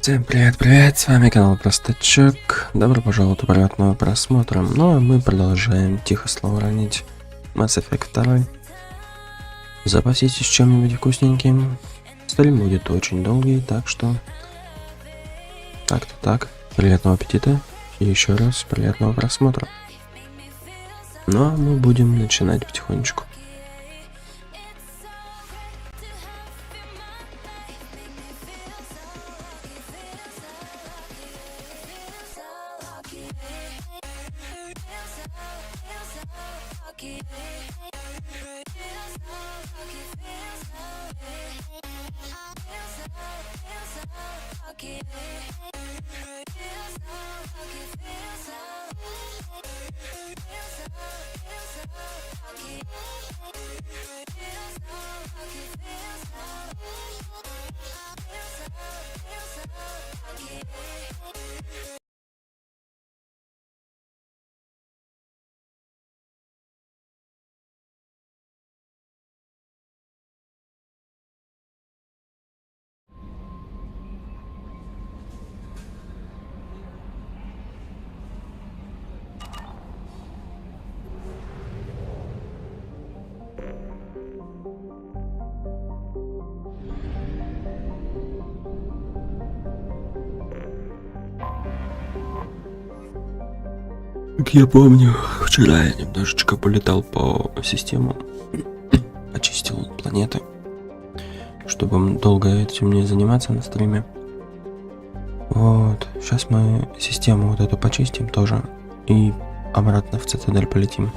Всем привет, с вами канал Простачок. Добро пожаловать в приятного просмотра. Ну а мы продолжаем тихо слово ронить Mass Effect 2. Запаситесь чем-нибудь вкусненьким. Стрим будет очень долгий, так что... Так. Приятного аппетита. И еще раз приятного просмотра. Ну а мы будем начинать потихонечку. Как я помню, вчера я немножечко полетал по системам, почистил планеты, чтобы долго этим не заниматься на стриме. Вот, сейчас мы систему вот эту почистим тоже и обратно в цитадель полетим.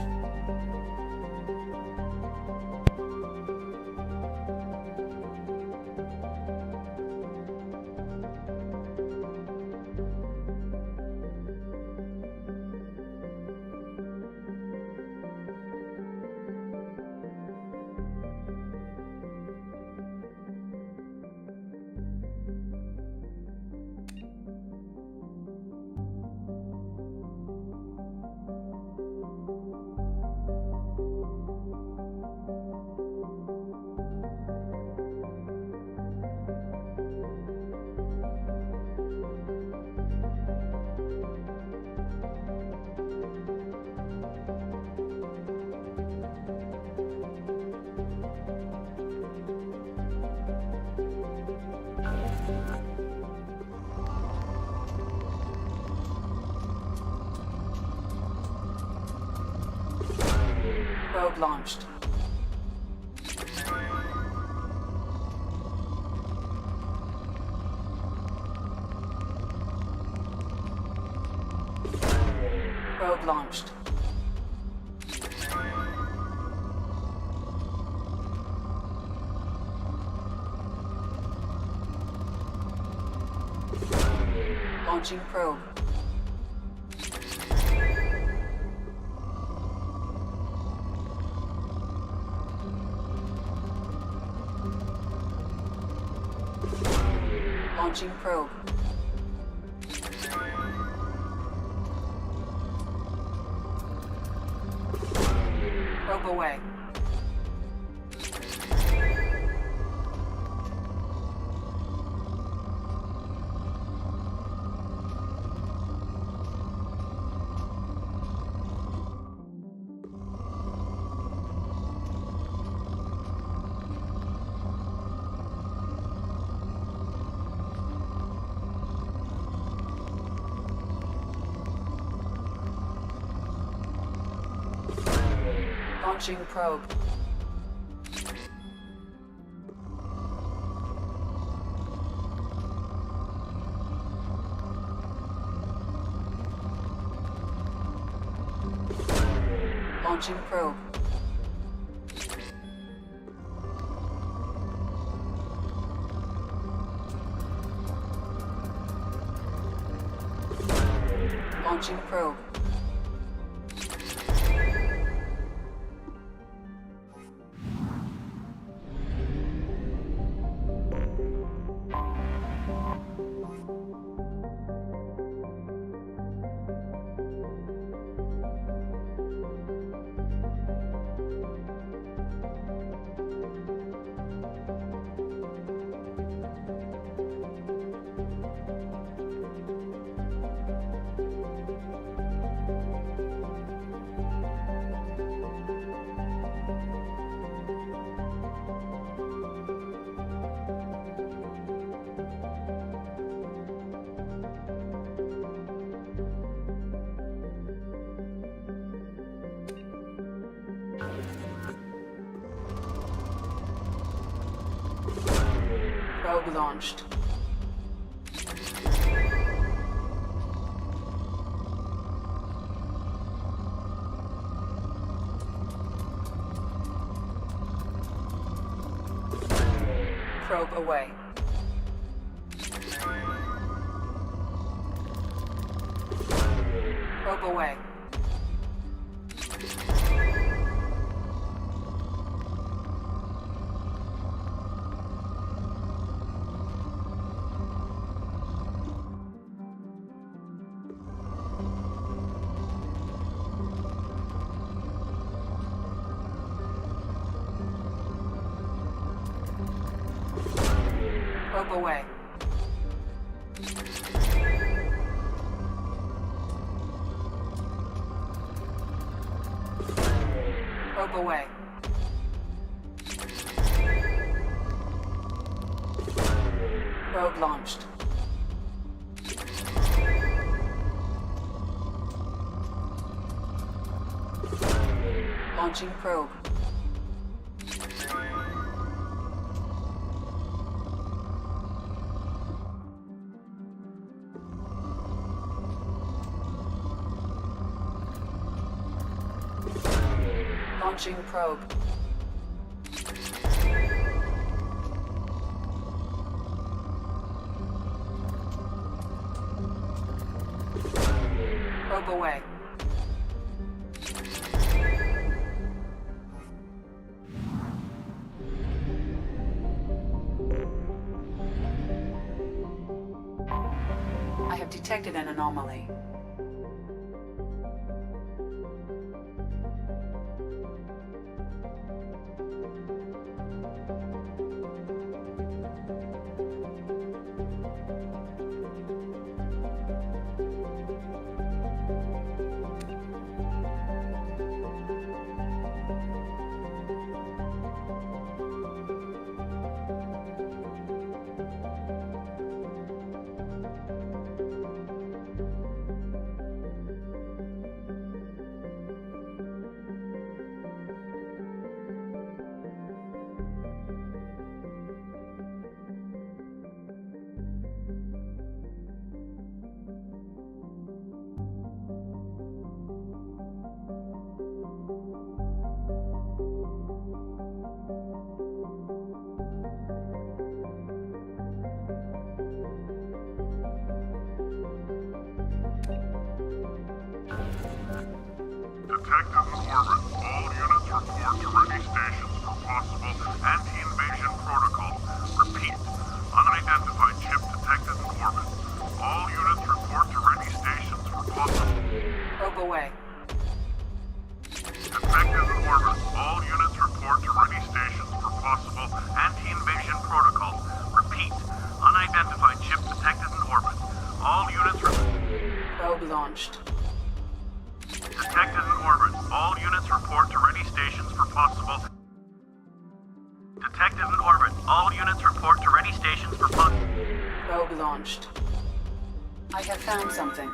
Probe launched. Probe launched. Launching probe. Launching probe. Probe away. Launching probe. Launching probe. Launching probe. Probe launched. Probe away. Probe away. Probe away. Probe away. Probe launched. Launching probe. Launching probe. Probe away. I have detected an anomaly. Detected in orbit. All units report to ready stations for possible anti-invasion protocol. Repeat. Unidentified ship detected in orbit. All units report to ready stations for possible... Probe away. Detected in orbit. All units report to ready stations for possible anti-invasion protocol. Repeat. Unidentified ship detected in orbit. All units Probe launched. Detected in orbit. All units report to ready stations for possible... Detected in orbit. All units report to ready stations for possible... Probe launched. I have found something.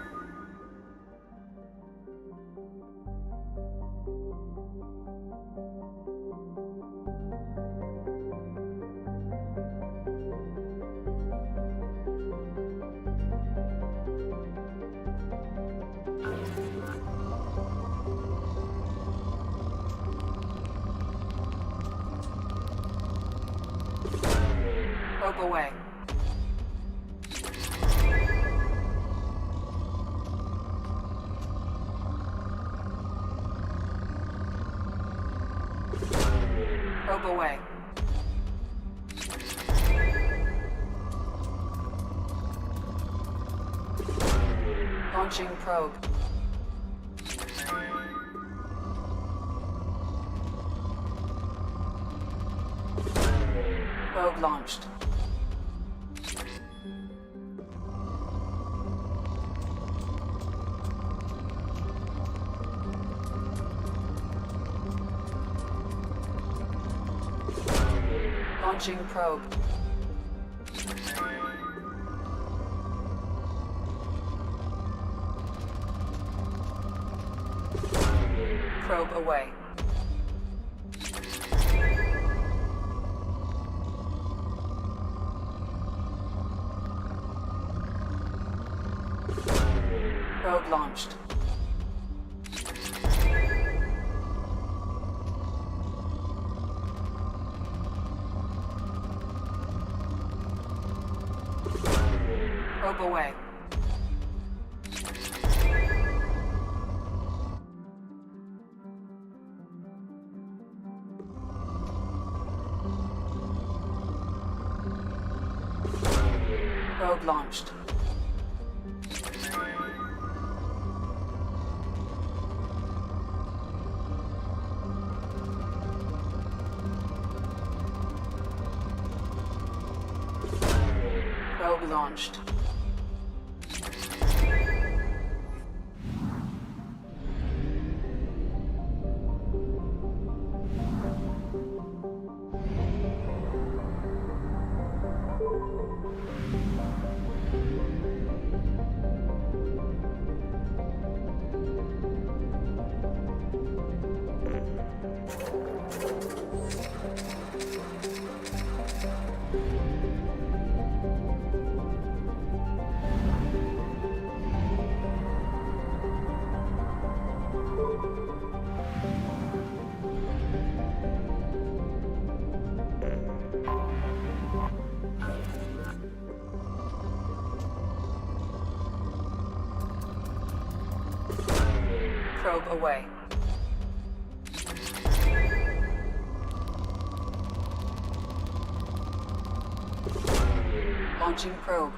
Probe away. Probe away. Launching probe. Probe launched. Launching probe. Probe away. Probe launched. Probe away. Probe launched. Probe launched. Probe away. Launching probe.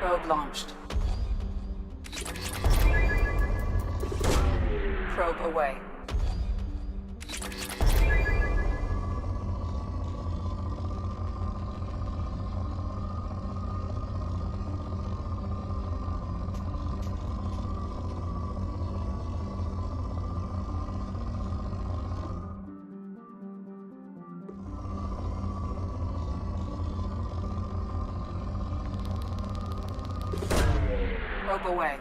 Probe launched. Probe away. Probe away.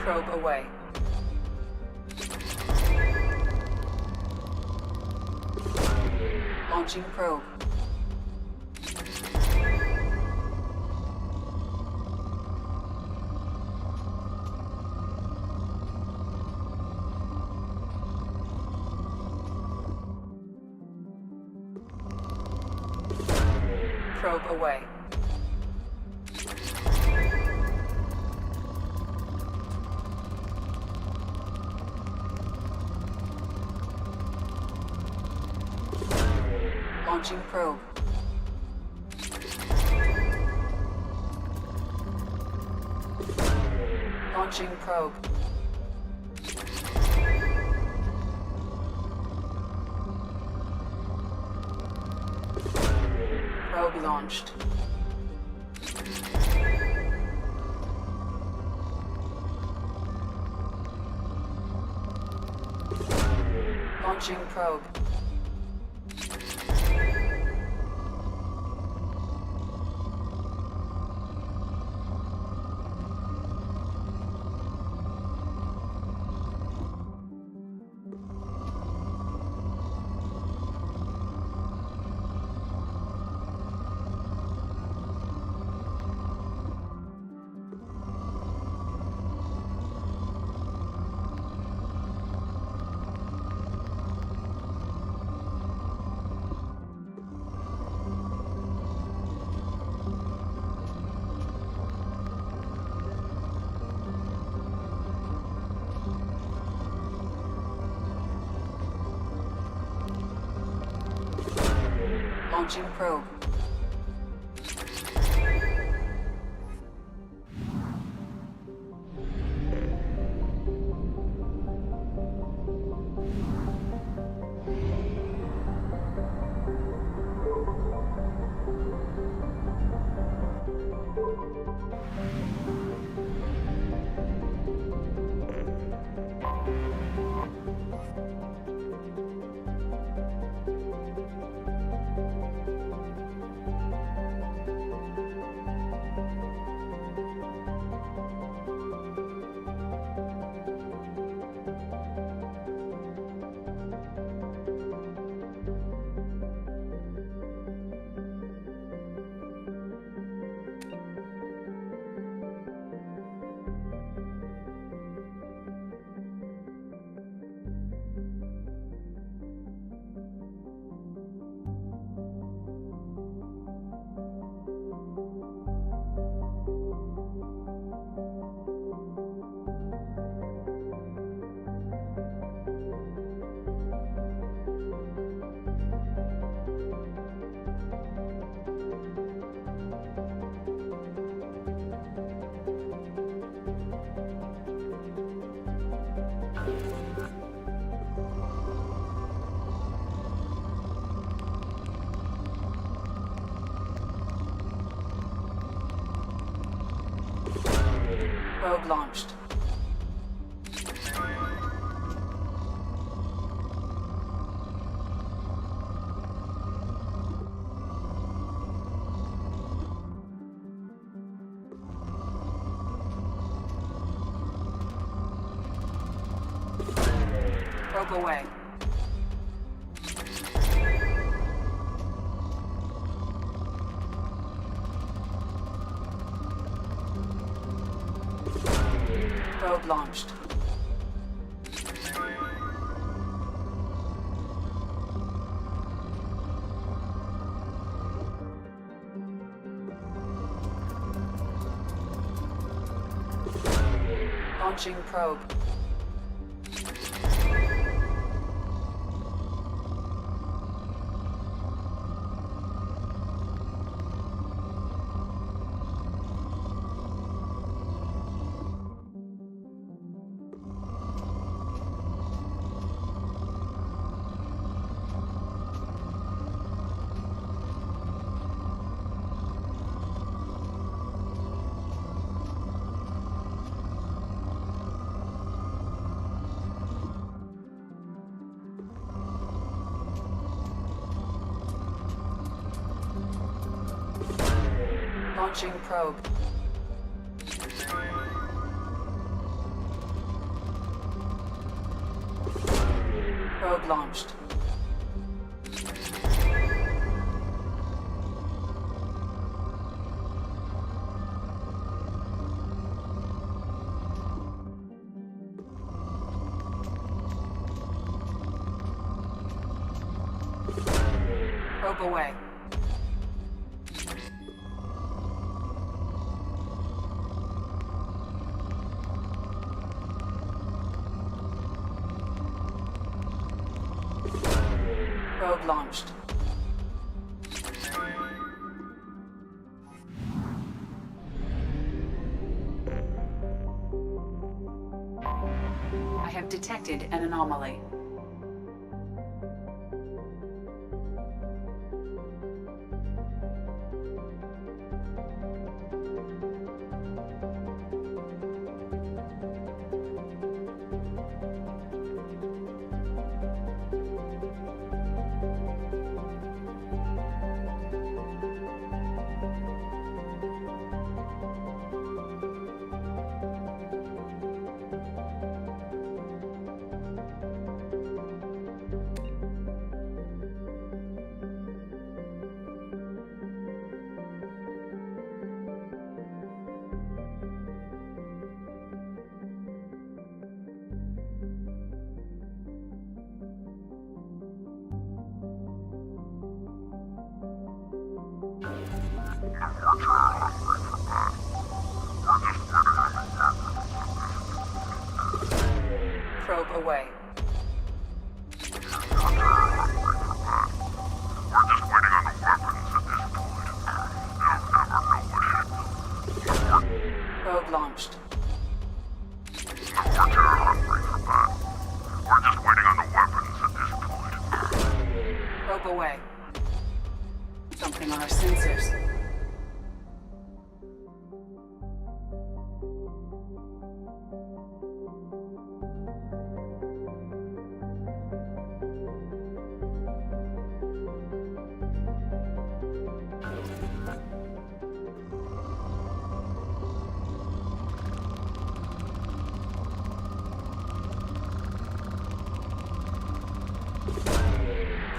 Probe away. Launching probe. Probe away. Launching probe. Launching probe. Probe launched. Launching probe. Launching probe. Probe launched. Probe away. Probe launched. Launching probe. Launching probe. Probe launched. Probe away. Probe launched. I have detected an anomaly. Probe away. We're just waiting on the Probe launched. We're terror hungry for battle. We're just waiting on the weapons at this point. Probe away. Something on our sensors.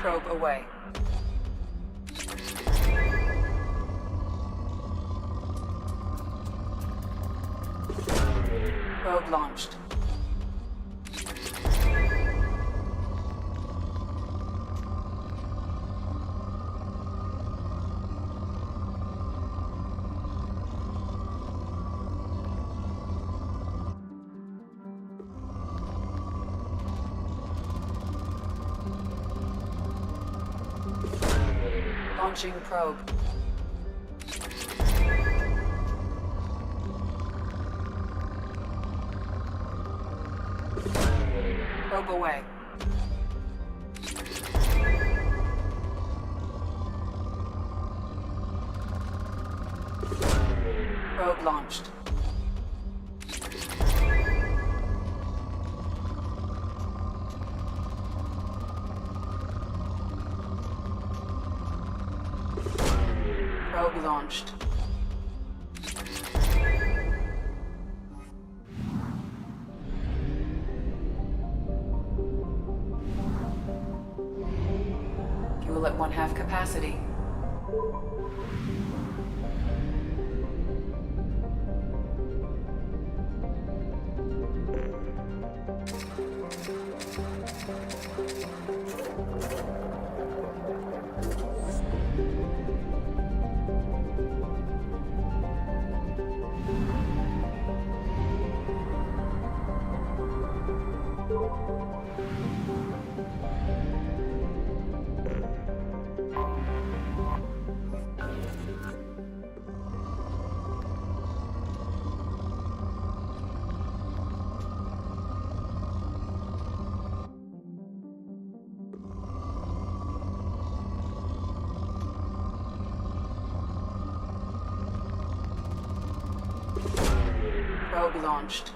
Probe away. Probe launched. Launching probe. Probe away. Probe launched. Probe launched. Fuel at 1/2 capacity. Probe launched.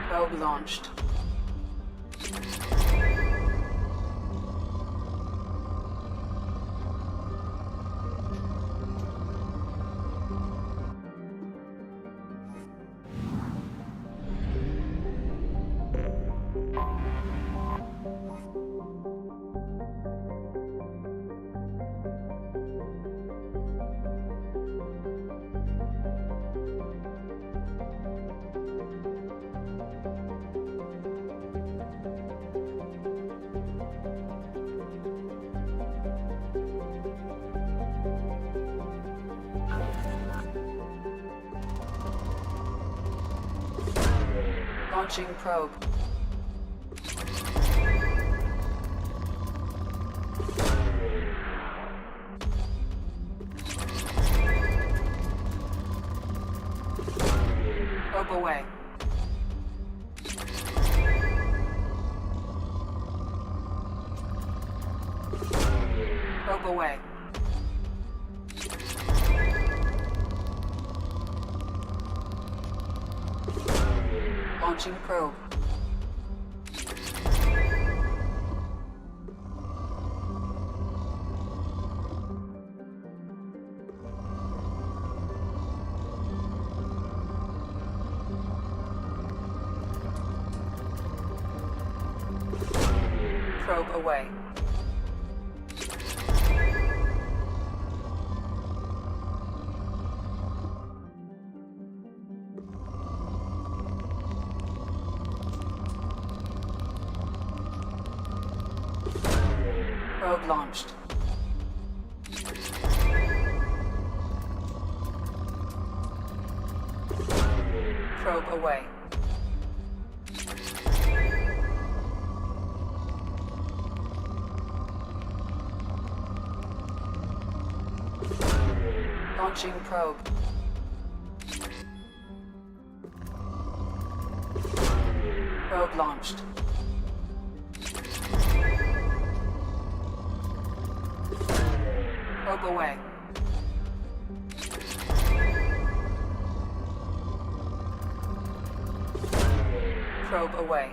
Probe launched. Launching probe. Probe away. Probe away. Launching probe. Probe away. Probe launched. Probe away. Launching probe. Probe launched. Probe away. Probe away.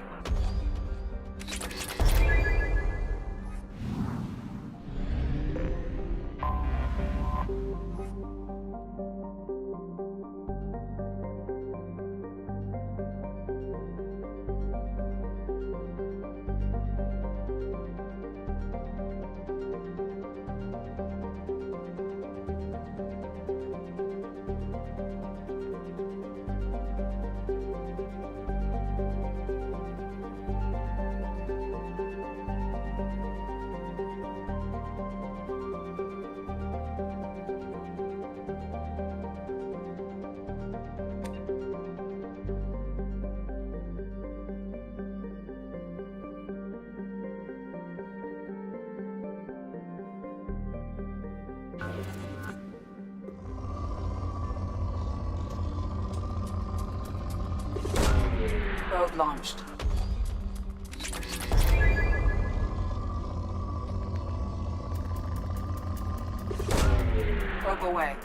Probe launched. Probe away.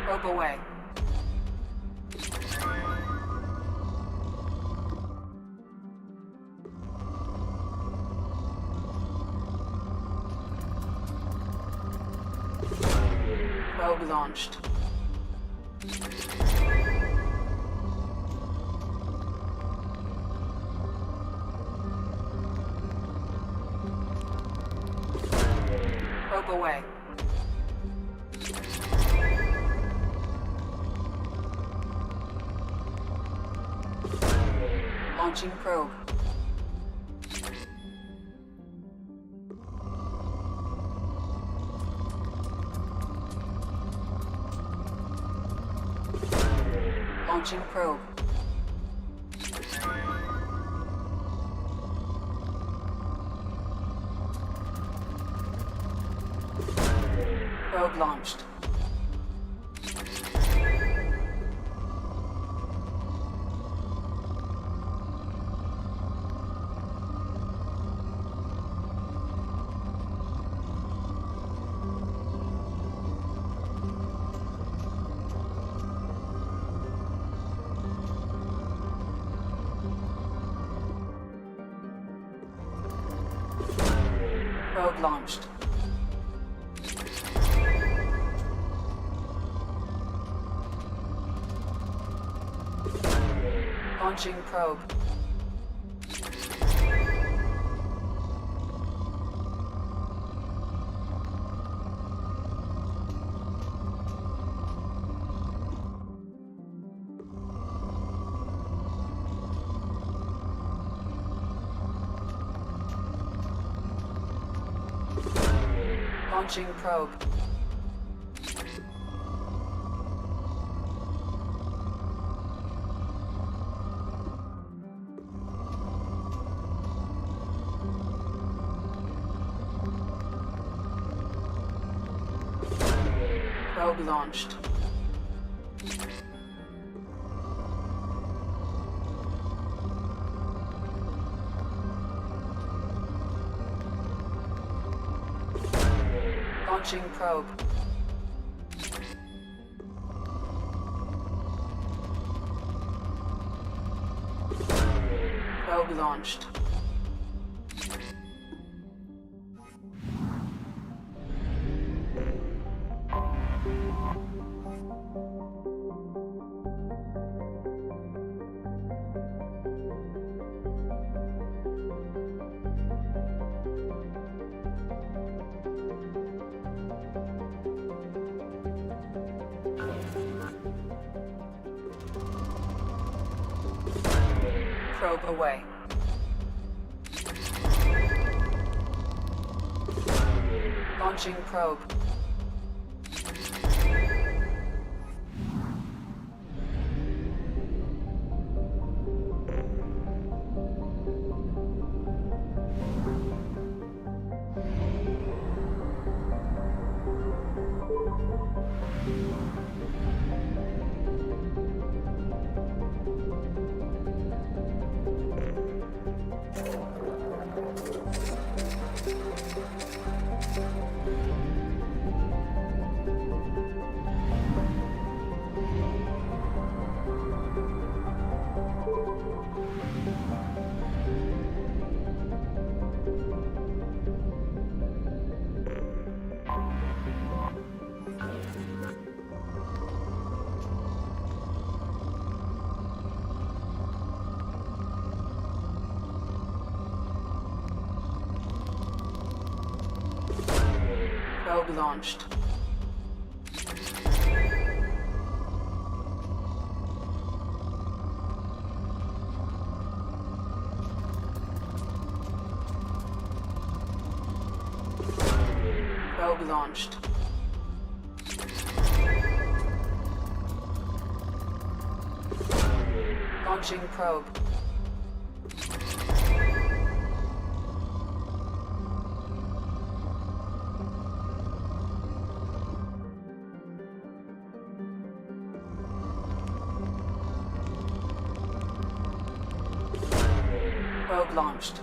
Probe away. Probe launched. Probe away. Launching probe. Launching probe. Probe launched. Probe launched. Launching probe. Launching probe. Probe launched. Launching probe. Probe launched. Probe away. Launching probe. Probe launched. Probe launched. Launching probe. Probe launched.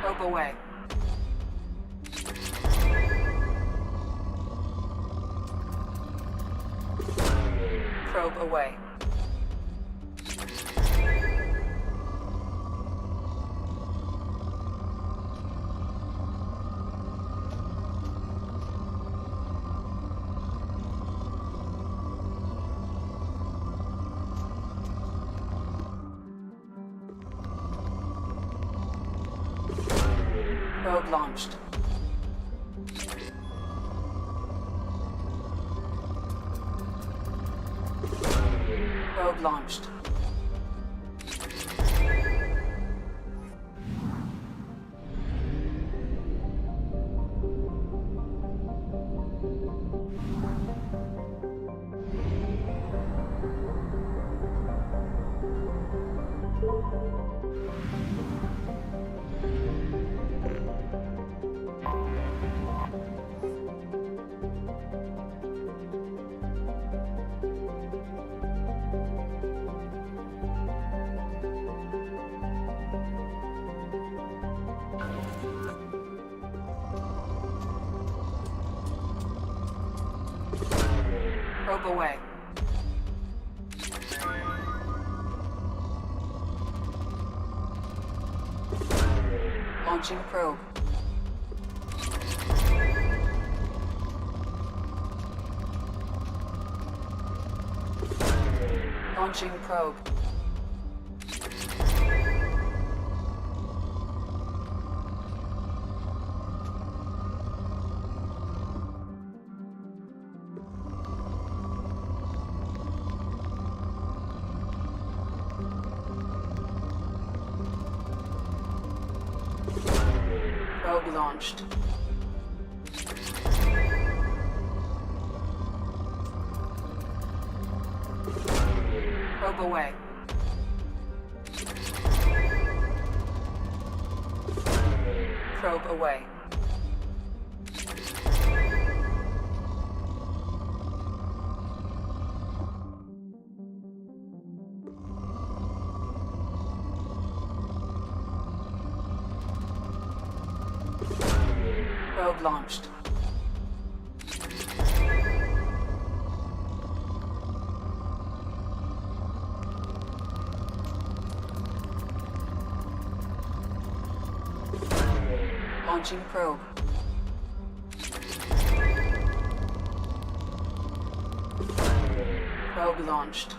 Probe away. Probe away. Probe launched. Probe launched. Probe away. Launching probe. Launching probe. Probe launched. Probe away. Probe away. Probe launched. Launching probe. Probe launched.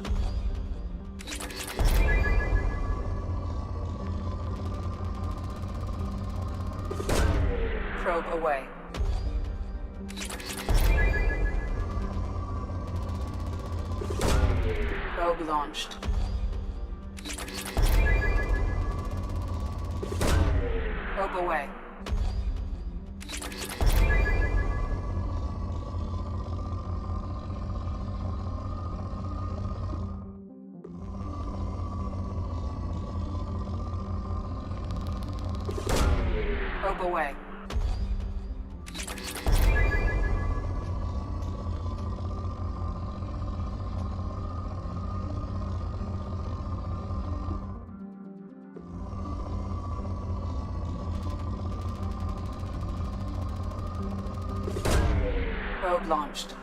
Probe away. Probe launched. Probe away. Probe away. Probe launched.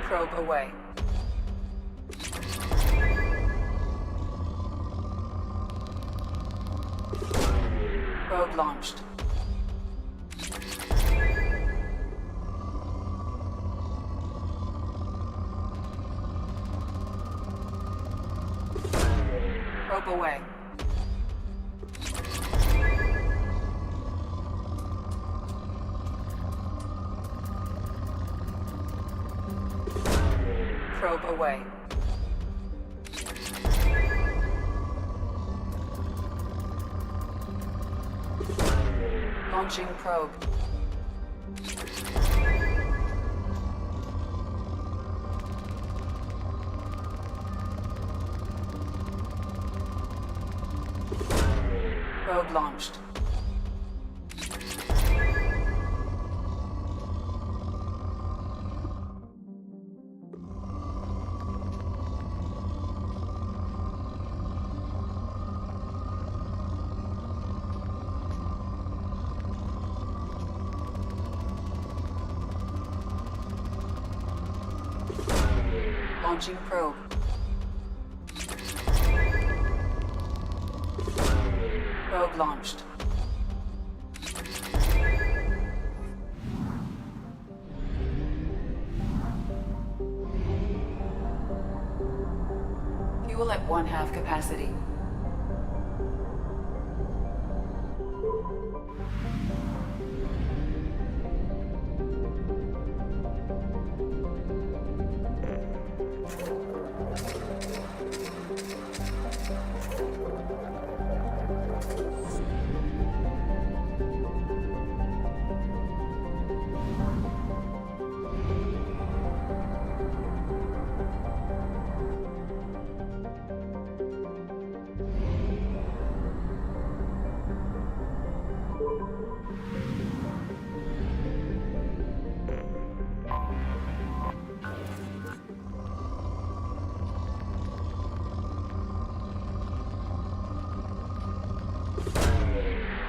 Probe away. Probe launched. Probe away. Probe away. Launching probe. Probe launched. Launching probe. Probe launched. Fuel at 1/2 capacity.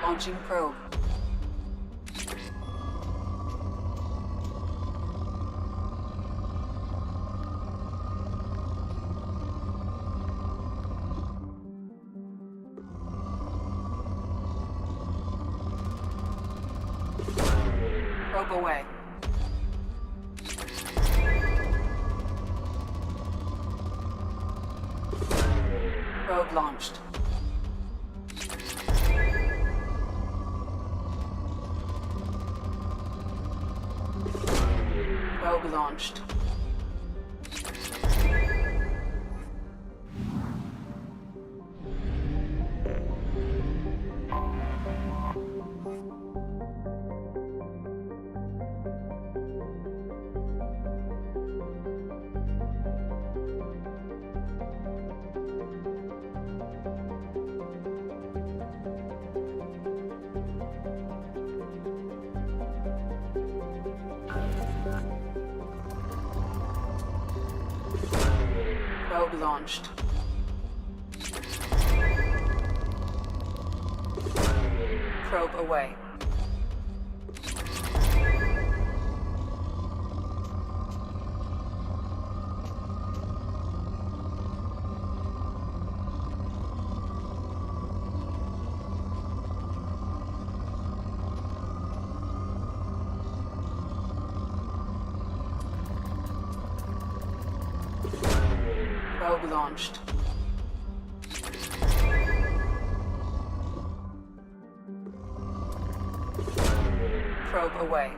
Launching probe. Probe away. Probe launched. Probe launched. launched. Probe away. Probe launched. Probe away.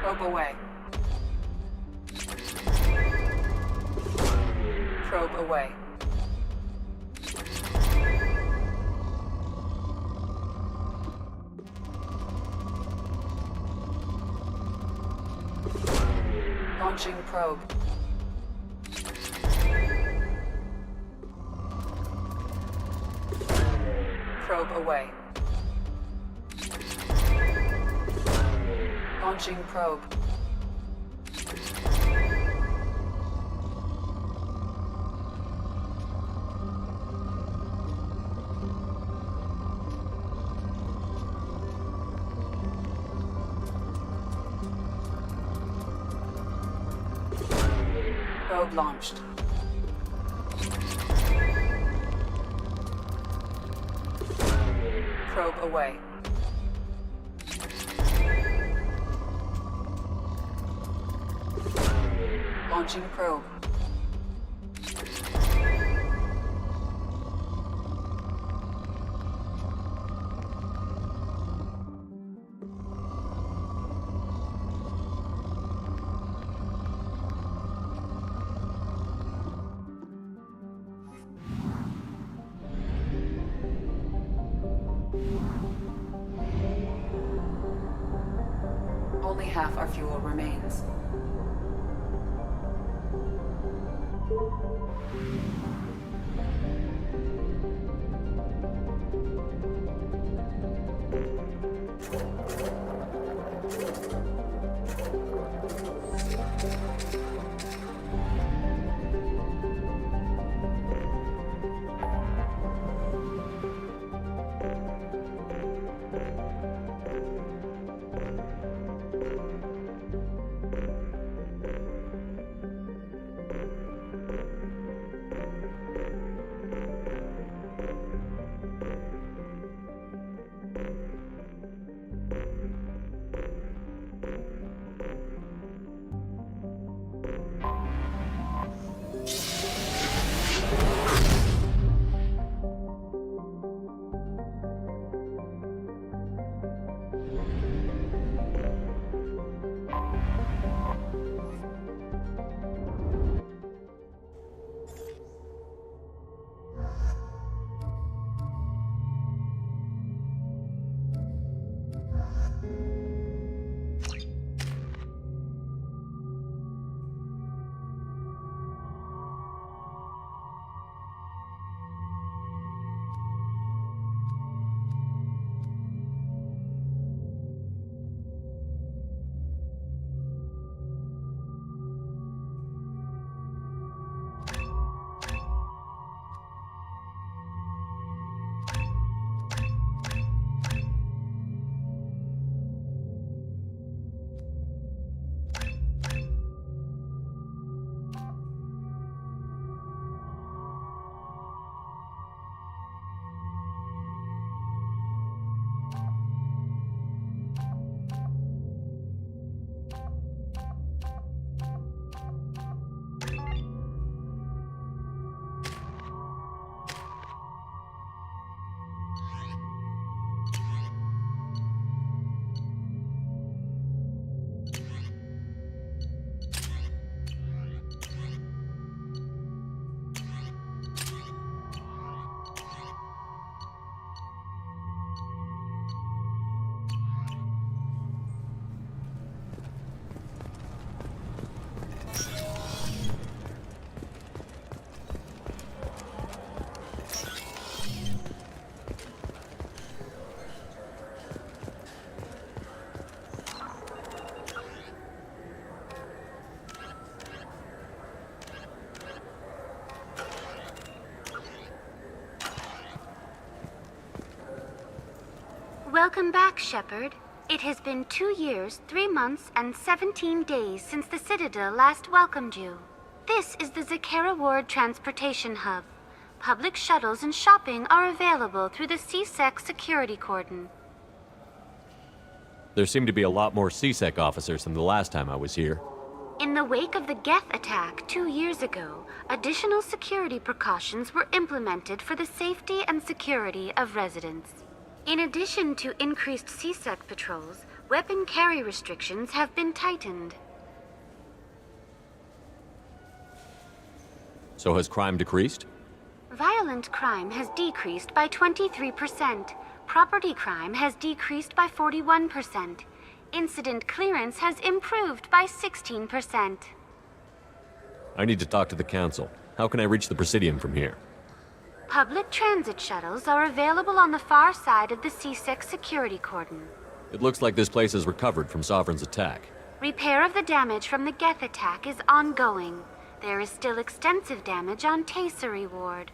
Probe away. Probe away. Launching probe. Probe away. Launching probe. Probe launched. Probe away. Launching probe. Only half our fuel remains. Welcome back, Shepard. It has been 2 years, 3 months, and 17 days since the Citadel last welcomed you. This is the Zakera Ward Transportation Hub. Public shuttles and shopping are available through the CSEC security cordon. There seem to be a lot more CSEC officers than the last time I was here. In the wake of the Geth attack 2 years ago, additional security precautions were implemented for the safety and security of residents. In addition to increased CSEC patrols, weapon carry restrictions have been tightened. So has crime decreased? Violent crime has decreased by 23%. Property crime has decreased by 41%. Incident clearance has improved by 16%. I need to talk to the council. How can I reach the Presidium from here? Public transit shuttles are available on the far side of the CSEC security cordon. It looks like this place is recovered from Sovereign's attack. Repair of the damage from the Geth attack is ongoing. There is still extensive damage on Tasery Ward.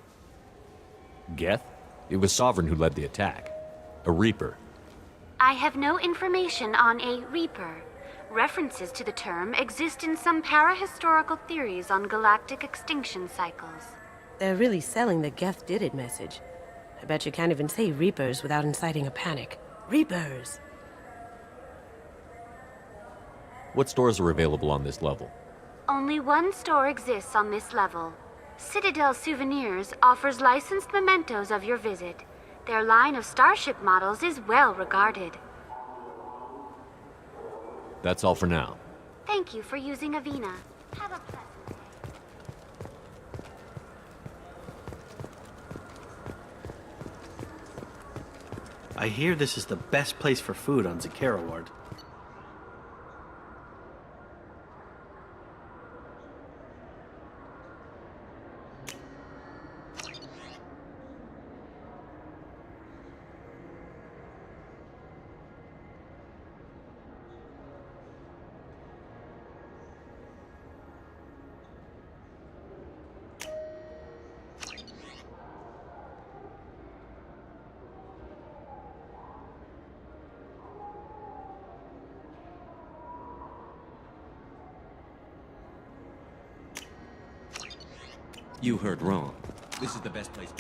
Geth? It was Sovereign who led the attack. A Reaper. I have no information on a Reaper. References to the term exist in some parahistorical theories on galactic extinction cycles. They're really selling the Geth did it message. I bet you can't even say Reapers without inciting a panic. Reapers! What stores are available on this level? Only one store exists on this level. Citadel Souvenirs offers licensed mementos of your visit. Their line of starship models is well regarded. That's all for now. Thank you for using Avina. Have a pleasant day. I hear this is the best place for food on Zakera Ward. You heard wrong. This is the best place.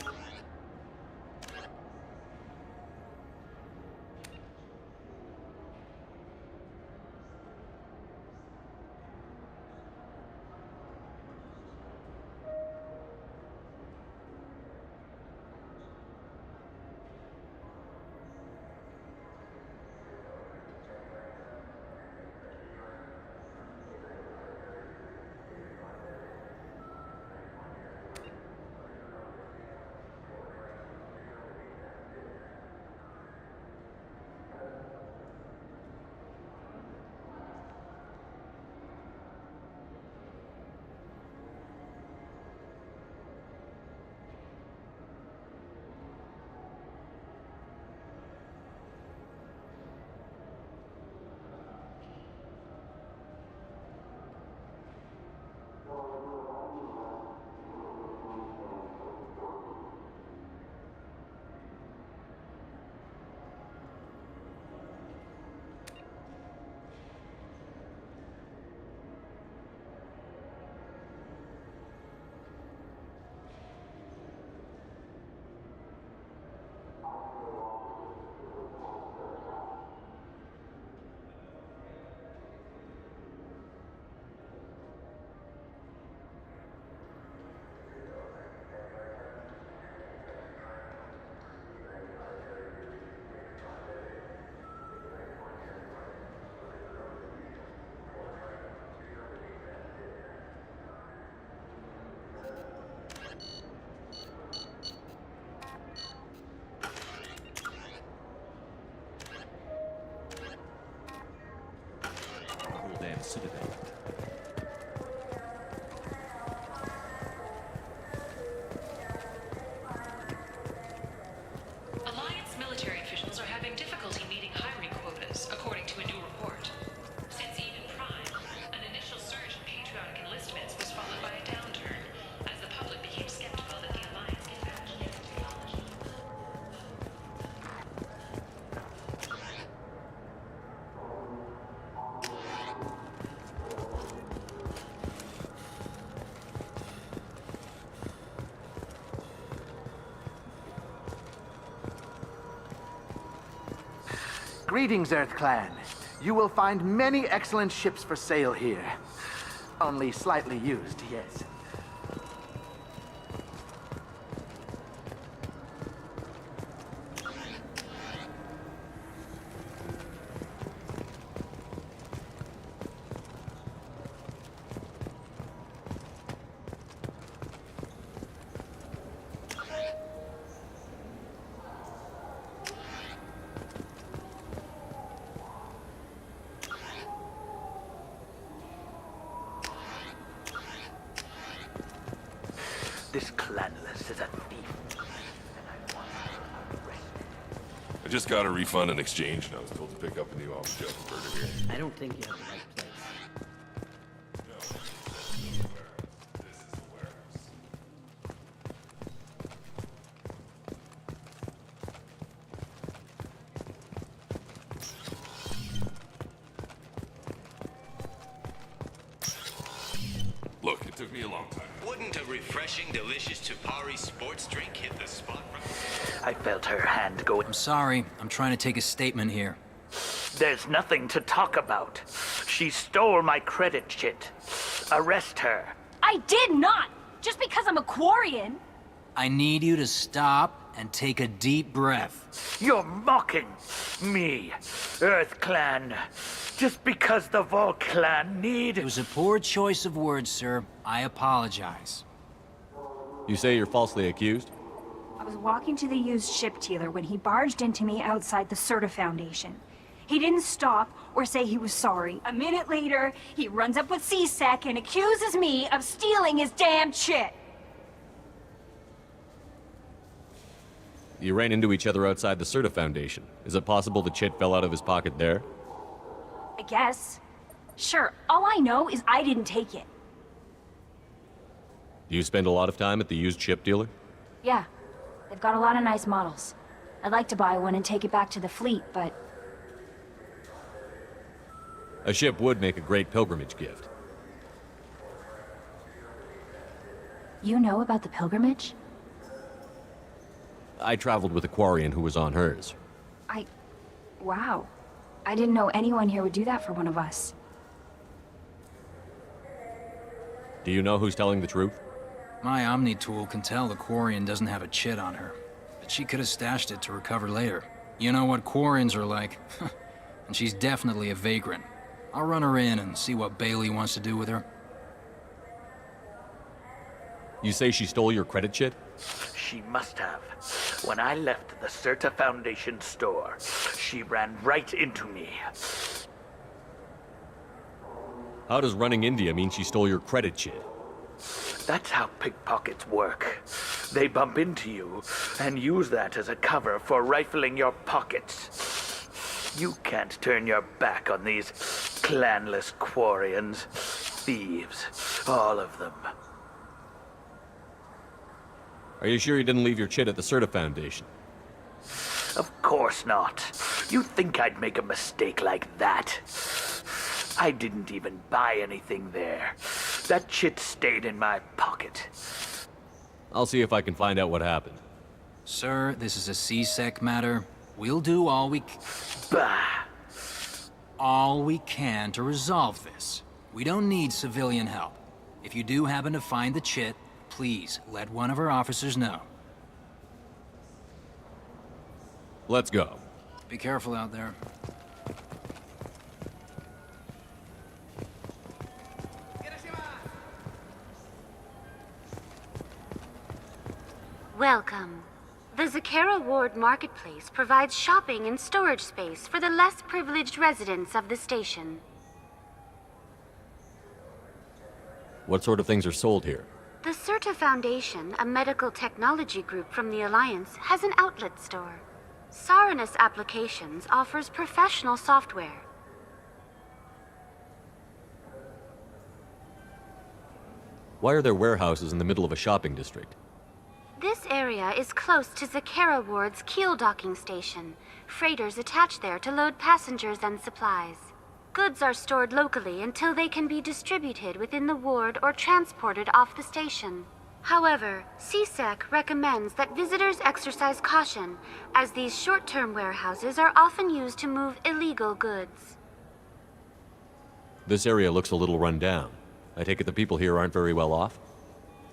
Citadel. Alliance military officials are having difficulty meeting hiring quotas, according to a new report. Since even Prime, an initial surge in patriotic enlistments was followed by a downturn, as the public became skeptical that the Alliance could match new technology. Greetings, Earth Clan. You will find many excellent ships for sale here. Only slightly used, yes. This clanless is a thief. I just got a refund and exchange, and I was told to pick up a new off-the-shelf burger here. I don't think you have the right place. Look, it took me a long time. Wouldn't a refreshing, delicious Chipari sports drink hit the spot right? I felt her hand go. I'm sorry. I'm trying to take a statement here. There's nothing to talk about. She stole my credit chit. Arrest her. I did not! Just because I'm a Quarian! I need you to stop and take a deep breath. You're mocking me, Earth Clan. Just because the Vol Clan need... It was a poor choice of words, sir. I apologize. You say you're falsely accused? I was walking to the used ship dealer when he barged into me outside the Serta Foundation. He didn't stop or say he was sorry. A minute later, he runs up with C-Sec and accuses me of stealing his damn shit. You ran into each other outside the Serta Foundation. Is it possible the chit fell out of his pocket there? I guess. Sure, all I know is I didn't take it. Do you spend a lot of time at the used ship dealer? Yeah, they've got a lot of nice models. I'd like to buy one and take it back to the fleet, but... A ship would make a great pilgrimage gift. You know about the pilgrimage? I traveled with a Quarian who was on hers. Wow. I didn't know anyone here would do that for one of us. Do you know who's telling the truth? My Omni tool can tell the Quarian doesn't have a chit on her, but she could have stashed it to recover later. You know what Quarians are like, and she's definitely a vagrant. I'll run her in and see what Bailey wants to do with her. You say she stole your credit chit? She must have. When I left the Serta Foundation store, she ran right into me. How does running into you mean she stole your credit chit? That's how pickpockets work. They bump into you and use that as a cover for rifling your pockets. You can't turn your back on these clanless Quarians. Thieves, all of them. Are you sure you didn't leave your chit at the Serta Foundation? Of course not. You'd think I'd make a mistake like that. I didn't even buy anything there. That chit stayed in my pocket. I'll see if I can find out what happened. Sir, this is a C-Sec matter. We'll do all we can to resolve this. We don't need civilian help. If you do happen to find the chit, please let one of our officers know. Let's go. Be careful out there. Welcome. The Zakera Ward Marketplace provides shopping and storage space for the less privileged residents of the station. What sort of things are sold here? The Serta Foundation, a medical technology group from the Alliance, has an outlet store. Saranus Applications offers professional software. Why are there warehouses in the middle of a shopping district? This area is close to Zakera Ward's keel docking station. Freighters attach there to load passengers and supplies. Goods are stored locally until they can be distributed within the ward or transported off the station. However, CSEC recommends that visitors exercise caution, as these short-term warehouses are often used to move illegal goods. This area looks a little run down. I take it the people here aren't very well off?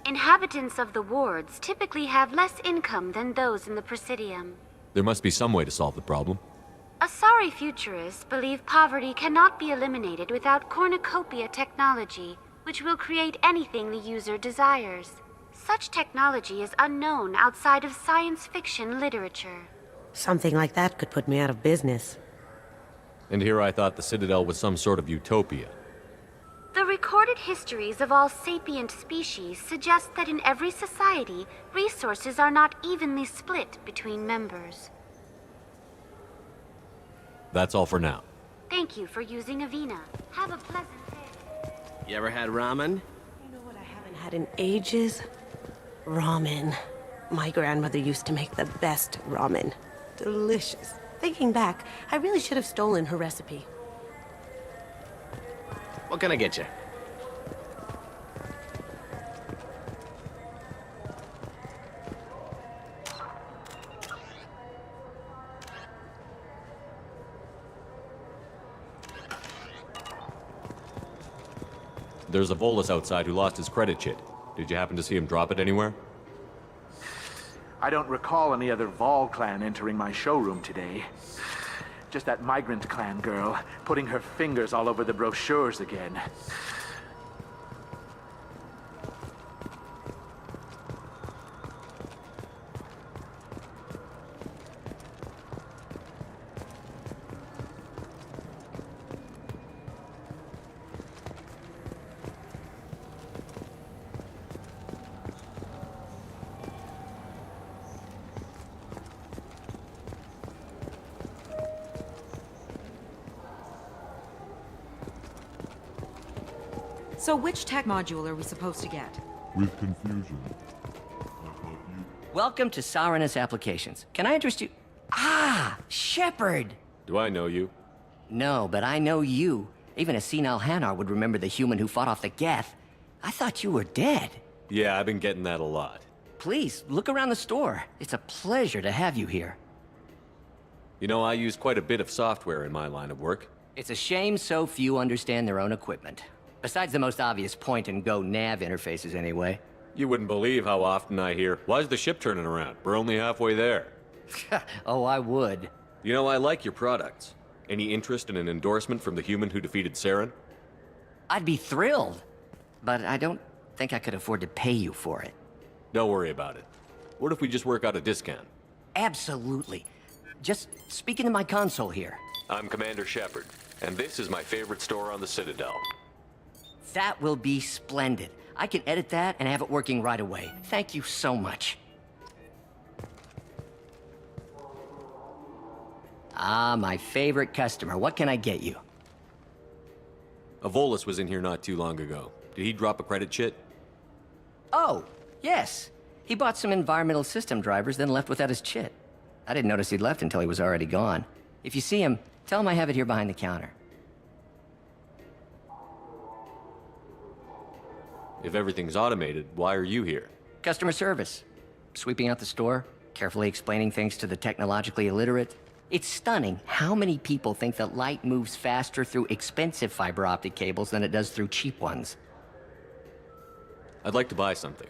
Inhabitants of the wards typically have less income than those in the Presidium. There must be some way to solve the problem. Asari futurists believe poverty cannot be eliminated without cornucopia technology, which will create anything the user desires. Such technology is unknown outside of science fiction literature. Something like that could put me out of business. And here I thought the Citadel was some sort of utopia. The recorded histories of all sapient species suggest that in every society, resources are not evenly split between members. That's all for now. Thank you for using Avena. Have a pleasant day. You ever had ramen? You know what I haven't had in ages? Ramen. My grandmother used to make the best ramen. Delicious. Thinking back, I really should have stolen her recipe. What can I get you? There's a Volus outside who lost his credit chit. Did you happen to see him drop it anywhere? I don't recall any other Vol clan entering my showroom today. Just that migrant clan girl, putting her fingers all over the brochures again. So which tech module are we supposed to get? With confusion. Welcome to Saranus Applications. Can I interest you? Ah, Shepard! Do I know you? No, but I know you. Even a senile Hanar would remember the human who fought off the Geth. I thought you were dead. Yeah, I've been getting that a lot. Please, look around the store. It's a pleasure to have you here. You know, I use quite a bit of software in my line of work. It's a shame so few understand their own equipment. Besides the most obvious point-and-go nav interfaces, anyway. You wouldn't believe how often I hear, "Why's the ship turning around? We're only halfway there." Oh, I would. You know, I like your products. Any interest in an endorsement from the human who defeated Saren? I'd be thrilled. But I don't think I could afford to pay you for it. Don't worry about it. What if we just work out a discount? Absolutely. Just speak into my console here. I'm Commander Shepard, and this is my favorite store on the Citadel. That will be splendid. I can edit that and have it working right away. Thank you so much. Ah, my favorite customer. What can I get you? A Volus was in here not too long ago. Did he drop a credit chit? Oh, yes. He bought some environmental system drivers, then left without his chit. I didn't notice he'd left until he was already gone. If you see him, tell him I have it here behind the counter. If everything's automated, why are you here? Customer service. Sweeping out the store, carefully explaining things to the technologically illiterate. It's stunning how many people think that light moves faster through expensive fiber optic cables than it does through cheap ones. I'd like to buy something.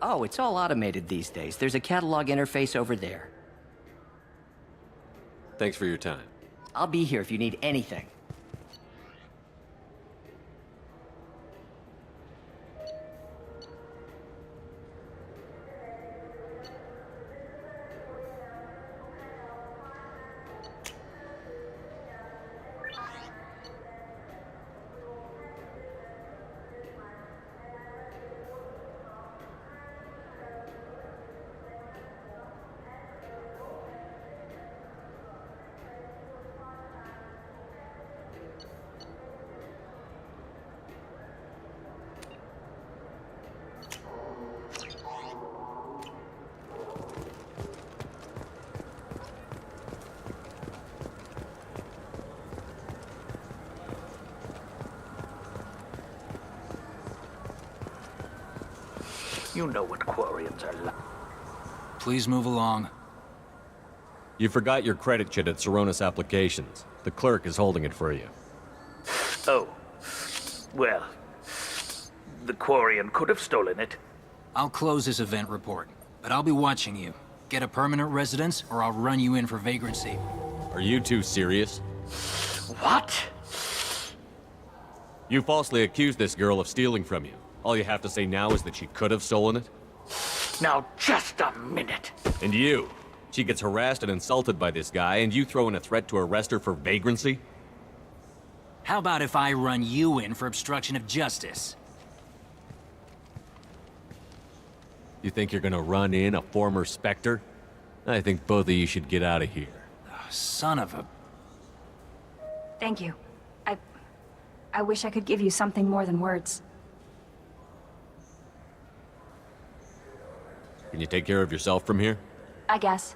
Oh, it's all automated these days. There's a catalog interface over there. Thanks for your time. I'll be here if you need anything. You know what Quarians are like. Please move along. You forgot your credit chit at Saronis Applications. The clerk is holding it for you. Oh. Well, the Quarian could have stolen it. I'll close this event report, but I'll be watching you. Get a permanent residence, or I'll run you in for vagrancy. Are you two serious? What? You falsely accused this girl of stealing from you. All you have to say now is that she could have stolen it? Now, just a minute. And you? She gets harassed and insulted by this guy, and you throw in a threat to arrest her for vagrancy? How about if I run you in for obstruction of justice? You think you're gonna run in a former Spectre? I think both of you should get out of here. Oh, son of a... Thank you. I wish I could give you something more than words. Can you take care of yourself from here? I guess.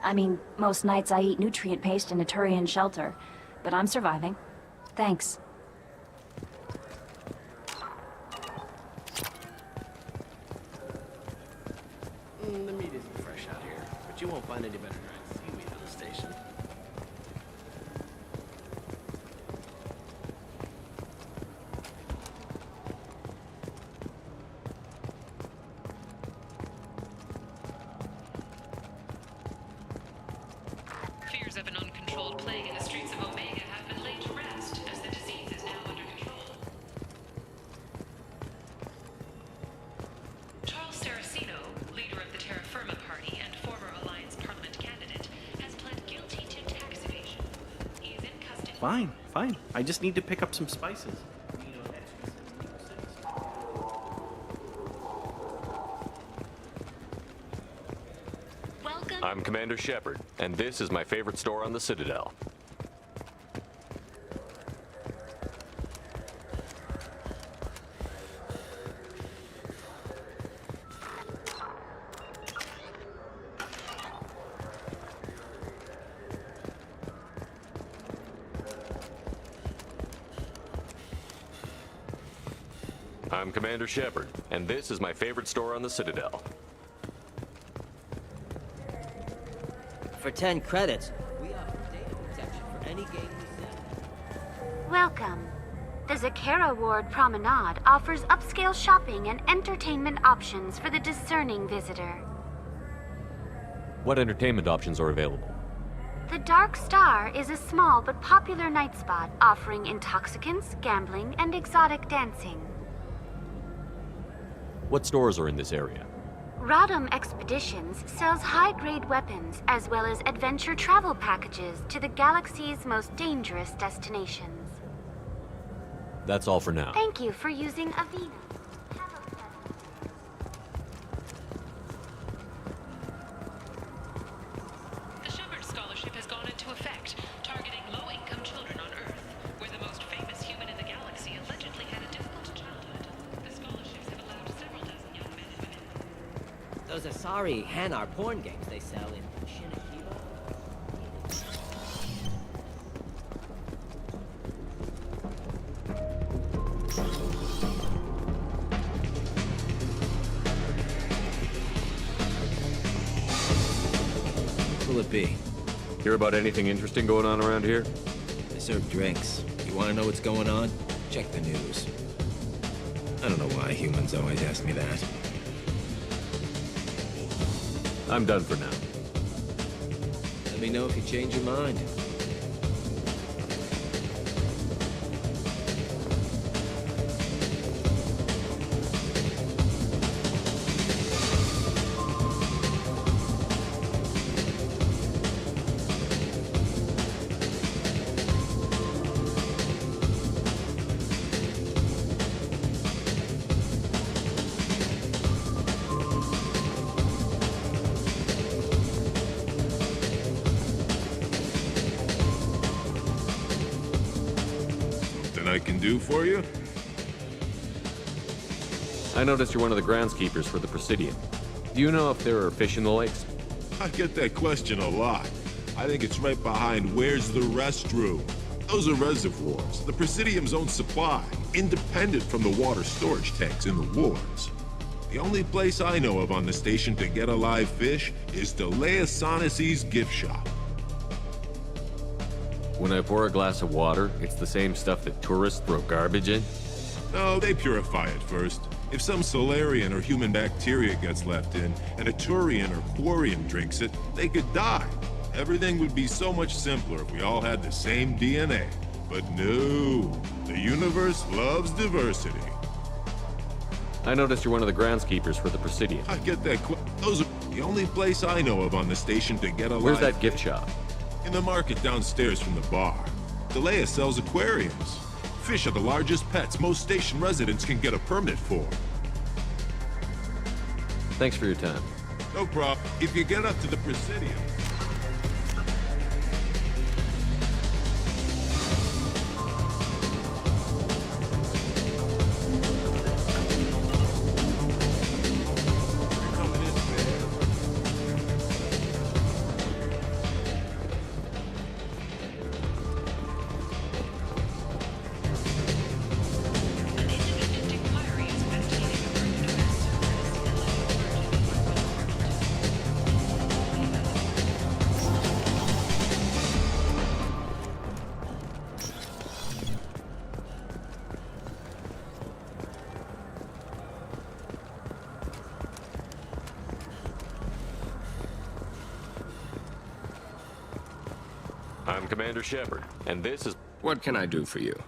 I mean, most nights I eat nutrient paste in a Turian shelter, but I'm surviving. Thanks. The meat isn't fresh out here, but you won't find any better dried seaweed on the station. Fears of an uncontrolled plague in the streets of Omega have been laid to rest, as the disease is now under control. Charles Saraceno, leader of the Terra Firma Party and former Alliance Parliament candidate, has pled guilty to tax evasion. He is in custody. Fine, fine. I just need to pick up some spices. I'm Commander Shepard, and this is my favorite store on the Citadel. I'm Commander Shepard, and this is my favorite store on the Citadel. For 10 credits, we offer data protection for any game we sell. Welcome. The Zakera Ward Promenade offers upscale shopping and entertainment options for the discerning visitor. What entertainment options are available? The Dark Star is a small but popular night spot offering intoxicants, gambling, and exotic dancing. What stores are in this area? Rodham Expeditions sells high-grade weapons as well as adventure travel packages to the galaxy's most dangerous destinations. That's all for now. Thank you for using Avena. The Shepard Scholarship has gone into effect, targeting low-income children on Earth, where the most famous human in the galaxy allegedly had a difficult childhood. The scholarships have allowed several dozen young men and women. Those Asari Hanar porn games they sell in Shinakiba. Will it be? Hear about anything interesting going on around here? They serve drinks. You want to know what's going on? Check the news. I don't know why humans always ask me that. I'm done for now. Let me know if you change your mind. I can do for you? I noticed you're one of the groundskeepers for the Presidium. Do you know if there are fish in the lakes? I get that question a lot. I think it's right behind where's the restroom. Those are reservoirs, the Presidium's own supply, independent from the water storage tanks in the wards. The only place I know of on the station to get a live fish is O'Saughnessy's gift shop. When I pour a glass of water, it's the same stuff that tourists throw garbage in? No, they purify it first. If some Solarian or human bacteria gets left in, and a Turian or Quarian drinks it, they could die. Everything would be so much simpler if we all had the same DNA. But no, the universe loves diversity. I noticed you're one of the groundskeepers for the Presidium. I get that. Those are the only place I know of on the station to get a Where's live that gift shop? In the market downstairs from the bar. Delea sells aquariums. Fish are the largest pets most station residents can get a permit for. Thanks for your time. No problem. If you get up to the Presidium... I'm Commander Shepard, and this is... What can I do for you?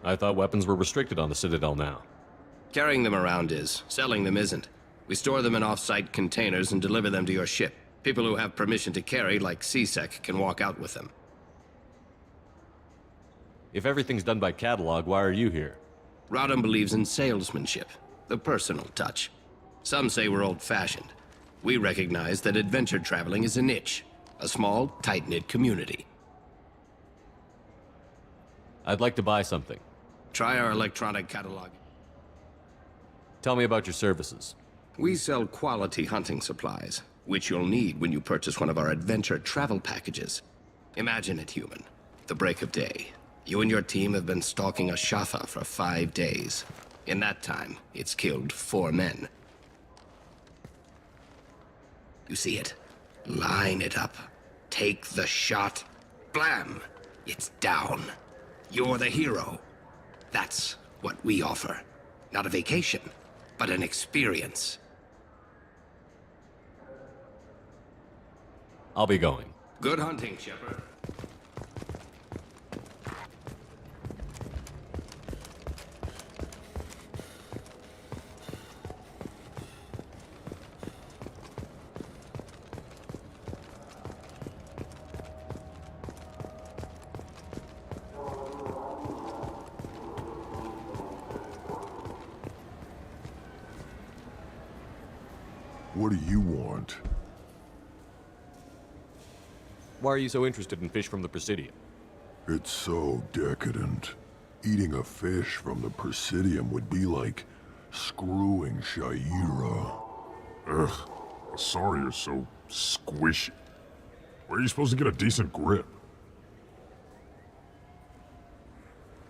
I thought weapons were restricted on the Citadel now. Carrying them around is. Selling them isn't. We store them in off-site containers and deliver them to your ship. People who have permission to carry, like CSEC, can walk out with them. If everything's done by catalog, why are you here? Rodham believes in salesmanship, the personal touch. Some say we're old-fashioned. We recognize that adventure traveling is a niche. A small, tight-knit community. I'd like to buy something. Try our electronic catalog. Tell me about your services. We sell quality hunting supplies, which you'll need when you purchase one of our adventure travel packages. Imagine it, human. The break of day. You and your team have been stalking a Shafa for 5 days. In that time, it's killed 4 men. You see it? Line it up. Take the shot. Blam! It's down. You're the hero. That's what we offer. Not a vacation, but an experience. I'll be going. Good hunting, Shepard. What do you want? Why are you so interested in fish from the Presidium? It's so decadent. Eating a fish from the Presidium would be like screwing Shaira. Ugh, sorry you're so squishy. Where are you supposed to get a decent grip?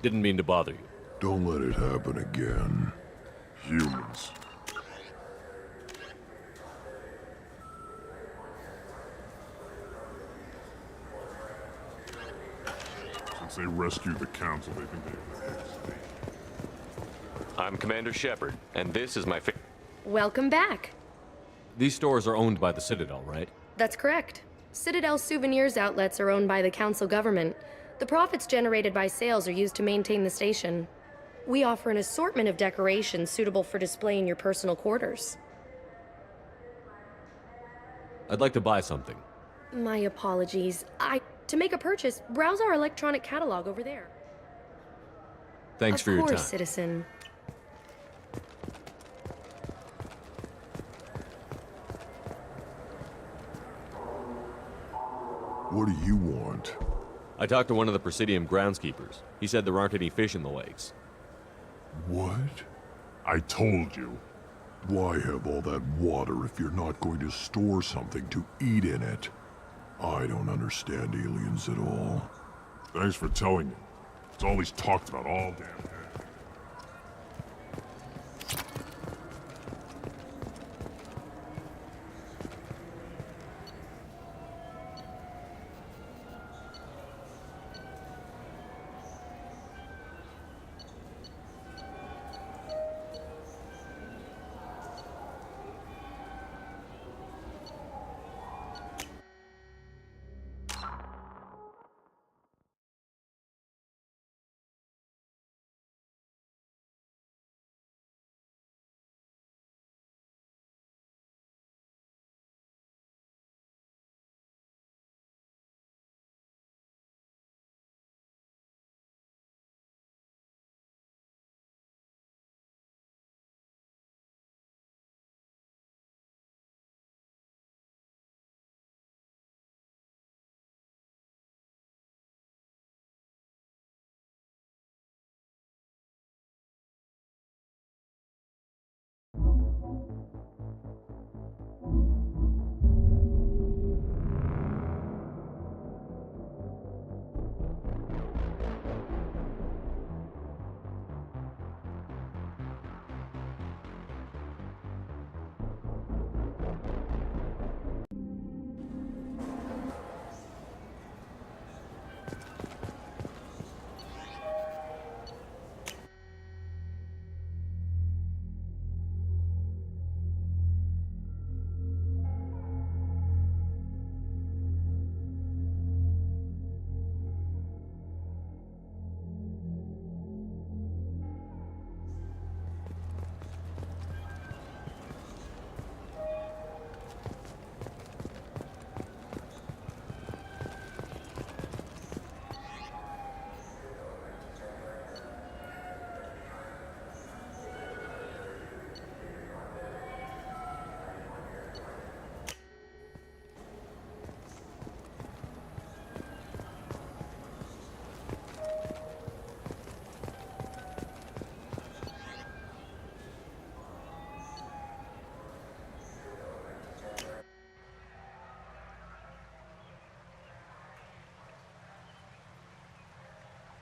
Didn't mean to bother you. Don't let it happen again. Humans. Since they rescued the Council, they've been doing this. I'm Commander Shepard, and this is my Welcome back. These stores are owned by the Citadel, right? That's correct. Citadel souvenirs outlets are owned by the Council government. The profits generated by sales are used to maintain the station. We offer an assortment of decorations suitable for display in your personal quarters. I'd like to buy something. My apologies. To make a purchase, browse our electronic catalog over there. Thanks for your time. Of course, citizen. What do you want? I talked to one of the Presidium groundskeepers. He said there aren't any fish in the lakes. What? I told you. Why have all that water if you're not going to store something to eat in it? I don't understand aliens at all. Thanks for telling me. It's all he's talked about all damn day.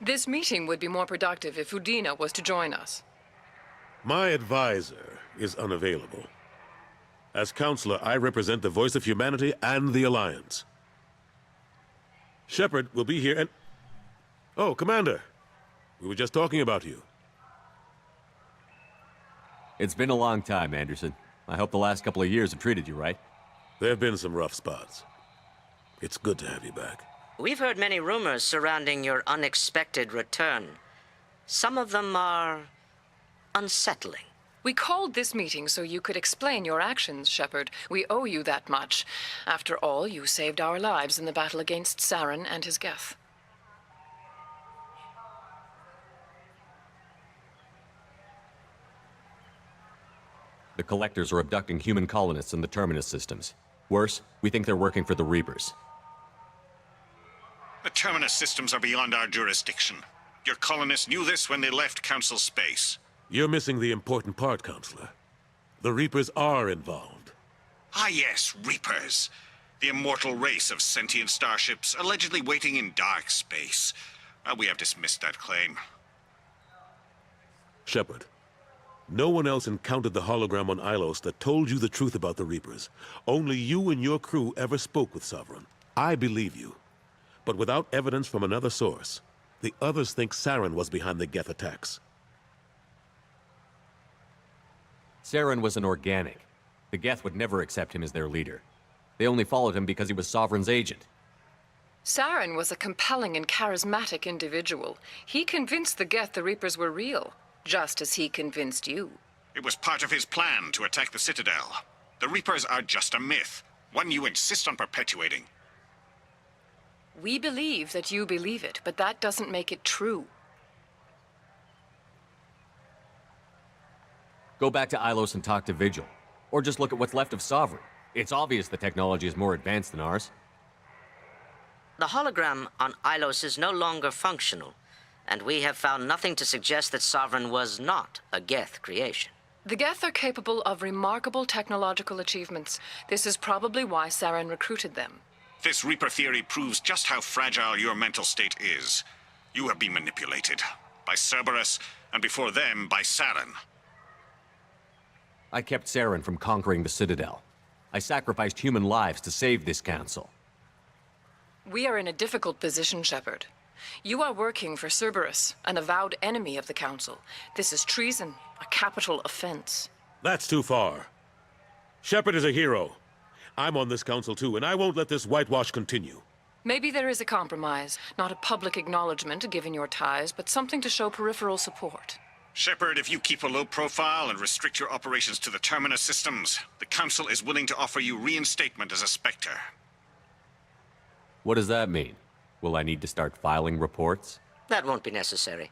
This meeting would be more productive if Udina was to join us. My advisor is unavailable. As counselor, I represent the voice of humanity and the Alliance. Shepard will be here and... Oh, Commander. We were just talking about you. It's been a long time, Anderson. I hope the last couple of years have treated you right. There have been some rough spots. It's good to have you back. We've heard many rumors surrounding your unexpected return. Some of them are unsettling. We called this meeting so you could explain your actions, Shepard. We owe you that much. After all, you saved our lives in the battle against Saren and his Geth. The Collectors are abducting human colonists in the Terminus systems. Worse, we think they're working for the Reapers. The Terminus systems are beyond our jurisdiction. Your colonists knew this when they left Council space. You're missing the important part, Counselor. The Reapers are involved. Ah yes, Reapers. The immortal race of sentient starships allegedly waiting in dark space. We have dismissed that claim. Shepard, no one else encountered the hologram on Ilos that told you the truth about the Reapers. Only you and your crew ever spoke with Sovereign. I believe you. But without evidence from another source, the others think Saren was behind the Geth attacks. Saren was an organic. The Geth would never accept him as their leader. They only followed him because he was Sovereign's agent. Saren was a compelling and charismatic individual. He convinced the Geth the Reapers were real, just as he convinced you. It was part of his plan to attack the Citadel. The Reapers are just a myth, one you insist on perpetuating. We believe that you believe it, but that doesn't make it true. Go back to Ilos and talk to Vigil. Or just look at what's left of Sovereign. It's obvious the technology is more advanced than ours. The hologram on Ilos is no longer functional, and we have found nothing to suggest that Sovereign was not a Geth creation. The Geth are capable of remarkable technological achievements. This is probably why Saren recruited them. This Reaper theory proves just how fragile your mental state is. You have been manipulated. By Cerberus, and before them, by Saren. I kept Saren from conquering the Citadel. I sacrificed human lives to save this council. We are in a difficult position, Shepard. You are working for Cerberus, an avowed enemy of the Council. This is treason, a capital offense. That's too far. Shepard is a hero. I'm on this council too, and I won't let this whitewash continue. Maybe there is a compromise. Not a public acknowledgement given your ties, but something to show peripheral support. Shepard, if you keep a low profile and restrict your operations to the Terminus systems, the Council is willing to offer you reinstatement as a Spectre. What does that mean? Will I need to start filing reports? That won't be necessary.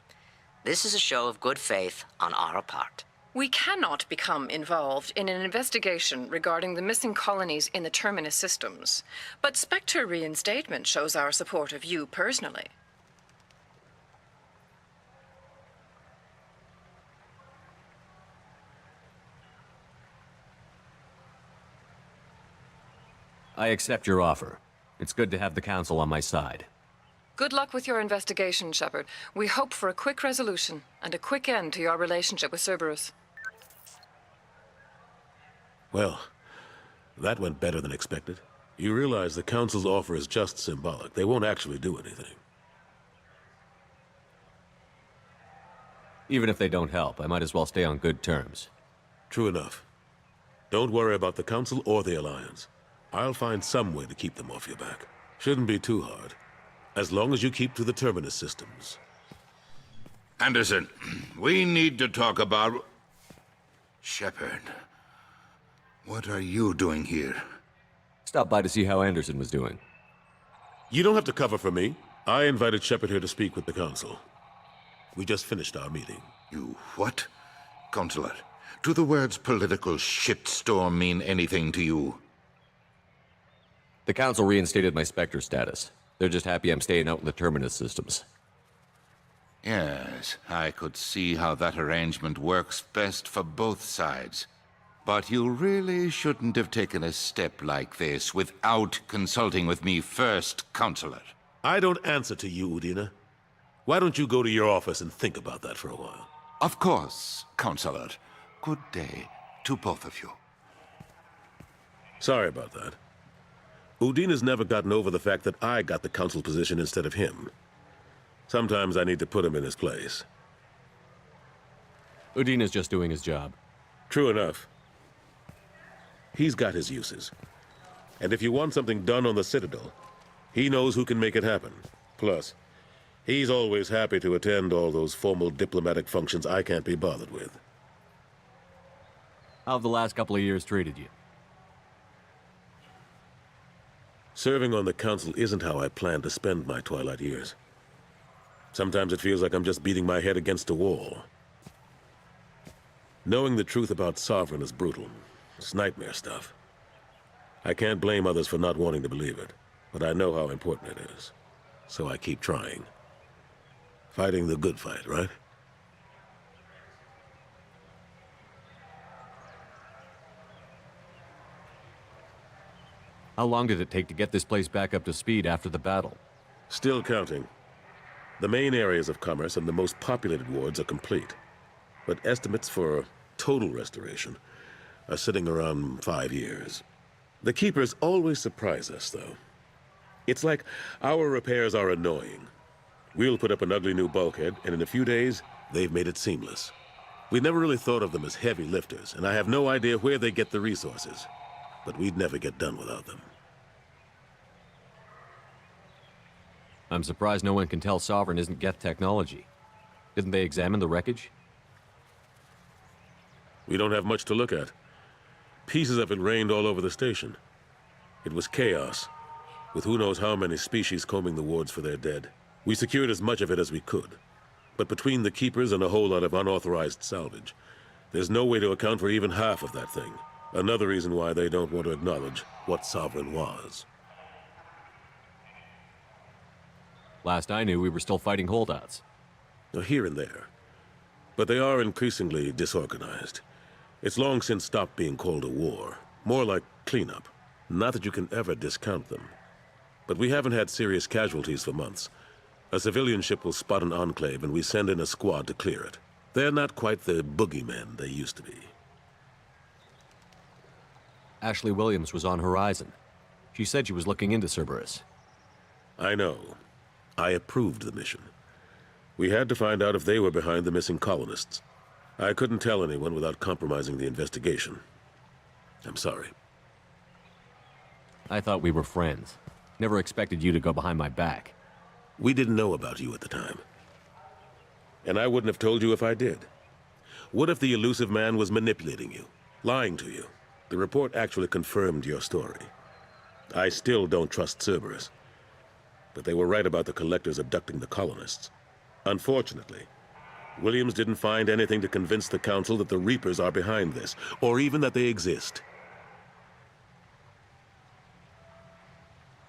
This is a show of good faith on our part. We cannot become involved in an investigation regarding the missing colonies in the Terminus systems, but Spectre reinstatement shows our support of you personally. I accept your offer. It's good to have the Council on my side. Good luck with your investigation, Shepard. We hope for a quick resolution and a quick end to your relationship with Cerberus. Well, that went better than expected. You realize the Council's offer is just symbolic. They won't actually do anything. Even if they don't help, I might as well stay on good terms. True enough. Don't worry about the Council or the Alliance. I'll find some way to keep them off your back. Shouldn't be too hard. As long as you keep to the Terminus systems. Anderson, we need to talk about... Shepard. What are you doing here? Stopped by to see how Anderson was doing. You don't have to cover for me. I invited Shepard here to speak with the Council. We just finished our meeting. You what? Consular, do the words political shitstorm mean anything to you? The Council reinstated my Spectre status. They're just happy I'm staying out in the Terminus systems. Yes, I could see how that arrangement works best for both sides. But you really shouldn't have taken a step like this without consulting with me first, Consular. I don't answer to you, Udina. Why don't you go to your office and think about that for a while? Of course, Consular. Good day to both of you. Sorry about that. Udina's never gotten over the fact that I got the Council position instead of him. Sometimes I need to put him in his place. Udina's just doing his job. True enough. He's got his uses. And if you want something done on the Citadel, he knows who can make it happen. Plus, he's always happy to attend all those formal diplomatic functions I can't be bothered with. How have the last couple of years treated you? Serving on the Council isn't how I plan to spend my twilight years. Sometimes it feels like I'm just beating my head against a wall. Knowing the truth about Sovereign is brutal. It's nightmare stuff. I can't blame others for not wanting to believe it, but I know how important it is. So I keep trying. Fighting the good fight, right? How long did it take to get this place back up to speed after the battle? Still counting. The main areas of commerce and the most populated wards are complete. But estimates for total restoration are sitting around 5 years. The Keepers always surprise us, though. It's like our repairs are annoying. We'll put up an ugly new bulkhead, and in a few days, they've made it seamless. We never really thought of them as heavy lifters, and I have no idea where they get the resources. But we'd never get done without them. I'm surprised no one can tell Sovereign isn't Geth technology. Didn't they examine the wreckage? We don't have much to look at. Pieces of it rained all over the station. It was chaos, with who knows how many species combing the wards for their dead. We secured as much of it as we could. But between the Keepers and a whole lot of unauthorized salvage, there's no way to account for even half of that thing. Another reason why they don't want to acknowledge what Sovereign was. Last I knew, we were still fighting holdouts. Here and there. But they are increasingly disorganized. It's long since stopped being called a war. More like cleanup. Not that you can ever discount them. But we haven't had serious casualties for months. A civilian ship will spot an enclave and we send in a squad to clear it. They're not quite the boogeymen they used to be. Ashley Williams was on Horizon. She said she was looking into Cerberus. I know. I approved the mission. We had to find out if they were behind the missing colonists. I couldn't tell anyone without compromising the investigation. I'm sorry. I thought we were friends. Never expected you to go behind my back. We didn't know about you at the time. And I wouldn't have told you if I did. What if the elusive man was manipulating you, lying to you? The report actually confirmed your story. I still don't trust Cerberus. But they were right about the collectors abducting the colonists. Unfortunately, Williams didn't find anything to convince the Council that the Reapers are behind this, or even that they exist.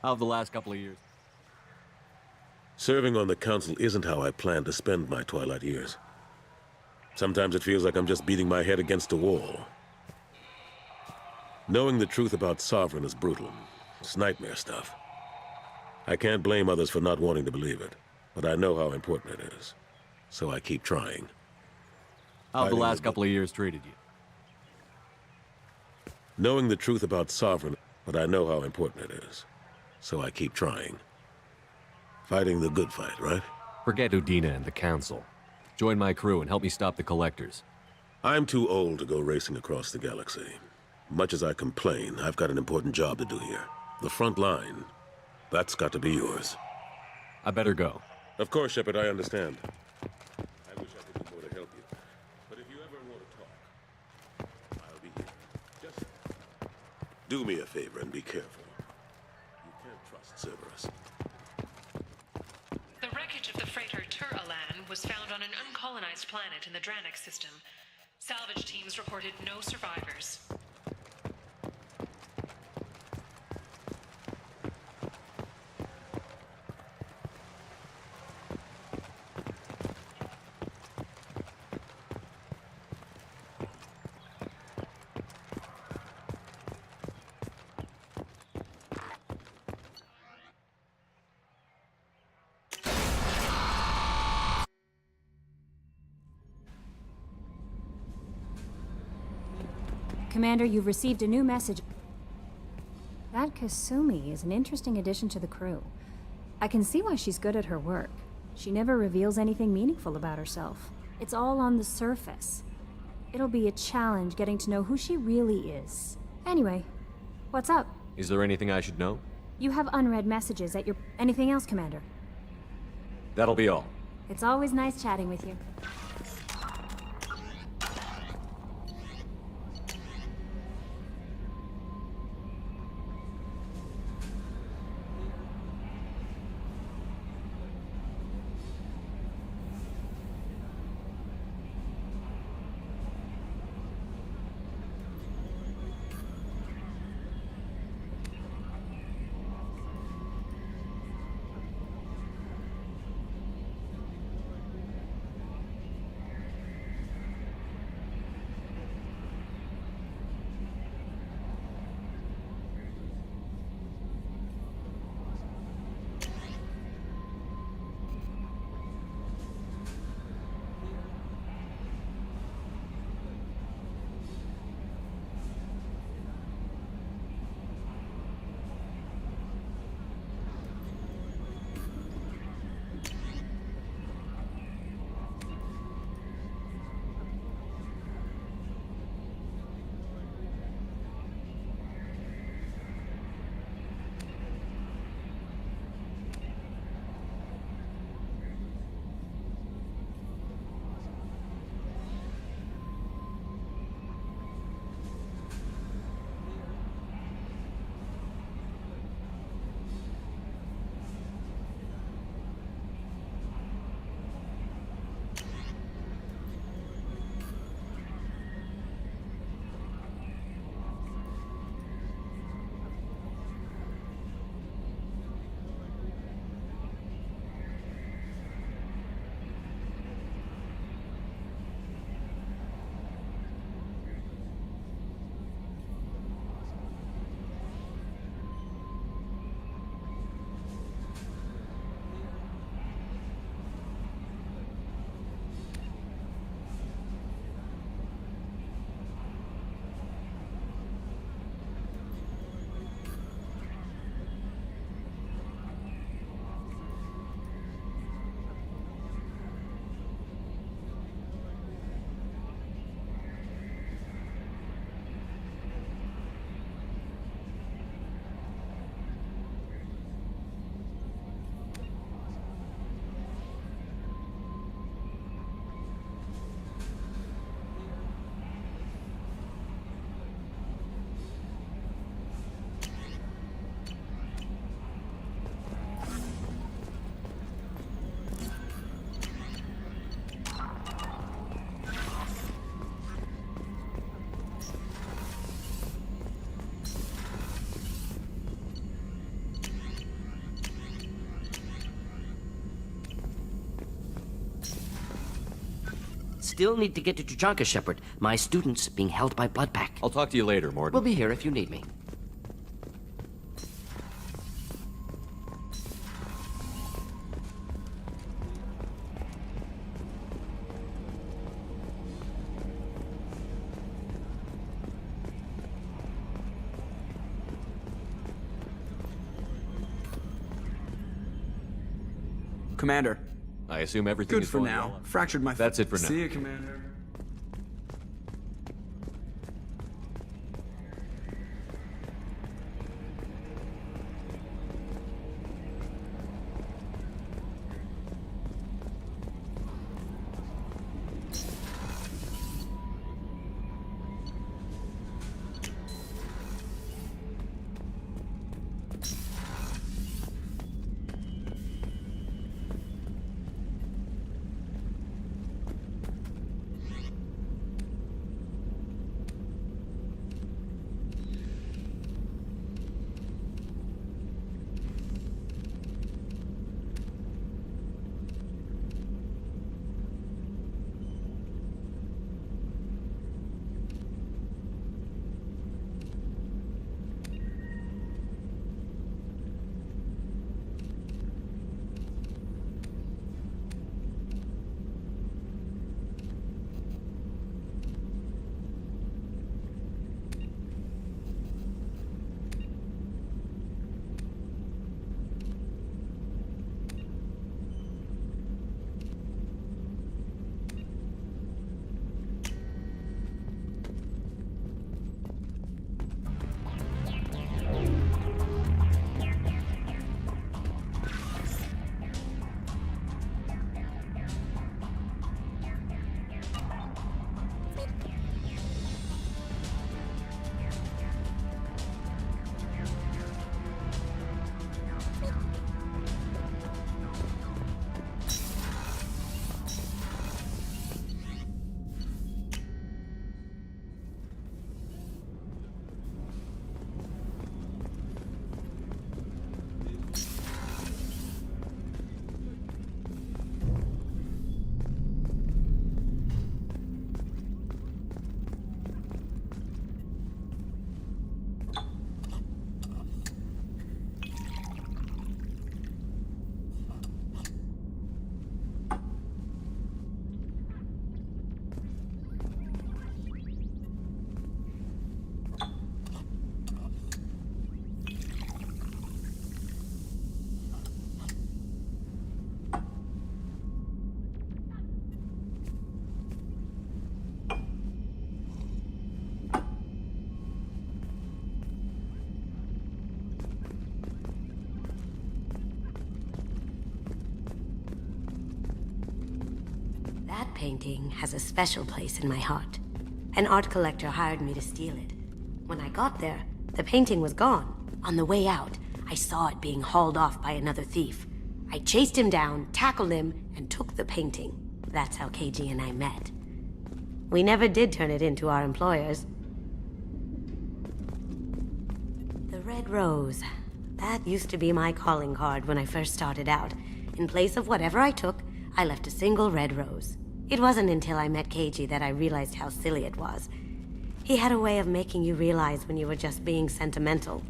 How have the last couple of years? Serving on the Council isn't how I plan to spend my twilight years. Sometimes it feels like I'm just beating my head against a wall. Knowing the truth about Sovereign is brutal. It's nightmare stuff. I can't blame others for not wanting to believe it, but I know how important it is. So I keep trying. How have the last couple of years treated you? Knowing the truth about Sovereign, but I know how important it is. So I keep trying. Fighting the good fight, right? Forget Udina and the Council. Join my crew and help me stop the collectors. I'm too old to go racing across the galaxy. Much as I complain, I've got an important job to do here. The front line. That's got to be yours. I better go. Of course, Shepard, I understand. I wish I could do more to help you. But if you ever want to talk, I'll be here. Just do me a favor and be careful. You can't trust Cerberus. The wreckage of the freighter Tur-Alan was found on an uncolonized planet in the Dranik system. Salvage teams reported no survivors. Commander, you've received a new message. That Kasumi is an interesting addition to the crew. I can see why she's good at her work. She never reveals anything meaningful about herself. It's all on the surface. It'll be a challenge getting to know who she really is. Anyway, what's up? Is there anything I should know? You have unread messages at your... Anything else, Commander? That'll be all. It's always nice chatting with you. Still need to get to Tuchanka, Shepard. My student's being held by Bloodpack. I'll talk to you later, Morgan. We'll be here if you need me. Commander, I assume everything Good is for going now. well. Fractured my. That's it for now. See you, Commander. That painting has a special place in my heart. An art collector hired me to steal it. When I got there, the painting was gone. On the way out, I saw it being hauled off by another thief. I chased him down, tackled him, and took the painting. That's how KG and I met. We never did turn it into our employers. The red rose. That used to be my calling card when I first started out. In place of whatever I took, I left a single red rose. It wasn't until I met KG that I realized how silly it was. He had a way of making you realize when you were just being sentimental.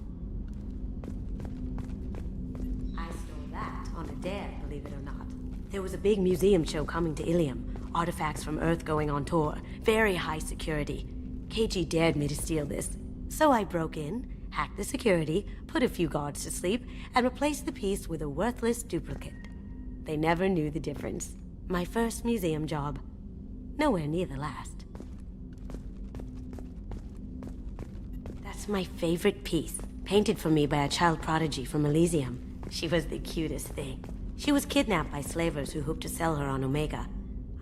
I stole that on a dare, believe it or not. There was a big museum show coming to Ilium. Artifacts from Earth going on tour. Very high security. KG dared me to steal this. So I broke in, hacked the security, put a few guards to sleep, and replaced the piece with a worthless duplicate. They never knew the difference. My first museum job. Nowhere near the last. That's my favorite piece, painted for me by a child prodigy from Elysium. She was the cutest thing. She was kidnapped by slavers who hoped to sell her on Omega.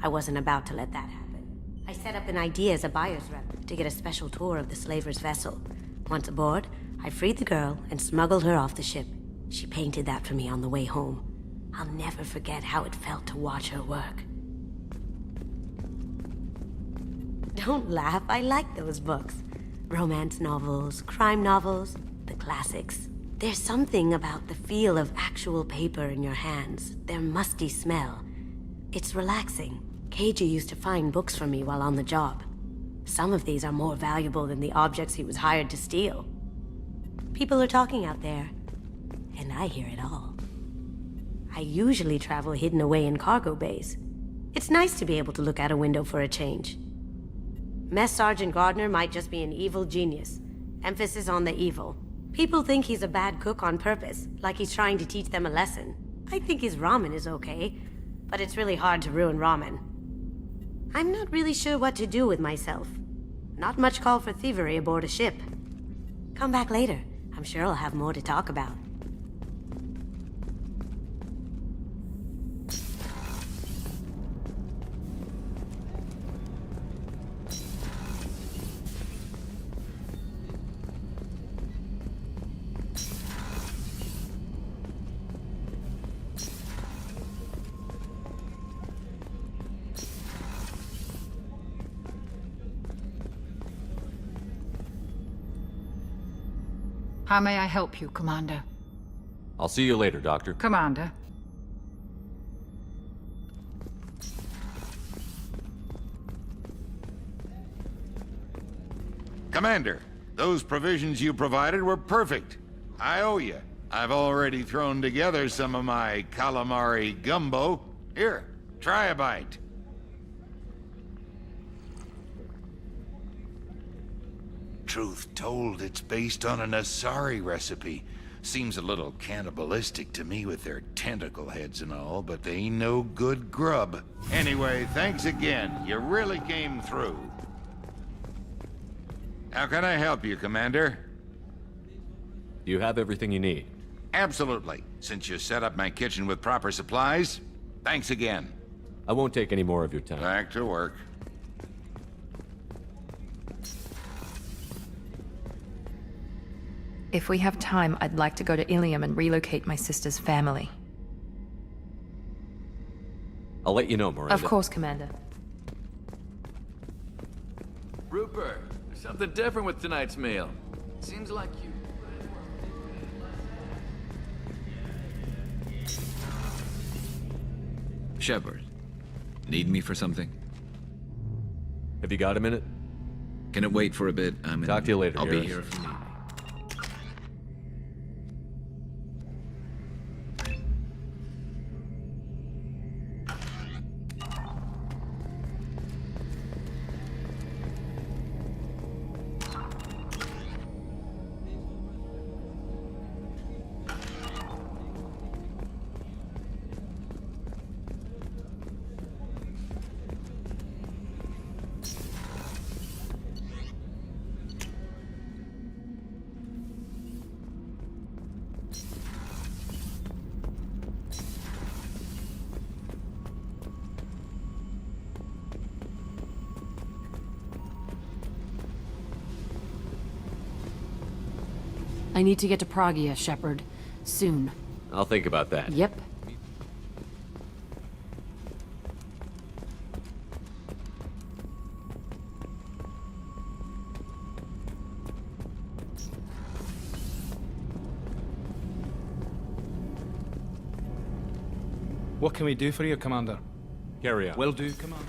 I wasn't about to let that happen. I set up an idea as a buyer's rep to get a special tour of the slaver's vessel. Once aboard, I freed the girl and smuggled her off the ship. She painted that for me on the way home. I'll never forget how it felt to watch her work. Don't laugh, I like those books. Romance novels, crime novels, the classics. There's something about the feel of actual paper in your hands, their musty smell. It's relaxing. KG used to find books for me while on the job. Some of these are more valuable than the objects he was hired to steal. People are talking out there, and I hear it all. I usually travel hidden away in cargo bays. It's nice to be able to look out a window for a change. Mess Sergeant Gardner might just be an evil genius. Emphasis on the evil. People think he's a bad cook on purpose, like he's trying to teach them a lesson. I think his ramen is okay. but it's really hard to ruin ramen. I'm not really sure what to do with myself. Not much call for thievery aboard a ship. Come back later. I'm sure I'll have more to talk about. How may I help you, Commander? I'll see you later, Doctor. Commander. Commander, those provisions you provided were perfect. I owe you. I've already thrown together some of my calamari gumbo. Here, try a bite. Truth told, it's based on an Asari recipe. Seems a little cannibalistic to me with their tentacle heads and all, but they ain't no good grub. Anyway, thanks again. You really came through. How can I help you, Commander? You have everything you need. Absolutely. Since you set up my kitchen with proper supplies, thanks again. I won't take any more of your time. Back to work. If we have time, I'd like to go to Ilium and relocate my sister's family. I'll let you know, Miranda. Of course, Commander. Rupert, there's something different with tonight's meal. Seems like you... Shepard, need me for something? Have you got a minute? Can it wait for a bit? Talk to you later, I'll be Garrus. here if you need me. I need to get to Pragia, Shepard. Soon. I'll think about that. Yep. What can we do for you, Commander? Carry on. Will do, Commander.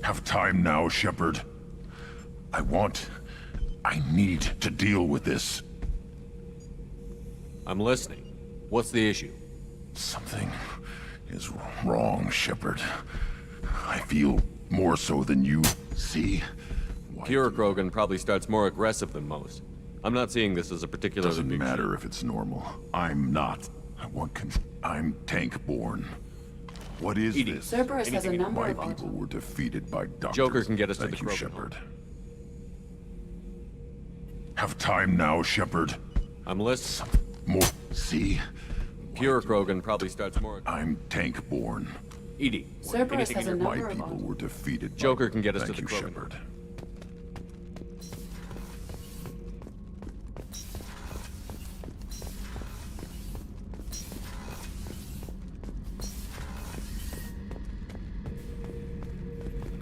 Have time now, Shepard. I need to deal with this. I'm listening. What's the issue? Something is wrong, Shepard. I feel more so than you see. Pure Krogan probably starts more aggressive than most. I'm not seeing this as a particularly Doesn't big matter if it's normal. I'm not. I'm tank-born. What is this? Cerberus has a number My of people were defeated by doctors. Joker can get us to Thank the you, Krogan Shepard. Have time now, Shepard. I'm listening. More. See? Pure Krogan probably starts more. I'm tank-born. Edie. Cerberus has a My number of people were defeated. Joker can get us to Thank the you, Krogan. Shepard.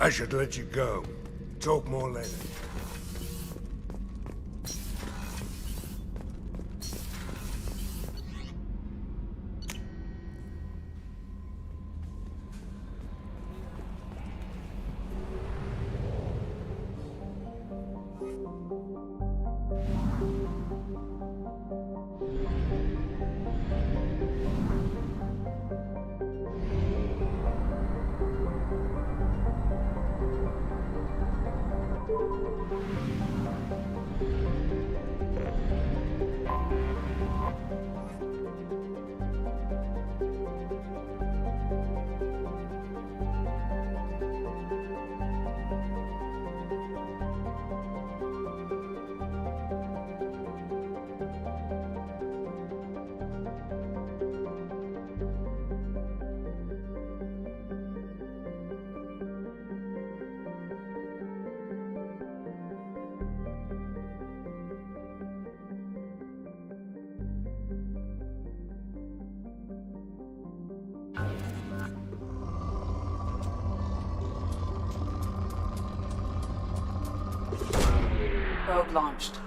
I should let you go. Talk more later. Probe launched.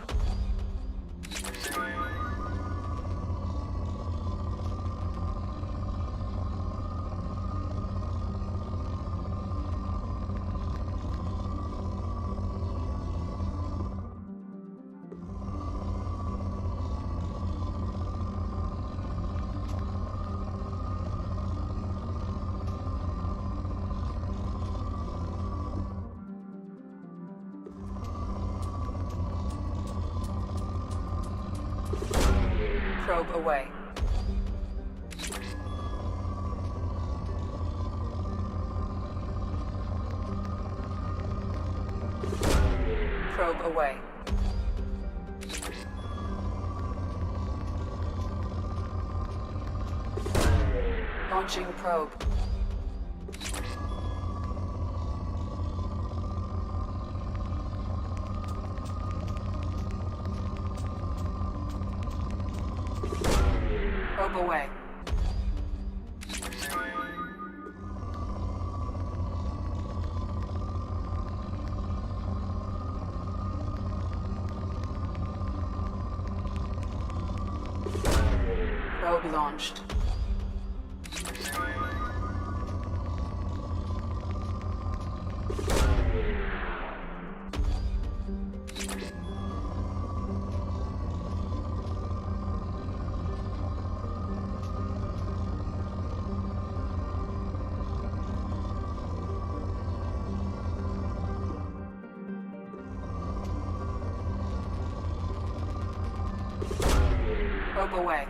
Probe away. Probe away. Launching probe. Probe away. Probe launched. Probe away.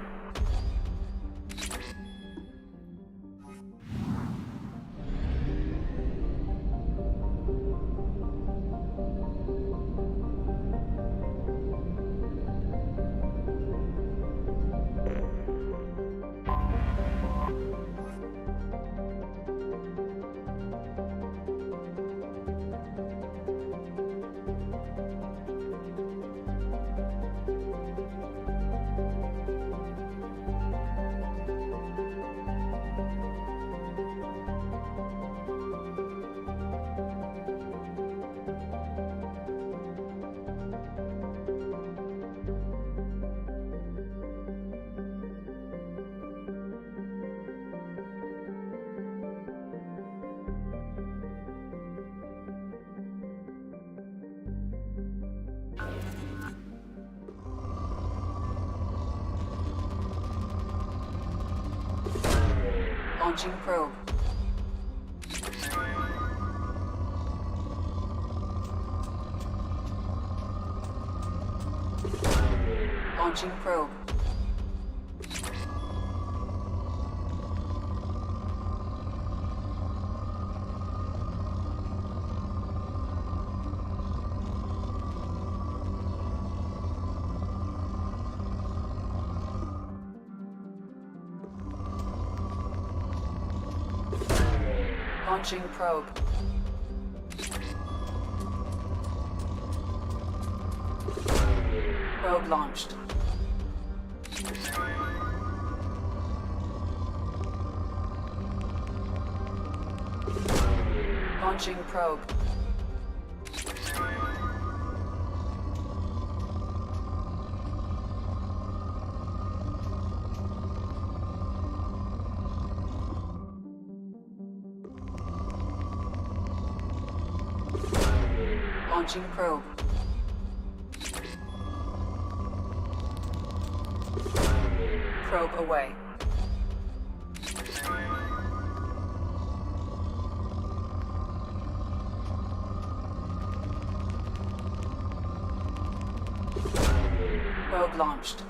Launching probe. Launching probe. Launching probe. Probe launched. Launching probe. Launching probe. Probe away. Probe launched.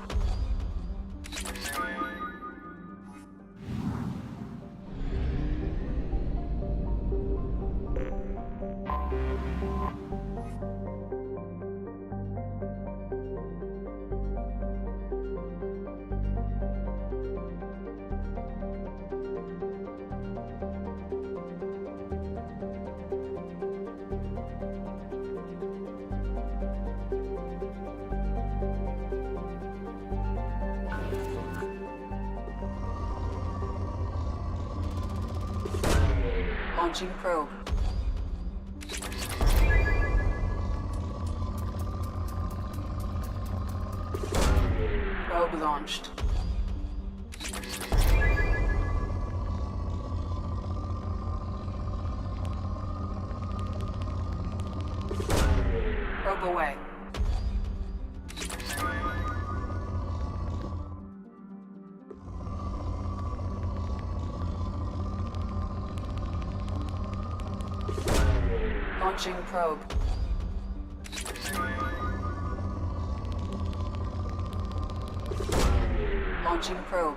Launching probe. Probe launched. Probe away. Launching probe. Launching probe.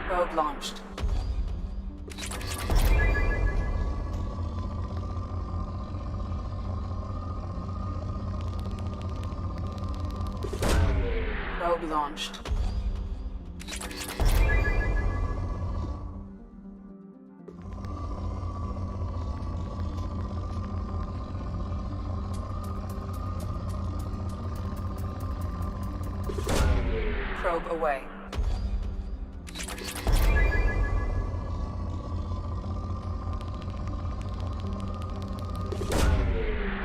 Probe launched. Probe launched. Probe away.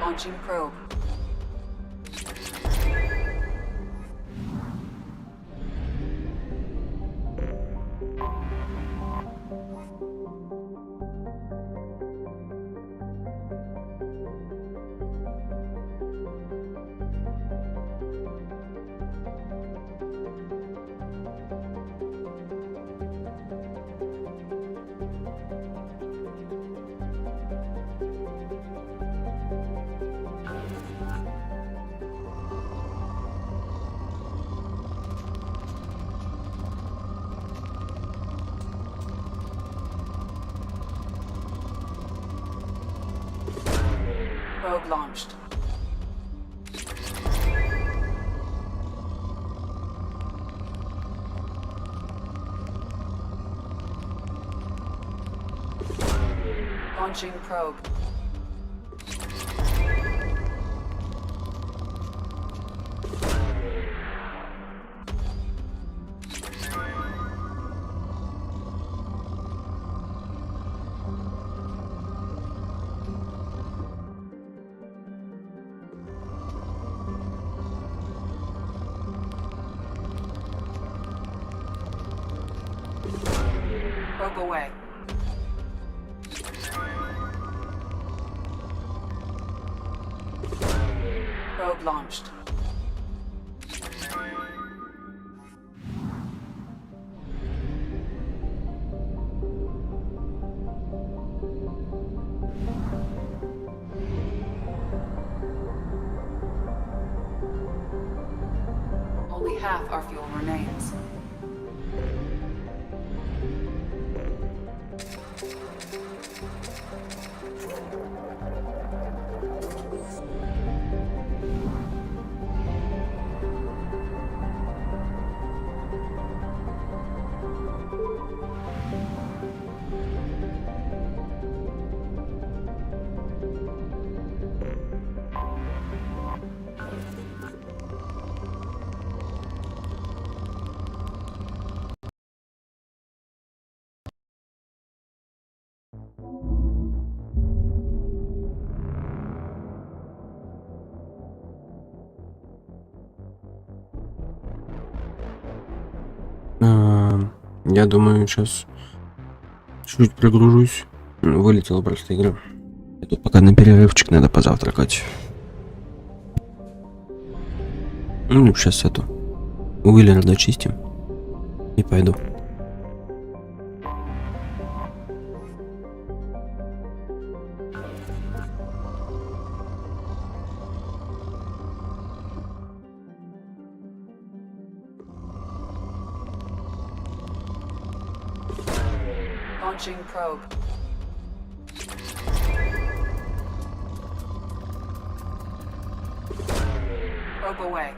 Launching probe. Probe launched. Launching probe. Probe away. Probe launched. Only half our fuel remains. Я думаю, сейчас чуть прогружусь. Вылетела просто игра. И тут пока на перерывчик надо позавтракать. Ну, сейчас эту Уиллера дочистим и пойду. Launching probe. Probe away.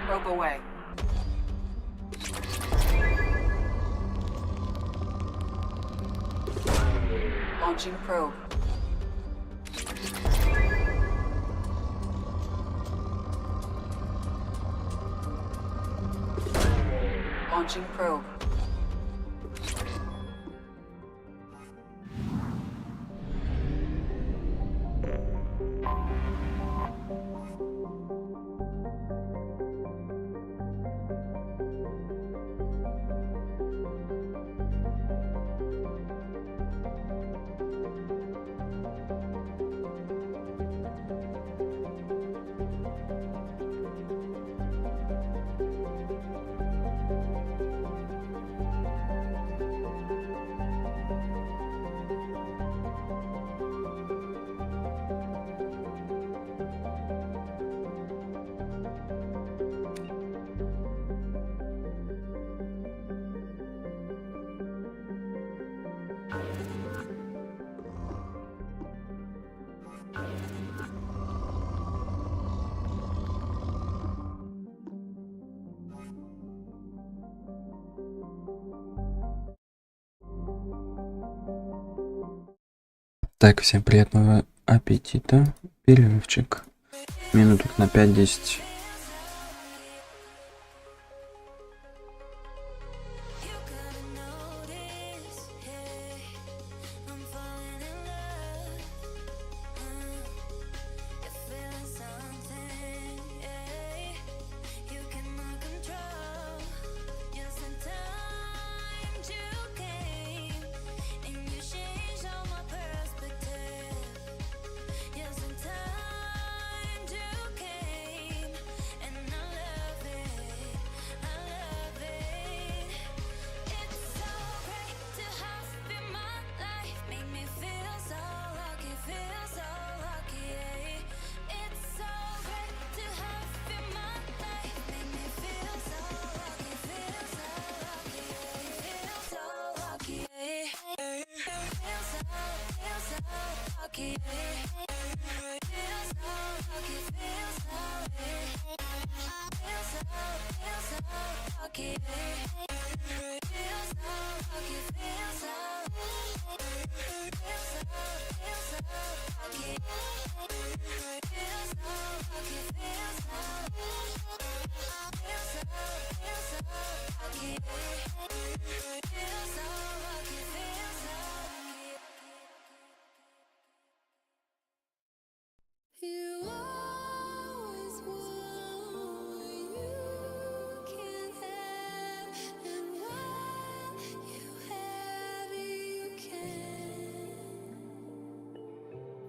Probe away. Launching probe. Launching probe. Так, всем приятного аппетита. Перерывчик. Минуток на 5-10.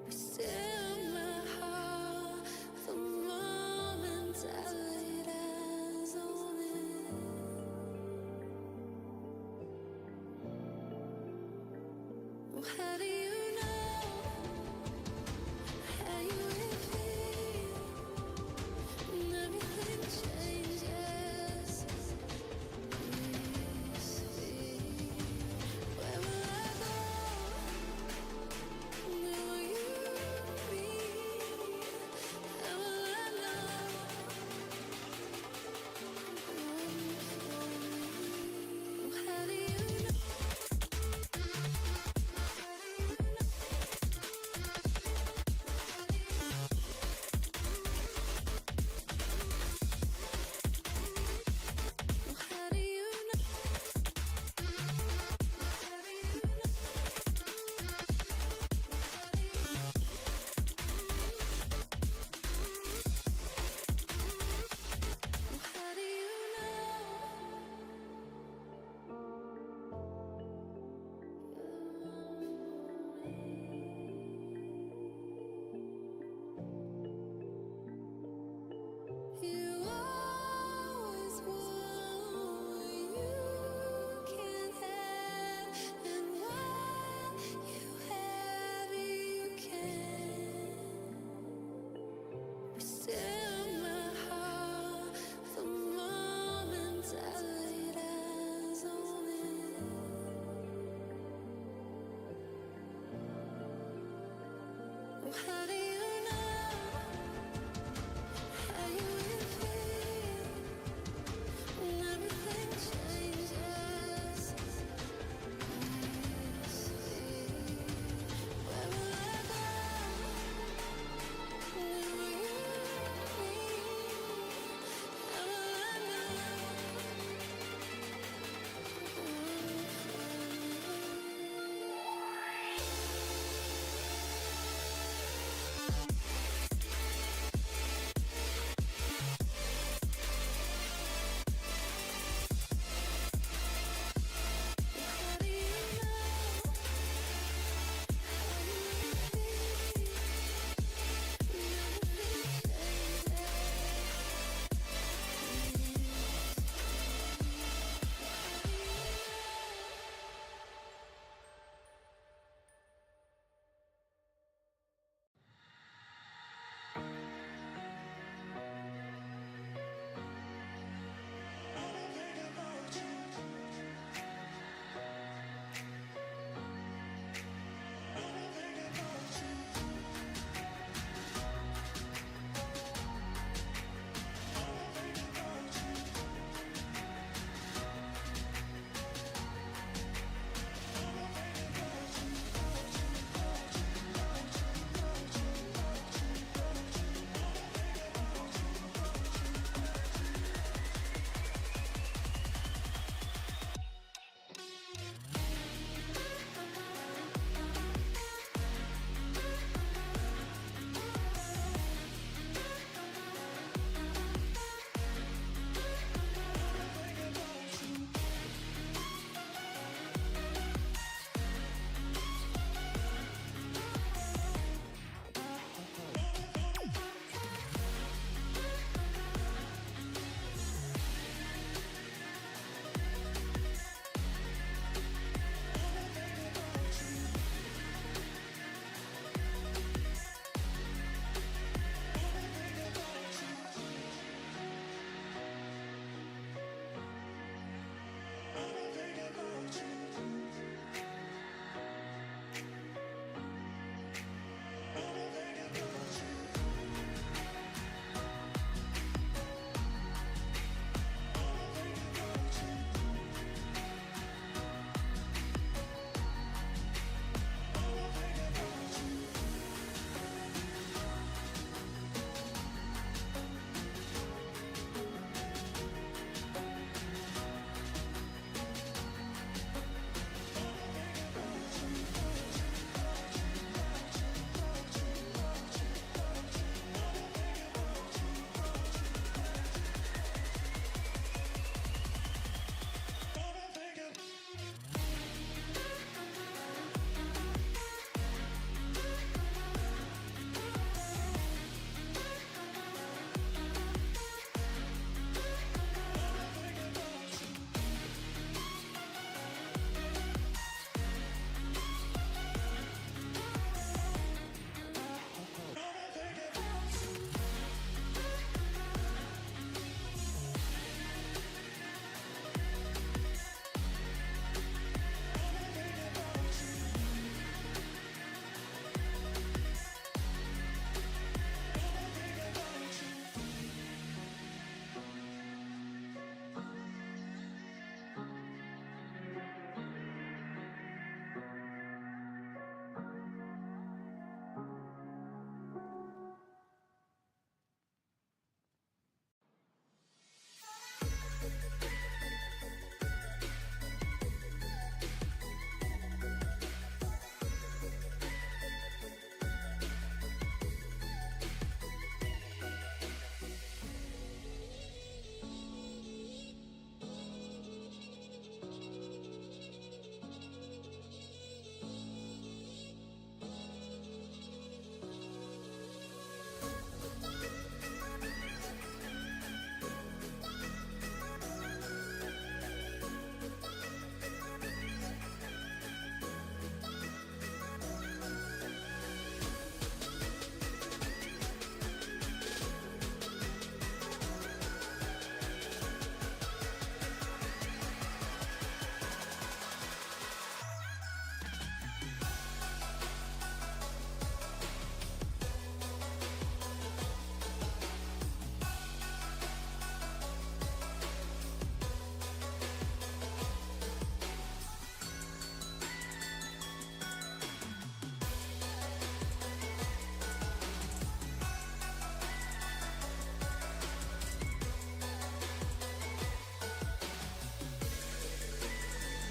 Still my heart, the moment I laid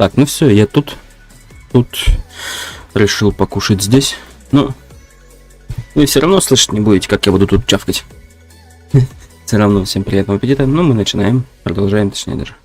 Так, ну все, я тут решил покушать здесь. Но вы все равно слышать не будете, как я буду тут чавкать. Все равно всем приятного аппетита. Ну, мы начинаем. Продолжаем, точнее даже.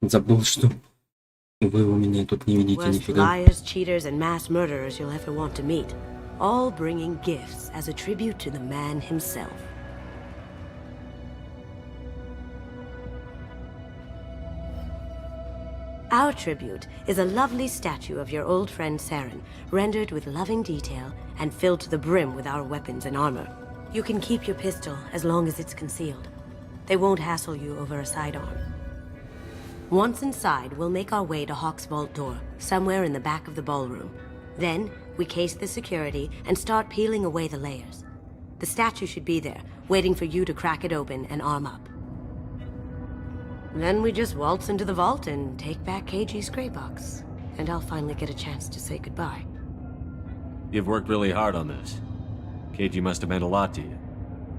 Забыл, что вы у меня тут не видите Worst нифига. liars, cheaters, and mass murderers you'll ever want to meet, all bringing gifts as a tribute to the man himself. Our tribute is a lovely statue of your old friend Saren, rendered with loving detail and filled to the brim with our weapons and armor. You can keep your pistol as long as it's concealed. They won't hassle you over a sidearm. Once inside, we'll make our way to Hawk's vault door, somewhere in the back of the ballroom. Then, we case the security and start peeling away the layers. The statue should be there, waiting for you to crack it open and arm up. Then we just waltz into the vault and take back KG's gray box. And I'll finally get a chance to say goodbye. You've worked really hard on this. KG must have meant a lot to you.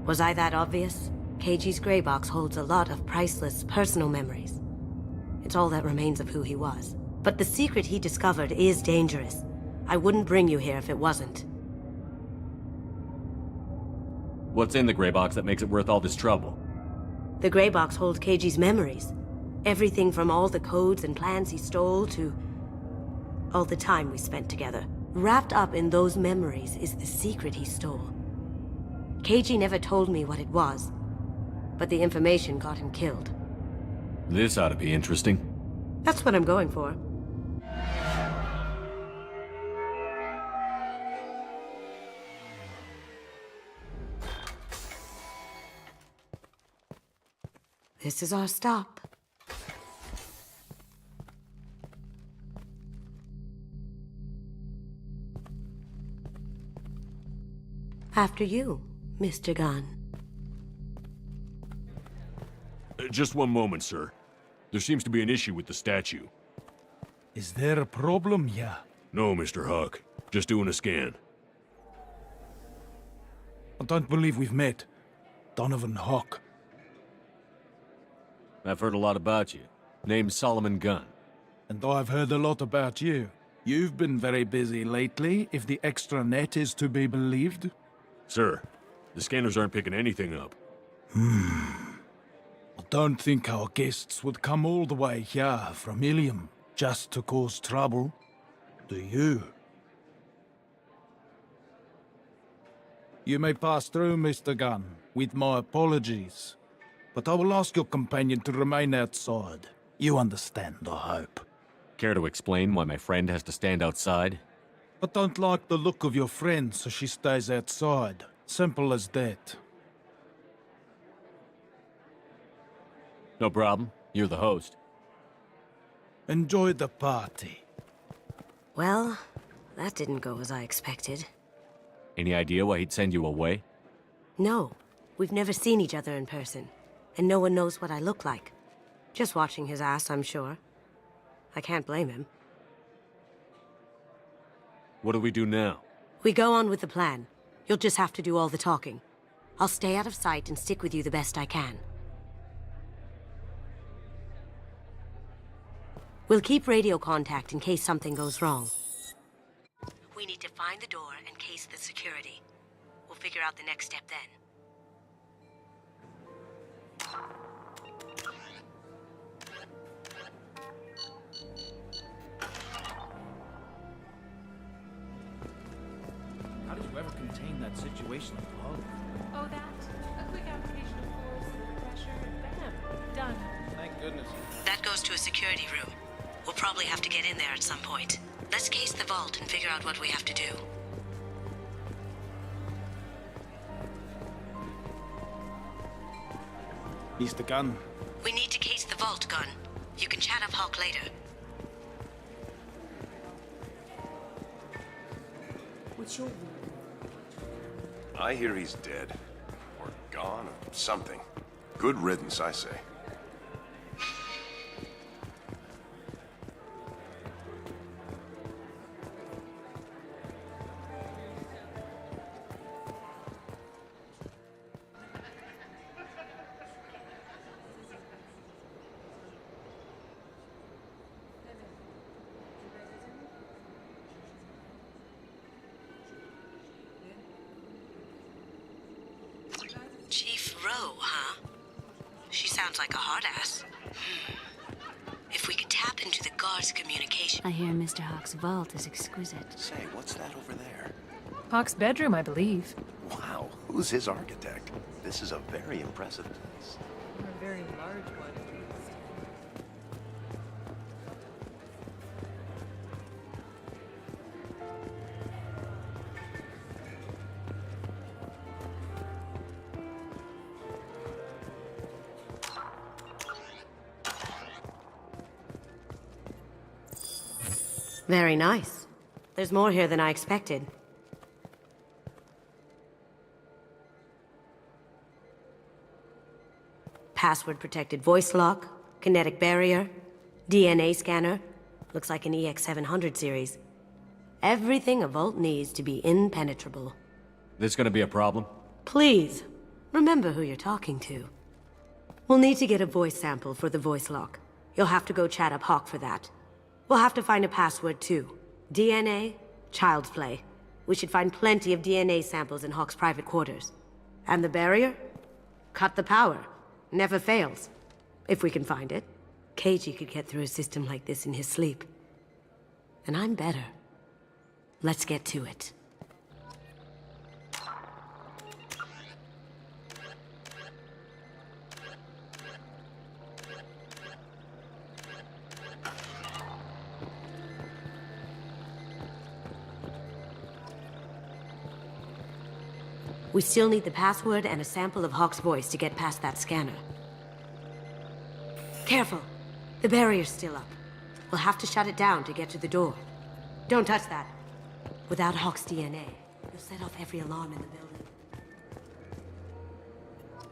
Was I that obvious? KG's gray box holds a lot of priceless personal memories. It's all that remains of who he was. But the secret he discovered is dangerous. I wouldn't bring you here if it wasn't. What's in the gray box that makes it worth all this trouble? The gray box holds KG's memories. Everything from all the codes and plans he stole to all the time we spent together. Wrapped up in those memories is the secret he stole. KG never told me what it was, but the information got him killed. This ought to be interesting. That's what I'm going for. This is our stop. After you, Mr. Gunn. Just one moment, sir. There seems to be an issue with the statue. Is there a problem here? No, Mr. Huck. Just doing a scan. I don't believe we've met. Donovan Huck. I've heard a lot about you. Name's Solomon Gunn. And I've heard a lot about you. You've been very busy lately, if the extra net is to be believed. Sir, the scanners aren't picking anything up. I don't think our guests would come all the way here from Ilium just to cause trouble. Do you? You may pass through, Mr. Gunn, with my apologies. But I will ask your companion to remain outside. You understand, I hope. Care to explain why my friend has to stand outside? I don't like the look of your friend, so she stays outside. Simple as that. No problem. You're the host. Enjoy the party. Well, that didn't go as I expected. Any idea why he'd send you away? No, we've never seen each other in person. And no one knows what I look like. Just watching his ass, I'm sure. I can't blame him. What do we do now? We go on with the plan. You'll just have to do all the talking. I'll stay out of sight and stick with you the best I can. We'll keep radio contact in case something goes wrong. We need to find the door and case the security. We'll figure out the next step then. How did you ever contain that situation at all? Oh, that? A quick application of force, a little pressure, and bam, done. Thank goodness. That goes to a security room. We'll probably have to get in there at some point. Let's case the vault and figure out what we have to do. Mr. Gunn. We need to case the vault, Gunn. You can chat up Hawk later. What's your... I hear he's dead. Or gone, or something. Good riddance, I say. Chief Rowe, huh? She sounds like a hard ass. If we could tap into the guard's communication... I hear Mr. Hawk's vault is exquisite. Say, what's that over there? Hawk's bedroom, I believe. Wow, who's his architect? This is a very impressive place. A very large one. Very nice. There's more here than I expected. Password-protected voice lock, kinetic barrier, DNA scanner. Looks like an EX700 series. Everything a vault needs to be impenetrable. This gonna be a problem? Please, remember who you're talking to. We'll need to get a voice sample for the voice lock. You'll have to go chat up Hawk for that. We'll have to find a password, too. DNA, child's play. We should find plenty of DNA samples in Hawk's private quarters. And the barrier? Cut the power. Never fails. If we can find it. Keiji could get through a system like this in his sleep. And I'm better. Let's get to it. We still need the password and a sample of Hawk's voice to get past that scanner. Careful! The barrier's still up. We'll have to shut it down to get to the door. Don't touch that. Without Hawk's DNA, you'll set off every alarm in the building.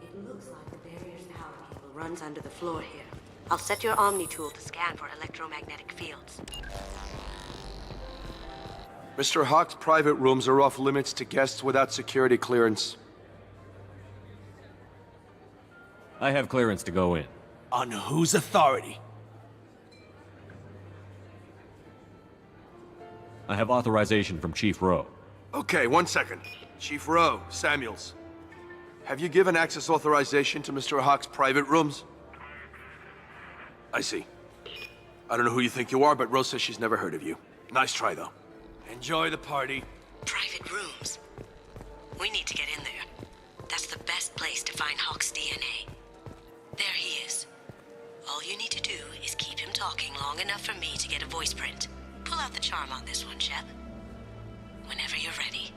It looks like the barrier's power cable runs under the floor here. I'll set your Omni tool to scan for electromagnetic fields. Mr. Hawk's private rooms are off limits to guests without security clearance. I have clearance to go in. On whose authority? I have authorization from Chief Rowe. Okay, 1 second. Chief Rowe, Samuels. Have you given access authorization to Mr. Hawk's private rooms? I see. I don't know who you think you are, but Rose says she's never heard of you. Nice try, though. Enjoy the party. Private rooms. We need to get in there. That's the best place to find Hawk's DNA. There he is. All you need to do is keep him talking long enough for me to get a voice print. Pull out the charm on this one, Shep. Whenever you're ready.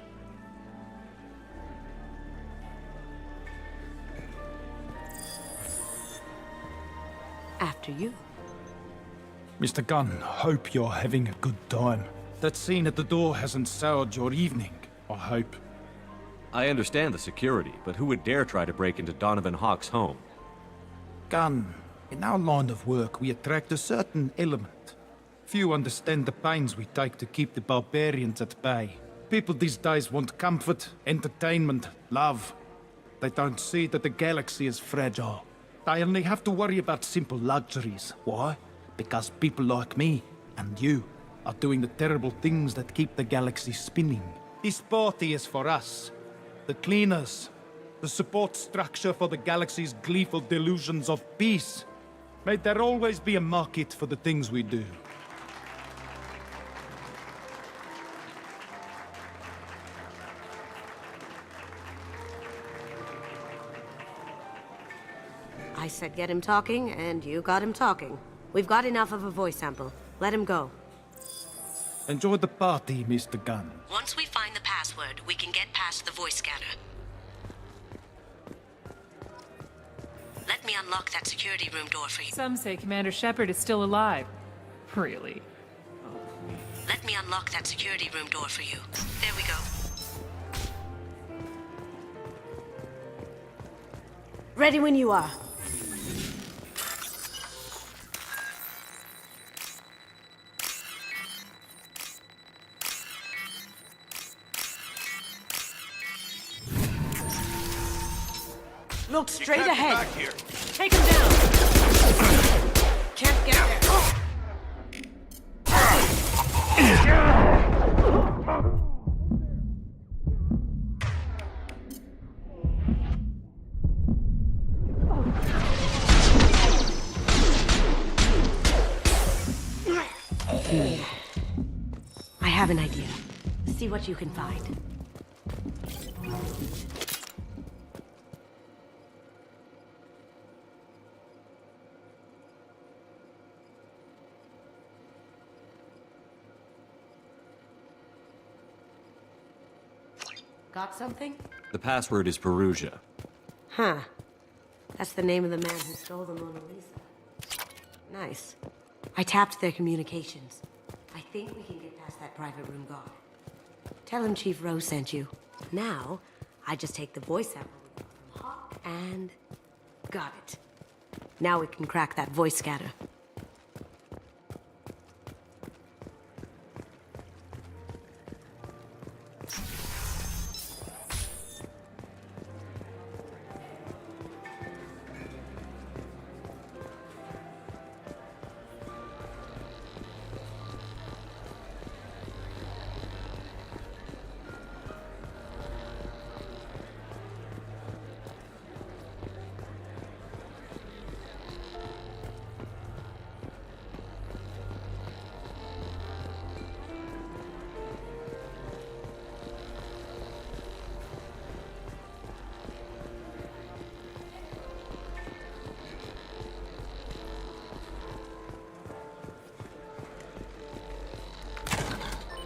After you. Mr. Gunn, hope you're having a good time. That scene at the door hasn't soured your evening, I hope. I understand the security, but who would dare try to break into Donovan Hawk's home? Gunn, in our line of work, we attract a certain element. Few understand the pains we take to keep the barbarians at bay. people these days want comfort, entertainment, love. They don't see that the galaxy is fragile. They only have to worry about simple luxuries. Why? Because people like me and you are doing the terrible things that keep the galaxy spinning. This party is for us, the cleaners, the support structure for the galaxy's gleeful delusions of peace. May there always be a market for the things we do. I said get him talking, and you got him talking. We've got enough of a voice sample. Let him go. Enjoy the party, Mr. Gunn. Once we find the password, we can get past the voice scanner. Let me unlock that security room door for you. Some say Commander Shepard is still alive. Really? Let me unlock that security room door for you. There we go. Ready when you are. Look straight ahead. Back here. Take him down. Can't get there. I have an idea. See what you can find. Got something? The password is Perugia. Huh. That's the name of the man who stole the Mona Lisa. Nice. I tapped their communications. I think we can get past that private room guard. Tell him Chief Rose sent you. Now, I just take the voice sample we got from Hawk and... got it. Now we can crack that voice scatter.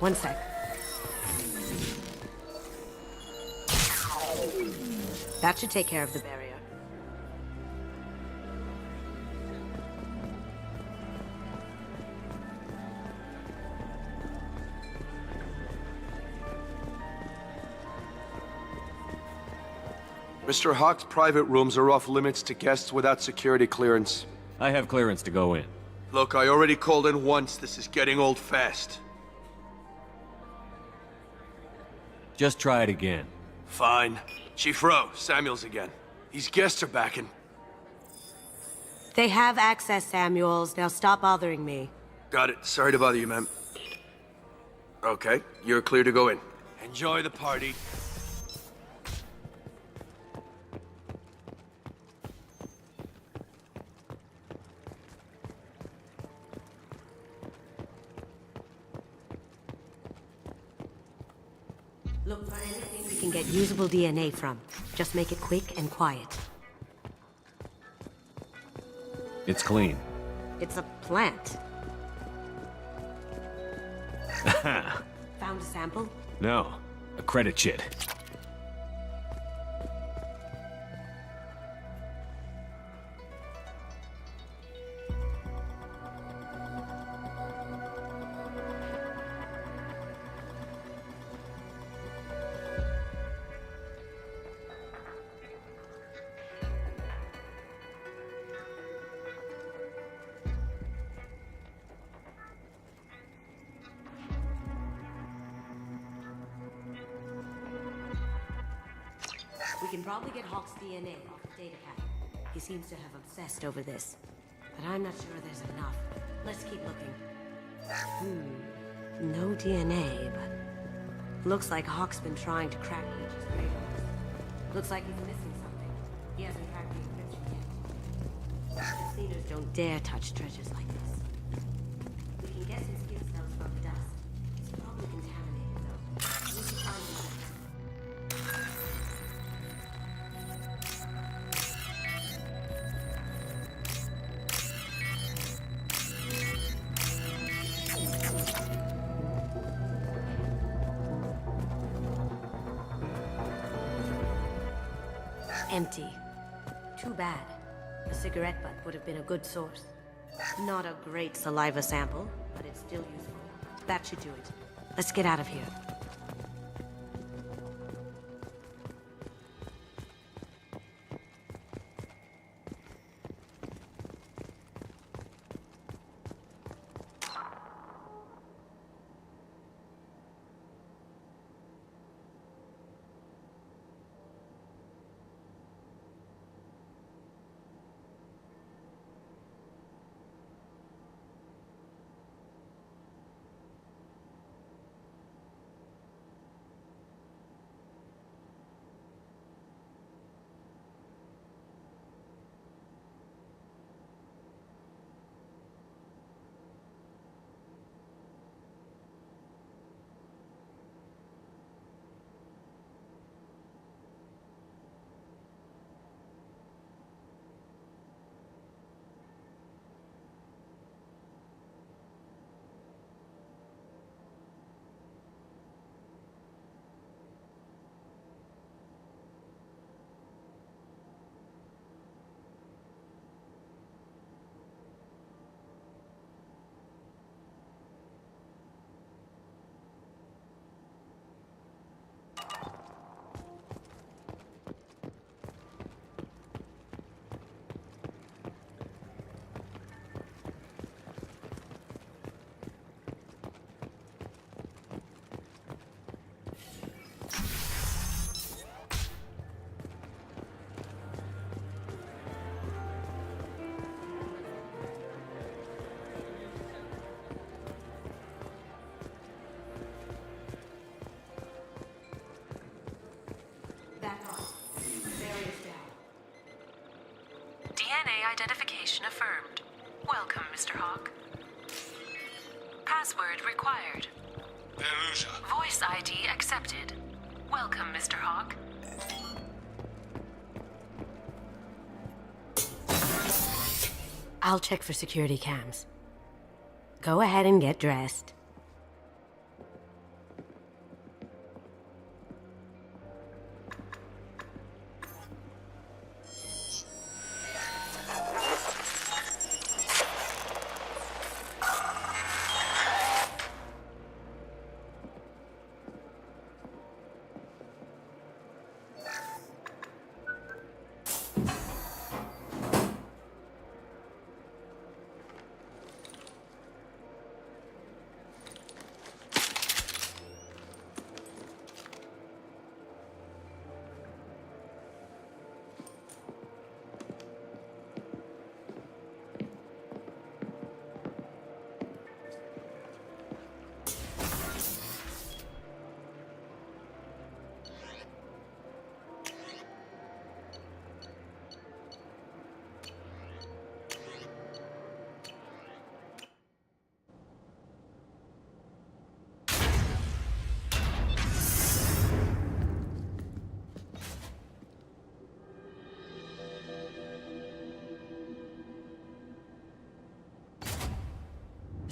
One sec. That should take care of the barrier. Mr. Hawk's private rooms are off limits to guests without security clearance. I have clearance to go in. Look, I already called in once. This is getting old fast. Just try it again. Fine. Chief Rowe, Samuels again. These guests are back and... They have access, Samuels. Now stop bothering me. Got it. Sorry to bother you, ma'am. Okay, you're clear to go in. Enjoy the party. Look for anything we can get usable DNA from. Just make it quick and quiet. It's clean. It's a plant. Found a sample? No, a credit chit. We can probably get Hawk's DNA off the data pad. He seems to have obsessed over this. But I'm not sure there's enough. Let's keep looking. No DNA, but... looks like Hawk's been trying to crack Leech's radars. Looks like he's missing something. He hasn't cracked the encryption yet. The cleaners don't dare touch treasures like this. We can get some skin cells from the dust. It's probably contaminated, though. We should find another. Empty. Too bad. A cigarette butt would have been a good source. Not a great saliva sample, but it's still useful. That should do it. Let's get out of here. DNA identification affirmed. Welcome, Mr. Hawk. Password required. Voice ID accepted. Welcome, Mr. Hawk. I'll check for security cams. Go ahead and get dressed.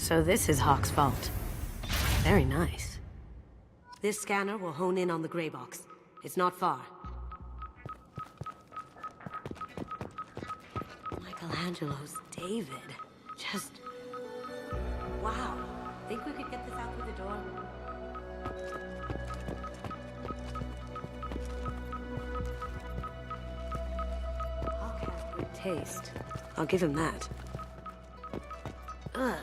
So this is Hawk's vault. Very nice. This scanner will hone in on the gray box. It's not far. Michelangelo's David. Just... wow. Think we could get this out through the door? Hawk has good taste. I'll give him that. Ugh.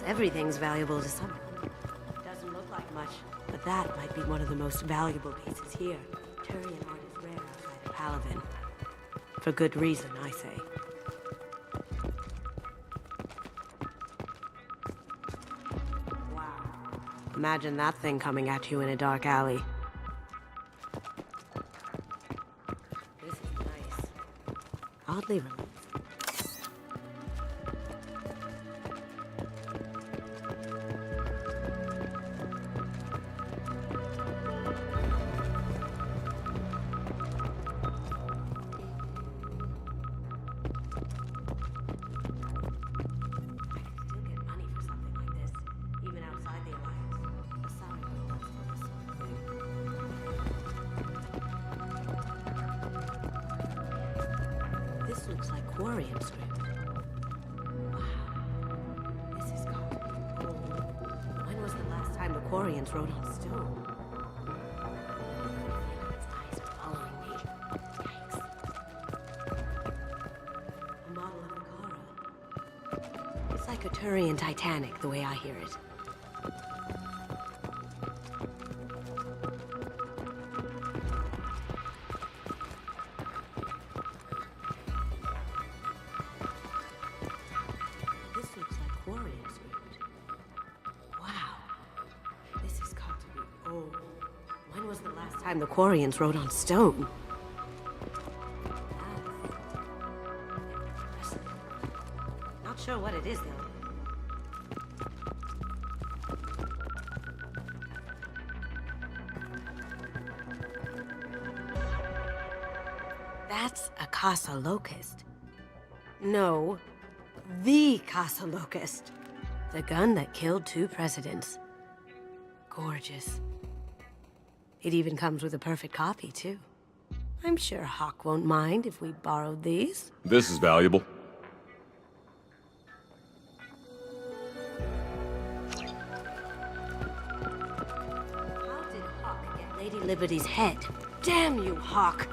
Everything's valuable to someone. Doesn't look like much, but that might be one of the most valuable pieces here. Turian art is rare outside of Palavin. For good reason, I say. Wow. Imagine that thing coming at you in a dark alley. This is nice. Oddly relaxed. This looks like Quarian script. Wow. This has got to be old. When was the last time the Quarians wrote on stone? Its eyes are following me. Yikes. A model of the Kara. It's like a Turian Titanic, the way I hear it. The Quarians wrote on stone. Not sure what it is, though. That's a Casa Locust. No, the Casa Locust. The gun that killed 2 presidents. Gorgeous. It even comes with a perfect copy, too. I'm sure Hawk won't mind if we borrowed these. This is valuable. How did Hawk get Lady Liberty's head? Damn you, Hawk!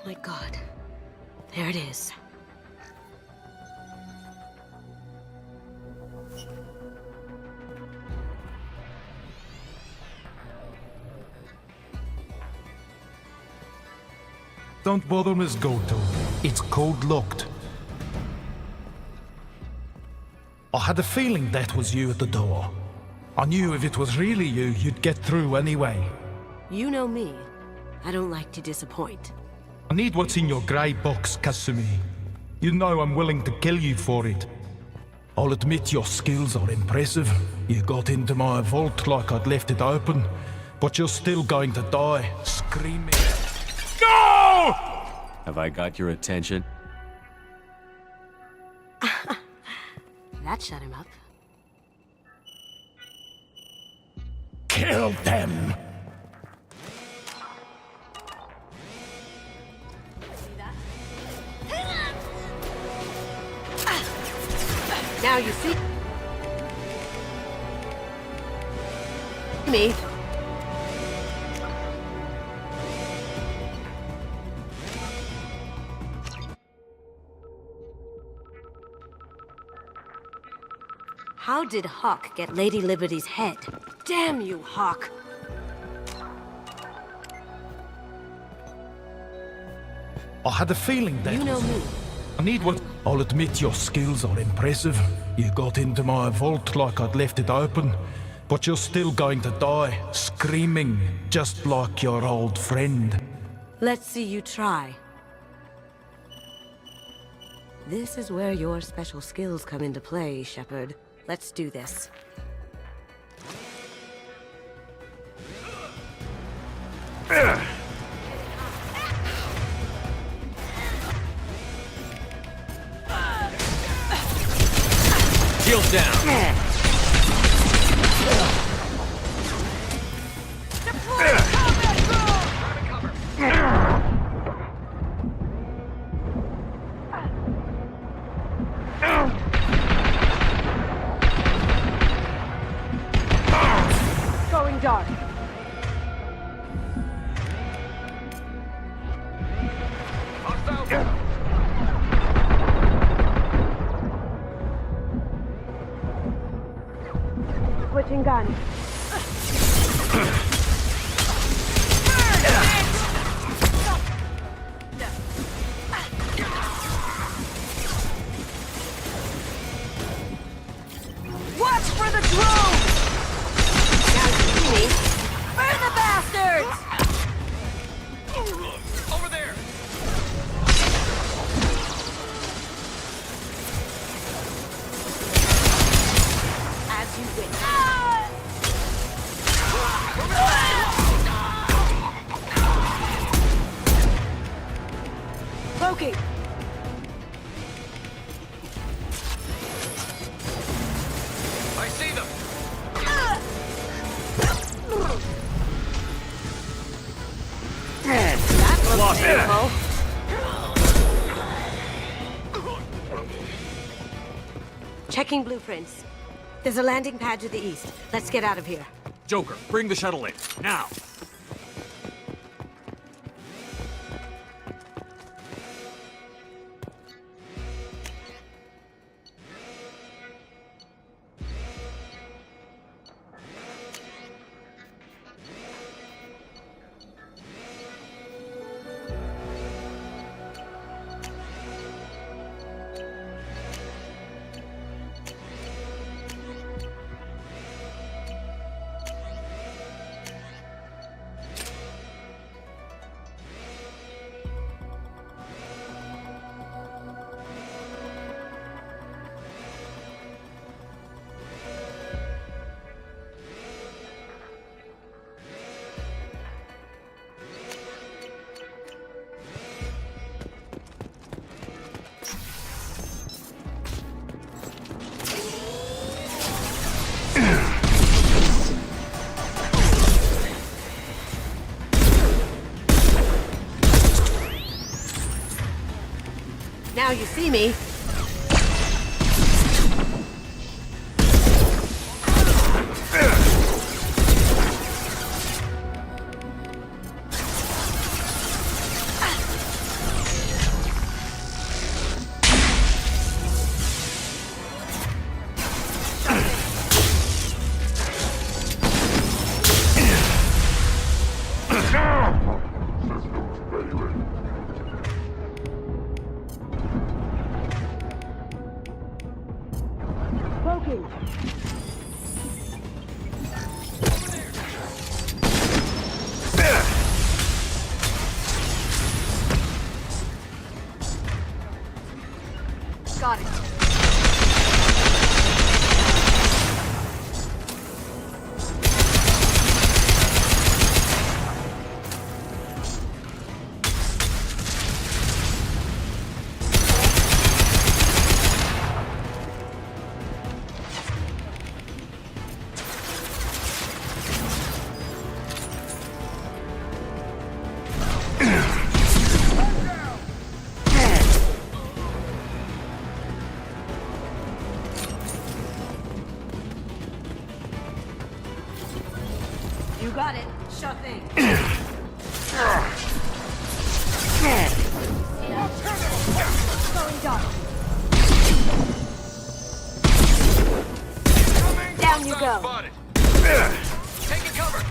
my god. There it is. Don't bother, Miss Goto. It's code-locked. I had a feeling that was you at the door. I knew if it was really you, you'd get through anyway. You know me. I don't like to disappoint. I need what's in your grey box, Kasumi. You know I'm willing to kill you for it. I'll admit your skills are impressive. You got into my vault like I'd left it open, but you're still going to die, screaming. No! Have I got your attention? That shut him up. Kill them! Now you see me. How did Hawk get Lady Liberty's head? Damn you, Hawk! I had a feeling that You know me. I need what... I'll admit your skills are impressive. You got into my vault like I'd left it open, but you're still going to die, screaming, just like your old friend. Let's see you try. This is where your special skills come into play, Shepard. Let's do this. Shield down! Going dark. Switching guns. Watch for the drone! Now you see me. Burn the bastards! Over there! As you wish. Loki! I see them! That looks painful. Checking blueprints. There's a landing pad to the east. Let's get out of here. Joker, bring the shuttle in, now! Now you see me. Sure thing. Going dark. Down you go. Taking cover.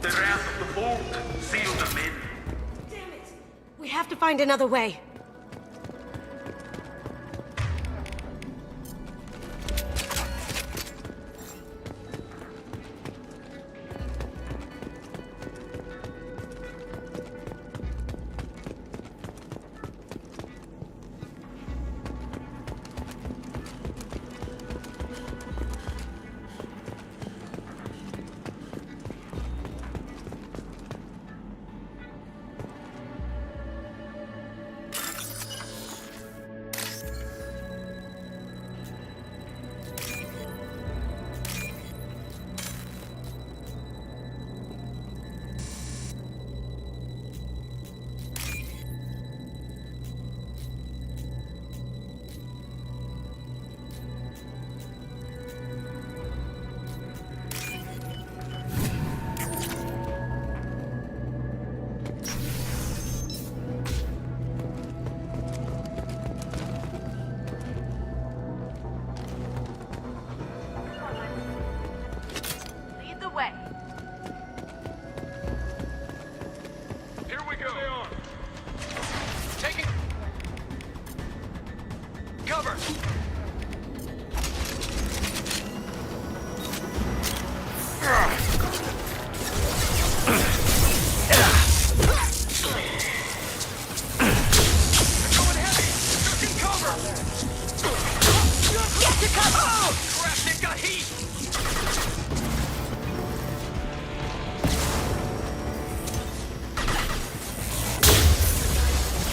The wrath of the vault sealed them in. Damn it! We have to find another way.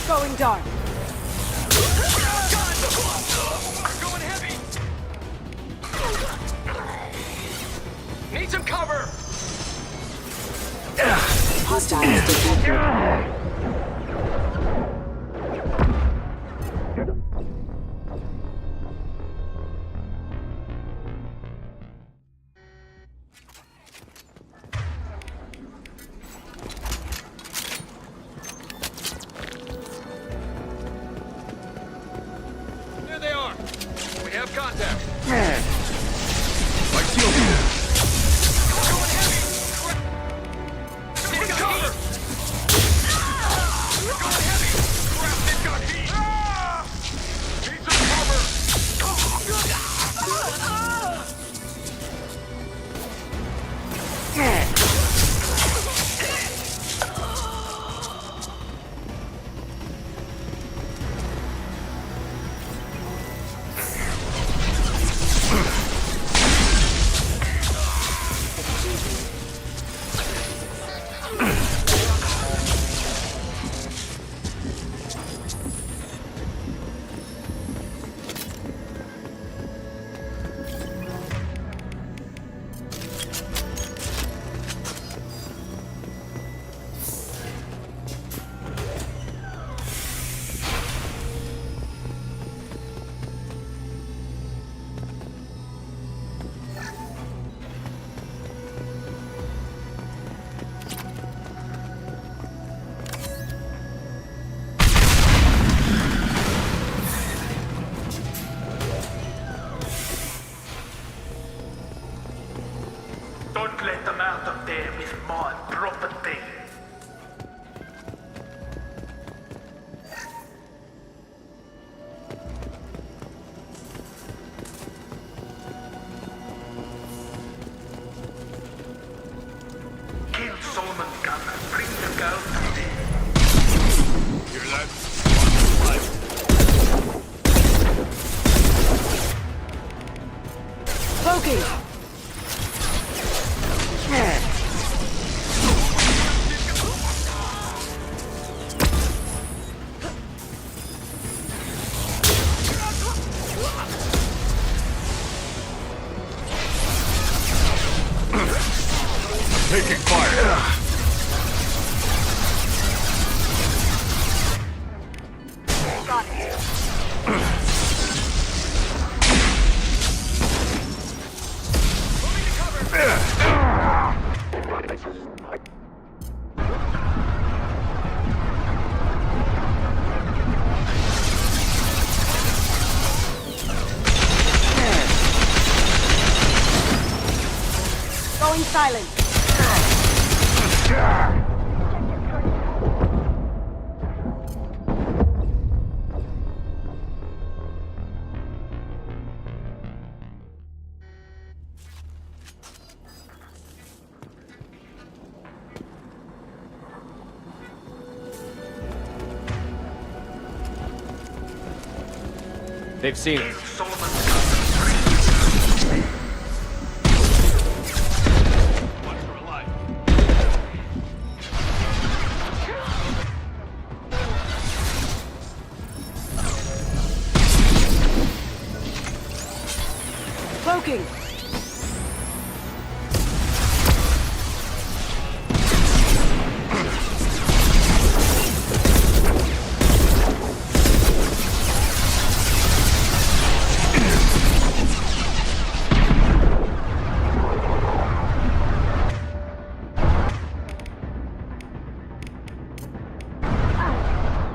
Going dark. Going heavy. Need some cover. Hostiles detected. There they are. We have contact. My shield here. Going heavy. Need cover. Going heavy. Crap, they've got heat. Need some cover. Don't let them out of there with my property. Kill Solomon's gun and bring the girl to me. Hear that? Loki! taking fire. Got it. Going silent. They've seen it. Cloaking.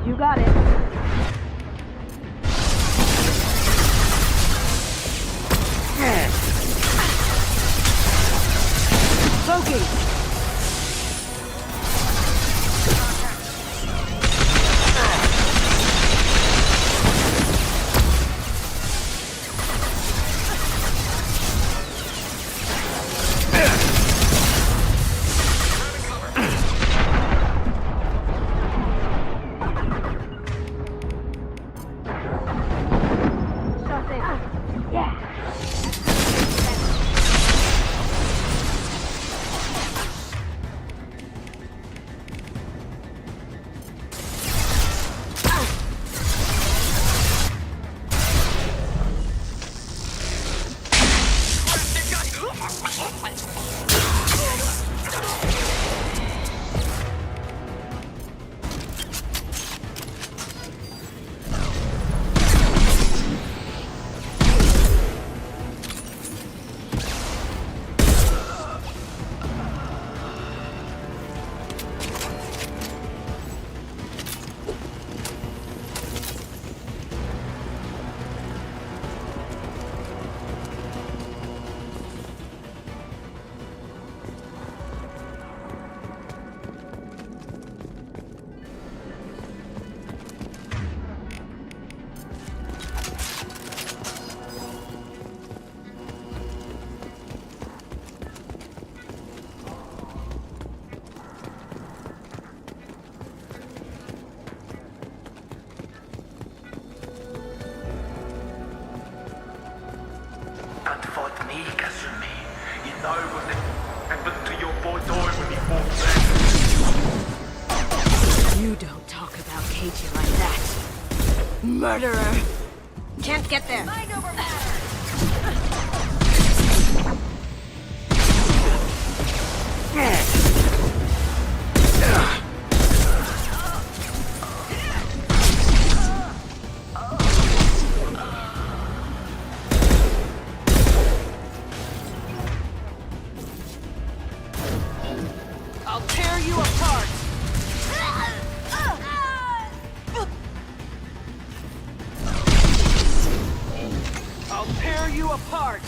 You got it. Cloaking. You don't talk about Katie like that. Murderer! Can't get there. Mind over I'll tear you apart! I'll tear you apart!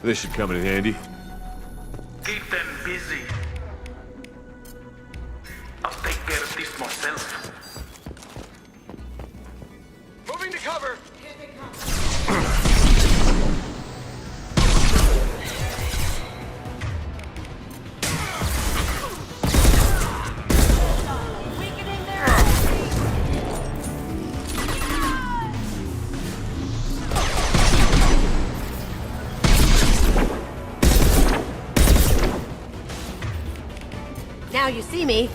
This should come in handy. Keep the busy. I'll take care of this myself. Moving to cover! Now you see me.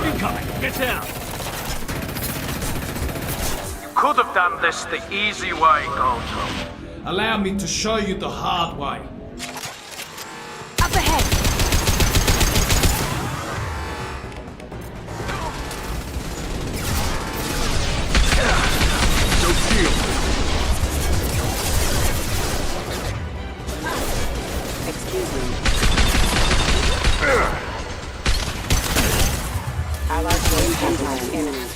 Incoming! Get down! You could have done this the easy way, Goldstone. Allow me to show you the hard way. Up ahead! No shield. Excuse me. Allied force contact imminent.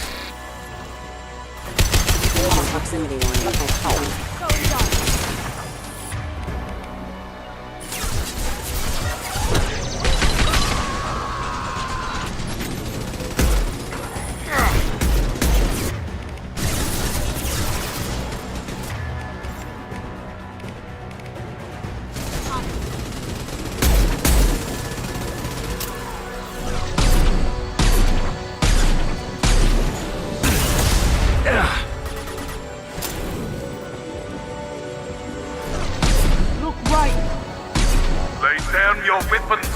Proximity warning at Look right! Lay down your weapons!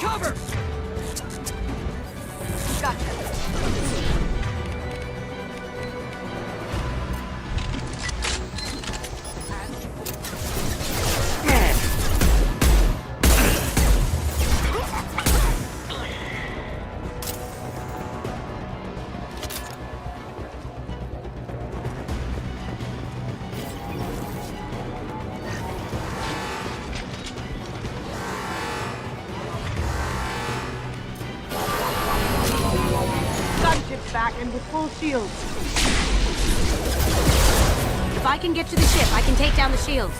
Cover! Gunship's back and with full shields. If I can get to the ship, I can take down the shields.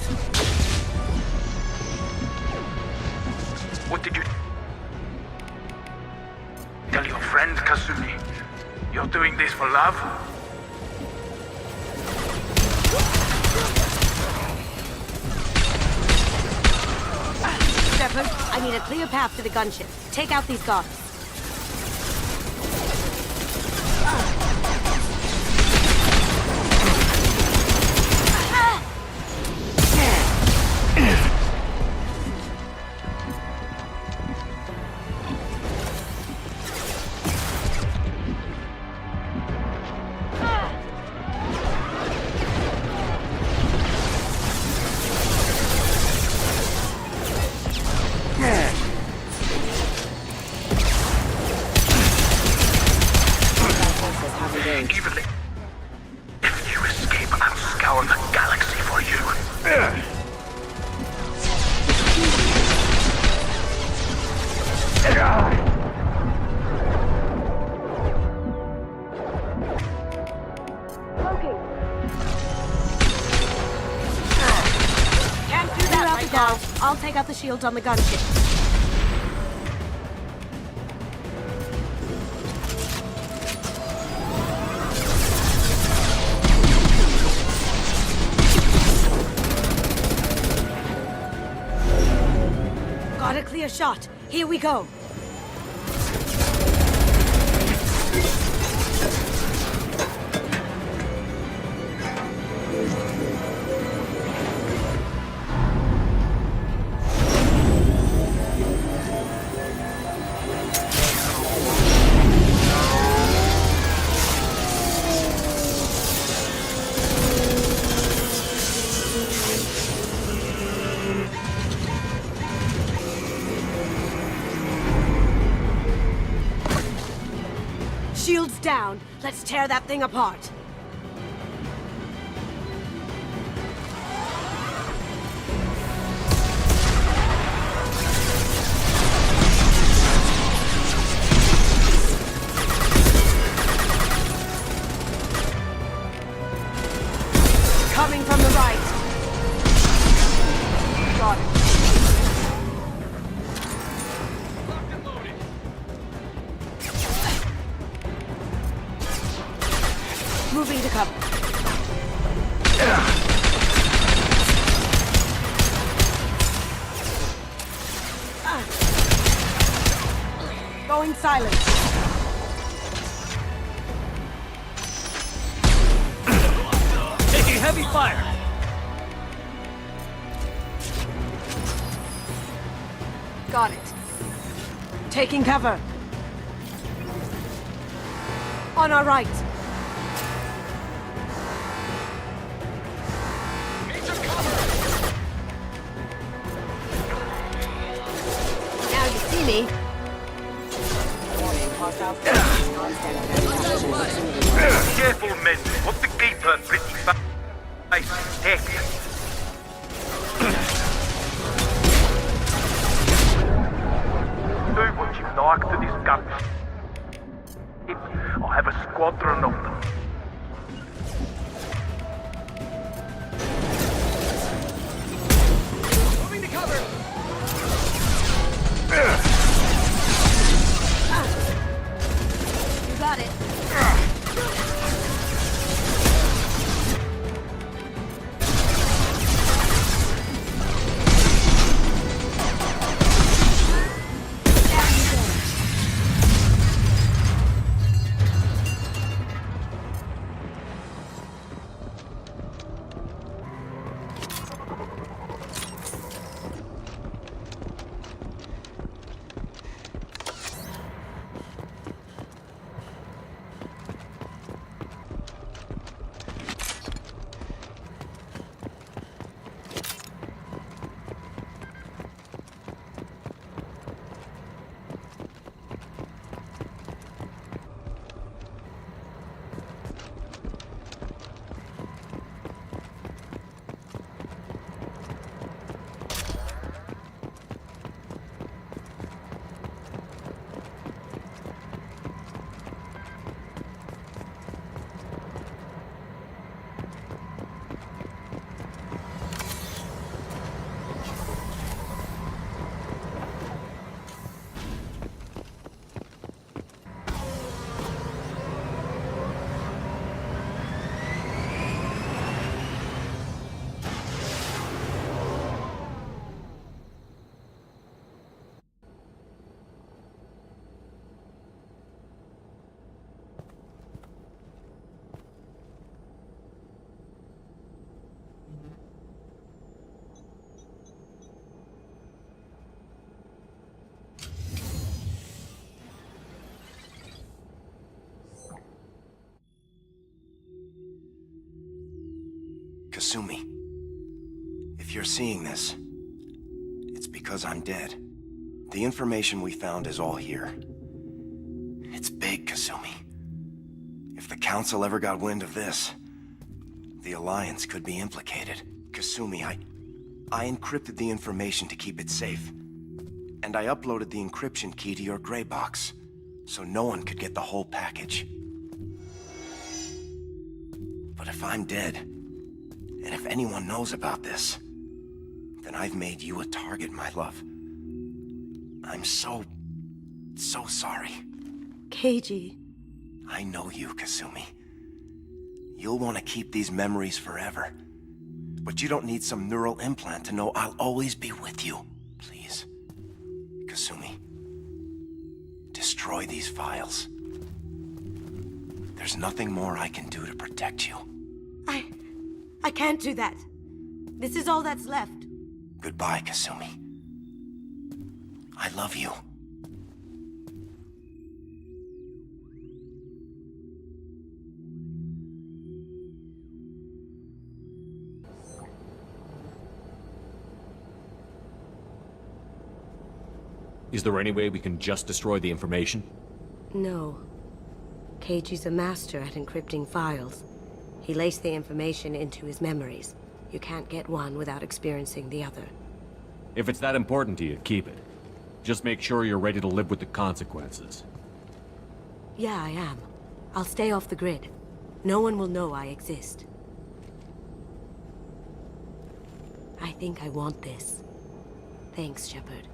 What did you tell your friend, Kasumi? You're doing this for love? Shepard, I need a clear path to the gunship. Take out these guards. shields on the gunship. Got a clear shot. Here we go. Shields down. Let's tear that thing apart. Coming from the right. Got it. Moving to cover. Going silent. Taking heavy fire. Got it. Taking cover. On our right. Now you see me. Careful, men. What the keeper pretty face. Heck. Do what you like to this gun. I'll have a squadron of them. Moving to cover. You got it. Kasumi, if you're seeing this, it's because I'm dead. The information we found is all here. It's big, Kasumi. If the Council ever got wind of this, the Alliance could be implicated. Kasumi, I encrypted the information to keep it safe. And I uploaded the encryption key to your gray box, so no one could get the whole package. But if I'm dead, and if anyone knows about this, then I've made you a target, my love. I'm so sorry. Keiji. I know you, Kasumi. You'll want to keep these memories forever. But you don't need some neural implant to know I'll always be with you. Please, Kasumi, destroy these files. There's nothing more I can do to protect you. I can't do that. This is all that's left. Goodbye, Kasumi. I love you. Is there any way we can just destroy the information? No. Keiji's a master at encrypting files. He laced the information into his memories. You can't get one without experiencing the other. If it's that important to you, keep it. Just make sure you're ready to live with the consequences. Yeah, I am. I'll stay off the grid. No one will know I exist. I think I want this. Thanks, Shepard.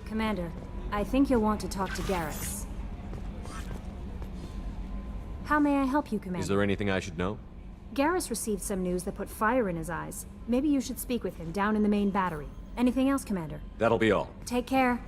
Commander, I think you'll want to talk to Garrus. How may I help you, Commander? Is there anything I should know? Garrus received some news that put fire in his eyes. Maybe you should speak with him down in the main battery. Anything else, Commander? That'll be all. Take care.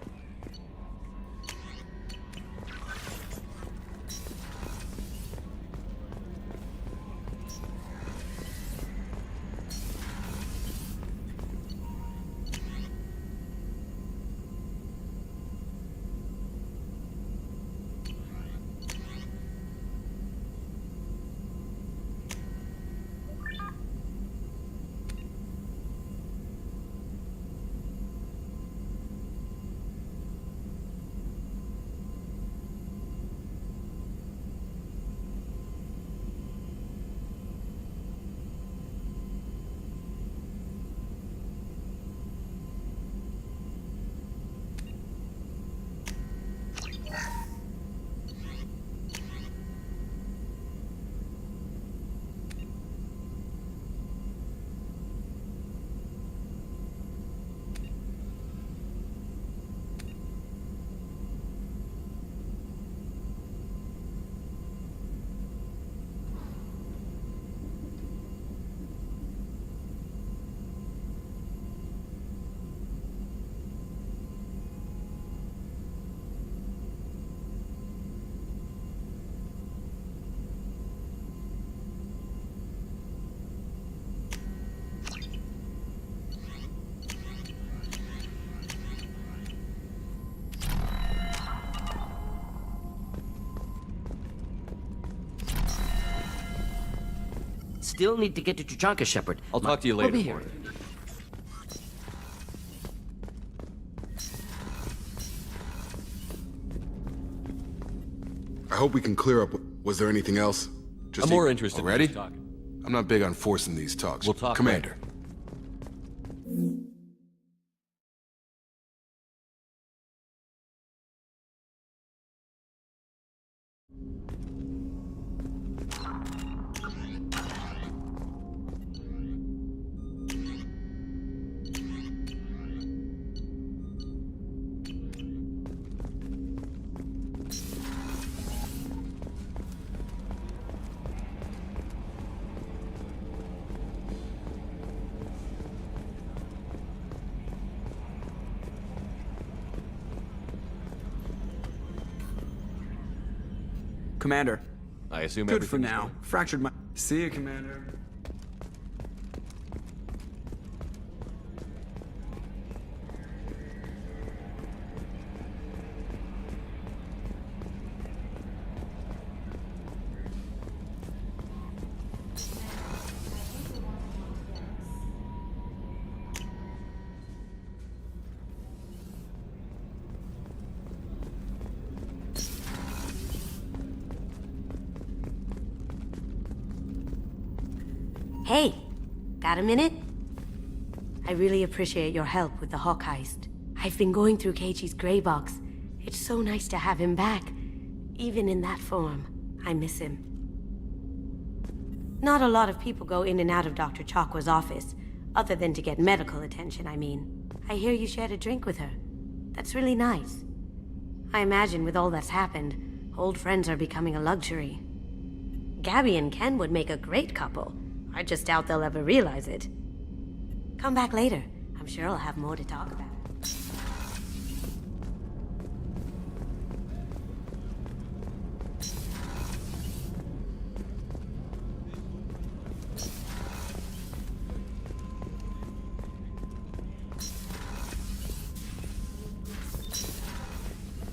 Still need to get to Tuchanka, Shepard. I'll talk to you later. I'll be here. I hope we can clear up. Was there anything else? I'm more interested already? in talking. I'm not big on forcing these talks. We'll talk Commander. Commander. I assume Good for everything's now. fine. Fractured my... See you, Commander. Hey, got a minute? I really appreciate your help with the Hawk heist. I've been going through Keiichi's gray box. It's so nice to have him back. Even in that form, I miss him. Not a lot of people go in and out of Dr. Chakwa's office, other than to get medical attention, I mean. I hear you shared a drink with her. That's really nice. I imagine with all that's happened, old friends are becoming a luxury. Gabby and Ken would make a great couple. I just doubt they'll ever realize it. Come back later. I'm sure I'll have more to talk about.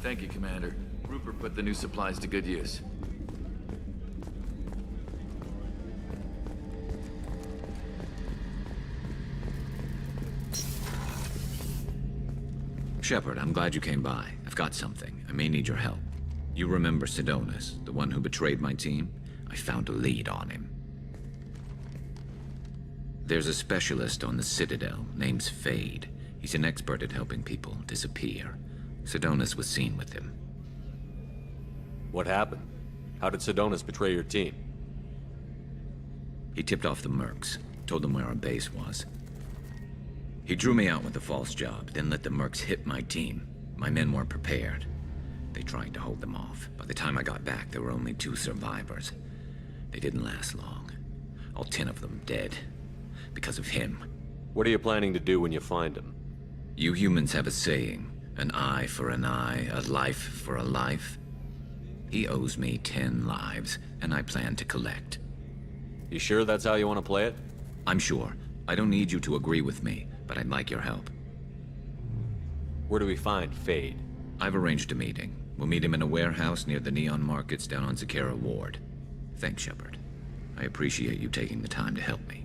Thank you, Commander. Rupert put the new supplies to good use. Shepard, I'm glad you came by. I've got something. I may need your help. You remember Sidonis, the one who betrayed my team? I found a lead on him. There's a specialist on the Citadel named Fade. He's an expert at helping people disappear. Sidonis was seen with him. What happened? How did Sidonis betray your team? He tipped off the mercs, told them where our base was. He drew me out with a false job, then let the mercs hit my team. My men weren't prepared. They tried to hold them off. By the time I got back, there were only 2 survivors. They didn't last long. All 10 of them dead. Because of him. What are you planning to do when you find him? You humans have a saying, an eye for an eye, a life for a life. He owes me 10 lives, and I plan to collect. You sure that's how you want to play it? I'm sure. I don't need you to agree with me, but I'd like your help. Where do we find Fade? I've arranged a meeting. We'll meet him in a warehouse near the Neon Markets down on Zakera Ward. Thanks, Shepard. I appreciate you taking the time to help me.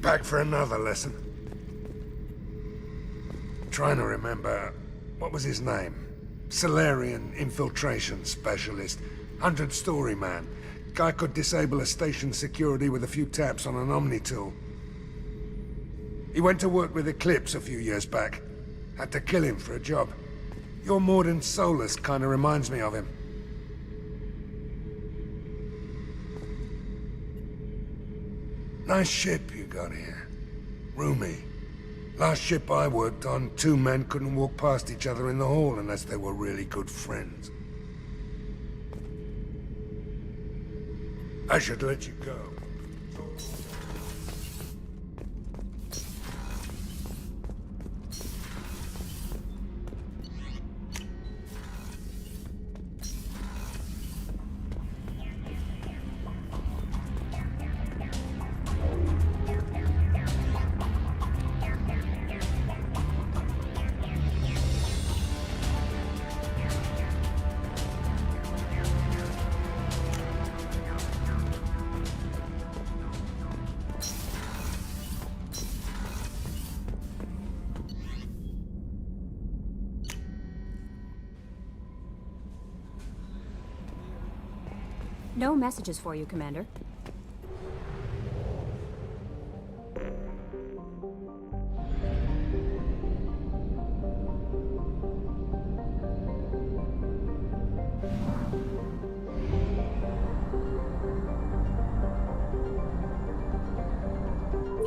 Back for another lesson. Trying to remember, what was his name? Solarian infiltration specialist. 100-story man. Guy could disable a station security with a few taps on an Omni tool. He went to work with Eclipse a few years back. Had to kill him for a job. Your Mordin Solus kind of reminds me of him. Nice ship you got here. Roomy. Last ship I worked on, 2 men couldn't walk past each other in the hall unless they were really good friends. I should let you go. No messages for you, Commander.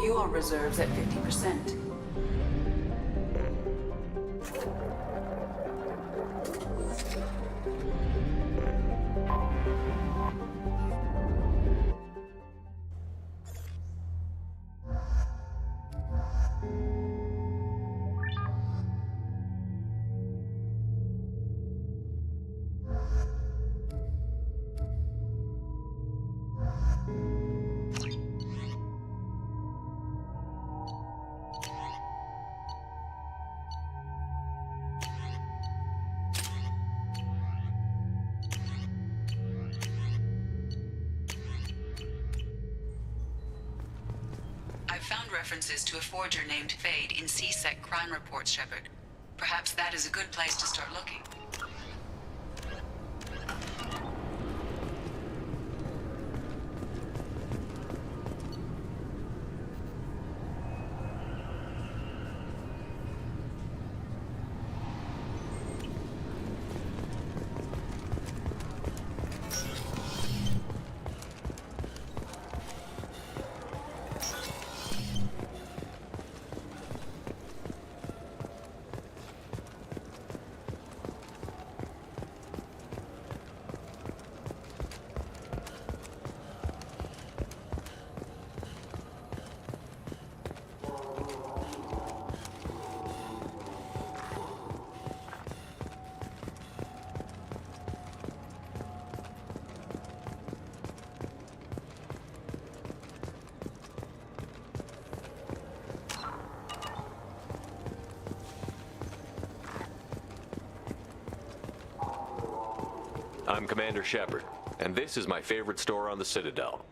You are fuel reserves at 50%. I've found references to a forger named Fade in CSEC crime reports, Shepard. Perhaps that is a good place to start looking. I'm Commander Shepard, and this is my favorite store on the Citadel.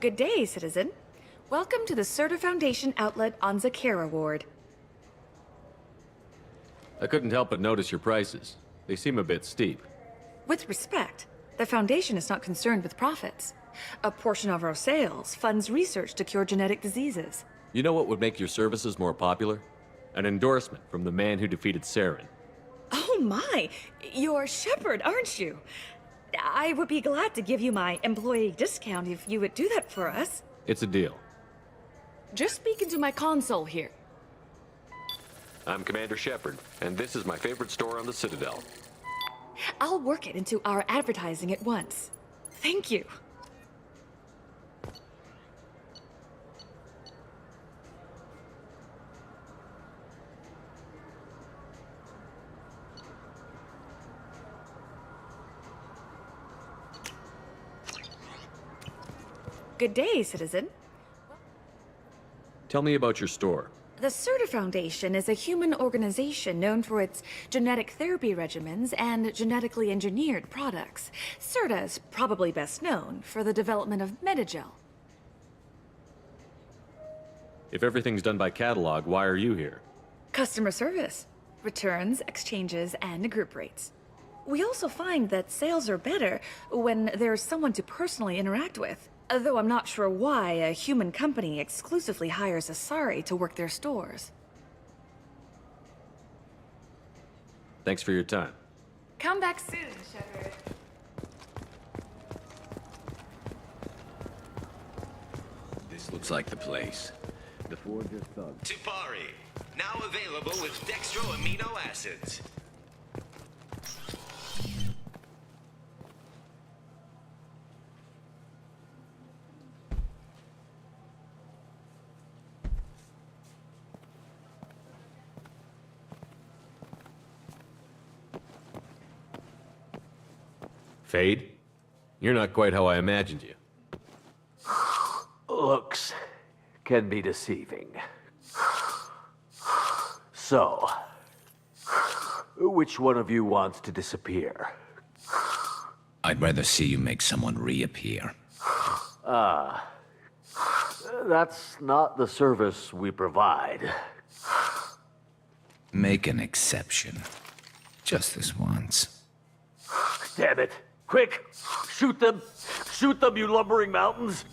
Good day, citizen. Welcome to the Serta Foundation outlet on Zakera Ward. I couldn't help but notice your prices. They seem a bit steep. With respect, the Foundation is not concerned with profits. A portion of our sales funds research to cure genetic diseases. You know what would make your services more popular? An endorsement from the man who defeated Saren. Oh my! You're Shepard, aren't you? I would be glad to give you my employee discount if you would do that for us. It's a deal. Just speak into my console here. I'm Commander Shepard, and this is my favorite store on the Citadel. I'll work it into our advertising at once. Thank you. Good day, citizen. Tell me about your store. The Serta Foundation is a human organization known for its genetic therapy regimens and genetically engineered products. Serta is probably best known for the development of Metagel. If everything's done by catalog, why are you here? Customer service, returns, exchanges, and group rates. We also find that sales are better when there's someone to personally interact with. Though I'm not sure why a human company exclusively hires Asari to work their stores. Thanks for your time. Come back soon, Shepard. This looks like the place. The forger thug. Tupari, now available with dextro amino acids. Fade? You're not quite how I imagined you. Looks can be deceiving. So, which one of you wants to disappear? I'd rather see you make someone reappear. That's not the service we provide. Make an exception. Just this once. Damn it. Quick! Shoot them! Shoot them, you lumbering mountains!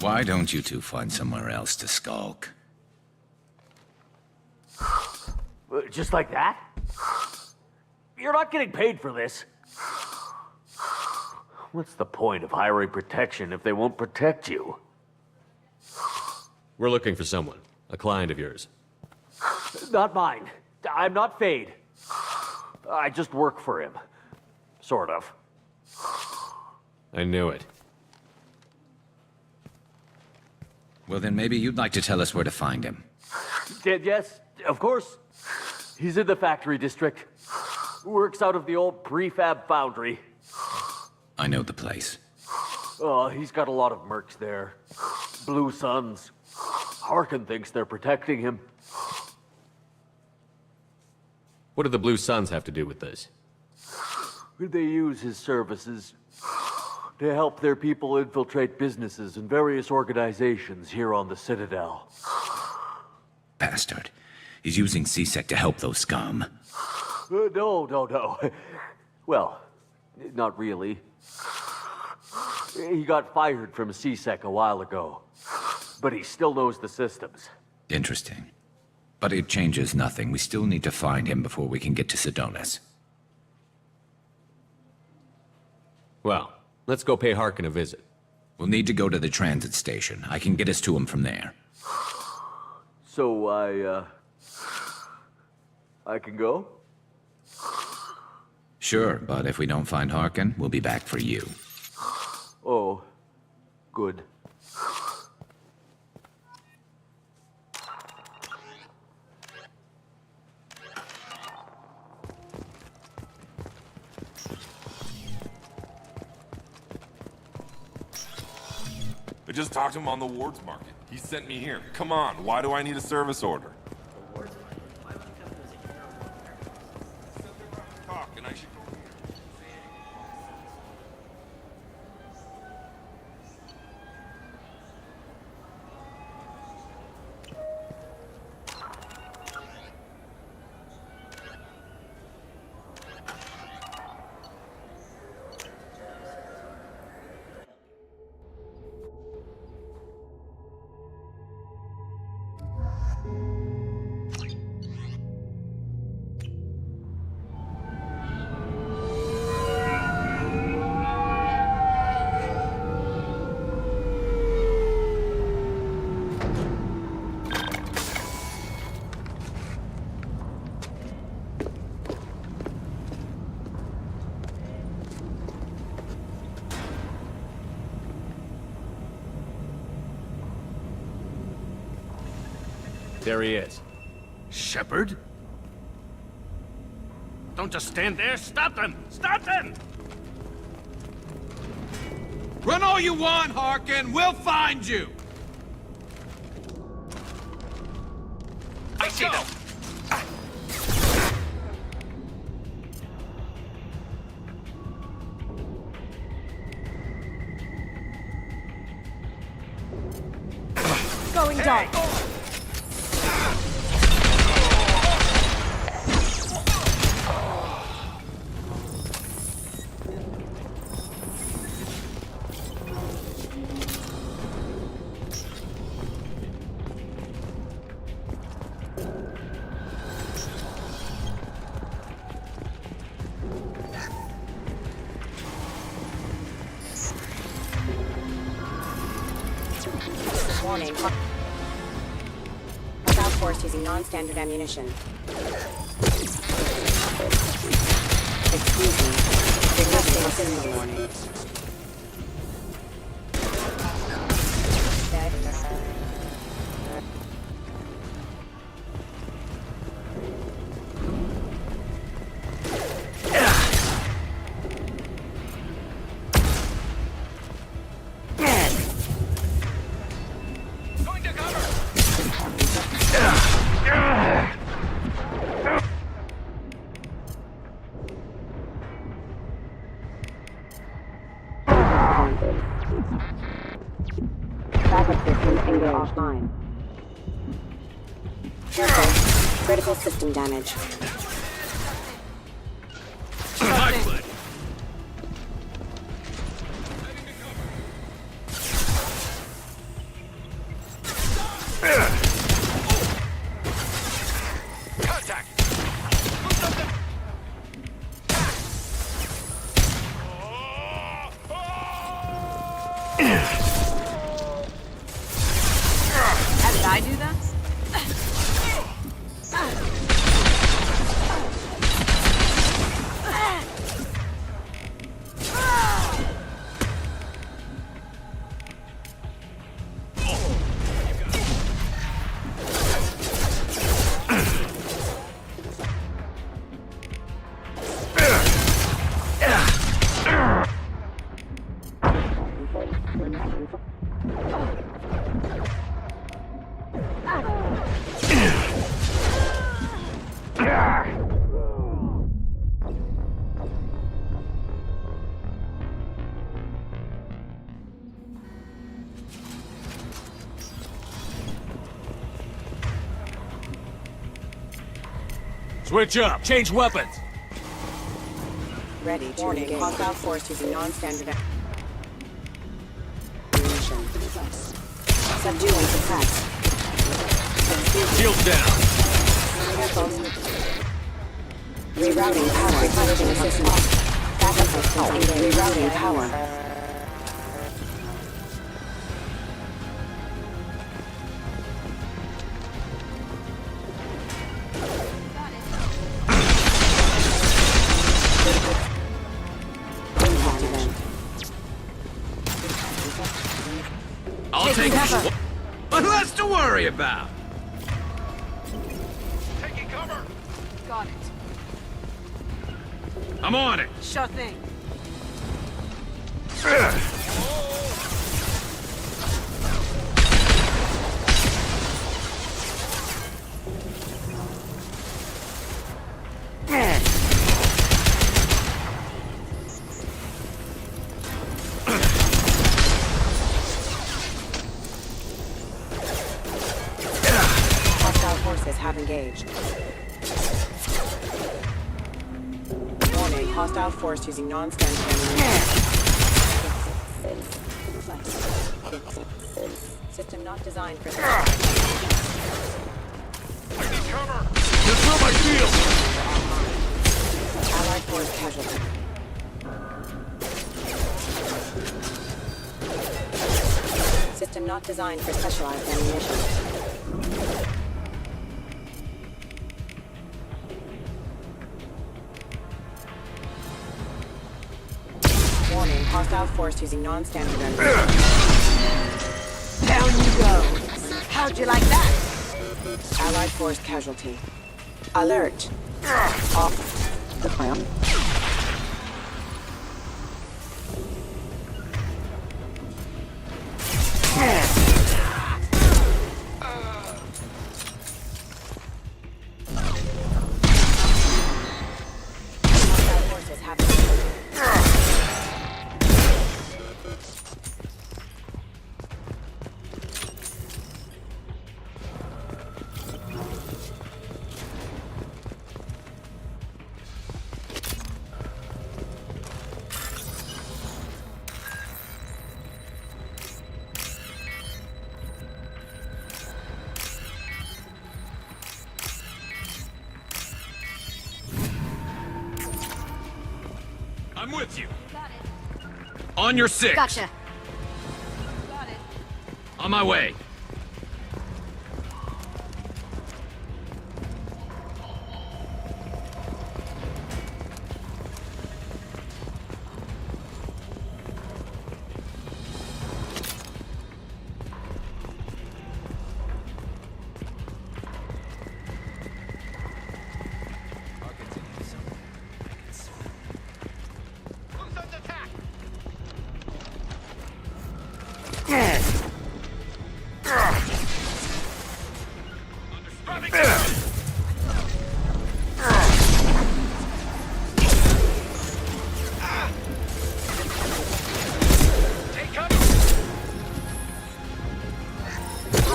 Why don't you two find somewhere else to skulk? Just like that? You're not getting paid for this. What's the point of hiring protection if they won't protect you? We're looking for someone. A client of yours. Not mine. I'm not Fade. I just work for him. Sort of. I knew it. Well, then maybe you'd like to tell us where to find him. Yes, of course. He's in the factory district. Works out of the old prefab foundry. I know the place. He's got a lot of mercs there. Blue Suns. Harkin thinks they're protecting him. What do the Blue Suns have to do with this? They use his services to help their people infiltrate businesses and various organizations here on the Citadel. Bastard. He's using CSEC to help those scum. No. Well, not really. He got fired from CSEC a while ago, but he still knows the systems. Interesting. But it changes nothing. We still need to find him before we can get to Sedonis. Well, let's go pay Harkin a visit. We'll need to go to the transit station. I can get us to him from there. So I can go? Sure, but if we don't find Harkin, we'll be back for you. Oh, good. I just talked to him on the wards market. He sent me here. Come on, why do I need a service order? Talk, and I should go here. There he is. Shepard? Don't just stand there. Stop them! Stop them! Run all you want, Harkin. We'll find you. I see them. Going dark. Warning. Without force using non-standard ammunition. Excuse me. Requesting a signal warning. Backup system engaged offline. Careful. Critical system damage. Switch up. Change weapons. Ready to engage. Hostile force using non-standard ammunition. Subdue and suppress. Shields down. Rerouting power. Replenishing assistance. Backup systems engaged. Rerouting power. I'll take it. What less to worry about? Taking cover! Got it. I'm on it. Sure thing. Have engaged. Warning, hostile force using non-standard ammunition. System not designed for I need cover! Confirm my shield! Allied force casualty. System not designed for specialized ammunition. Warning, hostile force using non-standard ammunition. Down you go. How'd you like that? Allied force casualty. Alert. Off the plan. Hostile forces have I'm with you. On your six. Gotcha. On my way.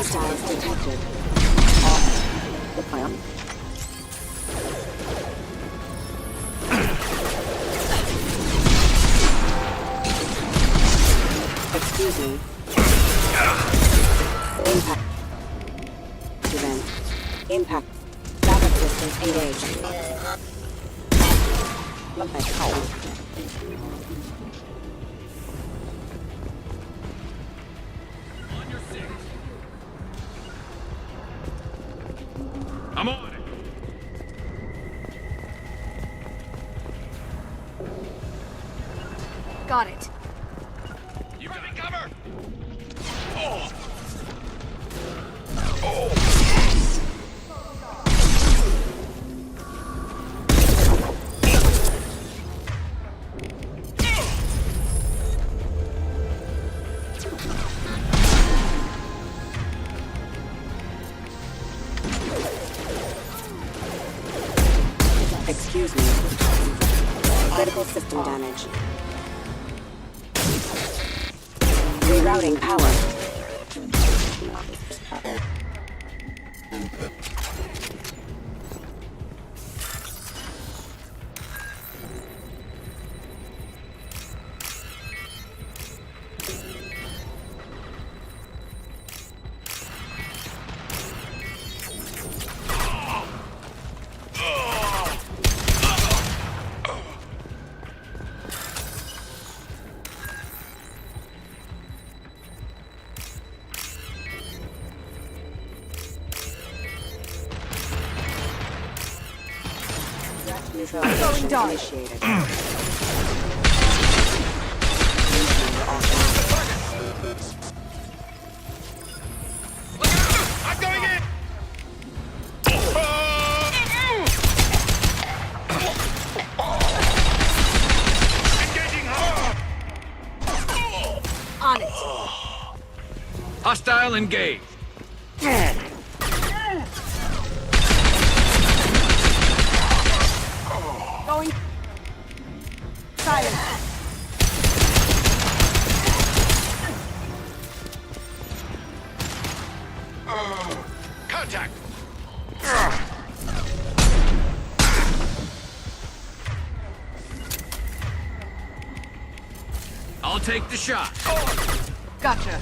hostiles detected. Off the plan. Excuse me. Impact. Event. Impact. Backup systems engaged. I'm on it. Got it. You got me cover! Oh. Excuse me. Critical system damage. Rerouting power. Going dark. Initiated. I'm going in! Engaging hard! On it. Hostile engaged. Going. Silence. Contact! I'll take the shot. Gotcha.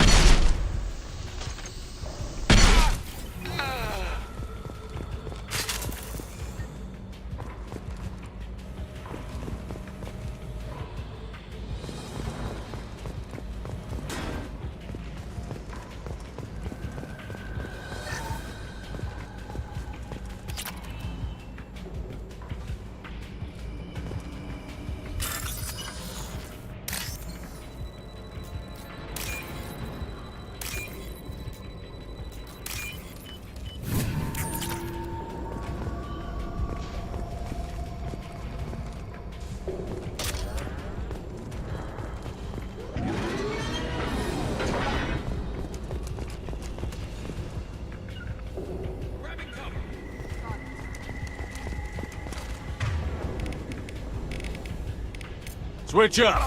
Switch up!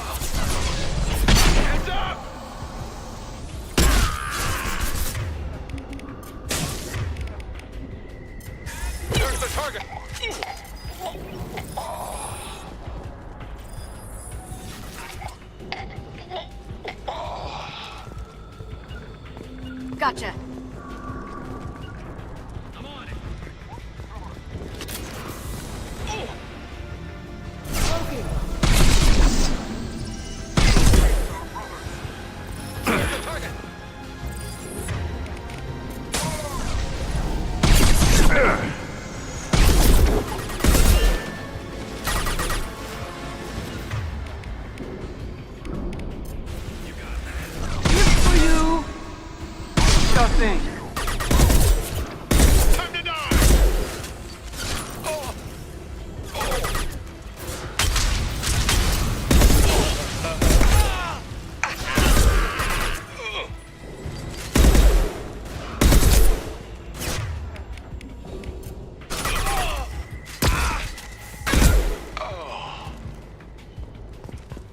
Hands up! There's the target! Gotcha. I'm on it! There's the target! Nothing. Time to die!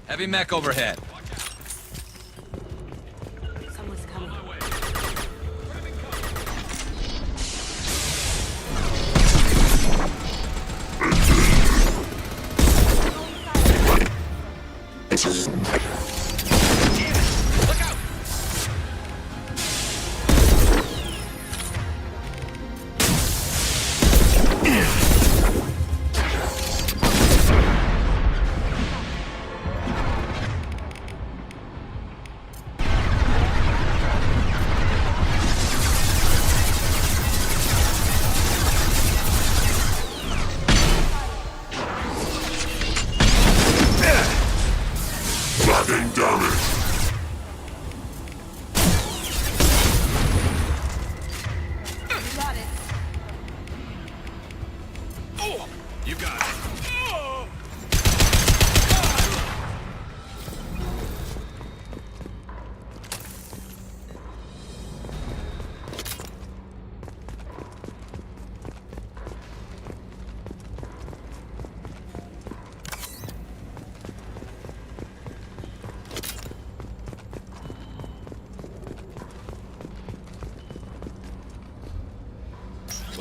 Heavy mech overhead. Someone's coming. Look out!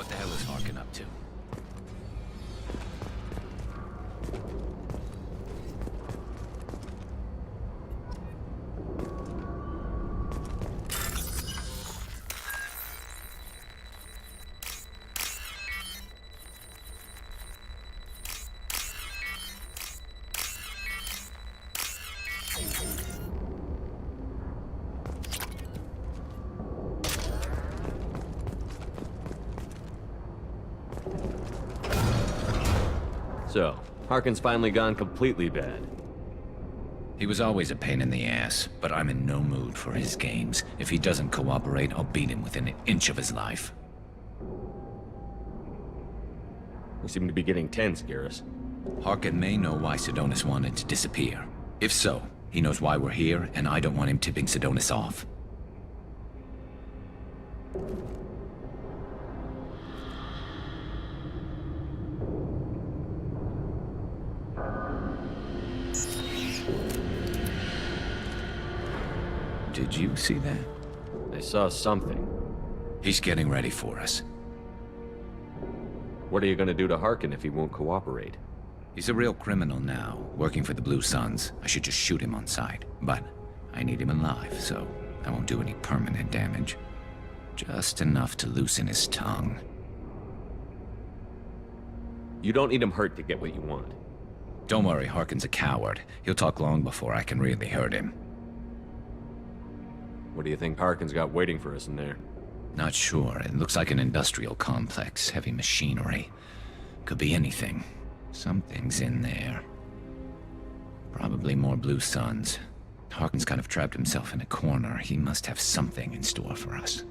What the hell is Harkin up to? So, Harkin's finally gone completely bad. He was always a pain in the ass, but I'm in no mood for his games. If he doesn't cooperate, I'll beat him within an inch of his life. We seem to be getting tense, Garrus. Harkin may know why Sidonis wanted to disappear. If so, he knows why we're here, and I don't want him tipping Sidonis off. Did you see that? I saw something. He's getting ready for us. What are you gonna do to Harkin if he won't cooperate? He's a real criminal now, working for the Blue Suns. I should just shoot him on sight. But I need him alive, so I won't do any permanent damage. Just enough to loosen his tongue. You don't need him hurt to get what you want. Don't worry, Harkin's a coward. He'll talk long before I can really hurt him. What do you think Harkin's got waiting for us in there? Not sure. It looks like an industrial complex. Heavy machinery. Could be anything. Something's in there. Probably more Blue Suns. Harkin's kind of trapped himself in a corner. He must have something in store for us.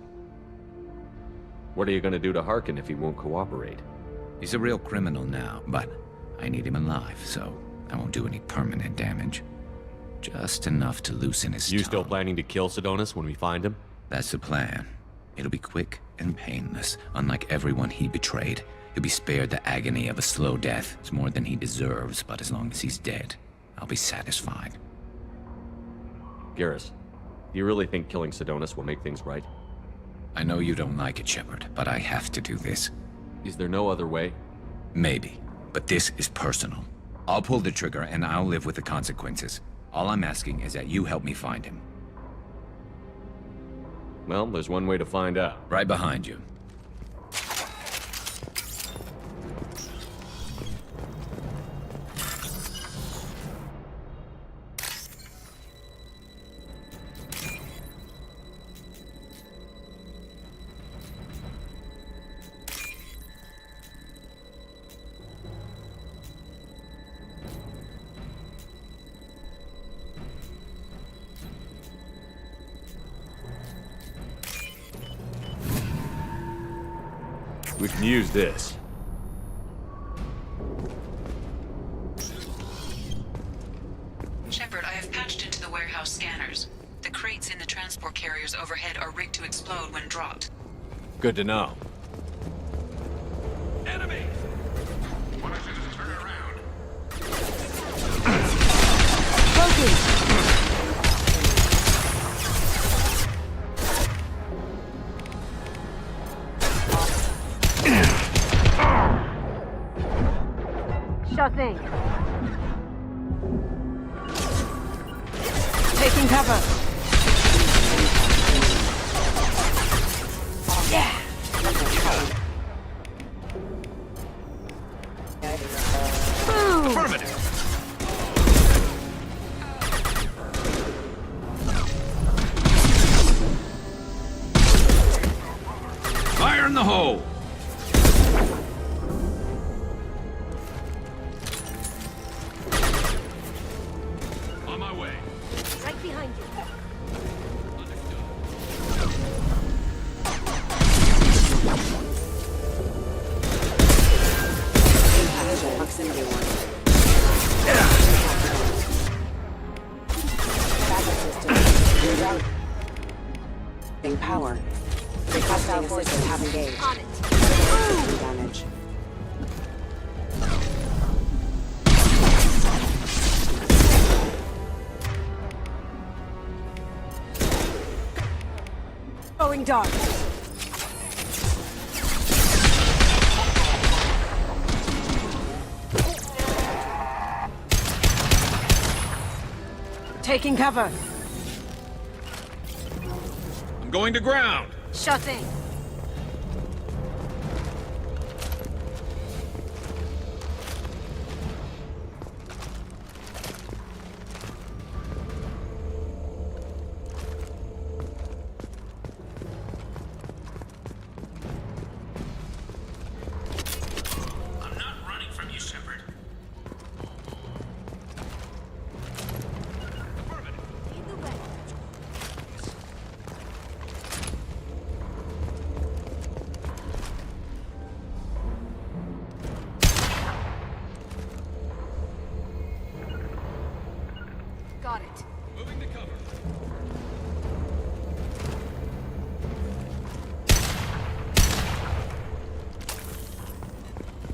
What are you gonna do to Harkin if he won't cooperate? He's a real criminal now, but I need him alive, so I won't do any permanent damage. Just enough to loosen his tongue. You still planning to kill Sidonis when we find him? That's the plan. It'll be quick and painless. Unlike everyone he betrayed, he'll be spared the agony of a slow death. It's more than he deserves, but as long as he's dead, I'll be satisfied. Garrus, do you really think killing Sidonis will make things right? I know you don't like it, Shepard, but I have to do this. Is there no other way? Maybe, but this is personal. I'll pull the trigger and I'll live with the consequences. All I'm asking is that you help me find him. Well, there's one way to find out. Right behind you. We can use this. Shepard, I have patched into the warehouse scanners. The crates in the transport carriers overhead are rigged to explode when dropped. Good to know. Enemy! What I should just turn around. Sure thing. Taking cover. Yeah. Affirmative. Fire in the hole! On my way. Right behind you. Proximity warning. Backup system. Rerouting power. Hostile forces have engaged. On it. Damage. Going dark. taking cover. I'm going to ground. Sure thing. Got it. Moving to cover.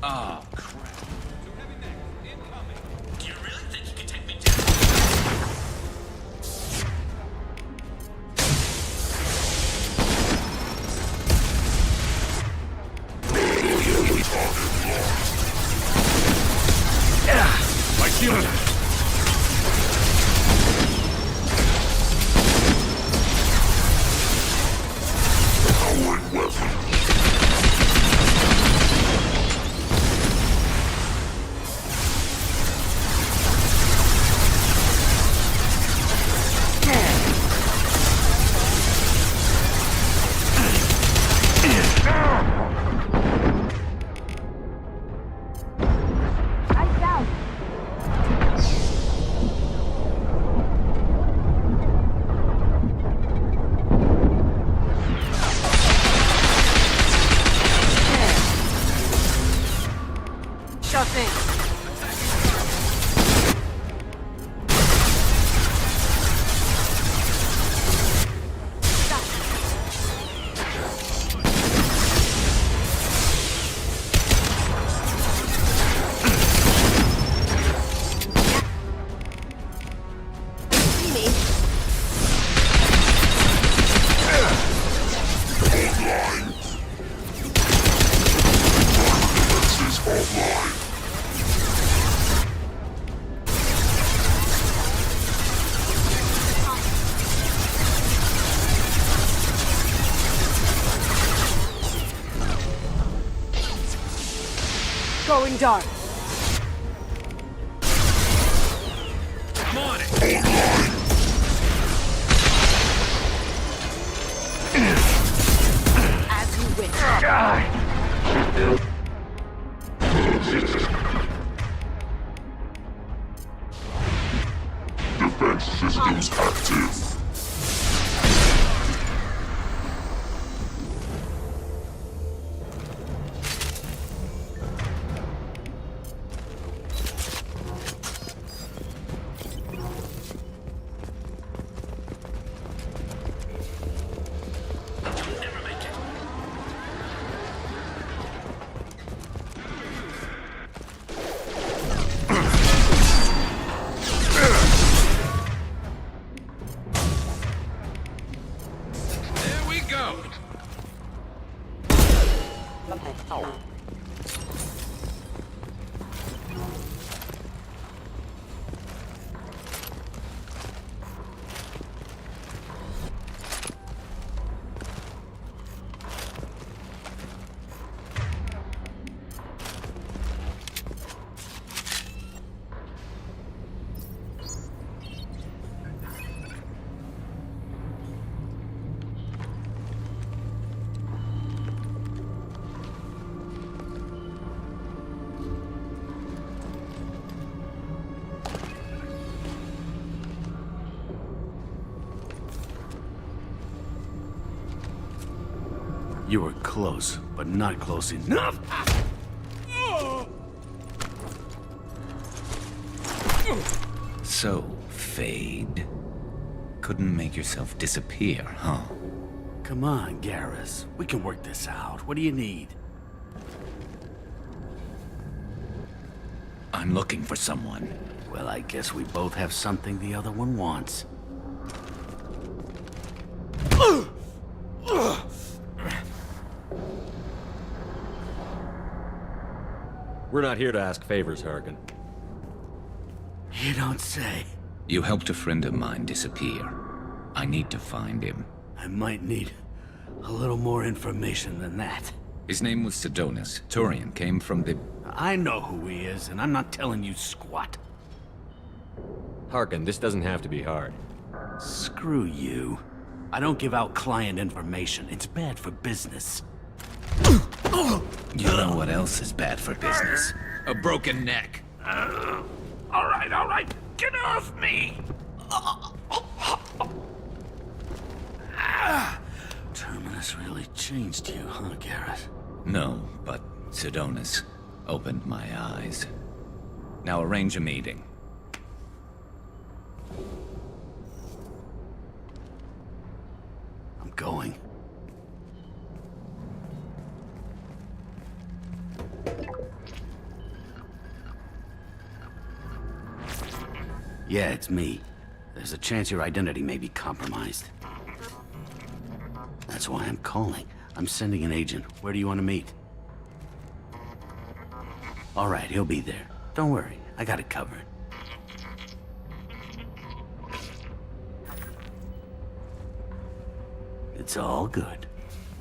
Ah, crap. Do you really think you can take me down? My shield! Sure thing. Going dark. I'm on it. As you wish. Defense systems active. There we go. You were close, but not close enough. So, Fade. Couldn't make yourself disappear, huh? Come on, Garrus. We can work this out. What do you need? I'm looking for someone. Well, I guess we both have something the other one wants. We're not here to ask favors, Harkin. You don't say. You helped a friend of mine disappear. I need to find him. I might need a little more information than that. His name was Sidonis. Turian came from the... I know who he is, and I'm not telling you squat. Harkin, this doesn't have to be hard. Screw you. I don't give out client information. It's bad for business. You know what else is bad for business? A broken neck. All right. Get off me! Terminus really changed you, huh, Garrett? No, but Sidonis opened my eyes. Now arrange a meeting. I'm going. Yeah, it's me. There's a chance your identity may be compromised. That's why I'm calling. I'm sending an agent. Where do you want to meet? All right, he'll be there. Don't worry, I got it covered. It's all good.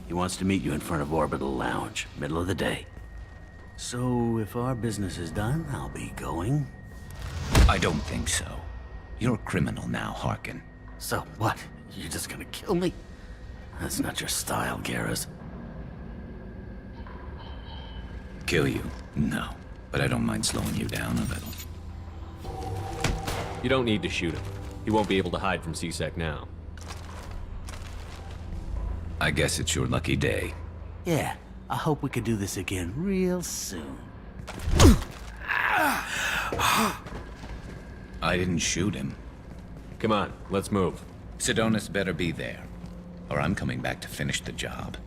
He wants to meet you in front of Orbital Lounge, middle of the day. So, if our business is done, I'll be going. I don't think so. You're a criminal now, Harkin. So what? You're just gonna kill me? That's not your style, Garrus. Kill you? No. But I don't mind slowing you down a little. You don't need to shoot him. He won't be able to hide from C-Sec now. I guess it's your lucky day. Yeah, I hope we can do this again real soon. I didn't shoot him. Come on, let's move. Sidonis better be there, or I'm coming back to finish the job.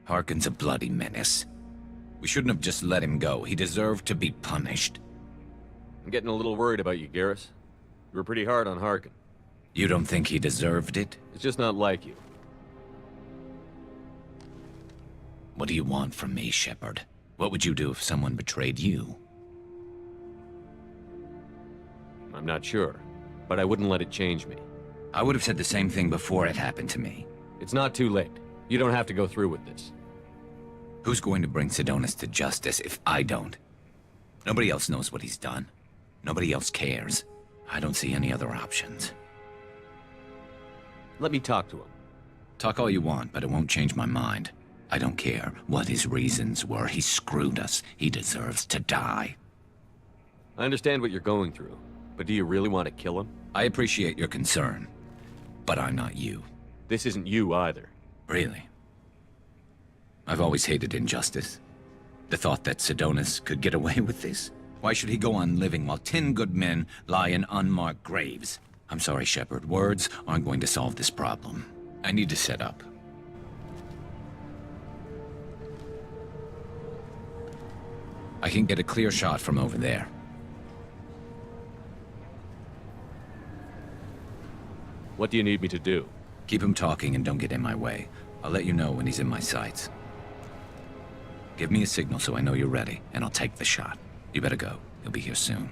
Harkin's a bloody menace. We shouldn't have just let him go. He deserved to be punished. I'm getting a little worried about you, Garrus. You were pretty hard on Harkin. You don't think he deserved it? It's just not like you. What do you want from me, Shepard? What would you do if someone betrayed you? I'm not sure, but I wouldn't let it change me. I would have said the same thing before it happened to me. It's not too late. You don't have to go through with this. Who's going to bring Sidonis to justice if I don't? Nobody else knows what he's done. Nobody else cares. I don't see any other options. Let me talk to him. Talk all you want, but it won't change my mind. I don't care what his reasons were. He screwed us. He deserves to die. I understand what you're going through, but do you really want to kill him? I appreciate your concern, but I'm not you. This isn't you either. Really? I've always hated injustice. The thought that Sidonis could get away with this? Why should he go on living while 10 good men lie in unmarked graves? I'm sorry, Shepard. Words aren't going to solve this problem. I need to set up. I can get a clear shot from over there. What do you need me to do? Keep him talking and don't get in my way. I'll let you know when he's in my sights. Give me a signal so I know you're ready, and I'll take the shot. You better go. He'll be here soon.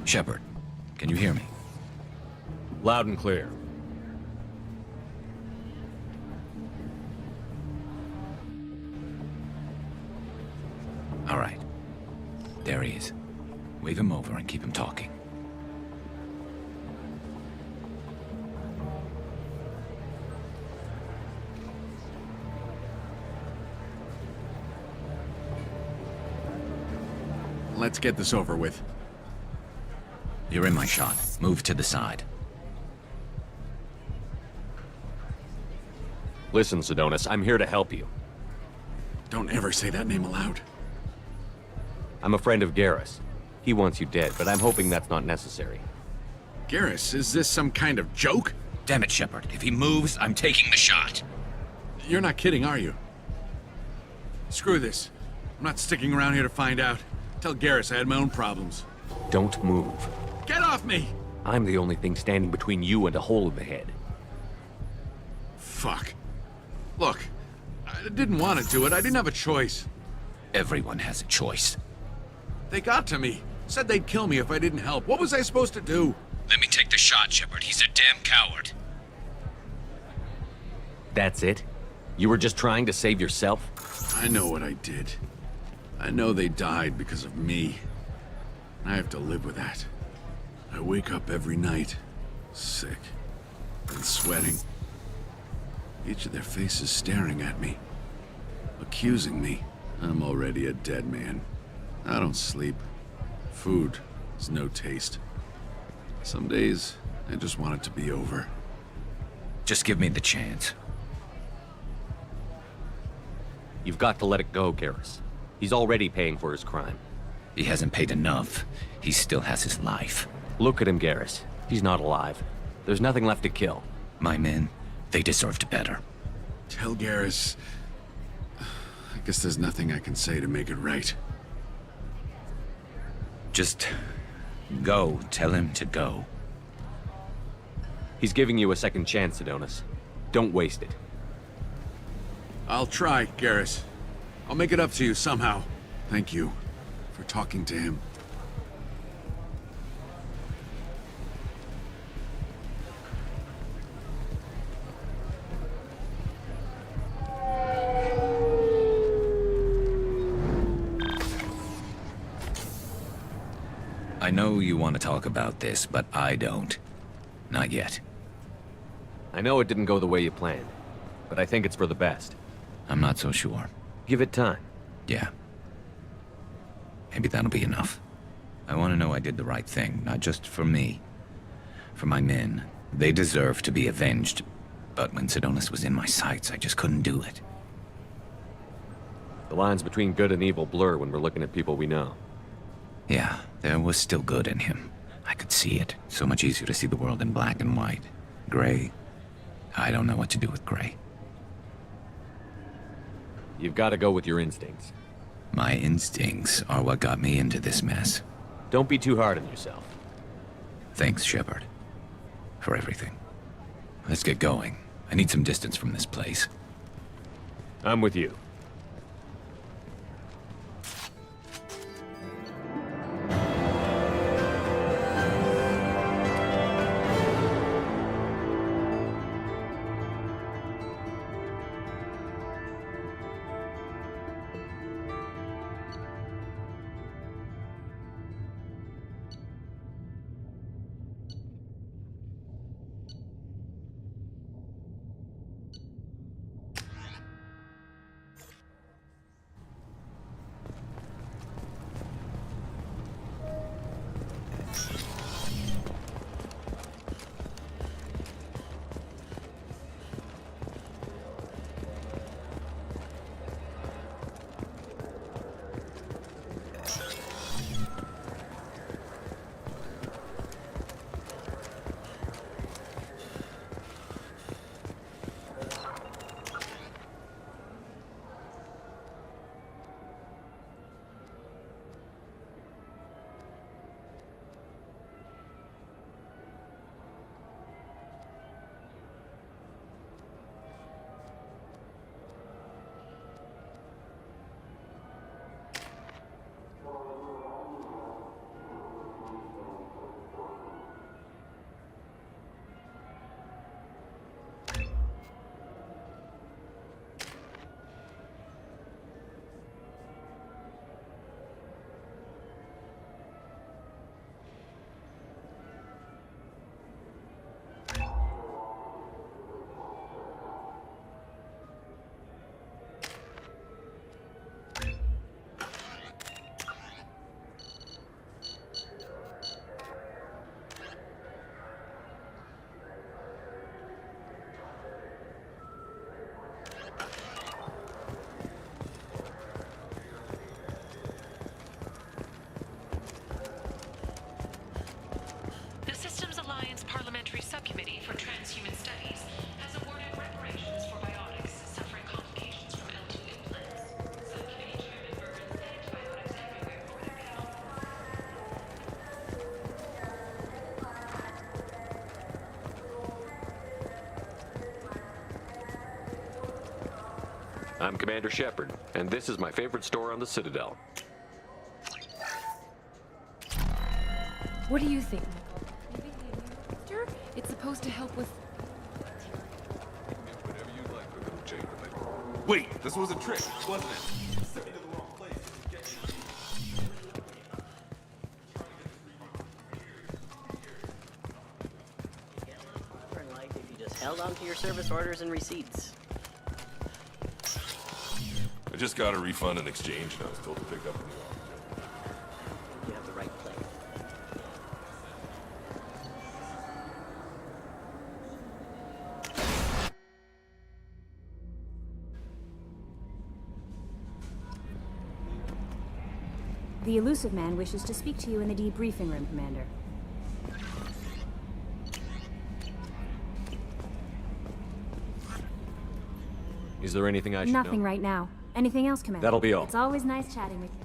Shepard, can you hear me? Loud and clear. All right. There he is. Wave him over and keep him talking. Let's get this over with. You're in my shot. Move to the side. Listen, Sidonis, I'm here to help you. Don't ever say that name aloud. I'm a friend of Garrus. He wants you dead, but I'm hoping that's not necessary. Garrus, is this some kind of joke? Damn it, Shepard. If he moves, I'm taking the shot. You're not kidding, are you? Screw this. I'm not sticking around here to find out. Tell Garrus I had my own problems. Don't move. Get off me! I'm the only thing standing between you and a hole in the head. Fuck. Look, I didn't want to do it. I didn't have a choice. Everyone has a choice. They got to me. Said they'd kill me if I didn't help. What was I supposed to do? Let me take the shot, Shepard. He's a damn coward. That's it? You were just trying to save yourself? I know what I did. I know they died because of me. I have to live with that. I wake up every night, sick and sweating. Each of their faces staring at me, accusing me. I'm already a dead man. I don't sleep. Food has no taste. Some days, I just want it to be over. Just give me the chance. You've got to let it go, Garrus. He's already paying for his crime. He hasn't paid enough. He still has his life. Look at him, Garrus. He's not alive. There's nothing left to kill. My men, they deserved better. Tell Garrus... I guess there's nothing I can say to make it right. Just go. Tell him to go. He's giving you a second chance, Adonis. Don't waste it. I'll try, Garrus. I'll make it up to you somehow. Thank you for talking to him. I know you want to talk about this, but I don't. Not yet. I know it didn't go the way you planned, but I think it's for the best. I'm not so sure. Give it time. Yeah. Maybe that'll be enough. I want to know I did the right thing, not just for me. For my men. They deserve to be avenged. But when Sidonis was in my sights, I just couldn't do it. The lines between good and evil blur when we're looking at people we know. Yeah, there was still good in him. I could see it. So much easier to see the world in black and white. Gray? I don't know what to do with gray. You've got to go with your instincts. My instincts are what got me into this mess. Don't be too hard on yourself. Thanks, Shepard. For everything. Let's get going. I need some distance from this place. I'm with you. I'm Commander Shepard, and this is my favorite store on the Citadel. What do you think, Michael? Maybe the immune booster? It's supposed to help with... Wait, this was a trick, wasn't it? Sent me to the wrong place. Like if you just held on to your service orders and receipts. I just got a refund in exchange, and I was told to pick up in the office. You have the right place. The elusive man wishes to speak to you in the debriefing room, Commander. Is there anything I should Nothing know? right now. Anything else, Commander? That'll be all. It's always nice chatting with you.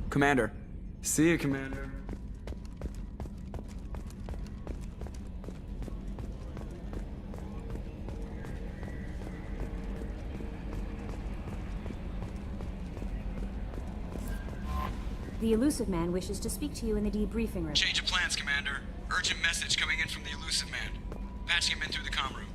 Commander. See you, Commander. The elusive man wishes to speak to you in the debriefing room. Change of plans, Commander. Urgent message coming in from the elusive man. Patching him in through the comm room.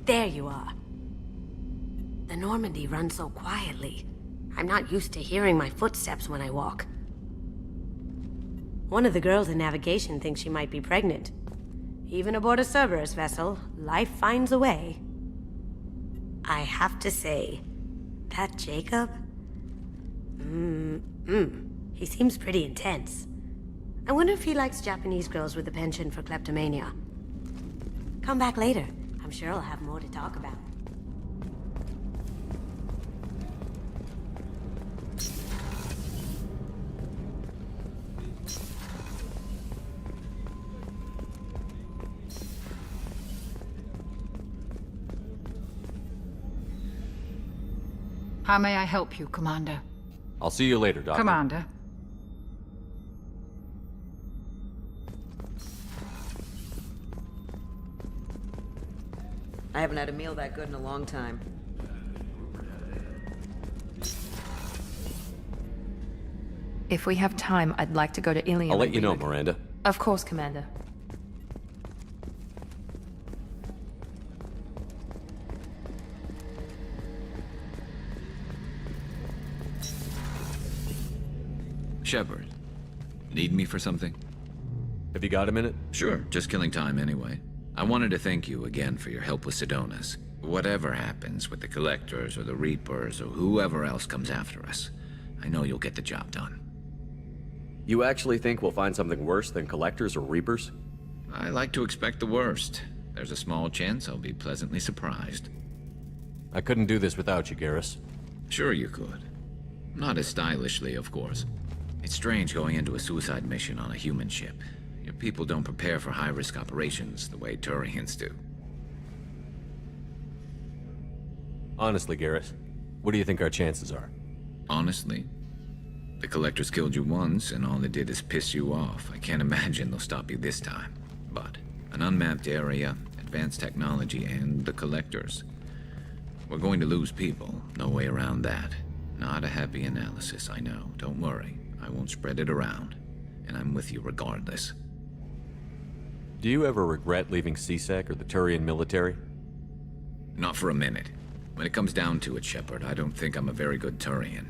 There you are. The Normandy runs so quietly. I'm not used to hearing my footsteps when I walk. One of the girls in navigation thinks she might be pregnant. Even aboard a Cerberus vessel, life finds a way. I have to say, that Jacob? He seems pretty intense. I wonder if he likes Japanese girls with a penchant for kleptomania. Come back later. I'm sure I'll have more to talk about. How may I help you, Commander? I'll see you later, Doctor. Commander. I haven't had a meal that good in a long time. If we have time, I'd like to go to Ilium. I'll let you know, Miranda. Of course, Commander. Shepard, need me for something? Have you got a minute? Sure, just killing time anyway. I wanted to thank you again for your help with Sidonis. Whatever happens with the Collectors or the Reapers or whoever else comes after us, I know you'll get the job done. You actually think we'll find something worse than Collectors or Reapers? I like to expect the worst. There's a small chance I'll be pleasantly surprised. I couldn't do this without you, Garrus. Sure you could. Not as stylishly, of course. It's strange going into a suicide mission on a human ship. Your people don't prepare for high-risk operations the way Turians do. Honestly, Garrus, what do you think our chances are? Honestly? The Collectors killed you once, and all they did is piss you off. I can't imagine they'll stop you this time. But an unmapped area, advanced technology, and the Collectors. We're going to lose people. No way around that. Not a happy analysis, I know. Don't worry. I won't spread it around. And I'm with you regardless. Do you ever regret leaving CSEC or the Turian military? Not for a minute. When it comes down to it, Shepard, I don't think I'm a very good Turian.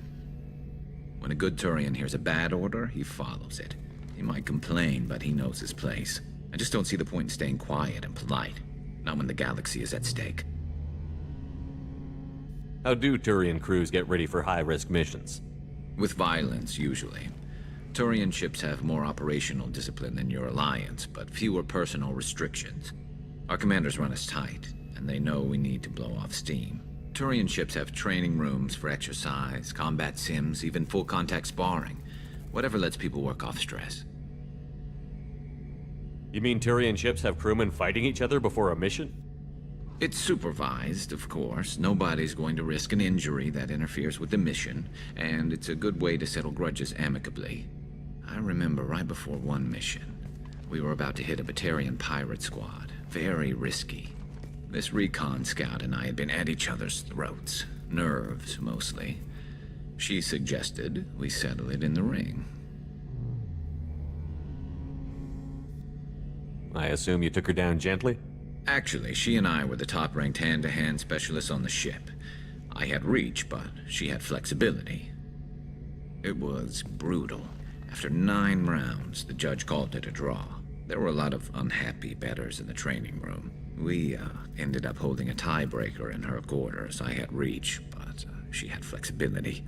When a good Turian hears a bad order, he follows it. He might complain, but he knows his place. I just don't see the point in staying quiet and polite. Not when the galaxy is at stake. How do Turian crews get ready for high-risk missions? With violence, usually. Turian ships have more operational discipline than your alliance, but fewer personal restrictions. Our commanders run us tight, and they know we need to blow off steam. Turian ships have training rooms for exercise, combat sims, even full-contact sparring. Whatever lets people work off stress. You mean Turian ships have crewmen fighting each other before a mission? It's supervised, of course. Nobody's going to risk an injury that interferes with the mission, and it's a good way to settle grudges amicably. I remember right before one mission, we were about to hit a Batarian pirate squad. Very risky. This recon scout and I had been at each other's throats. Nerves, mostly. She suggested we settle it in the ring. I assume you took her down gently? Actually, she and I were the top-ranked hand-to-hand specialists on the ship. I had reach, but she had flexibility. It was brutal. After 9 rounds, the judge called it a draw. There were a lot of unhappy bettors in the training room. We ended up holding a tiebreaker in her quarters. I had reach, but she had flexibility.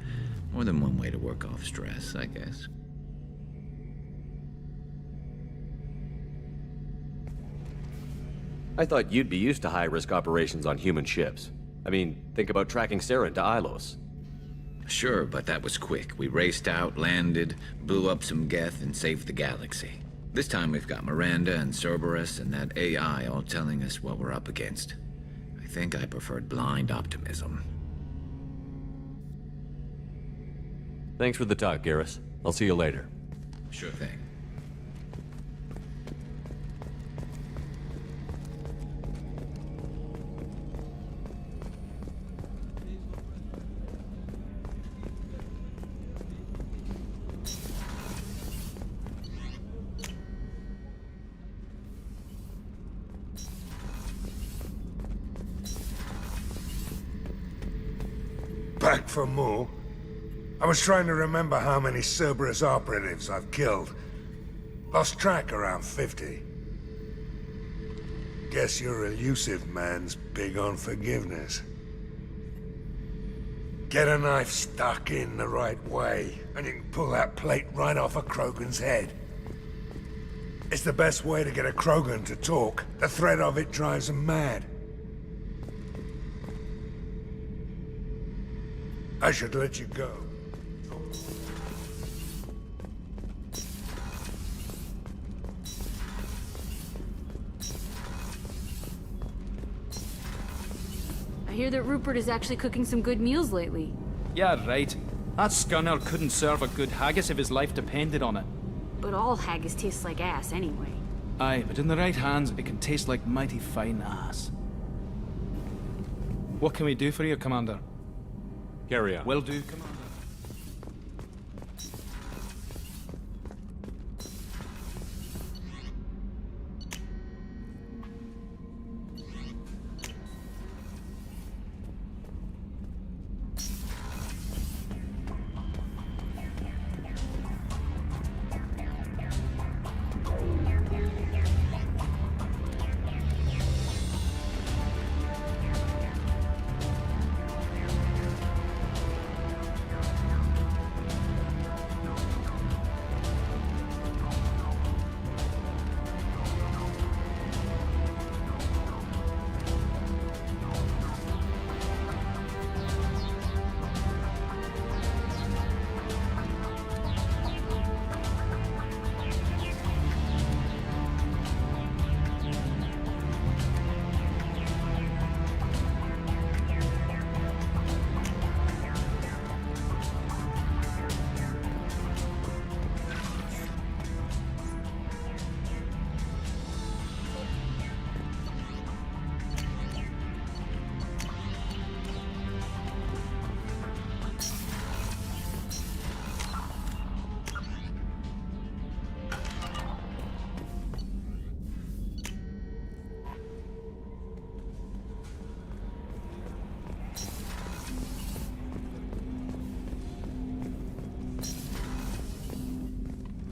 More than one way to work off stress, I guess. I thought you'd be used to high-risk operations on human ships. I mean, think about tracking Saren to Ilos. Sure, but that was quick. We raced out, landed, blew up some Geth, and saved the galaxy. This time we've got Miranda and Cerberus and that AI all telling us what we're up against. I think I preferred blind optimism. Thanks for the talk, Garrus. I'll see you later. Sure thing. Back for more? I was trying to remember how many Cerberus operatives I've killed. Lost track around 50. Guess your elusive man's big on forgiveness. Get a knife stuck in the right way, and you can pull that plate right off a Krogan's head. It's the best way to get a Krogan to talk. The threat of it drives them mad. I should let you go. I hear that Rupert is actually cooking some good meals lately. Yeah, right. That scunner couldn't serve a good haggis if his life depended on it. But all haggis tastes like ass anyway. Aye, but in the right hands, it can taste like mighty fine ass. What can we do for you, Commander? Carry on. Will do, Commander.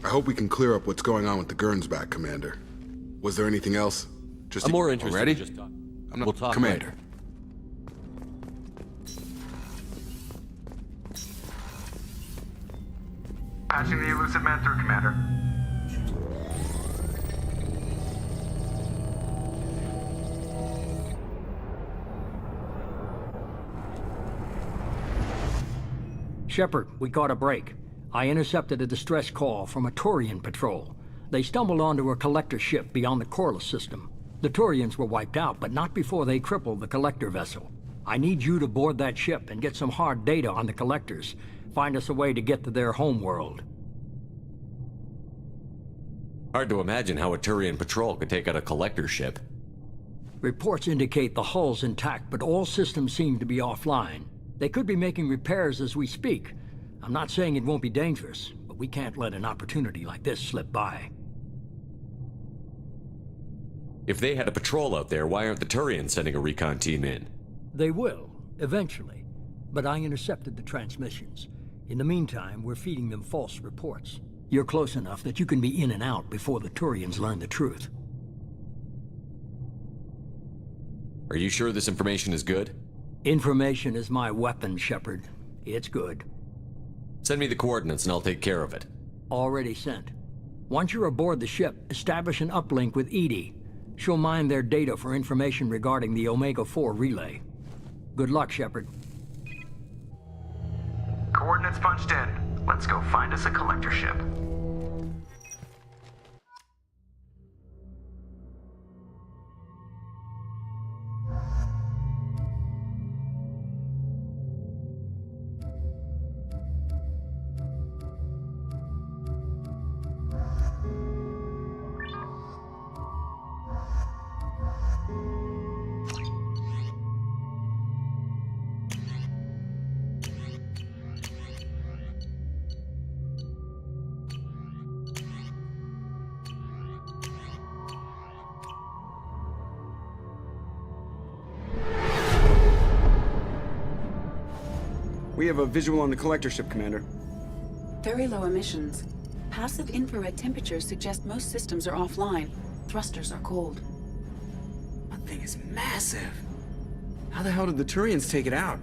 I hope we can clear up what's going on with the Gernsback, Commander. Was there anything else? I'm more interested already? in just talk. I'm not We'll talk Commander. later. Patching the elusive man through, Commander. Shepard, we caught a break. I intercepted a distress call from a Turian patrol. They stumbled onto a collector ship beyond the Corliss system. The Turians were wiped out, but not before they crippled the collector vessel. I need you to board that ship and get some hard data on the collectors. Find us a way to get to their homeworld. Hard to imagine how a Turian patrol could take out a collector ship. Reports indicate the hull's intact, but all systems seem to be offline. They could be making repairs as we speak. I'm not saying it won't be dangerous, but we can't let an opportunity like this slip by. If they had a patrol out there, why aren't the Turians sending a recon team in? They will, eventually. But I intercepted the transmissions. In the meantime, we're feeding them false reports. You're close enough that you can be in and out before the Turians learn the truth. Are you sure this information is good? Information is my weapon, Shepard. It's good. Send me the coordinates and I'll take care of it. Already sent. Once you're aboard the ship, establish an uplink with Edie. She'll mine their data for information regarding the Omega-4 relay. Good luck, Shepard. Coordinates punched in. Let's go find us a collector ship. We have a visual on the collector ship, Commander. Very low emissions. Passive infrared temperatures suggest most systems are offline. Thrusters are cold. That thing is massive. How the hell did the Turians take it out?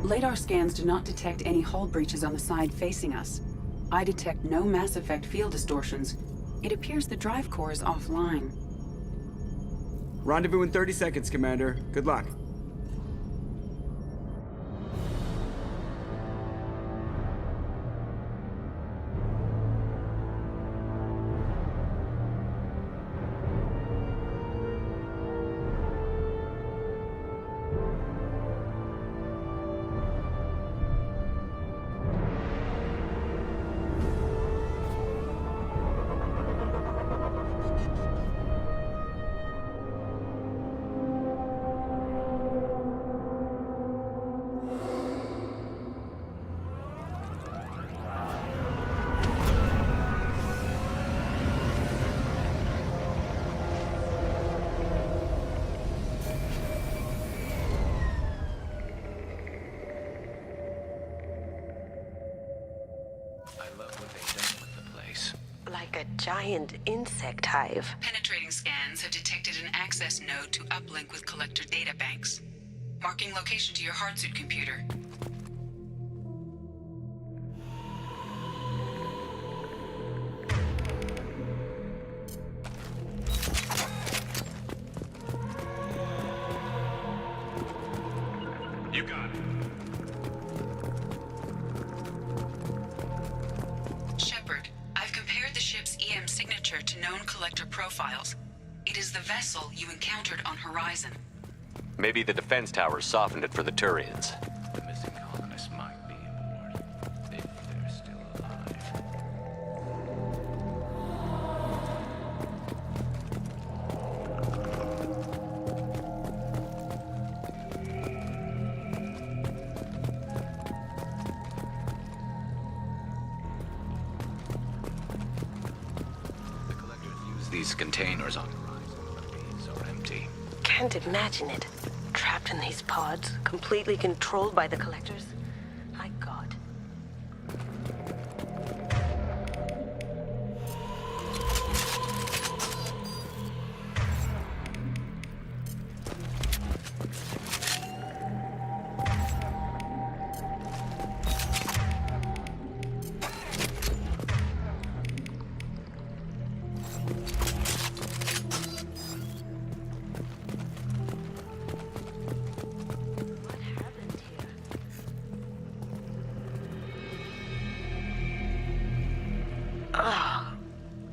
Radar scans do not detect any hull breaches on the side facing us. I detect no Mass Effect field distortions. It appears the drive core is offline. Rendezvous in 30 seconds, Commander. Good luck. Like a giant insect hive. Penetrating scans have detected an access node to uplink with collector data banks. Marking location to your hardsuit computer. You got it. Shepard, I've compared the ship's EM signature to known collector profiles. It is the vessel you encountered on Horizon. Maybe the defense towers softened it for the Turians. The missing colonists might be aboard, if they're still alive. The collectors use these containers on Horizon, but these are empty. Can't imagine it. Trapped in these pods, completely controlled by the collectors. My God.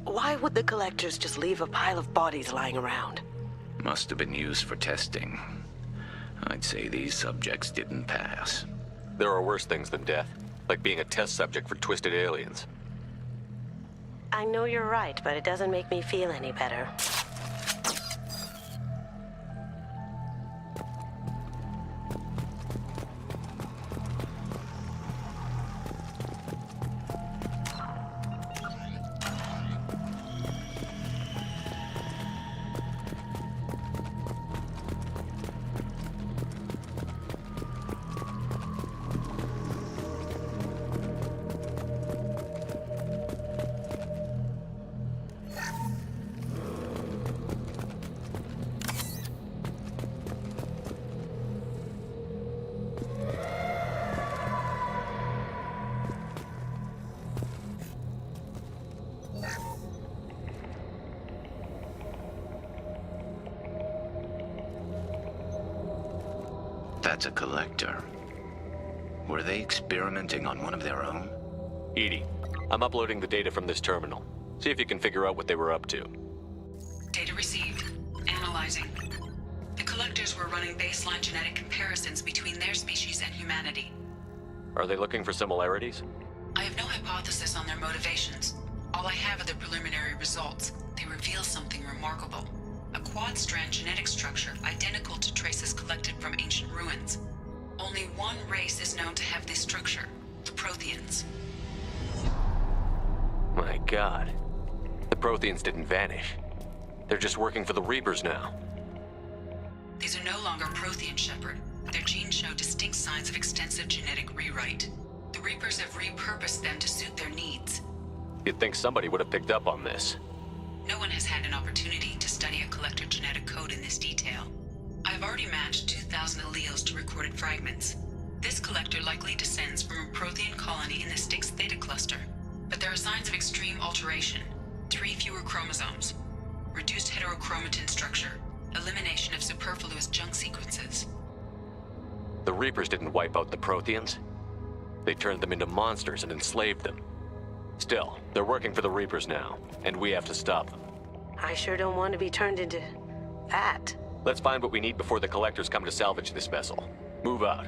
Why would the collectors just leave a pile of bodies lying around? Must have been used for testing. I'd say these subjects didn't pass. There are worse things than death, like being a test subject for twisted aliens. I know you're right, but it doesn't make me feel any better. That's a collector. Were they experimenting on one of their own? Edie, I'm uploading the data from this terminal. See if you can figure out what they were up to. Data received. Analyzing. The collectors were running baseline genetic comparisons between their species and humanity. Are they looking for similarities? I have no hypothesis on their motivations. All I have are the preliminary results. They reveal something remarkable. A quad-strand genetic structure identical to traces collected from ancient ruins. Only one race is known to have this structure, the Protheans. My God. The Protheans didn't vanish. They're just working for the Reapers now. These are no longer Prothean, Shepard. Their genes show distinct signs of extensive genetic rewrite. The Reapers have repurposed them to suit their needs. You'd think somebody would have picked up on this. No one has had an opportunity to study a collector genetic code in this detail. I have already matched 2,000 alleles to recorded fragments. This collector likely descends from a Prothean colony in the Styx Theta cluster. But there are signs of extreme alteration. 3 fewer chromosomes. Reduced heterochromatin structure. Elimination of superfluous junk sequences. The Reapers didn't wipe out the Protheans. They turned them into monsters and enslaved them. Still, they're working for the Reapers now, and we have to stop them. I sure don't want to be turned into that. Let's find what we need before the Collectors come to salvage this vessel. Move out.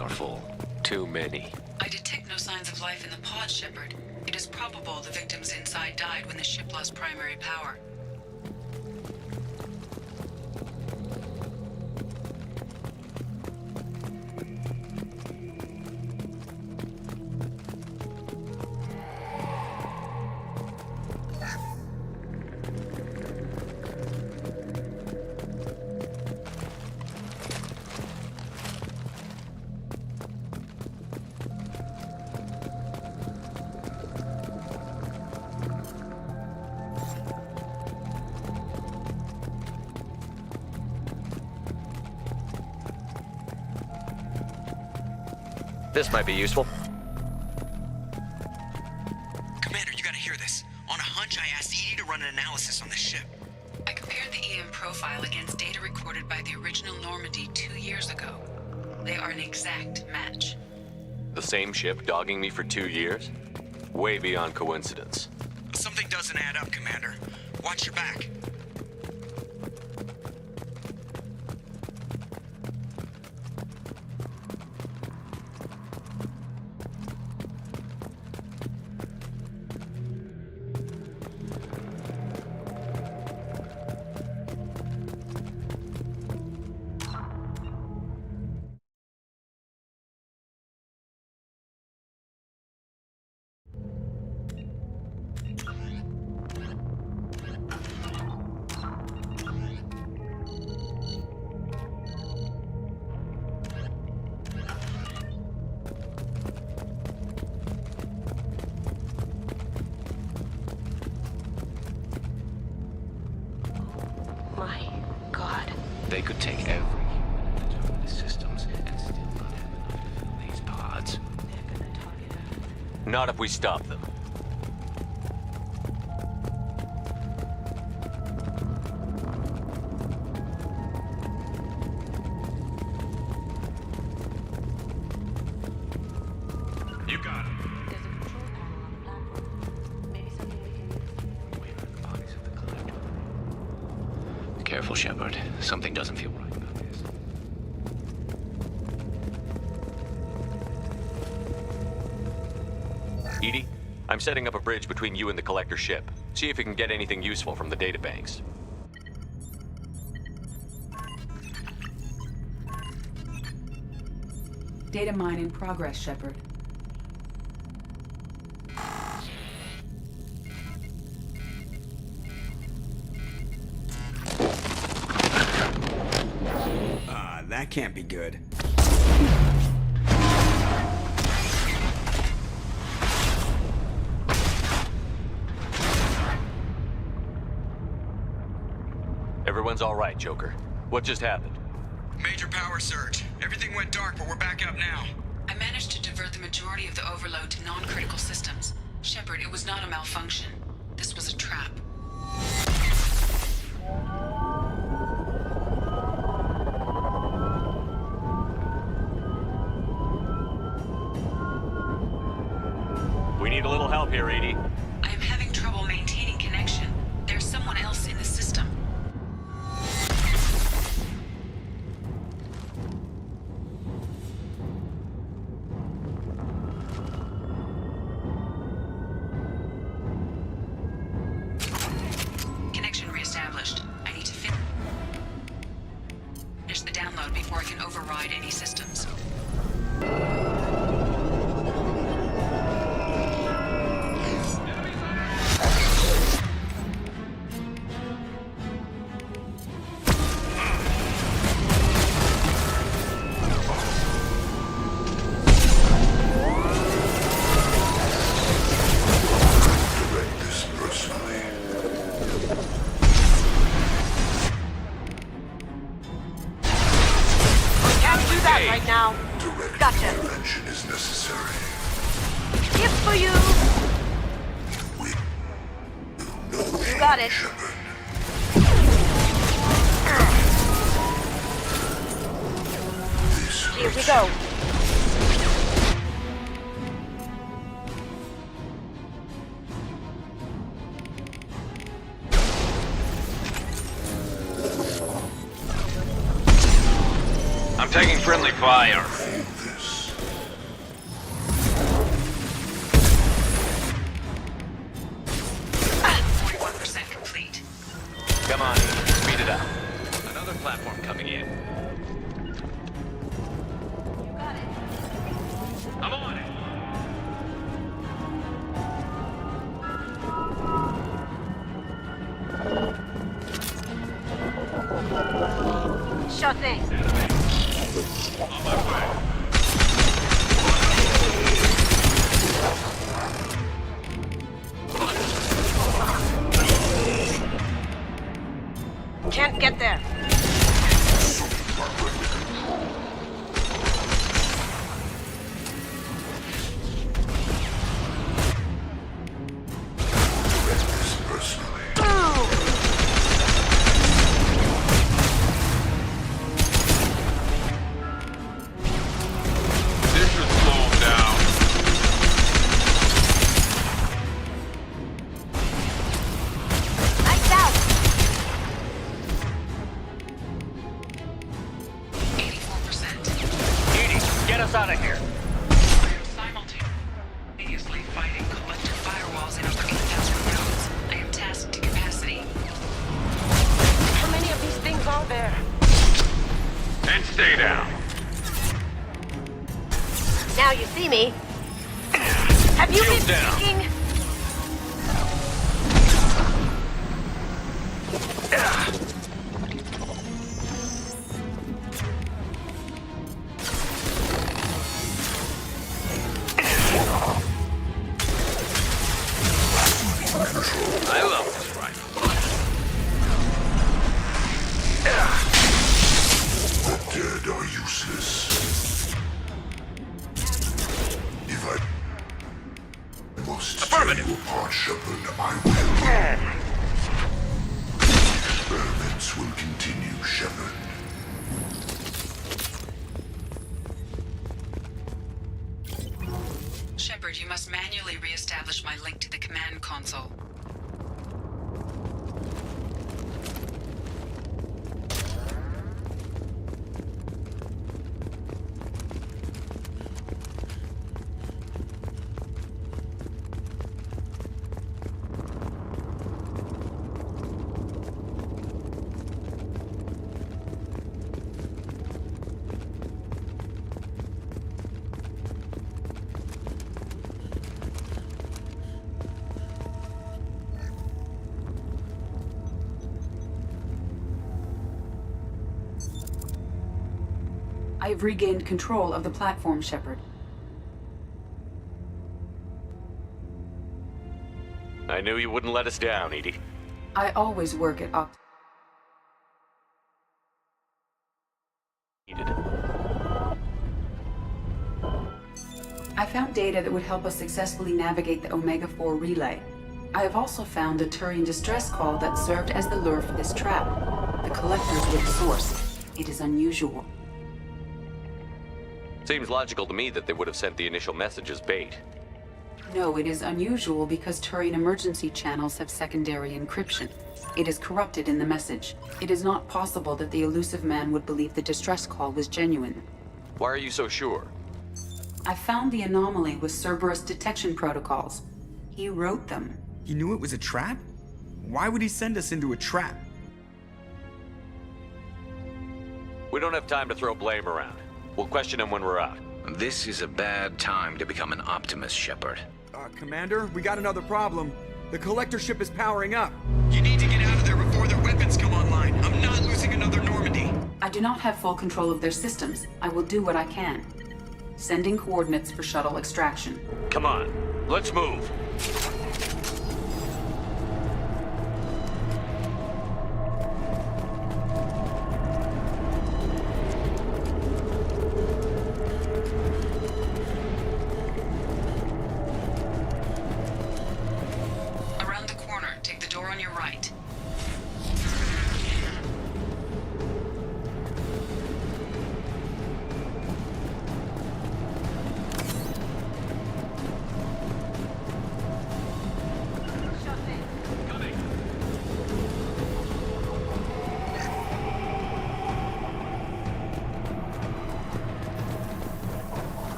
Are full. Too many. I detect no signs of life in the pod, Shepard. It is probable the victims inside died when the ship lost primary power. This might be useful. Commander, you gotta hear this. On a hunch, I asked Edie to run an analysis on this ship. I compared the EM profile against data recorded by the original Normandy 2 years ago. They are an exact match. The same ship dogging me for 2 years? Way beyond coincidence. Something doesn't add up, Commander. Watch your back. They could take every human and determine the systems and still not have enough to fill these pods. Not if we stop them. You got it. There's a control panel on the platform. Maybe something we can use. Where are the bodies of the collector? Careful, Shepard. Something doesn't feel right about this. Edie, I'm setting up a bridge between you and the collector ship. See if you can get anything useful from the databanks. Data mine in progress, Shepard. That can't be good. Everyone's all right, Joker. What just happened? Major power surge. Everything went dark, but we're back up now. I managed to divert the majority of the overload to non-critical systems. Shepard, it was not a malfunction. This was a trap. We need a little help here, Edie. I am having trouble maintaining connection. There's someone else in the system. Connection reestablished. I need to finish the download before I can override any systems. Right now. Gotcha. Intervention is necessary. Gift for you. You got it. Here we go. I'm taking friendly fire. 41% complete. Come on, speed it up. Another platform coming in. I'm on it. Sure thing. On my way. Can't get there. Out of here. Simultaneously fighting collective firewalls in over 8,000 nodes. I am tasked to capacity. How many of these things are there? And stay down. Now you see me. Have you been thinking? I love this rifle. I have regained control of the platform, Shepard. I knew you wouldn't let us down, Edie. I always work at I found data that would help us successfully navigate the Omega-4 relay. I have also found a Turian distress call that served as the lure for this trap. The collectors were the source. It is unusual. Seems logical to me that they would have sent the initial message as bait. No, it is unusual because Turian emergency channels have secondary encryption. It is corrupted in the message. It is not possible that the elusive man would believe the distress call was genuine. Why are you so sure? I found the anomaly with Cerberus detection protocols. He wrote them. He knew it was a trap? Why would he send us into a trap? We don't have time to throw blame around. We'll question him when we're out. This is a bad time to become an optimist, Shepard. Commander, we got another problem. The collector ship is powering up. You need to get out of there before their weapons come online. I'm not losing another Normandy. I do not have full control of their systems. I will do what I can. Sending coordinates for shuttle extraction. Come on, let's move. Around the corner, take the door on your right.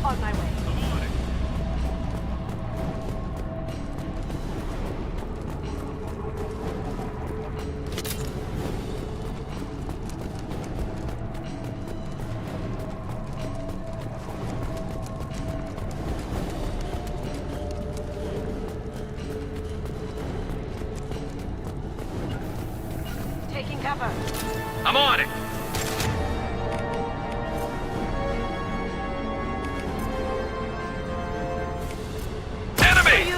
On my way. Taking cover. I'm on it! Enemy!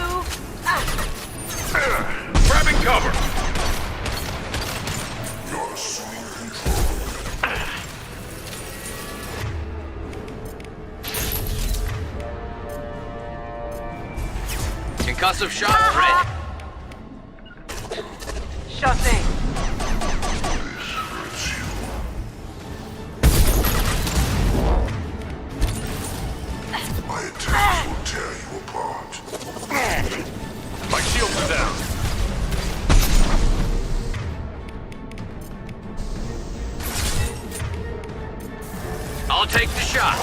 Grabbing cover! You're assuming control. Concussive shot, Fred. Sure thing. My attacks will tear you apart. My shields are down. I'll take the shot.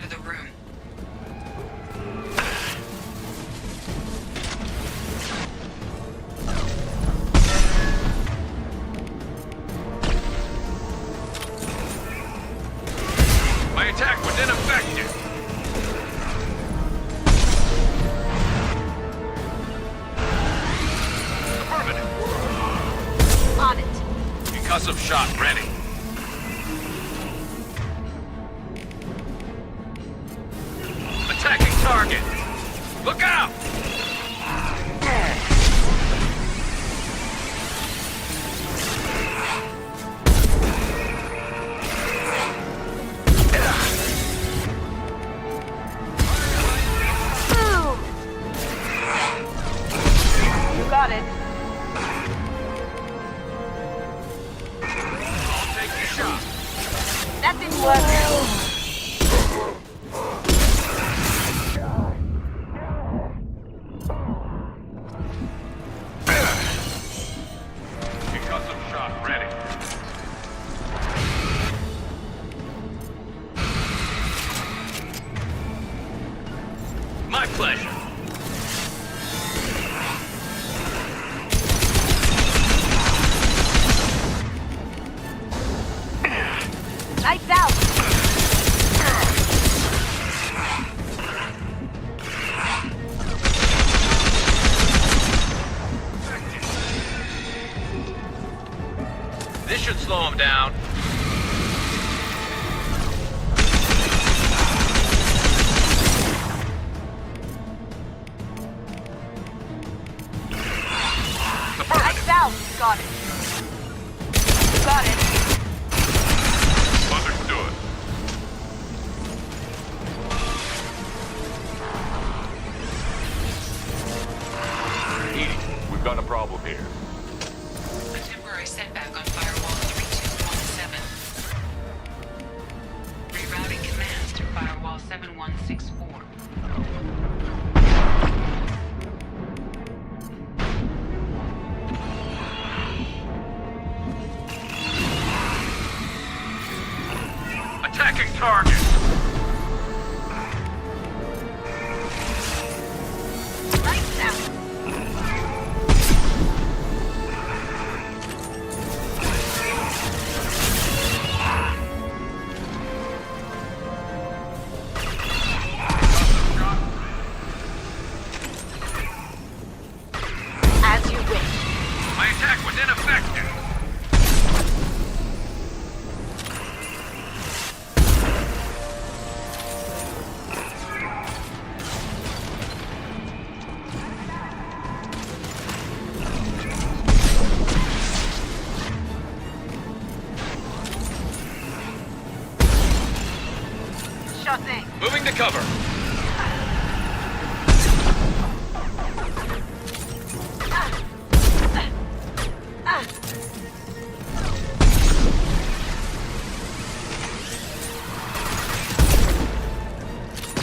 of the room. My attack was ineffective. Affirmative. On it. Concussive shot ready. Attacking target. Look out! Boom! You got it. I'll take the shot. That didn't work. Concussive shot ready. My pleasure. Lights out. This should slow him down. Lights out. Got it. Got it. Understood. Edie, we've got a problem here. A temporary setback on firewall 3217. Rerouting commands to firewall 7164. Attacking target. Lights out. As you wish. My attack was ineffective. Sure thing. Moving to cover.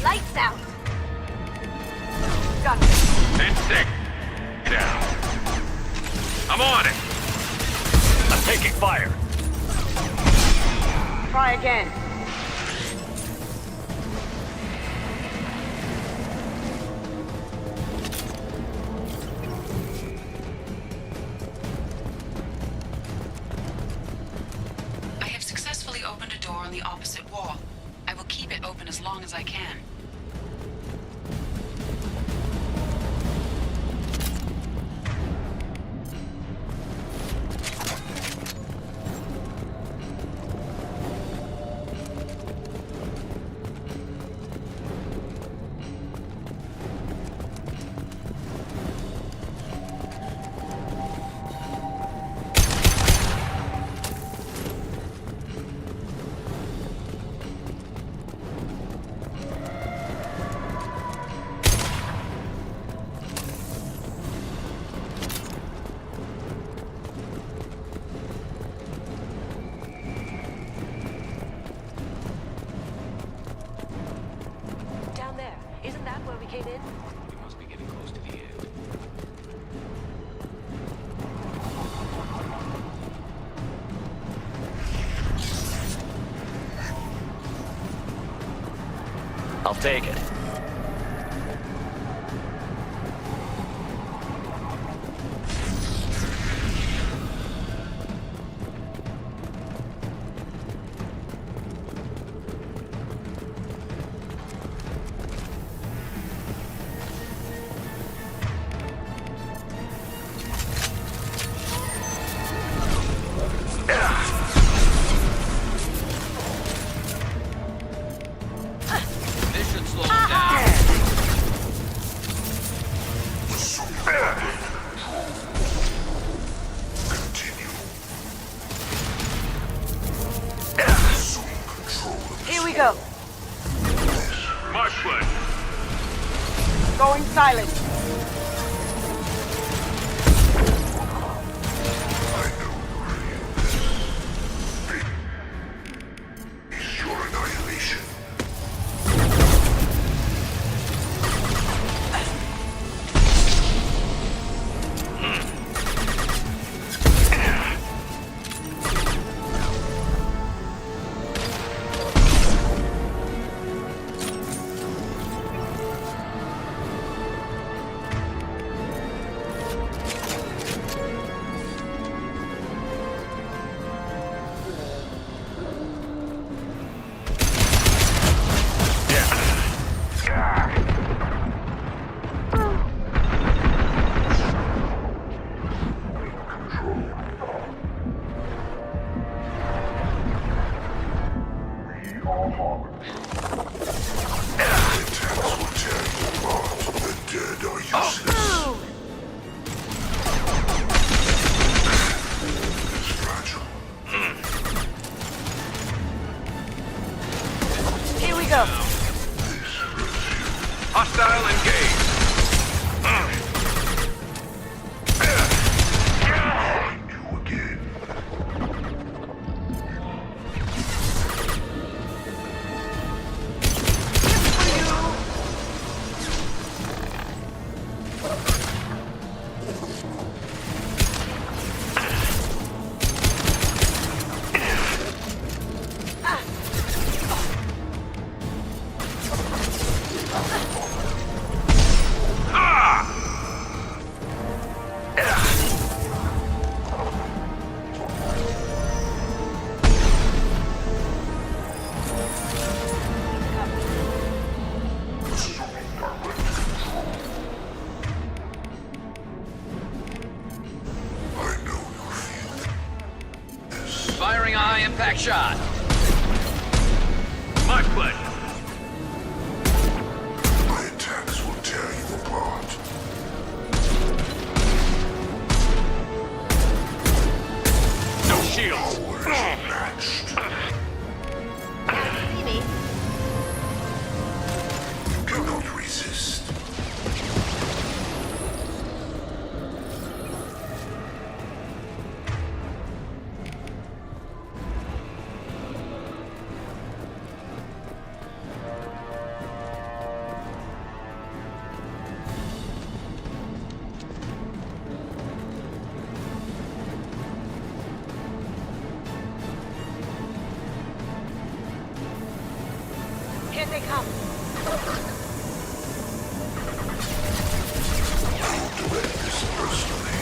Lights out. Got it. 10 seconds. Down. I'm on it. I'm taking fire. Try again. I have successfully opened a door on the opposite wall. I will keep it open as long as I can. Down there. Isn't that where we came in? We must be getting close to the end. I'll take it. Here we go. My pleasure. Going silent. Hostile engaged. Firing a high-impact shot. My pleasure. My attacks will tear you apart. No shields. Matched. See me? You cannot resist. Here they come. I'll direct this personally.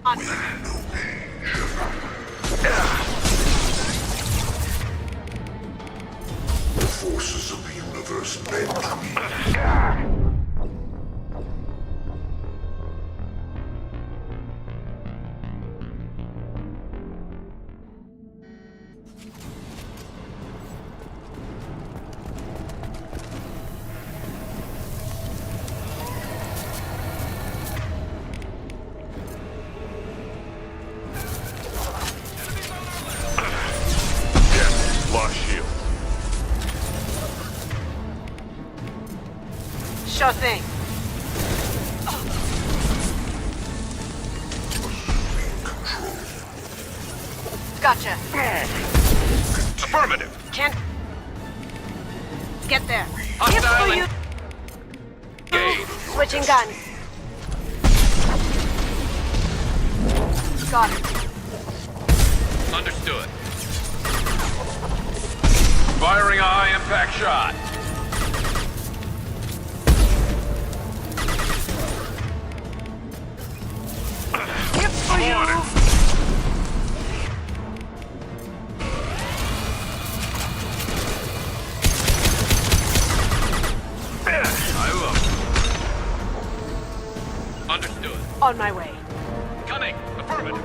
On. The forces of the universe bend to me. Lost shield. Sure thing. Gotcha. Affirmative. Can't get there. Hostile Here for you. Switching guns. Got it. Understood. Firing a high-impact shot. It's for you! I will. Understood. On my way. Coming. Affirmative.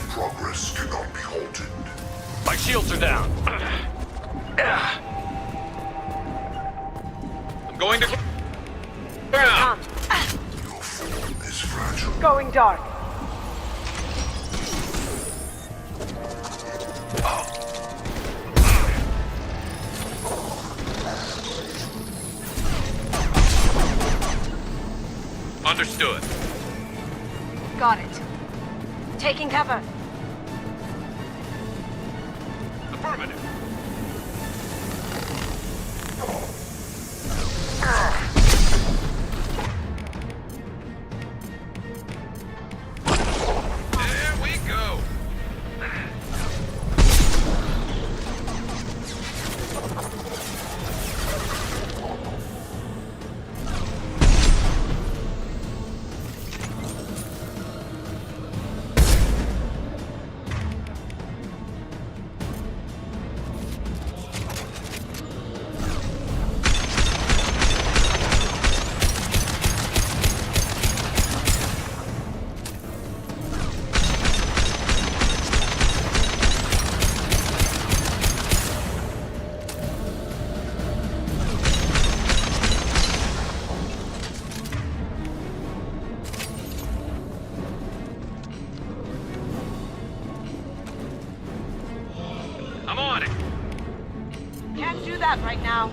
Progress cannot be halted. My shields are down. I'm going to ground. Your form is fragile. Going dark. Understood. Got it. Taking cover. Affirmative. There we go. I'm on it. Can't do that right now.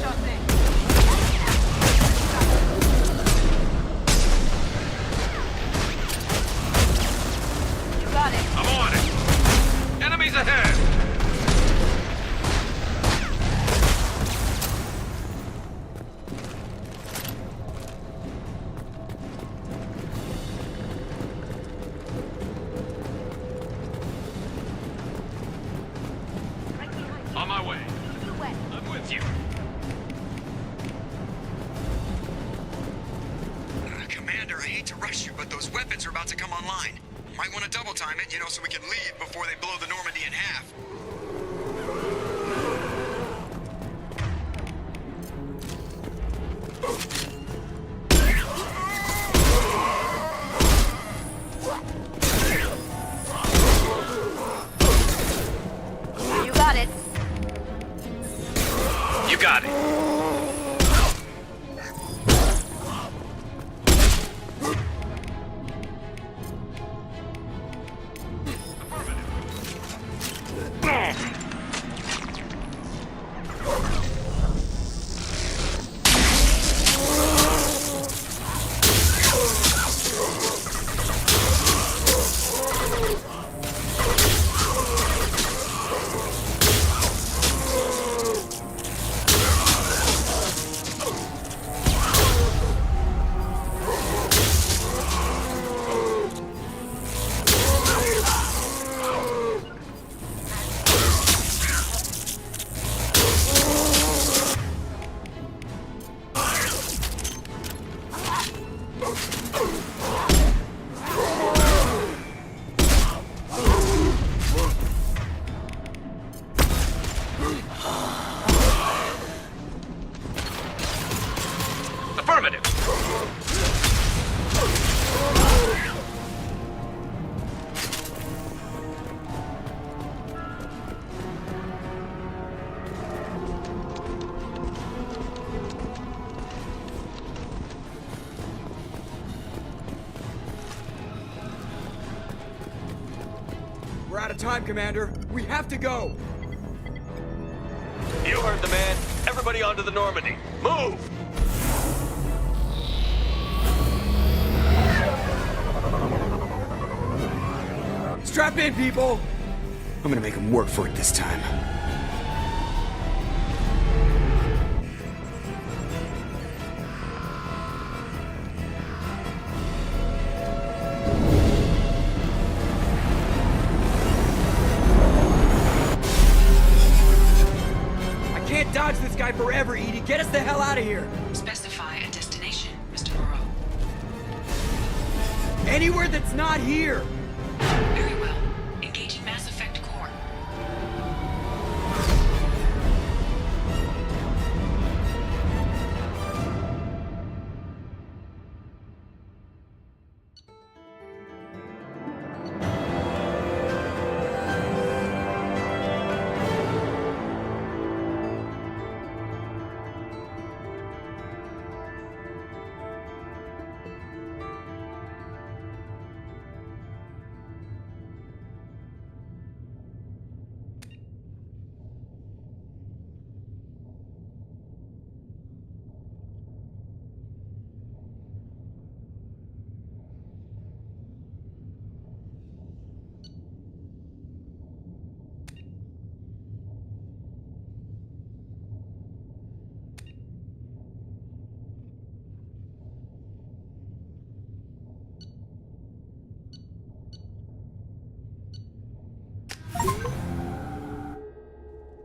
Sure thing. You got it. I'm on it. Enemies ahead. On my way. I'm with you. Commander, I hate to rush you, but those weapons are about to come online. Might want to double time it, so we can leave before they blow the Normandy in half. You got it. You got it. Affirmative. time, Commander. We have to go. You heard the man. Everybody onto the Normandy. Move! Strap in, people! I'm gonna make them work for it this time. I can't dodge this guy forever, Edie. Get us the hell out of here! Specify a destination, Mr. Moreau. Anywhere that's not here! Very well. Engaging Mass Effect core.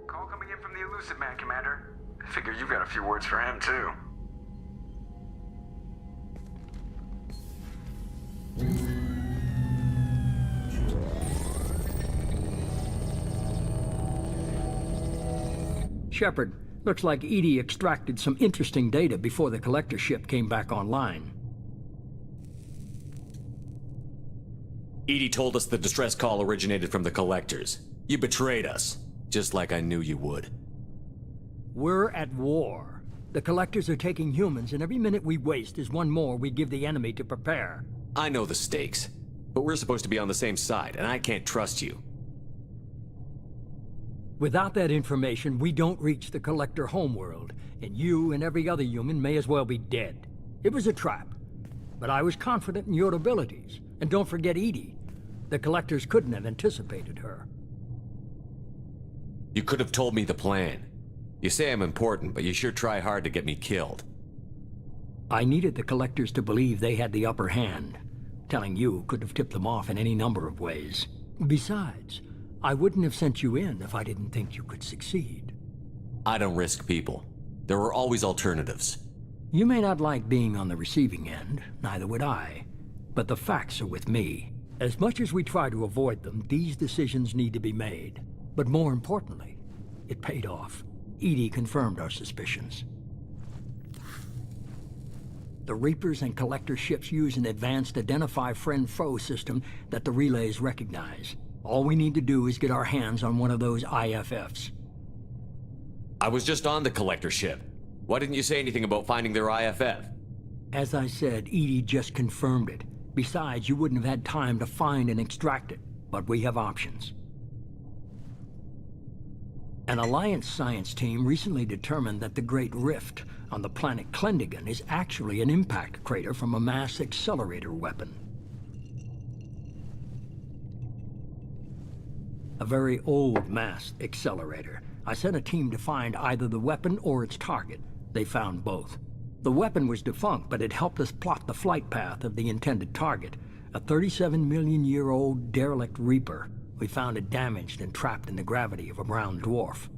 Call coming in from the Elusive Man, Commander. I figure you've got a few words for him, too. Shepard, looks like Edie extracted some interesting data before the collector ship came back online. Edie told us the distress call originated from the collectors. You betrayed us, just like I knew you would. We're at war. The collectors are taking humans, and every minute we waste is one more we give the enemy to prepare. I know the stakes, but we're supposed to be on the same side, and I can't trust you. Without that information, we don't reach the collector homeworld, and you and every other human may as well be dead. It was a trap, but I was confident in your abilities. And don't forget Edie. The collectors couldn't have anticipated her. You could have told me the plan. You say I'm important, but you sure try hard to get me killed. I needed the collectors to believe they had the upper hand. Telling you could have tipped them off in any number of ways. Besides, I wouldn't have sent you in if I didn't think you could succeed. I don't risk people. There are always alternatives. You may not like being on the receiving end, neither would I. But the facts are with me. As much as we try to avoid them, these decisions need to be made. But more importantly, it paid off. Edie confirmed our suspicions. The Reapers and Collector ships use an advanced Identify Friend-Foe system that the relays recognize. All we need to do is get our hands on one of those IFFs. I was just on the Collector ship. Why didn't you say anything about finding their IFF? As I said, Edie just confirmed it. Besides, you wouldn't have had time to find and extract it. But we have options. An Alliance science team recently determined that the Great Rift on the planet Klendigan is actually an impact crater from a mass accelerator weapon. A very old mass accelerator. I sent a team to find either the weapon or its target. They found both. The weapon was defunct, but it helped us plot the flight path of the intended target, a 37-million-year-old derelict Reaper. We found it damaged and trapped in the gravity of a brown dwarf.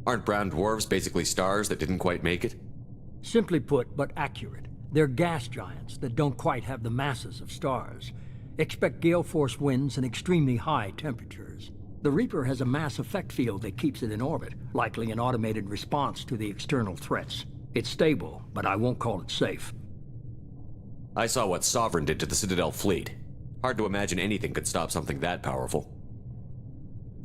Aren't brown dwarves basically stars that didn't quite make it? Simply put, but accurate. They're gas giants that don't quite have the masses of stars. Expect gale force winds and extremely high temperatures. The Reaper has a mass effect field that keeps it in orbit, likely an automated response to the external threats. It's stable, but I won't call it safe. I saw what Sovereign did to the Citadel fleet. Hard to imagine anything could stop something that powerful.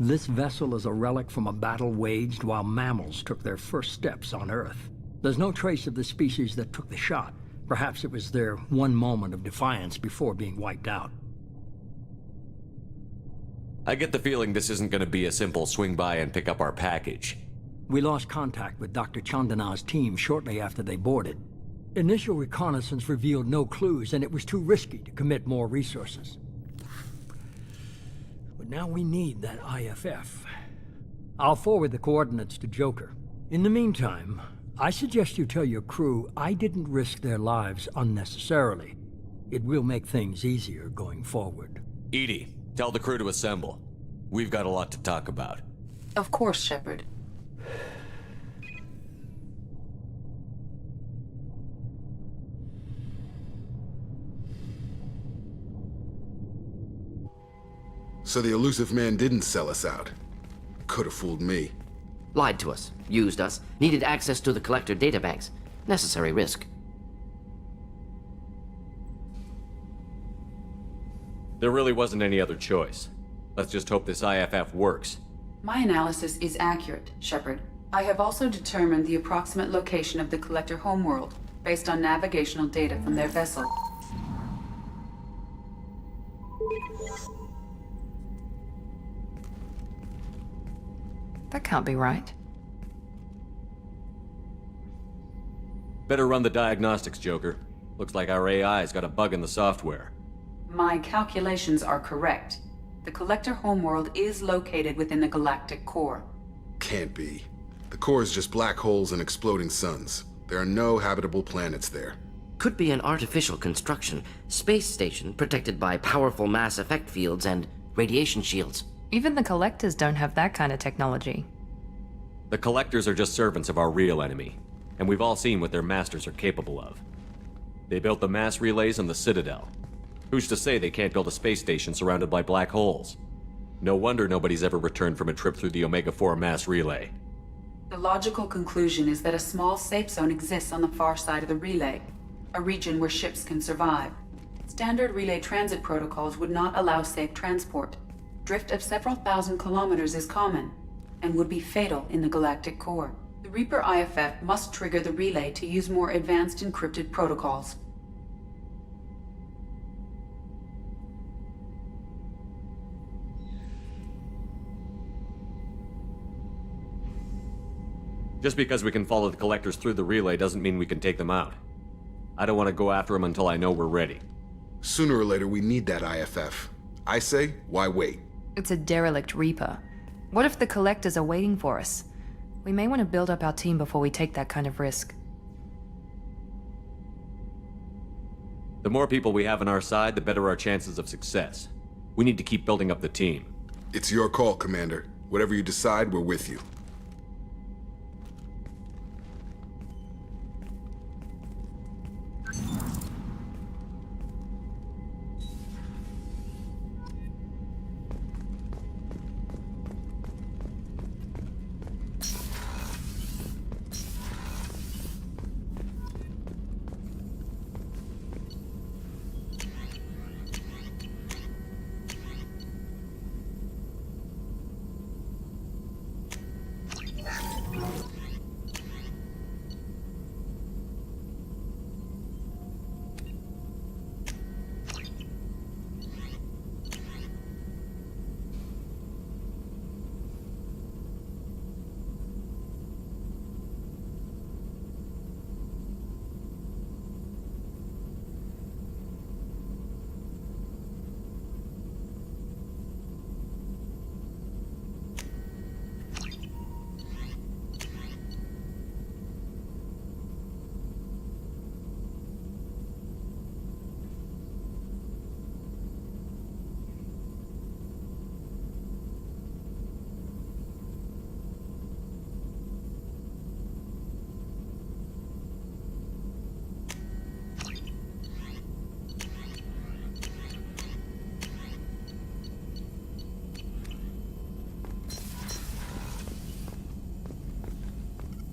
This vessel is a relic from a battle waged while mammals took their first steps on Earth. There's no trace of the species that took the shot. Perhaps it was their one moment of defiance before being wiped out. I get the feeling this isn't going to be a simple swing by and pick up our package. We lost contact with Dr. Chandana's team shortly after they boarded. Initial reconnaissance revealed no clues, and it was too risky to commit more resources. But now we need that IFF. I'll forward the coordinates to Joker. In the meantime, I suggest you tell your crew I didn't risk their lives unnecessarily. It will make things easier going forward. Edie, tell the crew to assemble. We've got a lot to talk about. Of course, Shepard. So the elusive man didn't sell us out. Could have fooled me. Lied to us, used us, needed access to the collector databanks. Necessary risk. There really wasn't any other choice. Let's just hope this IFF works. My analysis is accurate, Shepard. I have also determined the approximate location of the collector homeworld, based on navigational data from their vessel. That can't be right. Better run the diagnostics, Joker. Looks like our AI's got a bug in the software. My calculations are correct. The collector homeworld is located within the galactic core. Can't be. The core is just black holes and exploding suns. There are no habitable planets there. Could be an artificial construction. Space station protected by powerful mass effect fields and radiation shields. Even the collectors don't have that kind of technology. The collectors are just servants of our real enemy, and we've all seen what their masters are capable of. They built the mass relays in the Citadel. Who's to say they can't build a space station surrounded by black holes? No wonder nobody's ever returned from a trip through the Omega-4 mass relay. The logical conclusion is that a small safe zone exists on the far side of the relay, a region where ships can survive. Standard relay transit protocols would not allow safe transport. Drift of several thousand kilometers is common, and would be fatal in the galactic core. The Reaper IFF must trigger the relay to use more advanced encrypted protocols. Just because we can follow the collectors through the relay doesn't mean we can take them out. I don't want to go after them until I know we're ready. Sooner or later, we need that IFF. I say, why wait? It's a derelict Reaper. What if the collectors are waiting for us? We may want to build up our team before we take that kind of risk. The more people we have on our side, the better our chances of success. We need to keep building up the team. It's your call, Commander. Whatever you decide, we're with you.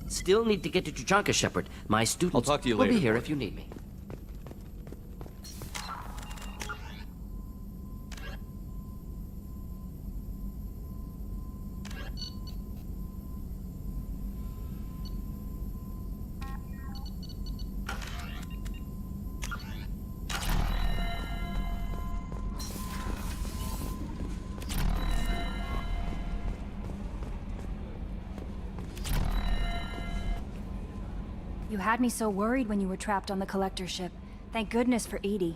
Still need to get to Tuchanka, Shepard. My students I'll talk to you will later. be here if you need me. You had me so worried when you were trapped on the collector ship. Thank goodness for Edie.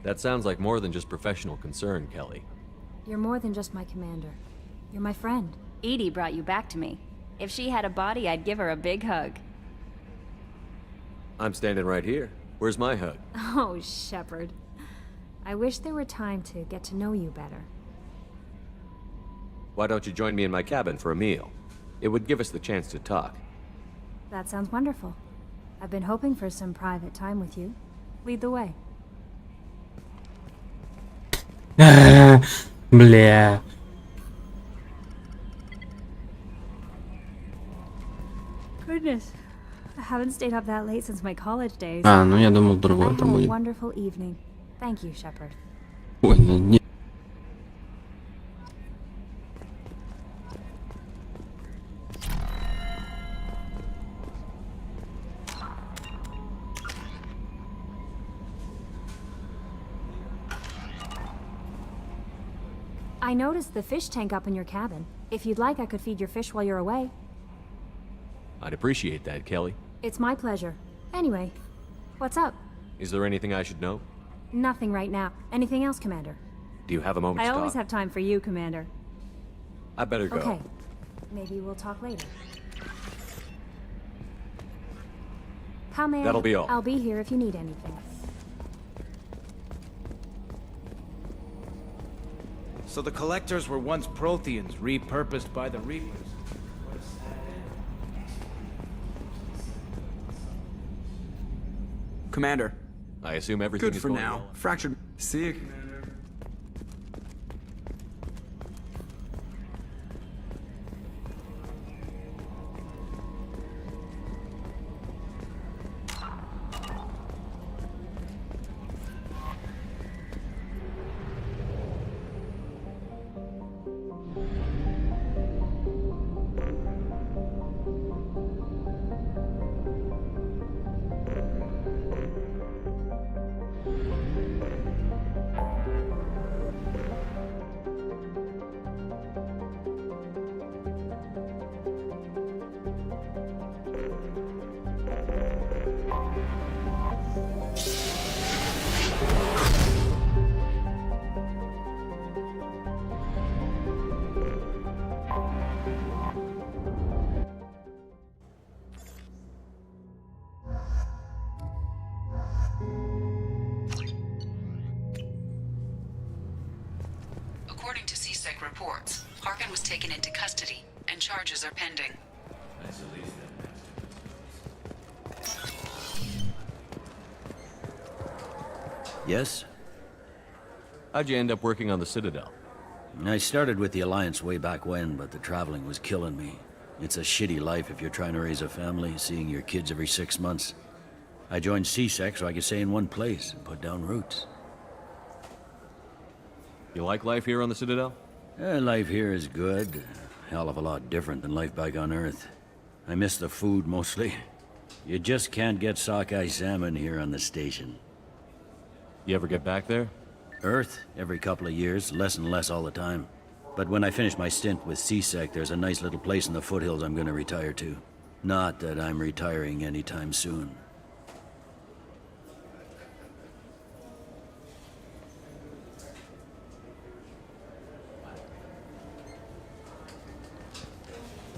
That sounds like more than just professional concern, Kelly. You're more than just my commander. You're my friend. Edie brought you back to me. If she had a body, I'd give her a big hug. I'm standing right here. Where's my hug? Oh, Shepard. I wish there were time to get to know you better. Why don't you join me in my cabin for a meal? It would give us the chance to talk. That sounds wonderful. I've been hoping for some private time with you. Lead the way. Бля. Goodness. I haven't stayed up that late since my college days. Ну я думал, другое там I had a будет. wonderful evening. Thank you, Shepard. Ой, не. I noticed the fish tank up in your cabin. If you'd like, I could feed your fish while you're away. I'd appreciate that, Kelly. It's my pleasure. Anyway, what's up? Is there anything I should know? Nothing right now. Anything else, Commander? Do you have a moment I to always talk? have time for you, Commander. I better go. Okay. Maybe we'll talk later. How may That'll be all. I'll be here if you need anything. So the Collectors were once Protheans, repurposed by the Reapers. What a sad end. Commander. I assume everything Good is for going now. well. Fractured. See you, Commander. According to CSEC reports, Harkin was taken into custody, and charges are pending. Yes? How'd you end up working on the Citadel? I started with the Alliance way back when, but the traveling was killing me. It's a shitty life if you're trying to raise a family, seeing your kids every 6 months. I joined CSEC so I could stay in one place and put down roots. You like life here on the Citadel? Life here is good. A hell of a lot different than life back on Earth. I miss the food mostly. You just can't get sockeye salmon here on the station. You ever get back there? Earth, every couple of years, less and less all the time. But when I finish my stint with CSEC, there's a nice little place in the foothills I'm gonna retire to. Not that I'm retiring anytime soon.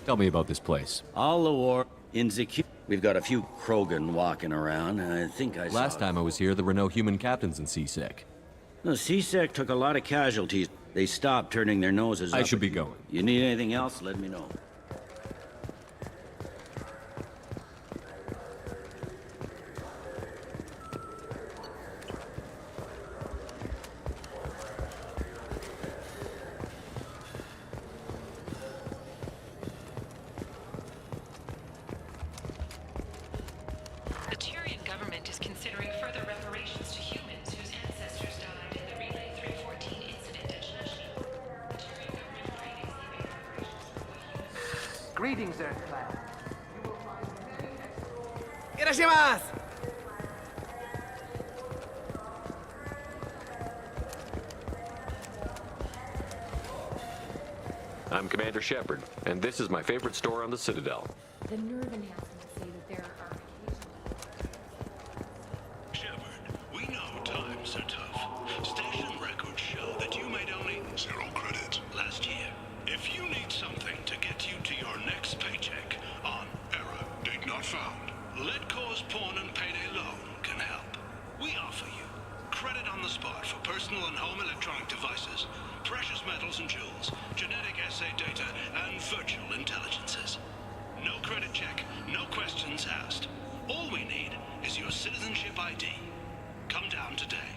Tell me about this place. All the war insecure. We've got a few Krogan walking around, and I think I saw... Last time I was here, there were no human captains in CSEC. No, CSEC took a lot of casualties. They stopped turning their noses up. I should be going. You need anything else, let me know. The Turian government is considering further reparations to humans whose ancestors died in the Relay 314 incident at Shashni. The Turian government Friday is leaving reparations. Greetings, Earthclad. Irashimasu! I'm Commander Shepard, and this is my favorite store on the Citadel. The nerve enhancements say that there are Shepard, we know times are tough. Station records show that you made only 0 credits last year. If you need something to get you to your next paycheck on error, date not found, Let Cause Pawn and Payday Loan can help. We offer you credit on the spot for personal and home electronic devices, precious metals and jewels, genetic assay data, and virtual intelligences. No credit check, no questions asked. All we need is your citizenship ID. Come down today.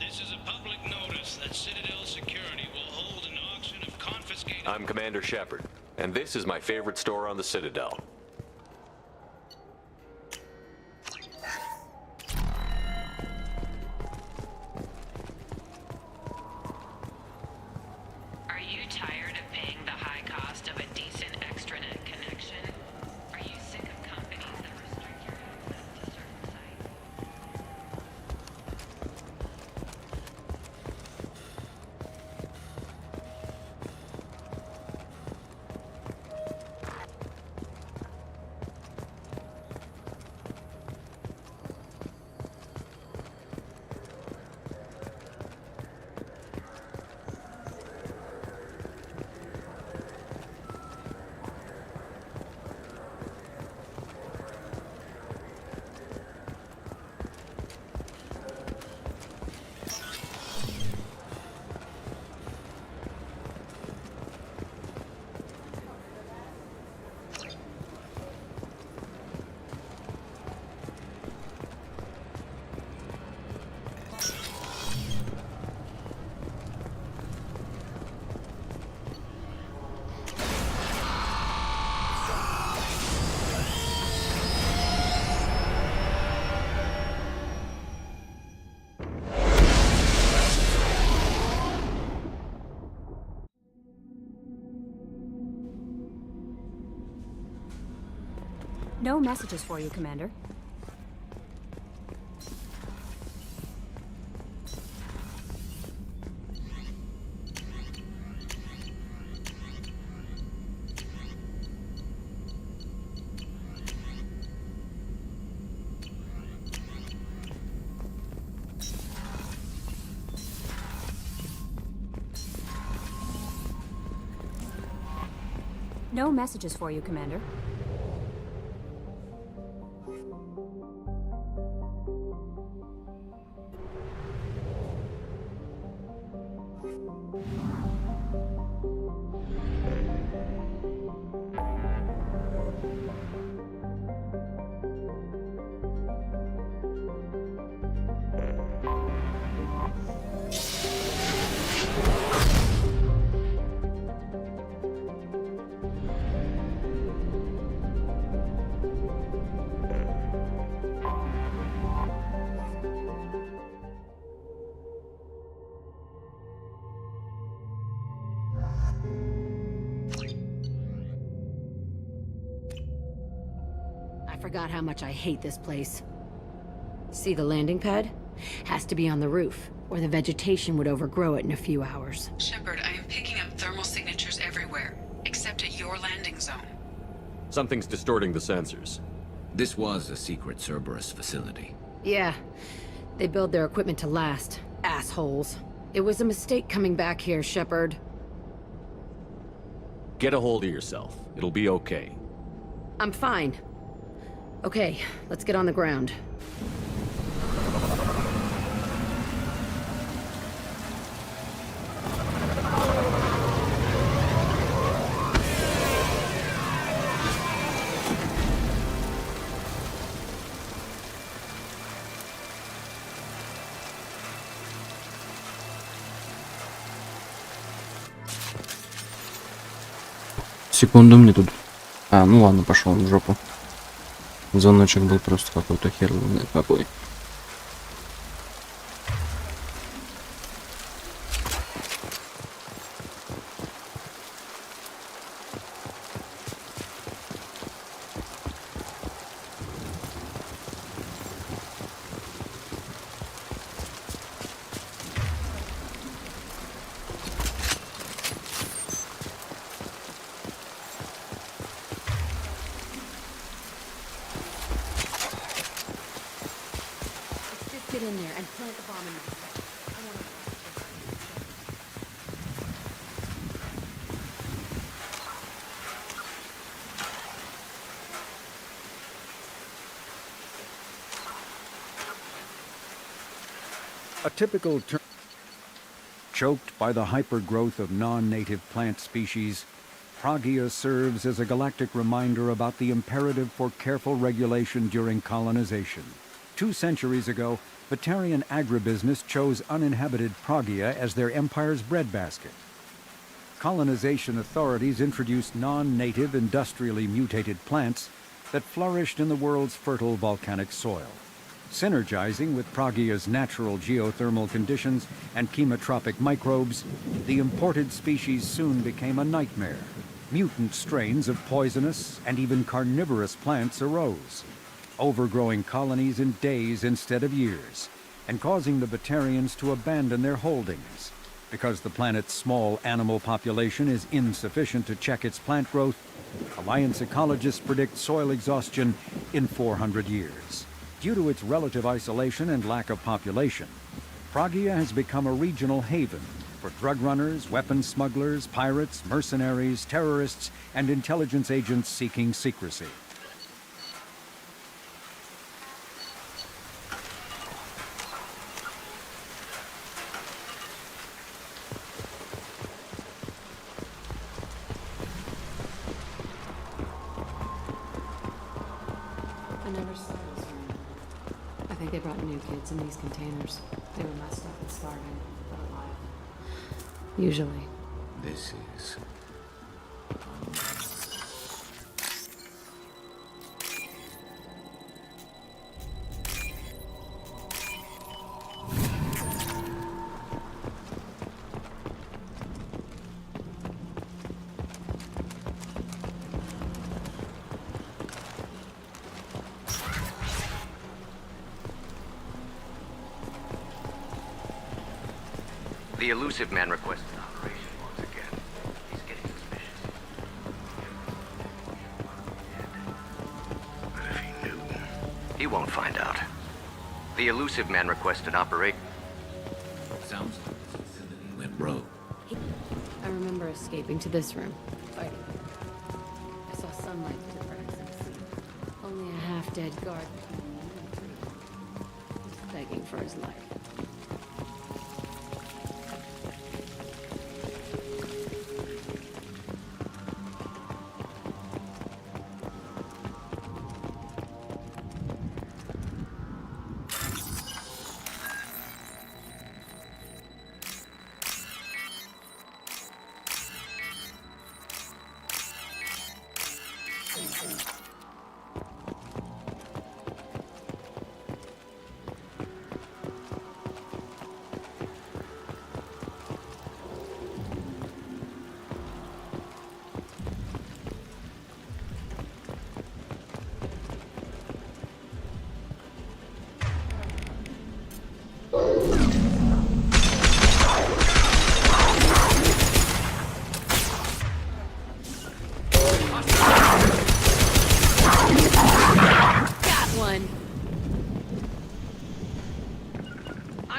This is a public notice that Citadel Security will hold an auction of confiscated... I'm Commander Shepard, and this is my favorite store on the Citadel. Are you tired of paying the high cost of a decent extranet connection? Are you sick of companies that restrict your access to certain sites? No messages for you, Commander. No messages for you, Commander. I forgot how much I hate this place. See the landing pad? Has to be on the roof, or the vegetation would overgrow it in a few hours. Shepard, I am picking up thermal signatures everywhere, except at your landing zone. Something's distorting the sensors. This was a secret Cerberus facility. Yeah, they build their equipment to last. Assholes. It was a mistake coming back here, Shepard. Get a hold of yourself. It'll be okay. I'm fine. Okay, let's get on the ground. Секунду, мне тут... А, ну ладно, пошел в жопу. Звоночек был просто какой-то херный какой. Get in there and plant the bomb in my cell. I want to... A typical term. Choked by the hypergrowth of non-native plant species, Pragia serves as a galactic reminder about the imperative for careful regulation during colonization. 2 centuries ago, Batarian agribusiness chose uninhabited Pragia as their empire's breadbasket. Colonization authorities introduced non-native, industrially mutated plants that flourished in the world's fertile volcanic soil. Synergizing with Pragia's natural geothermal conditions and chemotropic microbes, the imported species soon became a nightmare. Mutant strains of poisonous and even carnivorous plants arose, overgrowing colonies in days instead of years, and causing the Batarians to abandon their holdings. Because the planet's small animal population is insufficient to check its plant growth, Alliance ecologists predict soil exhaustion in 400 years. Due to its relative isolation and lack of population, Pragia has become a regional haven for drug runners, weapons smugglers, pirates, mercenaries, terrorists, and intelligence agents seeking secrecy. I never saw this room. I think they brought new kids in these containers. They were messed up and starving, but alive. Usually. This is... The elusive man requested operation once again. He's getting suspicious. But if he knew... He won't find out. The elusive man requested operation. Sounds like this facility went rogue. I remember escaping to this room, fighting. I saw sunlight through the cracks in the ceiling. Only a half-dead guard. He was begging for his life.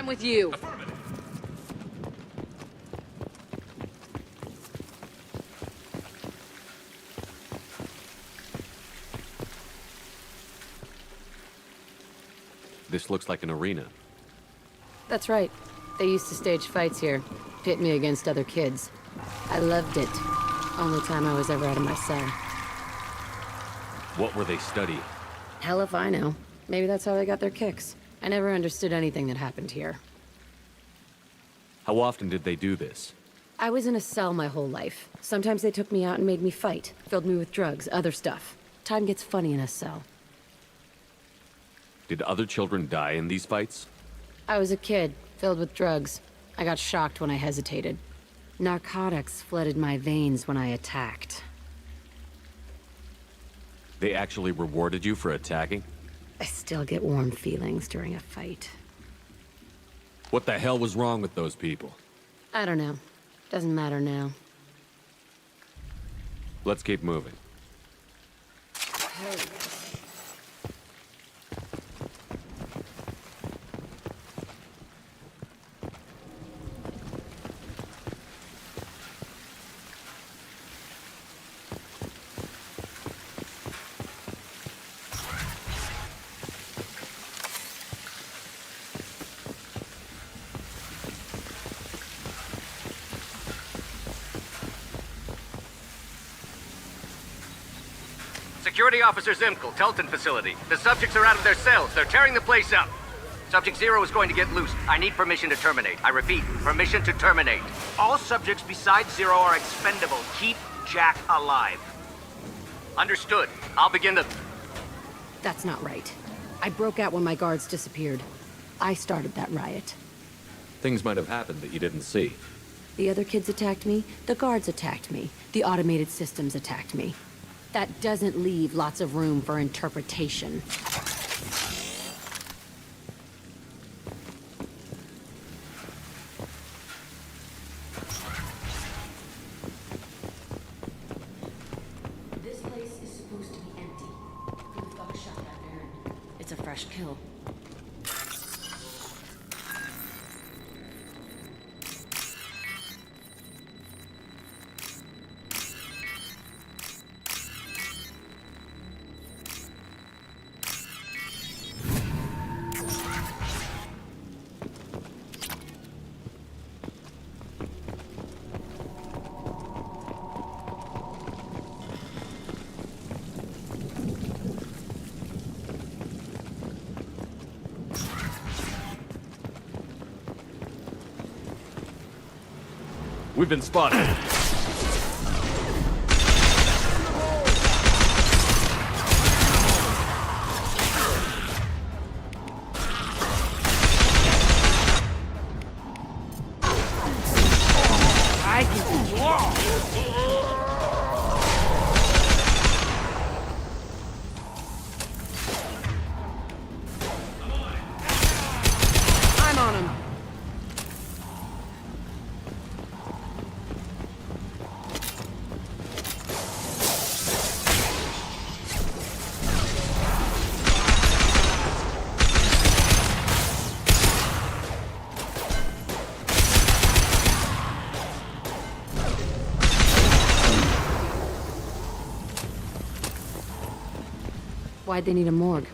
With you. This looks like an arena. That's right. They used to stage fights here, pit me against other kids. I loved it. Only time I was ever out of my cell. What were they studying? Hell if I know. Maybe that's how they got their kicks. I never understood anything that happened here. How often did they do this? I was in a cell my whole life. Sometimes they took me out and made me fight. Filled me with drugs, other stuff. Time gets funny in a cell. Did other children die in these fights? I was a kid, filled with drugs. I got shocked when I hesitated. Narcotics flooded my veins when I attacked. They actually rewarded you for attacking? I still get warm feelings during a fight. What the hell was wrong with those people? I don't know. Doesn't matter now. Let's keep moving. Security Officer Zimkel, Telton facility. The subjects are out of their cells. They're tearing the place up. Subject Zero is going to get loose. I need permission to terminate. I repeat, permission to terminate. All subjects besides Zero are expendable. Keep Jack alive. Understood. I'll begin the... That's not right. I broke out when my guards disappeared. I started that riot. Things might have happened that you didn't see. The other kids attacked me, the guards attacked me, the automated systems attacked me. That doesn't leave lots of room for interpretation. This place is supposed to be empty. Who the fuck shot that Baron? It's a fresh kill. We've been spotted. I'm on him. Why'd they need a morgue?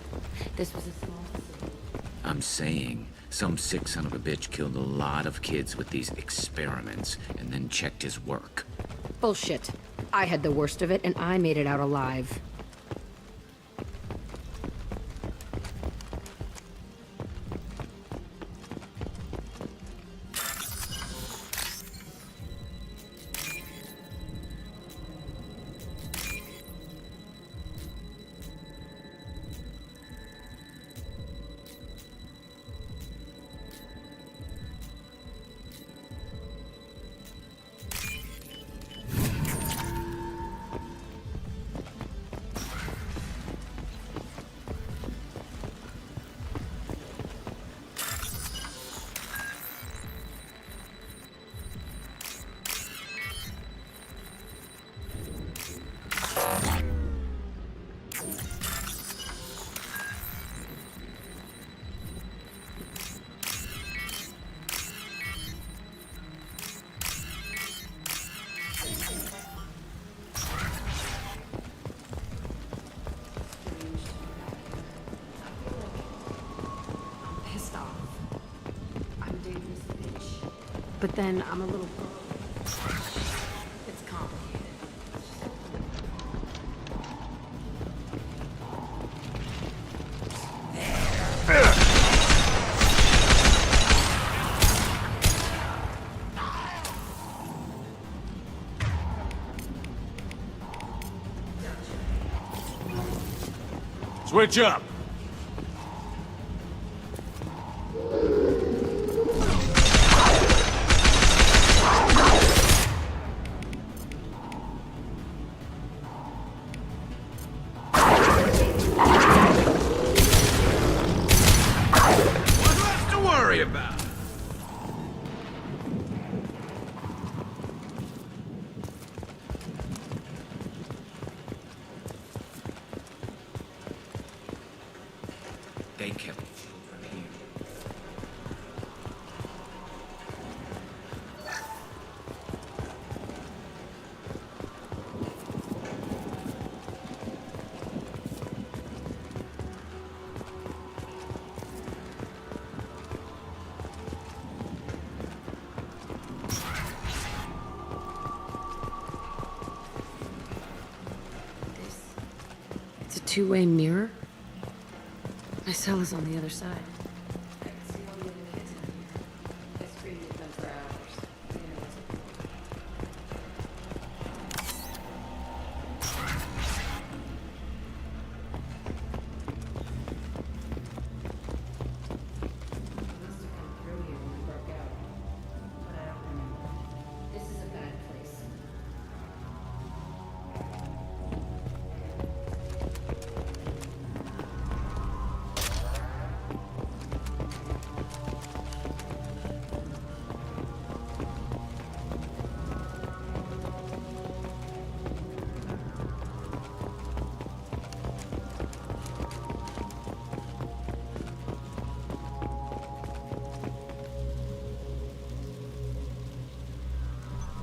This was a small facility. I'm saying, some sick son of a bitch killed a lot of kids with these experiments and then checked his work. Bullshit. I had the worst of it, and I made it out alive. But then I'm a little... It's complicated. Switch up! They kept children here. It's a two-way mirror? My cell is on the other side.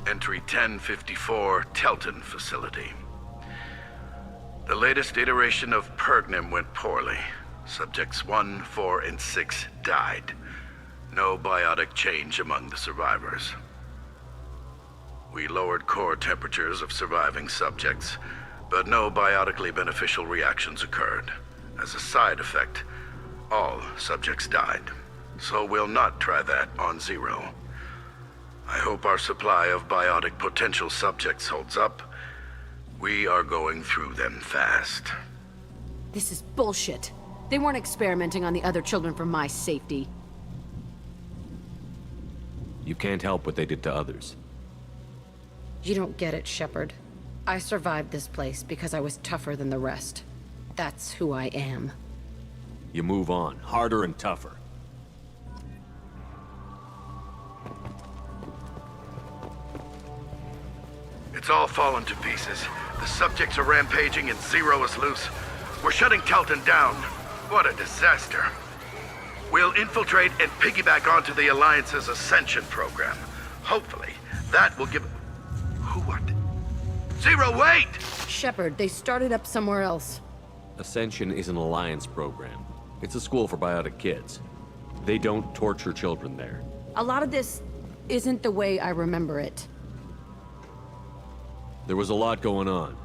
Entry 1054, Telton facility. The latest iteration of Pergnim went poorly. Subjects 1, 4, and 6 died. No biotic change among the survivors. We lowered core temperatures of surviving subjects, but no biotically beneficial reactions occurred. As a side effect, all subjects died. So we'll not try that on Zero. I hope our supply of biotic potential subjects holds up. We are going through them fast. This is bullshit. They weren't experimenting on the other children for my safety. You can't help what they did to others. You don't get it, Shepard. I survived this place because I was tougher than the rest. That's who I am. You move on, harder and tougher. It's all fallen to pieces. The subjects are rampaging and Zero is loose. We're shutting Telton down. What a disaster. We'll infiltrate and piggyback onto the Alliance's Ascension program. Hopefully, that will give... Who are they? Zero, wait! Shepard, they started up somewhere else. Ascension is an Alliance program. It's a school for biotic kids. They don't torture children there. A lot of this isn't the way I remember it. There was a lot going on.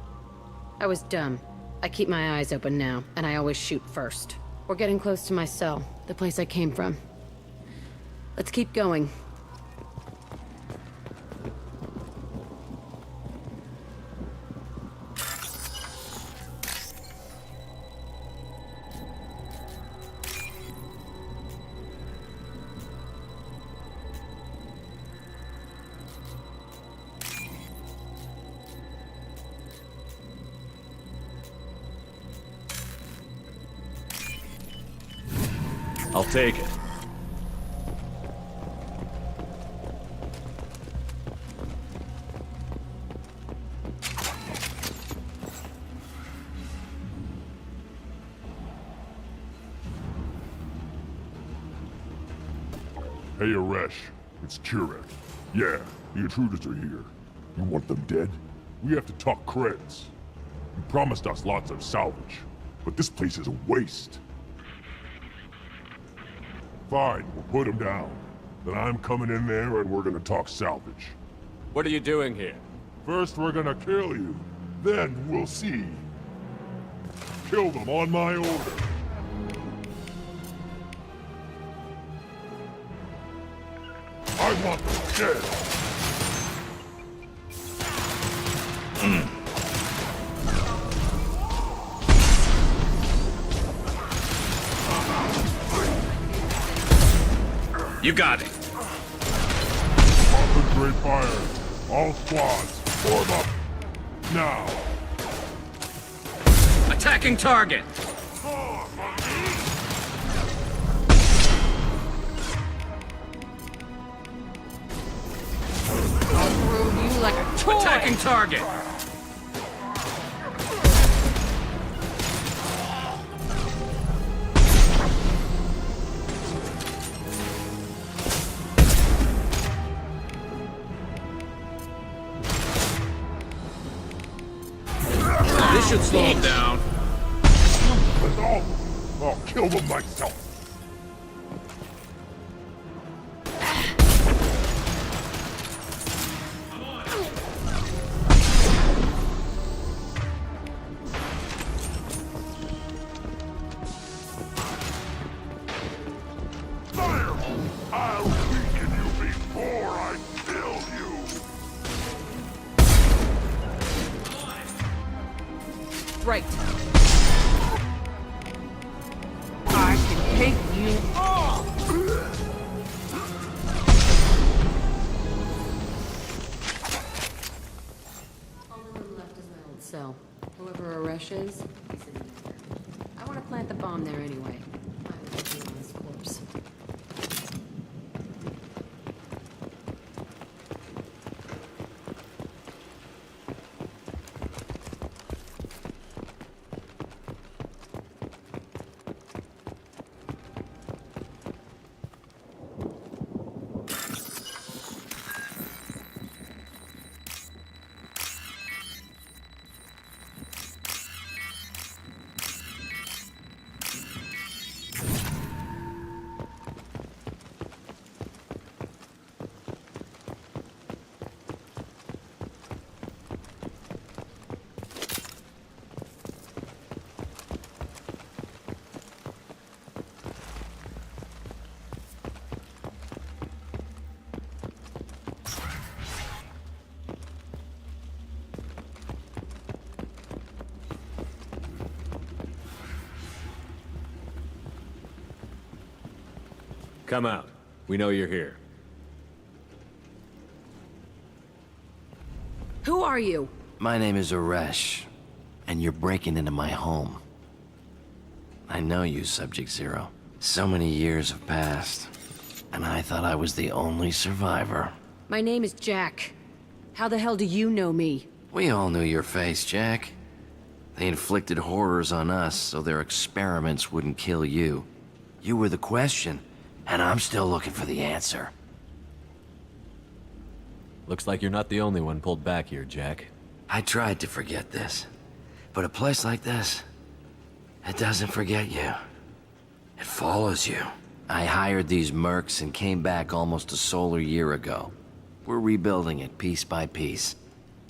I was dumb. I keep my eyes open now, and I always shoot first. We're getting close to my cell, the place I came from. Let's keep going. I'll take it. Hey, Aresh. It's Kirek. Yeah, the intruders are here. You want them dead? We have to talk creds. You promised us lots of salvage, but this place is a waste. Fine, we'll put him down. Then I'm coming in there and we're gonna talk salvage. What are you doing here? First we're gonna kill you. Then we'll see. Kill them on my order. I want them dead. You got it. Concentrate fire. All squads, form up. Now. Attacking target. I'll throw you like a toy. Attacking target. This should slow him down. I'll kill them myself. right. I can take you off! Only one left is my old cell. Whoever Aresh is, he's in there. I want to plant the bomb there anyway. I was working on his corpse. Come out. We know you're here. Who are you? My name is Aresh, and you're breaking into my home. I know you, Subject Zero. So many years have passed, and I thought I was the only survivor. My name is Jack. How the hell do you know me? We all knew your face, Jack. They inflicted horrors on us so their experiments wouldn't kill you. You were the question, and I'm still looking for the answer. Looks like you're not the only one pulled back here, Jack. I tried to forget this, but a place like this, it doesn't forget you. It follows you. I hired these mercs and came back almost a solar year ago. We're rebuilding it piece by piece.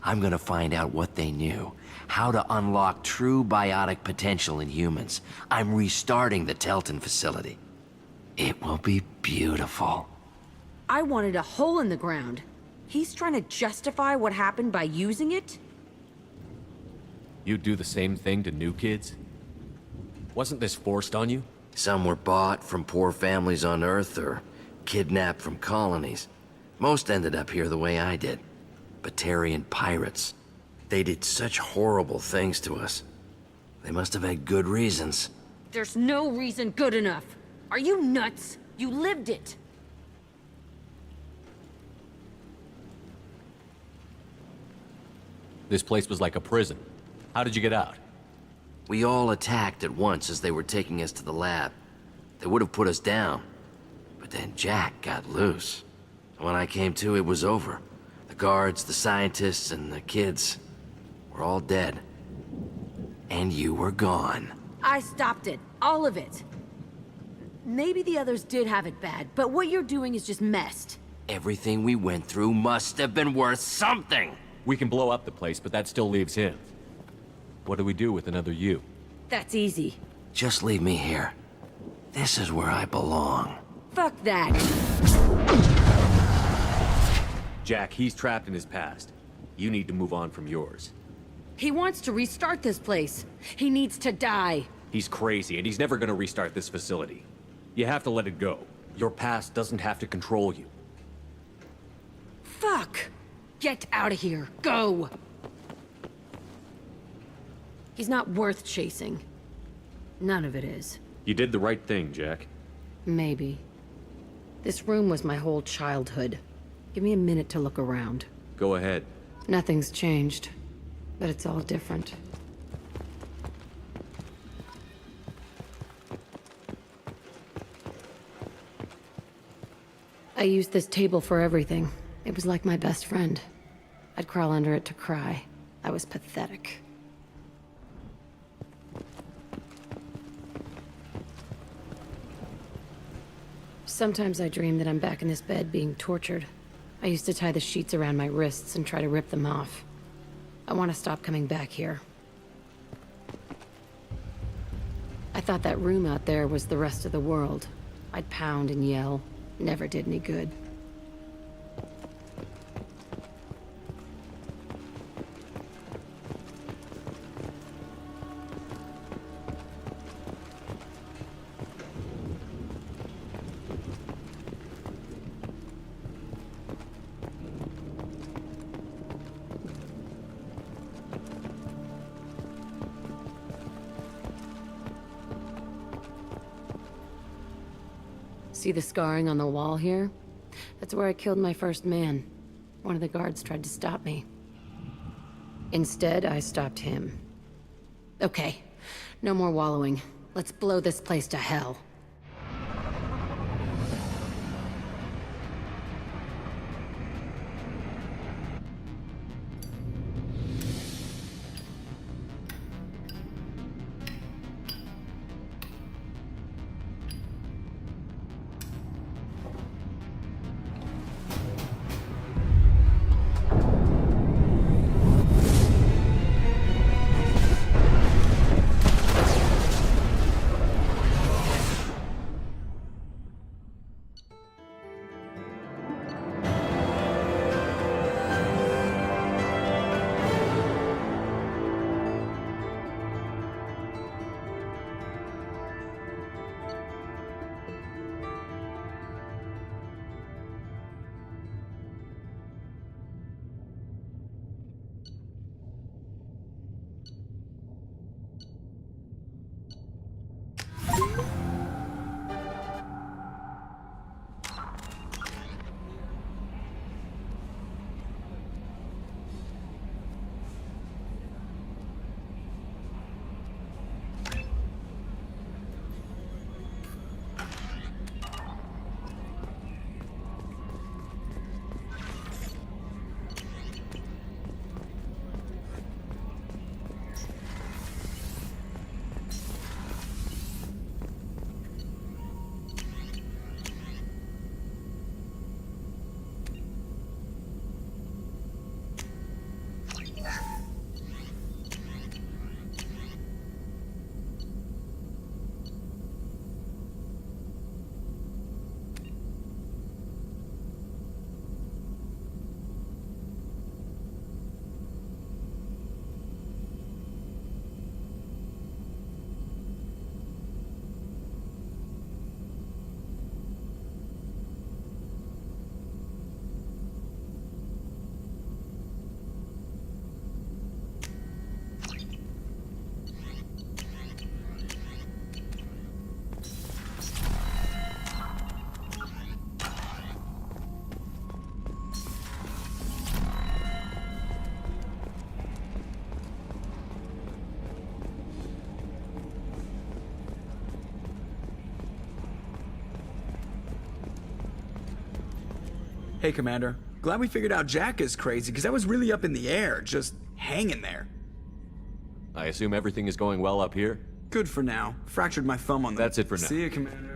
I'm gonna find out what they knew, how to unlock true biotic potential in humans. I'm restarting the Telton facility. It will be beautiful. I wanted a hole in the ground. He's trying to justify what happened by using it? You'd do the same thing to new kids? Wasn't this forced on you? Some were bought from poor families on Earth or kidnapped from colonies. Most ended up here the way I did. Batarian pirates. They did such horrible things to us. They must have had good reasons. There's no reason good enough. Are you nuts? You lived it. This place was like a prison. How did you get out? We all attacked at once as they were taking us to the lab. They would have put us down. But then Jack got loose. When I came to, it was over. The guards, the scientists, and the kids were all dead. And you were gone. I stopped it. All of it. Maybe the others did have it bad, but what you're doing is just messed. Everything we went through must have been worth something! We can blow up the place, but that still leaves him. What do we do with another you? That's easy. Just leave me here. This is where I belong. Fuck that. Jack, he's trapped in his past. You need to move on from yours. He wants to restart this place. He needs to die. He's crazy, and he's never gonna restart this facility. You have to let it go. Your past doesn't have to control you. Fuck! Get out of here. Go! He's not worth chasing. None of it is. You did the right thing, Jack. Maybe. This room was my whole childhood. Give me a minute to look around. Go ahead. Nothing's changed, but it's all different. I used this table for everything. It was like my best friend. I'd crawl under it to cry. I was pathetic. Sometimes I dream that I'm back in this bed being tortured. I used to tie the sheets around my wrists and try to rip them off. I want to stop coming back here. I thought that room out there was the rest of the world. I'd pound and yell. Never did any good. See the scarring on the wall here? That's where I killed my first man. One of the guards tried to stop me. Instead, I stopped him. Okay, no more wallowing. Let's blow this place to hell. Hey, Commander. Glad we figured out Jack is crazy, because I was really up in the air, just hanging there. I assume everything is going well up here? Good for now. Fractured my thumb on the... That's it for now. See you, Commander.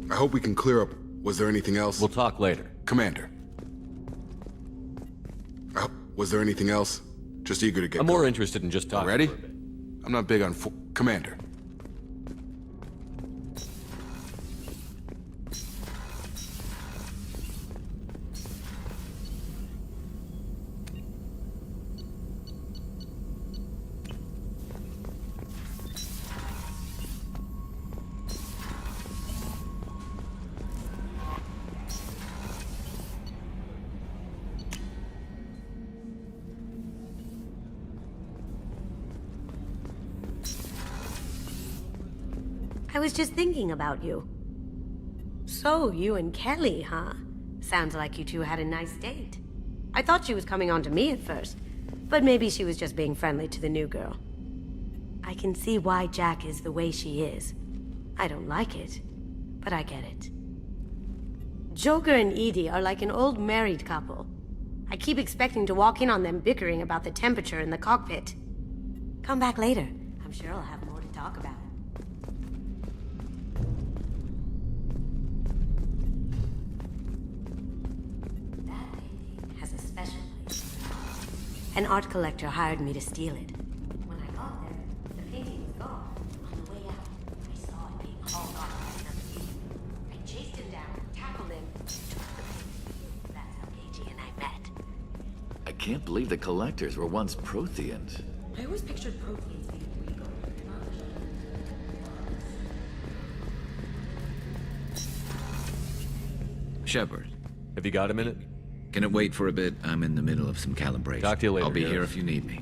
I hope we can clear up. Was there anything else? We'll talk later. Commander. Was there anything else? Just eager to get I'm more interested in just talking. Ready? I'm not big on Commander. I was just thinking about you. So, you and Kelly, huh? Sounds like you two had a nice date. I thought she was coming on to me at first, But maybe she was just being friendly to the new girl. I can see why Jack is the way she is. I don't like it, but I get it. Joker and Edie are like an old married couple. I keep expecting to walk in on them bickering about the temperature in the cockpit. Come back later. I'm sure I'll have more to talk about. That painting has a special place. An art collector hired me to steal it. When I got there, the painting was gone. On the way out, I saw it being hauled off by some thief. I chased him down, tackled him, took the painting. That's how KG and I met. I can't believe the collectors were once Protheans. I always pictured Protheans being regal. Shepard. Have you got a minute? Can it wait for a bit? I'm in the middle of some calibration. Talk to you later. I'll be Gareth. here if you need me.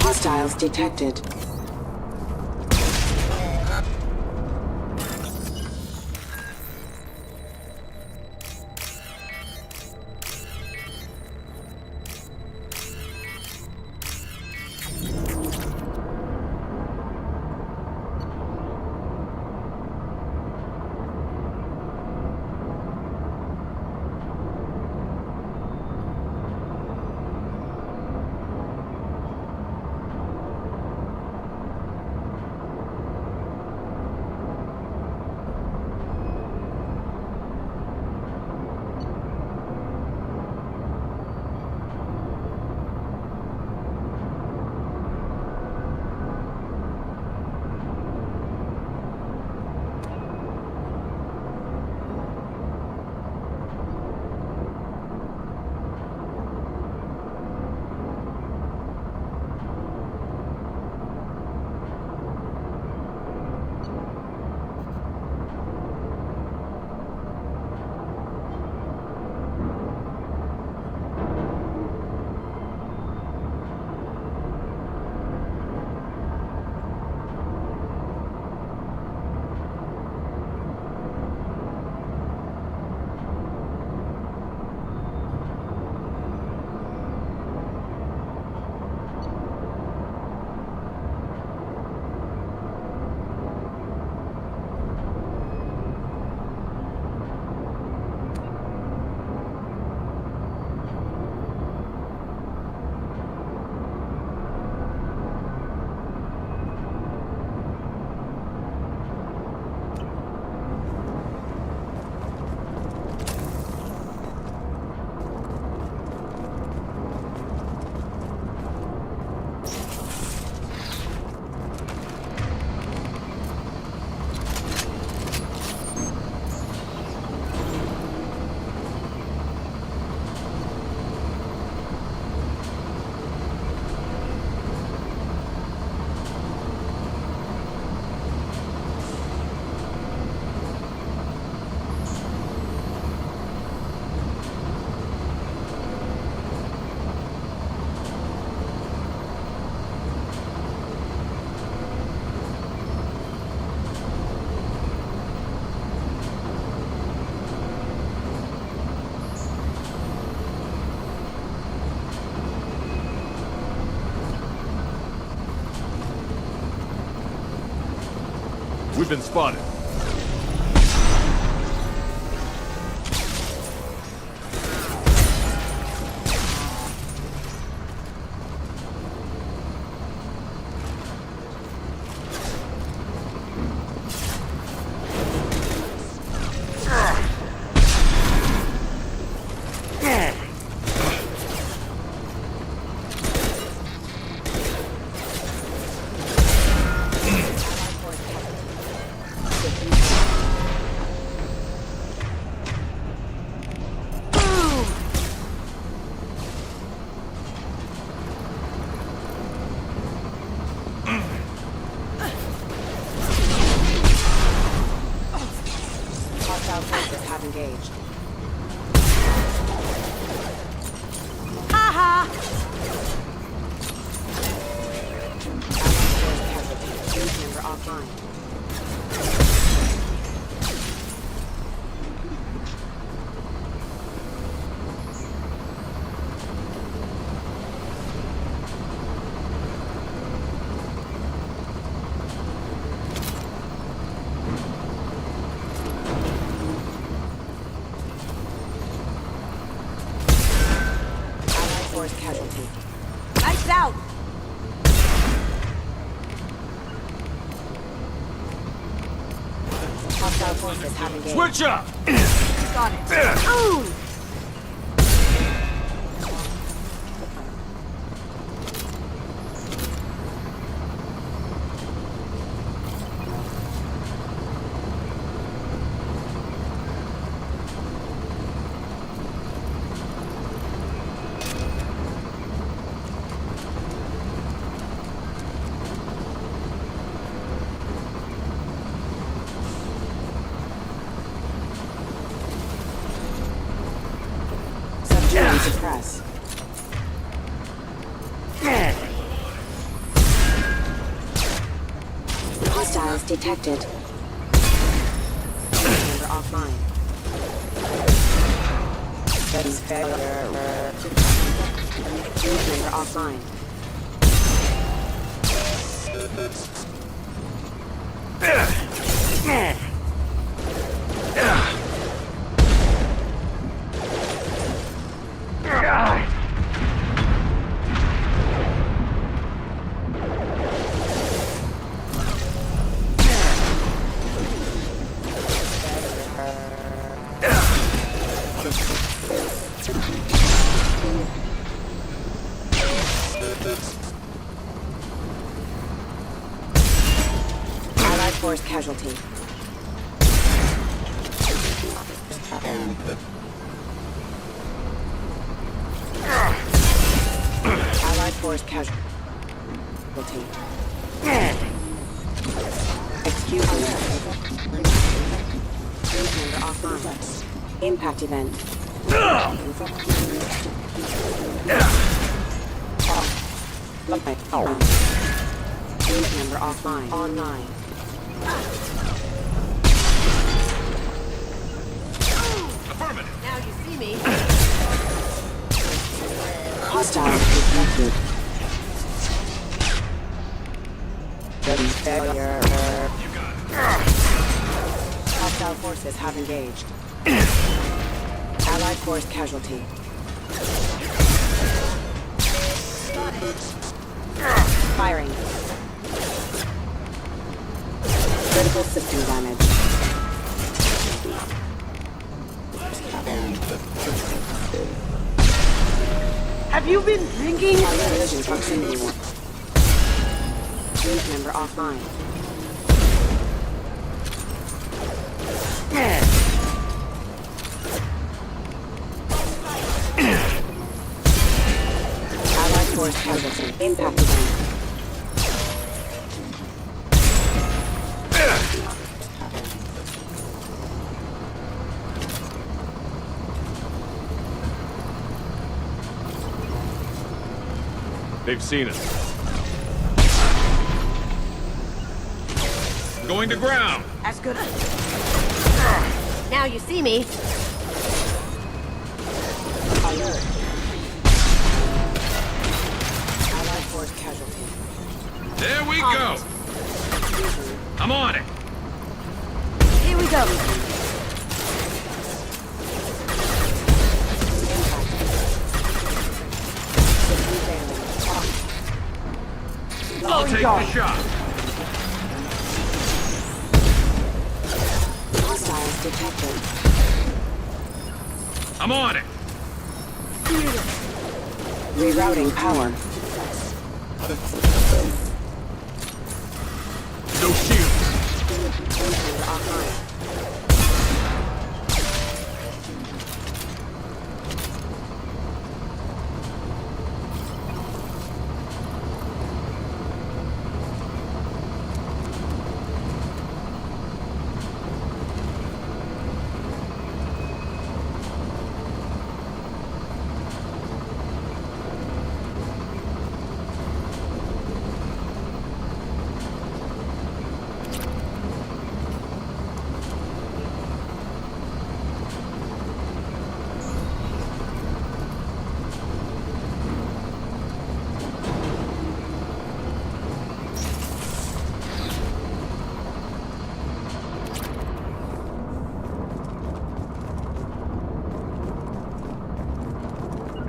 Hostiles detected. We've been spotted. Engaged. Haha! Member offline. Casualty. Lights out! Hostile forces have engaged. Switch up! Got it. Ooh! Suppress. Hostiles detected. Member offline. Member offline. Allied force casualty. Allied force casualty. Excuse me. Member offline. Impact event. Member offline. Online. Affirmative. Now you see me. Hostiles detected. Failure. Hostile forces have engaged. Allied force casualty. Firing. Critical system damage. Have you been drinking? Collision proximity warning. Member offline. Allied force casualty. Impact event. They've seen us. Going to ground. That's good. Now you see me. Alert. Allied force casualty. There we go. I'm on it. go. I'll take the shot. Hostiles detected. I'm on it. Rerouting power. No shields. Engines offline.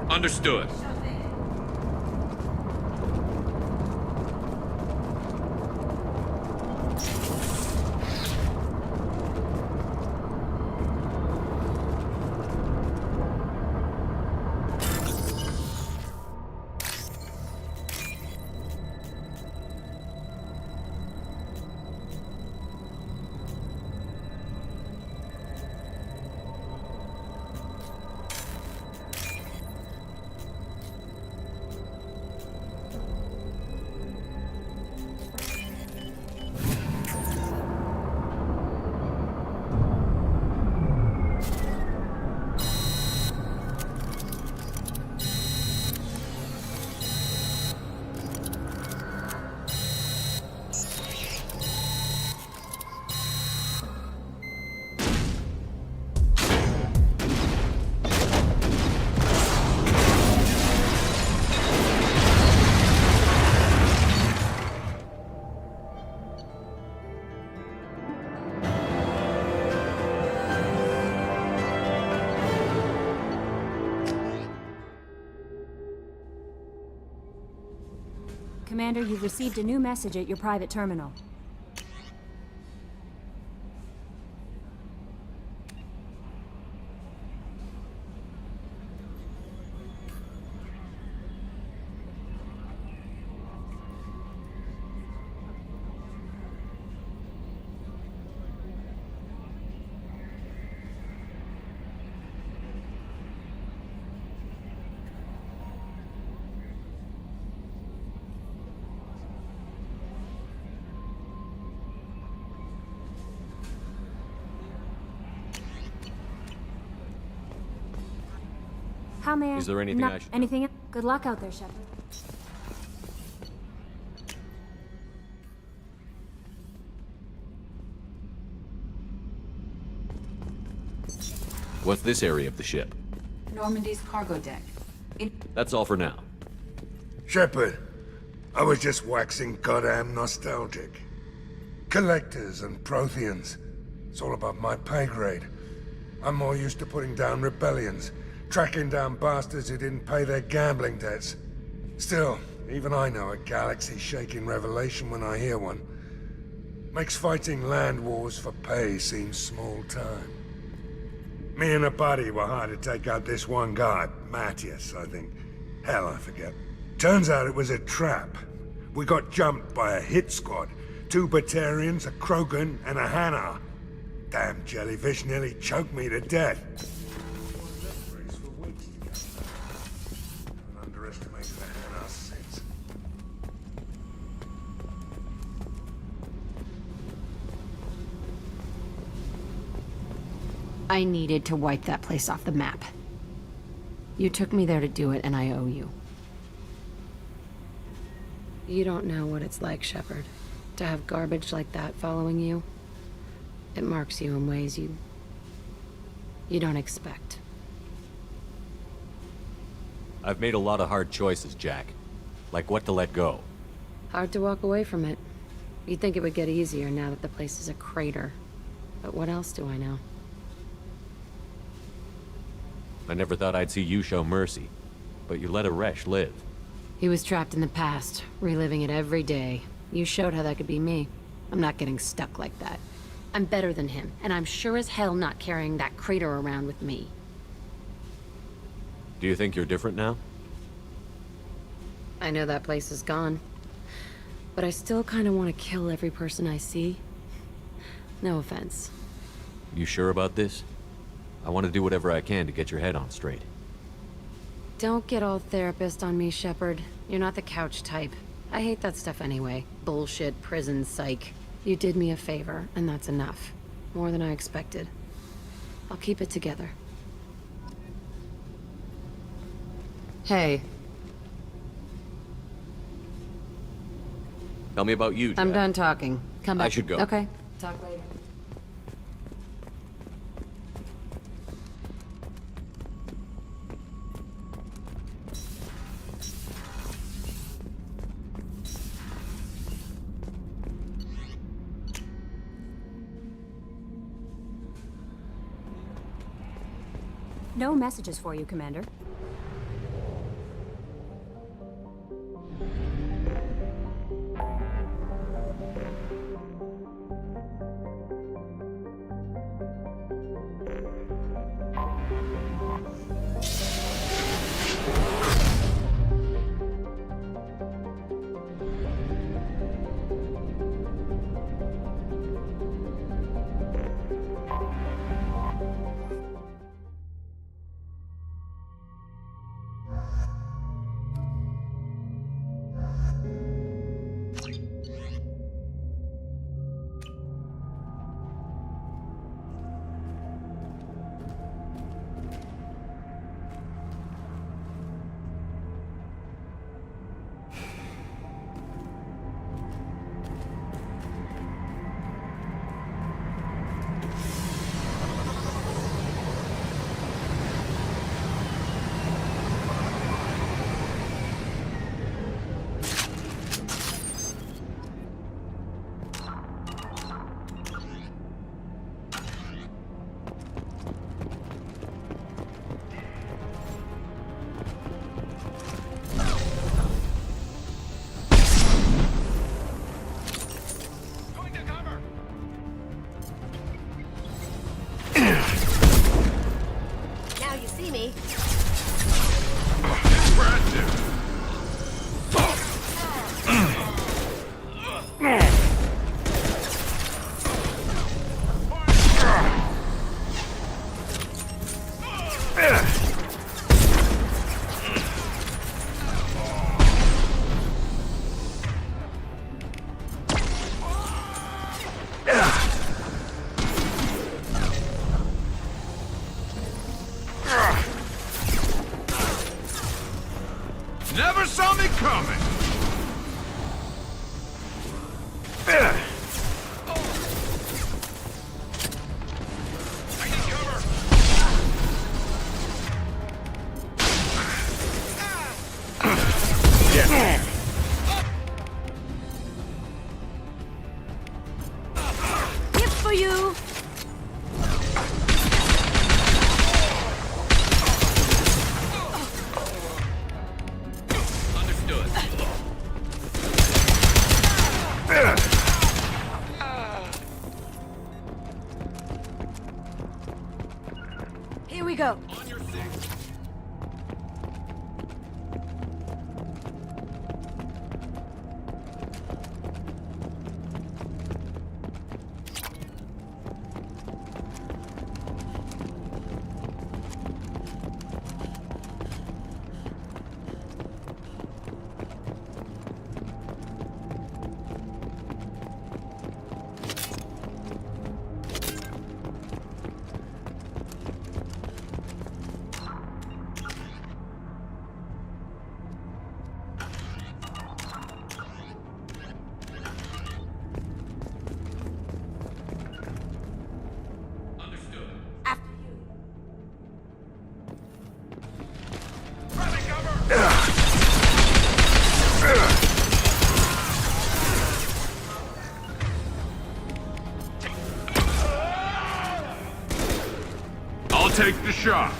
Understood. Commander, you've received a new message at your private terminal. How may I... Is there anything I should... Anything? Good luck out there, Shepard. What's this area of the ship? Normandy's cargo deck. That's all for now. Shepard, I was just waxing goddamn nostalgic. Collectors and Protheans. It's all above my pay grade. I'm more used to putting down rebellions, tracking down bastards who didn't pay their gambling debts. Still, even I know a galaxy-shaking revelation when I hear one. Makes fighting land wars for pay seem small time. Me and a buddy were hired to take out this one guy, Matthias, I think. Hell, I forget. Turns out it was a trap. We got jumped by a hit squad. 2 Batarians, a Krogan, and a Hanar. Damn jellyfish nearly choked me to death. I needed to wipe that place off the map. You took me there to do it, and I owe you. You don't know what it's like, Shepard, to have garbage like that following you. It marks you in ways you don't expect. I've made a lot of hard choices, Jack. Like what to let go. Hard to walk away from it. You'd think it would get easier now that the place is a crater. But what else do I know? I never thought I'd see you show mercy, but you let Aresh live. He was trapped in the past, reliving it every day. You showed how that could be me. I'm not getting stuck like that. I'm better than him, and I'm sure as hell not carrying that crater around with me. Do you think you're different now? I know that place is gone. But I still kind of want to kill every person I see. No offense. You sure about this? I want to do whatever I can to get your head on straight. Don't get all therapist on me, Shepard. You're not the couch type. I hate that stuff anyway. Bullshit, prison, psych. You did me a favor, and that's enough. More than I expected. I'll keep it together. Hey. Tell me about you, Jack. I'm done talking. Come back. I should go. Okay. Talk later. No messages for you, Commander. take the shot.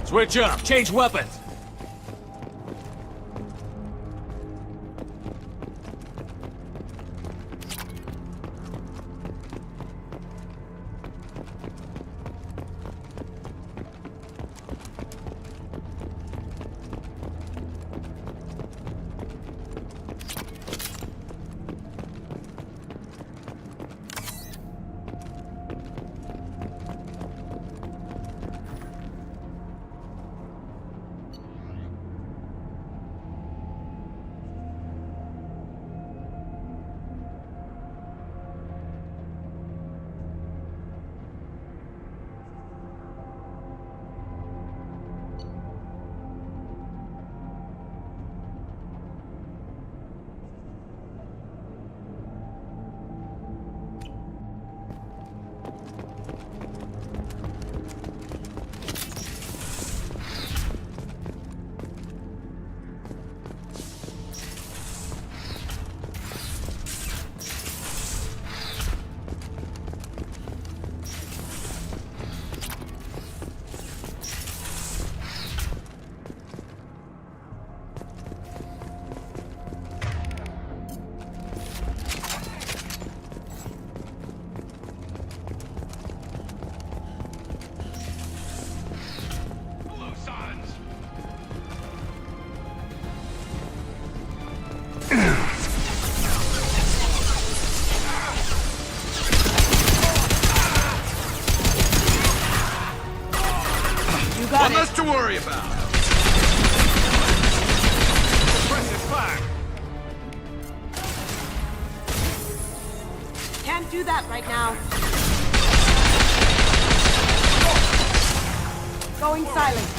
Switch up, change weapons. One less to worry about. Suppressive fire. Can't do that right now. Going silent.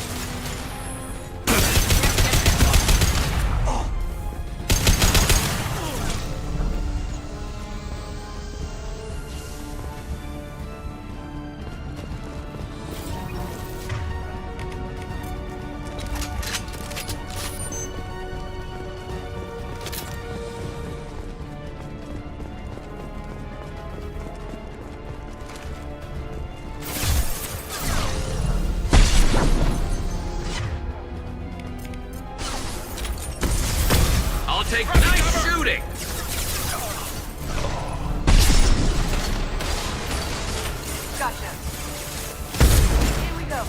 Take nice shooting. Gotcha. Here we go.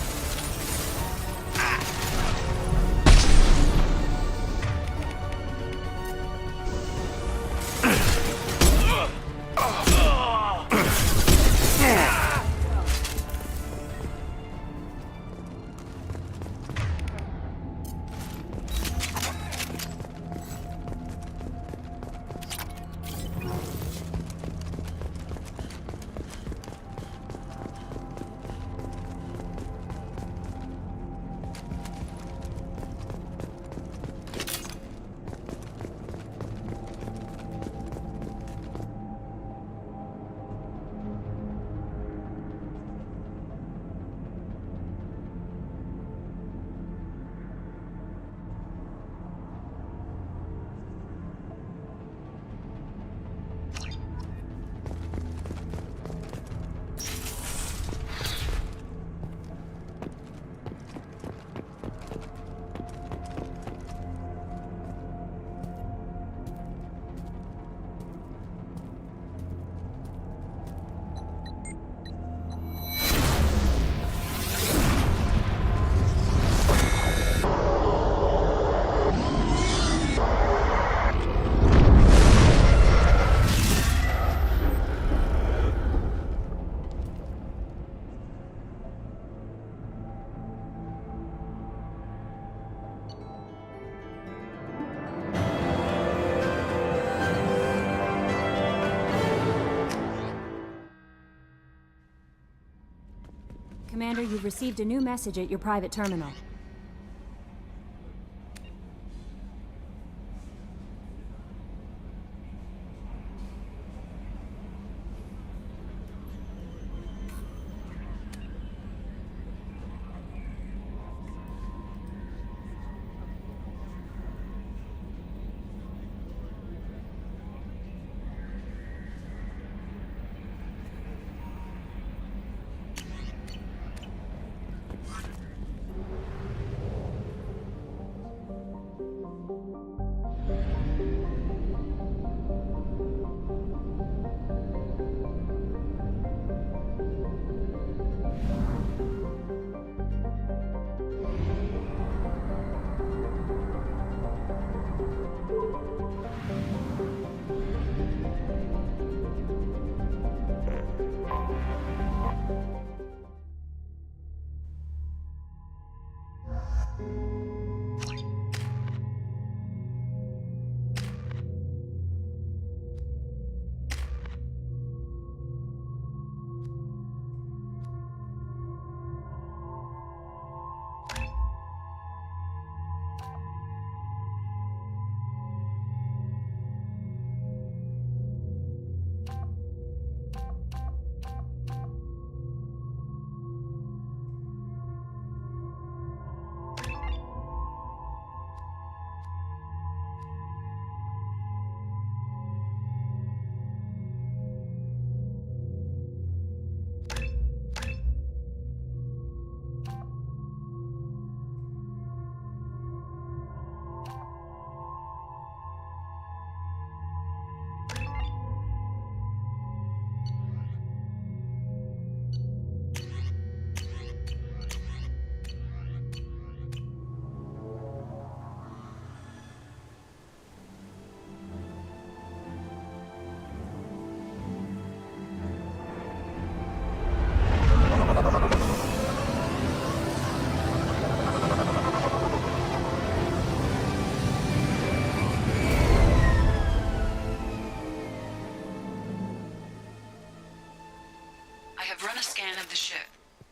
Commander, you've received a new message at your private terminal.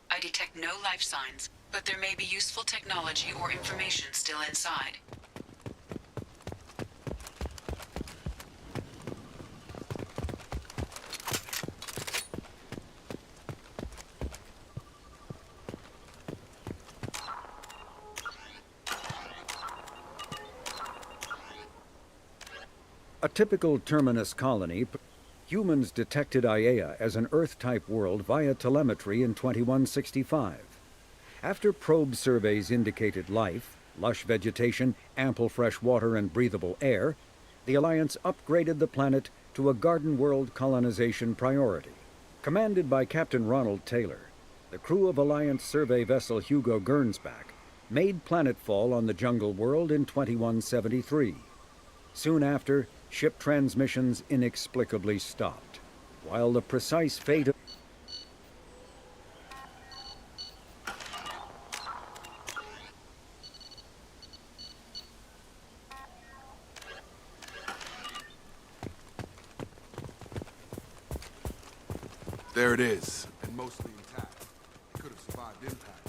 I detect no life signs, but there may be useful technology or information still inside. A typical Terminus colony, humans detected Aiea as an Earth-type world via telemetry in 2165. After probe surveys indicated life, lush vegetation, ample fresh water, and breathable air, the Alliance upgraded the planet to a garden world colonization priority. Commanded by Captain Ronald Taylor, the crew of Alliance survey vessel Hugo Gernsback made planetfall on the jungle world in 2173. Soon after, ship transmissions inexplicably stopped, while the precise fate of... There it is, and mostly intact. It could have survived impact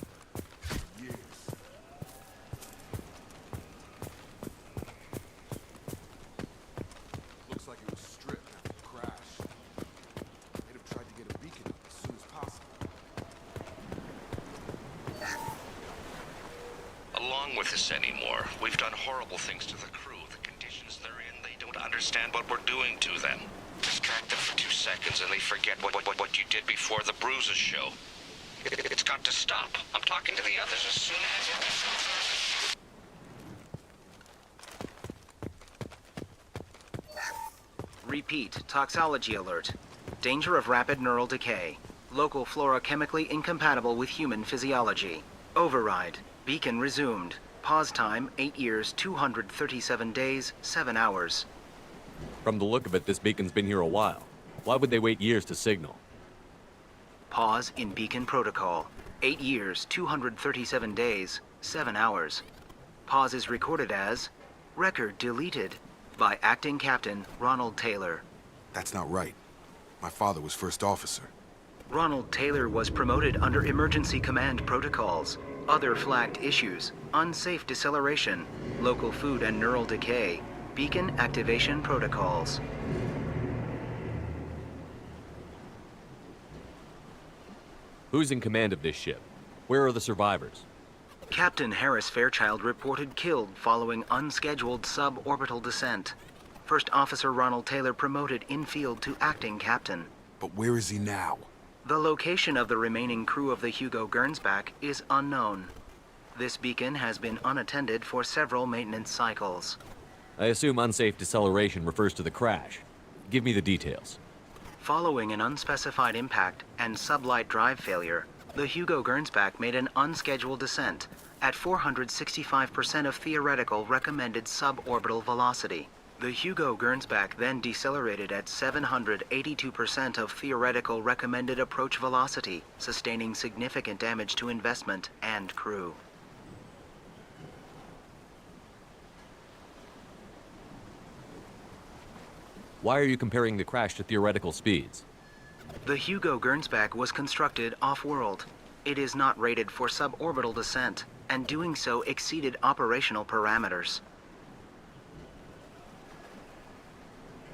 for years. Looks like it was stripped after the crash. They'd have tried to get a beacon up as soon as possible. Along with this anymore. We've done horrible things to the crew. The conditions they're in, they don't understand what we're doing to them. Distract them for 2 seconds and they forget what you did before the bruises show. It's got to stop. I'm talking to the others as soon as... Repeat, toxology alert. Danger of rapid neural decay. Local flora chemically incompatible with human physiology. Override. Beacon resumed. Pause time, 8 years, 237 days, 7 hours. From the look of it, this beacon's been here a while. Why would they wait years to signal? Pause in beacon protocol. 8 years, 237 days, 7 hours. Pause is recorded as record deleted by Acting Captain Ronald Taylor. That's not right. My father was first officer. Ronald Taylor was promoted under emergency command protocols. Other flagged issues: unsafe deceleration, local food and neural decay, beacon activation protocols. Who's in command of this ship? Where are the survivors? Captain Harris Fairchild reported killed following unscheduled suborbital descent. First Officer Ronald Taylor promoted in-field to acting captain. But where is he now? The location of the remaining crew of the Hugo Gernsback is unknown. This beacon has been unattended for several maintenance cycles. I assume unsafe deceleration refers to the crash. Give me the details. Following an unspecified impact and sublight drive failure, the Hugo Gernsback made an unscheduled descent at 465% of theoretical recommended suborbital velocity. The Hugo Gernsback then decelerated at 782% of theoretical recommended approach velocity, sustaining significant damage to investment and crew. Why are you comparing the crash to theoretical speeds? The Hugo Gernsback was constructed off-world. It is not rated for suborbital descent, and doing so exceeded operational parameters.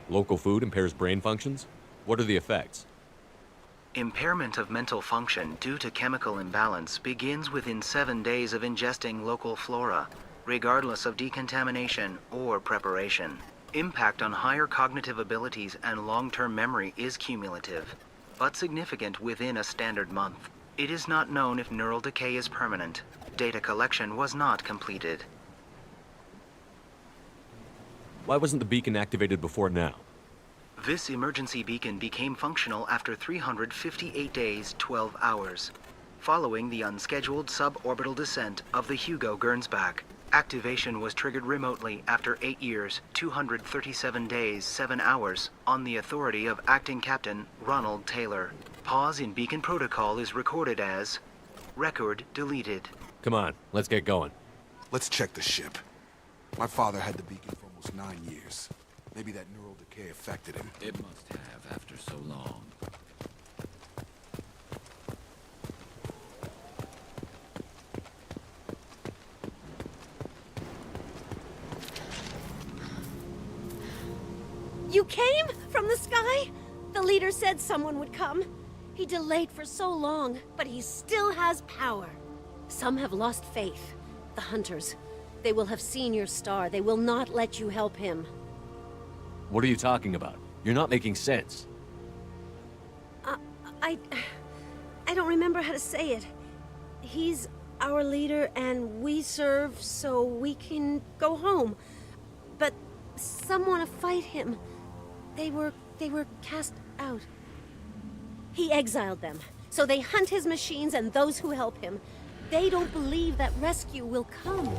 Local food impairs brain functions? What are the effects? Impairment of mental function due to chemical imbalance begins within 7 days of ingesting local flora, regardless of decontamination or preparation. Impact on higher cognitive abilities and long-term memory is cumulative, but significant within a standard month. It is not known if neural decay is permanent. Data collection was not completed. Why wasn't the beacon activated before now? This emergency beacon became functional after 358 days, 12 hours, following the unscheduled suborbital descent of the Hugo Gernsback. Activation was triggered remotely after 8 years, 237 days, 7 hours, on the authority of Acting Captain Ronald Taylor. Pause in beacon protocol is recorded as record deleted. Come on, let's get going. Let's check the ship. My father had the beacon for almost 9 years. Maybe that neural decay affected him. It must have after so long. You came? From the sky? The leader said someone would come. He delayed for so long, but he still has power. Some have lost faith. The hunters. They will have seen your star. They will not let you help him. What are you talking about? You're not making sense. I don't remember how to say it. He's our leader and we serve so we can go home. But some want to fight him. They were cast out. He exiled them, so they hunt his machines and those who help him. They don't believe that rescue will come.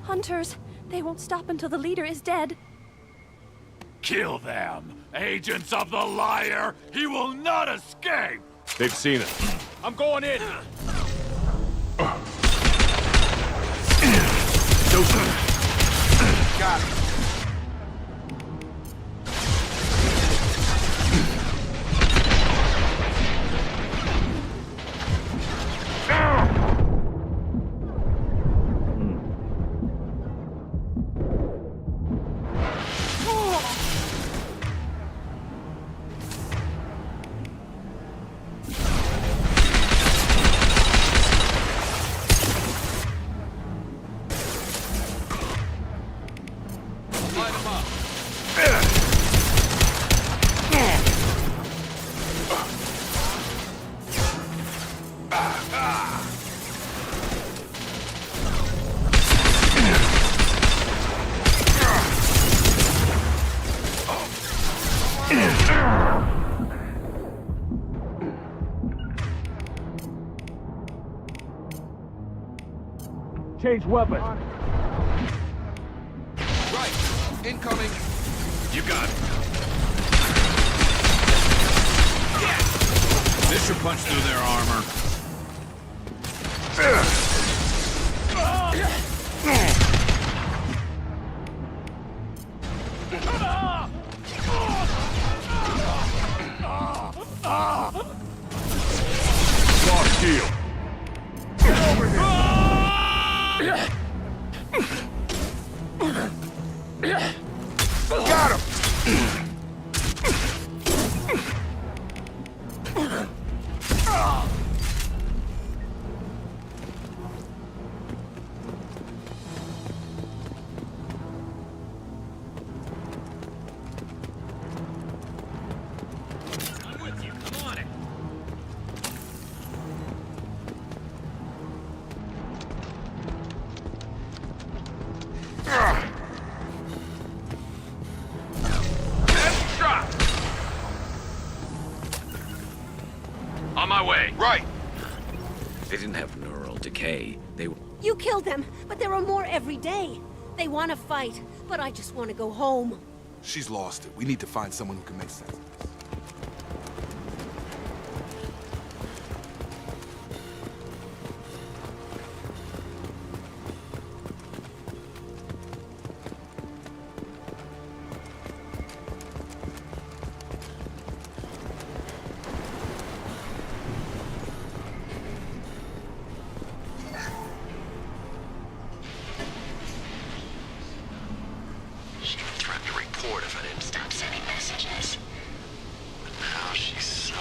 Hunters, they won't stop until the leader is dead. Kill them! Agents of the liar! He will not escape! They've seen us. I'm going in! Got it. Change weapon. Right. Incoming. You got it. This should punch through their armor. Got him! On my way. Right. They didn't have neural decay. They were... You killed them, but there are more every day. They want to fight, but I just want to go home. She's lost it. We need to find someone who can make sense of this. She threatened to report if I didn't stop sending messages. But now she's so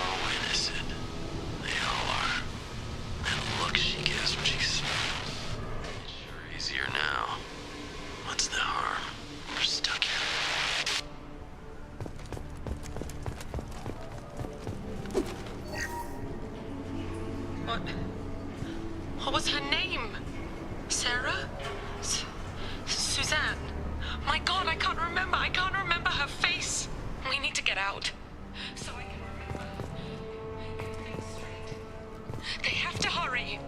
innocent. They all are. That look she gives when she smiles. It's sure easier now. What's the harm? We're stuck here. What was her name? Sarah? Suzanne? My God, I can't remember. I can't remember her face. We need to get out. So I can remember. Think straight. They have to hurry.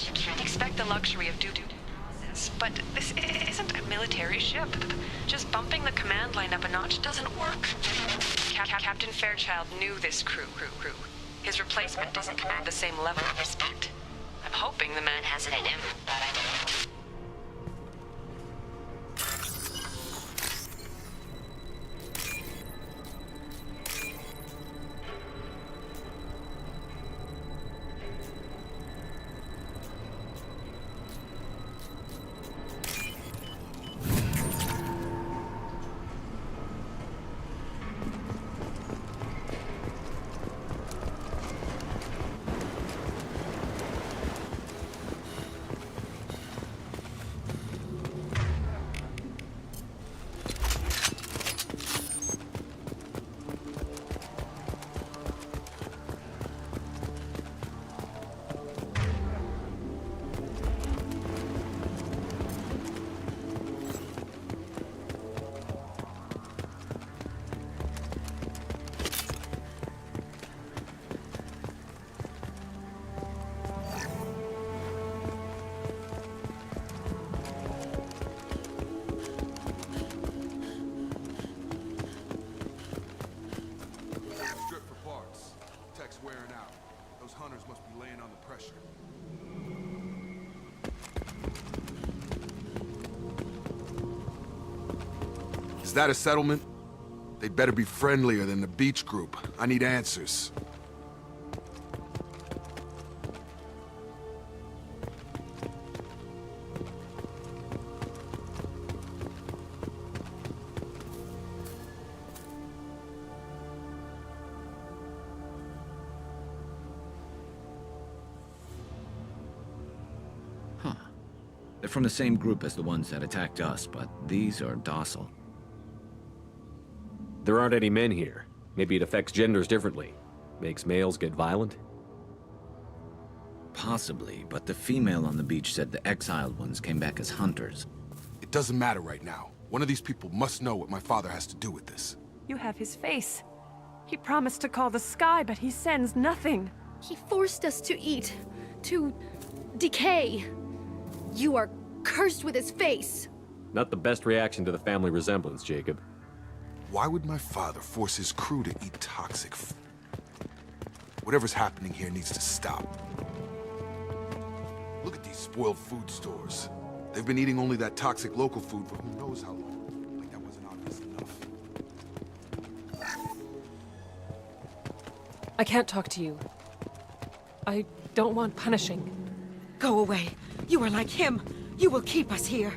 You can't expect the luxury of due process, but this isn't a military ship. Just bumping the command line up a notch doesn't work. Captain Fairchild knew this crew. His replacement doesn't command the same level of respect. I'm hoping the man has it in him, but I don't know. Strip for parts. Tech's wearing out. Those hunters must be laying on the pressure. Is that a settlement? They'd better be friendlier than the beach group. I need answers. They're from the same group as the ones that attacked us, but these are docile. There aren't any men here. Maybe it affects genders differently. Makes males get violent? Possibly, but the female on the beach said the exiled ones came back as hunters. It doesn't matter right now. One of these people must know what my father has to do with this. You have his face. He promised to call the sky, but he sends nothing. He forced us to eat, to decay. You are cursed with his face. Not the best reaction to the family resemblance, Jacob. Why would my father force his crew to eat toxic f... Whatever's happening here needs to stop. Look at these spoiled food stores. They've been eating only that toxic local food for who knows how long. Like that wasn't obvious enough. I can't talk to you. I don't want punishing. Go away. You are like him. You will keep us here.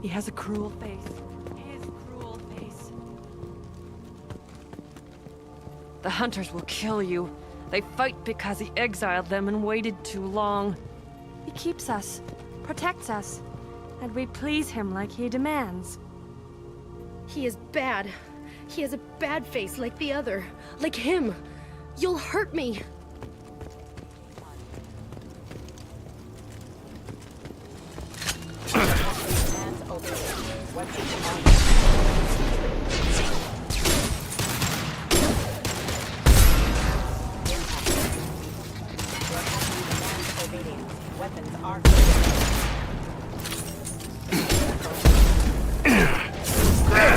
He has a cruel face. His cruel face. The hunters will kill you. They fight because he exiled them and waited too long. He keeps us, protects us, and we please him like he demands. He is bad. He has a bad face like the other. Like him. You'll hurt me.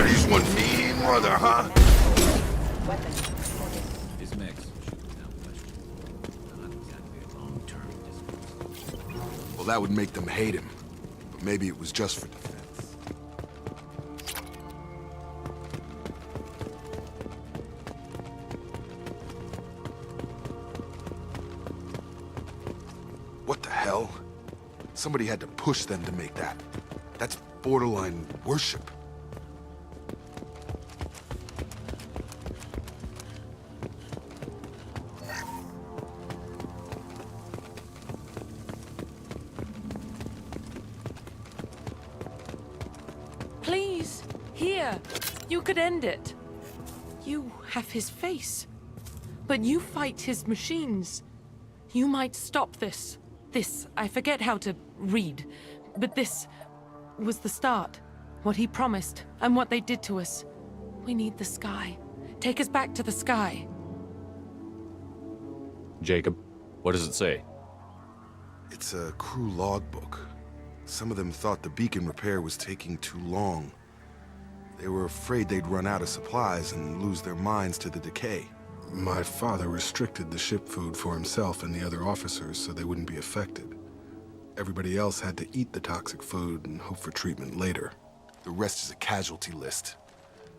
He's one mean mother, huh? His mix. Well, that would make them hate him. But maybe it was just for defense. What the hell? Somebody had to push them to make that. That's borderline worship. Please, here. You could end it. You have his face. But you fight his machines. You might stop this. This, I forget how to read. But this was the start. What he promised, and what they did to us. We need the sky. Take us back to the sky. Jacob, what does it say? It's a crew logbook. Some of them thought the beacon repair was taking too long. They were afraid they'd run out of supplies and lose their minds to the decay. My father restricted the ship food for himself and the other officers so they wouldn't be affected. Everybody else had to eat the toxic food and hope for treatment later. The rest is a casualty list.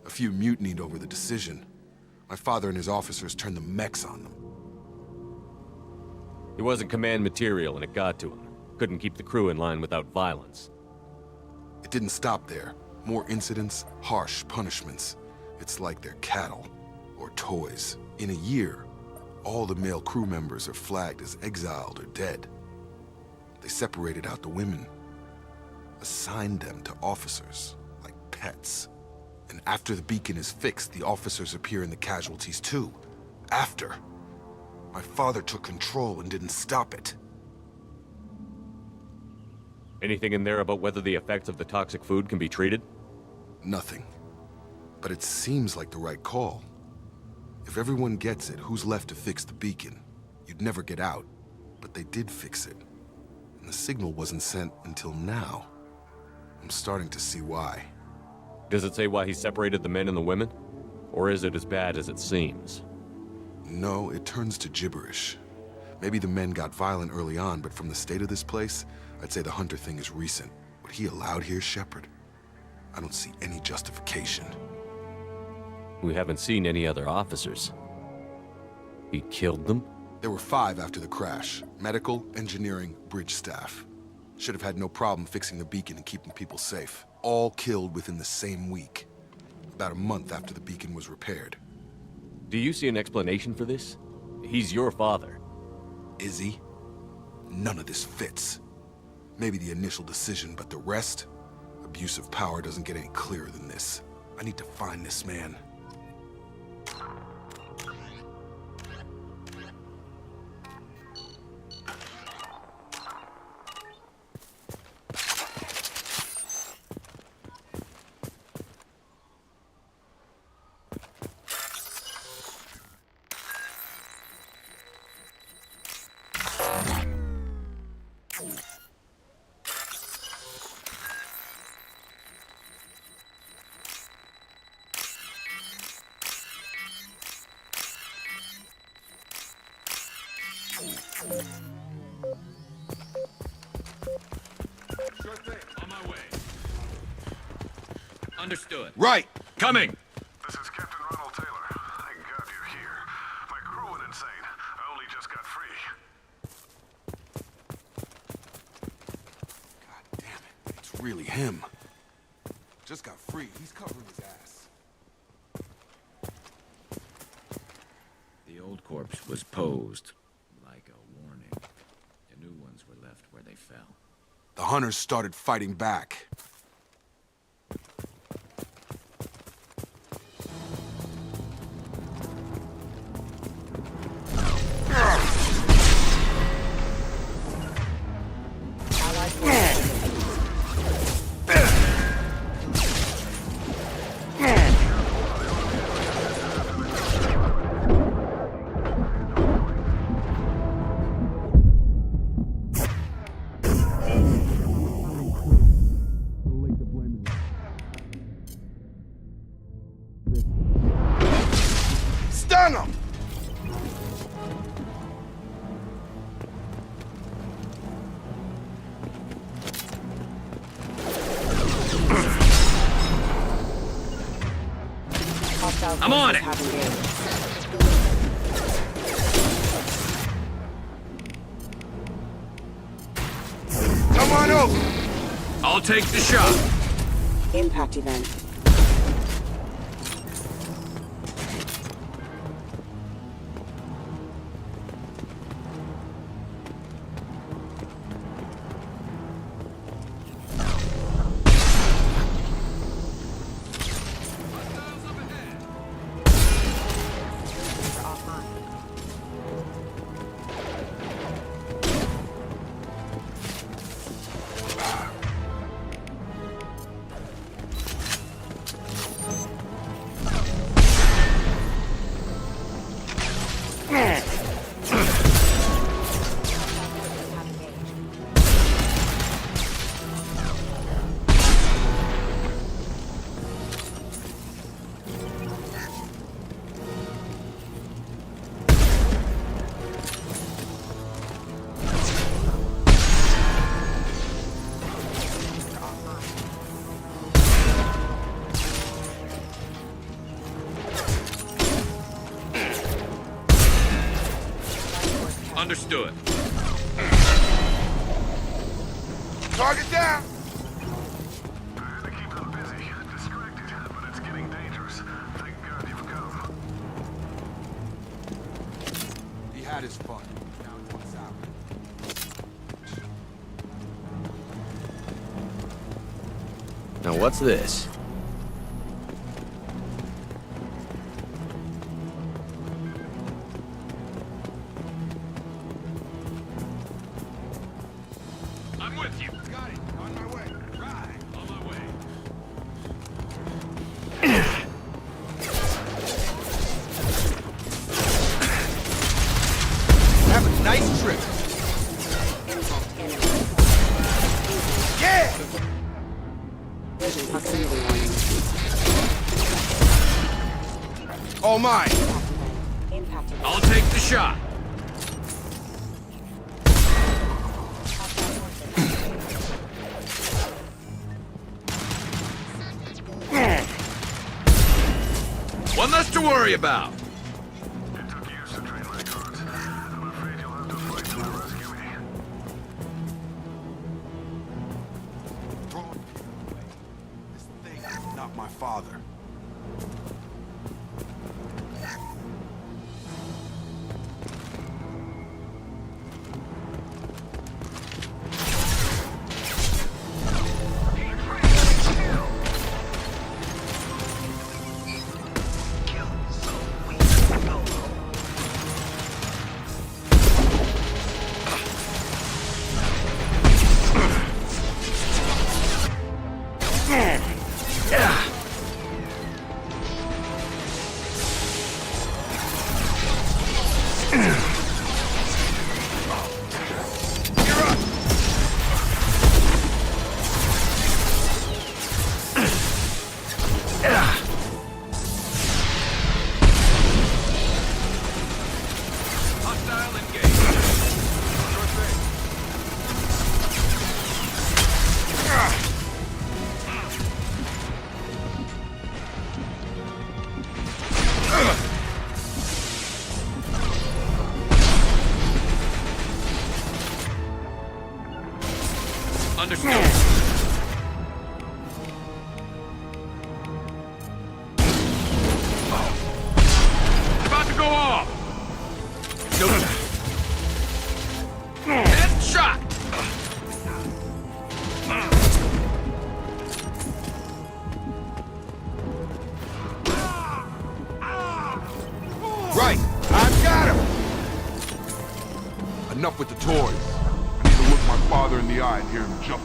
A few mutinied over the decision. My father and his officers turned the mechs on them. He wasn't command material and it got to him. Couldn't keep the crew in line without violence. It didn't stop there. More incidents, harsh punishments. It's like they're cattle or toys. In a year, all the male crew members are flagged as exiled or dead. They separated out the women, assigned them to officers, like pets. And after the beacon is fixed, the officers appear in the casualties too. After. My father took control and didn't stop it. Anything in there about whether the effects of the toxic food can be treated? Nothing. But it seems like the right call. If everyone gets it, who's left to fix the beacon? You'd never get out. But they did fix it. And the signal wasn't sent until now. I'm starting to see why. Does it say why he separated the men and the women? Or is it as bad as it seems? No, it turns to gibberish. Maybe the men got violent early on, but from the state of this place, I'd say the Hunter thing is recent. What he allowed here, Shepard? I don't see any justification. We haven't seen any other officers. He killed them? There were 5 after the crash. Medical, engineering, bridge staff. Should have had no problem fixing the beacon and keeping people safe. All killed within the same week. About a month after the beacon was repaired. Do you see an explanation for this? He's your father. Is he? None of this fits. Maybe the initial decision, but the rest? Abuse of power doesn't get any clearer than this. I need to find this man. Sure thing. On my way. Understood. Right! Coming! This is Captain Ronald Taylor. Thank God you're here. My crew went insane. really him. Just got free. He's covering his ass. The old corpse was posed like a warning. The new ones were left where they fell. The hunters started fighting back. Stun him! I'm on it! Come on over! I'll take the shot! Impact event. Understood. Target down! To keep them busy, distracted, but it's getting dangerous. Thank God you've come. He had his fun. Now he wants out. Now what's this? I'm with you. Got it. On my way. Right. On my way. Have a nice trip. Yeah! All mine. I'll take the shot. One less to worry about. It took years to train my guards. I'm afraid you'll have to fight to rescue me. This thing is not my father. Understood. Right! I've got him! Enough with the toys. I need to look my father in the eye and hear him jump.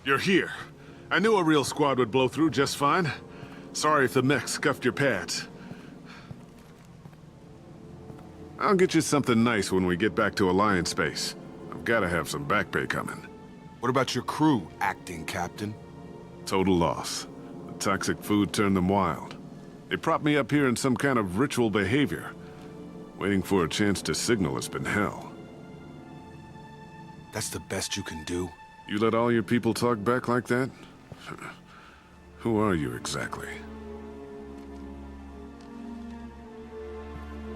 You're here. I knew a real squad would blow through just fine. Sorry if the mech scuffed your pads. I'll get you something nice when we get back to Alliance base. I've gotta have some back pay coming. What about your crew, acting captain? Total loss. The toxic food turned them wild. They propped me up here in some kind of ritual behavior. Waiting for a chance to signal has been hell. That's the best you can do? You let all your people talk back like that? Who are you exactly?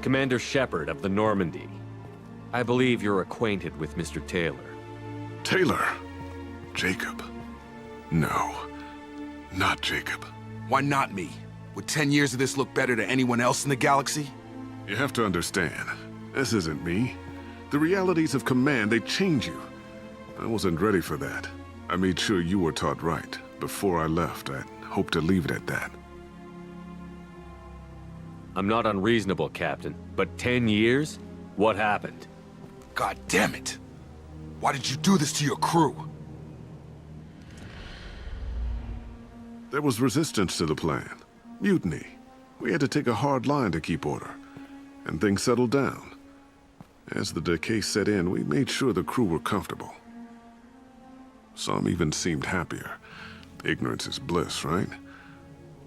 Commander Shepard of the Normandy. I believe you're acquainted with Mr. Taylor. Taylor? Jacob? No, not Jacob. Why not me? Would 10 years of this look better to anyone else in the galaxy? You have to understand, this isn't me. The realities of command, they change you. I wasn't ready for that. I made sure you were taught right. Before I left, I hoped to leave it at that. I'm not unreasonable, Captain, but 10 years? What happened? God damn it! Why did you do this to your crew? There was resistance to the plan. Mutiny. We had to take a hard line to keep order. And things settled down. As the decay set in, we made sure the crew were comfortable. Some even seemed happier. Ignorance is bliss, right?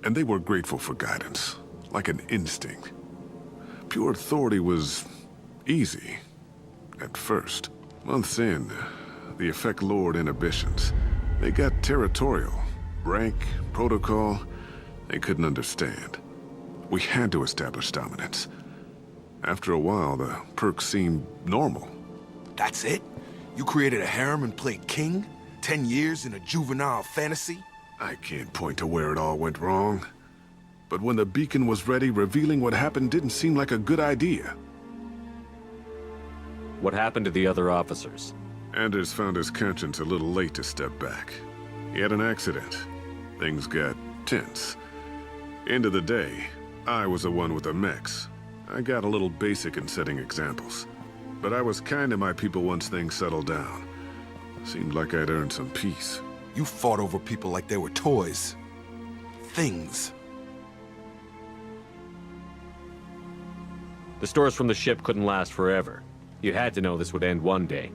And they were grateful for guidance, like an instinct. Pure authority was easy, at first. Months in, the effect lowered inhibitions. They got territorial. Rank, protocol, they couldn't understand. We had to establish dominance. After a while, the perks seemed normal. That's it? You created a harem and played king? 10 years in a juvenile fantasy? I can't point to where it all went wrong. But when the beacon was ready, revealing what happened didn't seem like a good idea. What happened to the other officers? Anders found his conscience a little late to step back. He had an accident. Things got tense. End of the day, I was the one with the mechs. I got a little basic in setting examples. But I was kind to my people once things settled down. Seemed like I'd earned some peace. You fought over people like they were toys. Things. The stores from the ship couldn't last forever. You had to know this would end one day.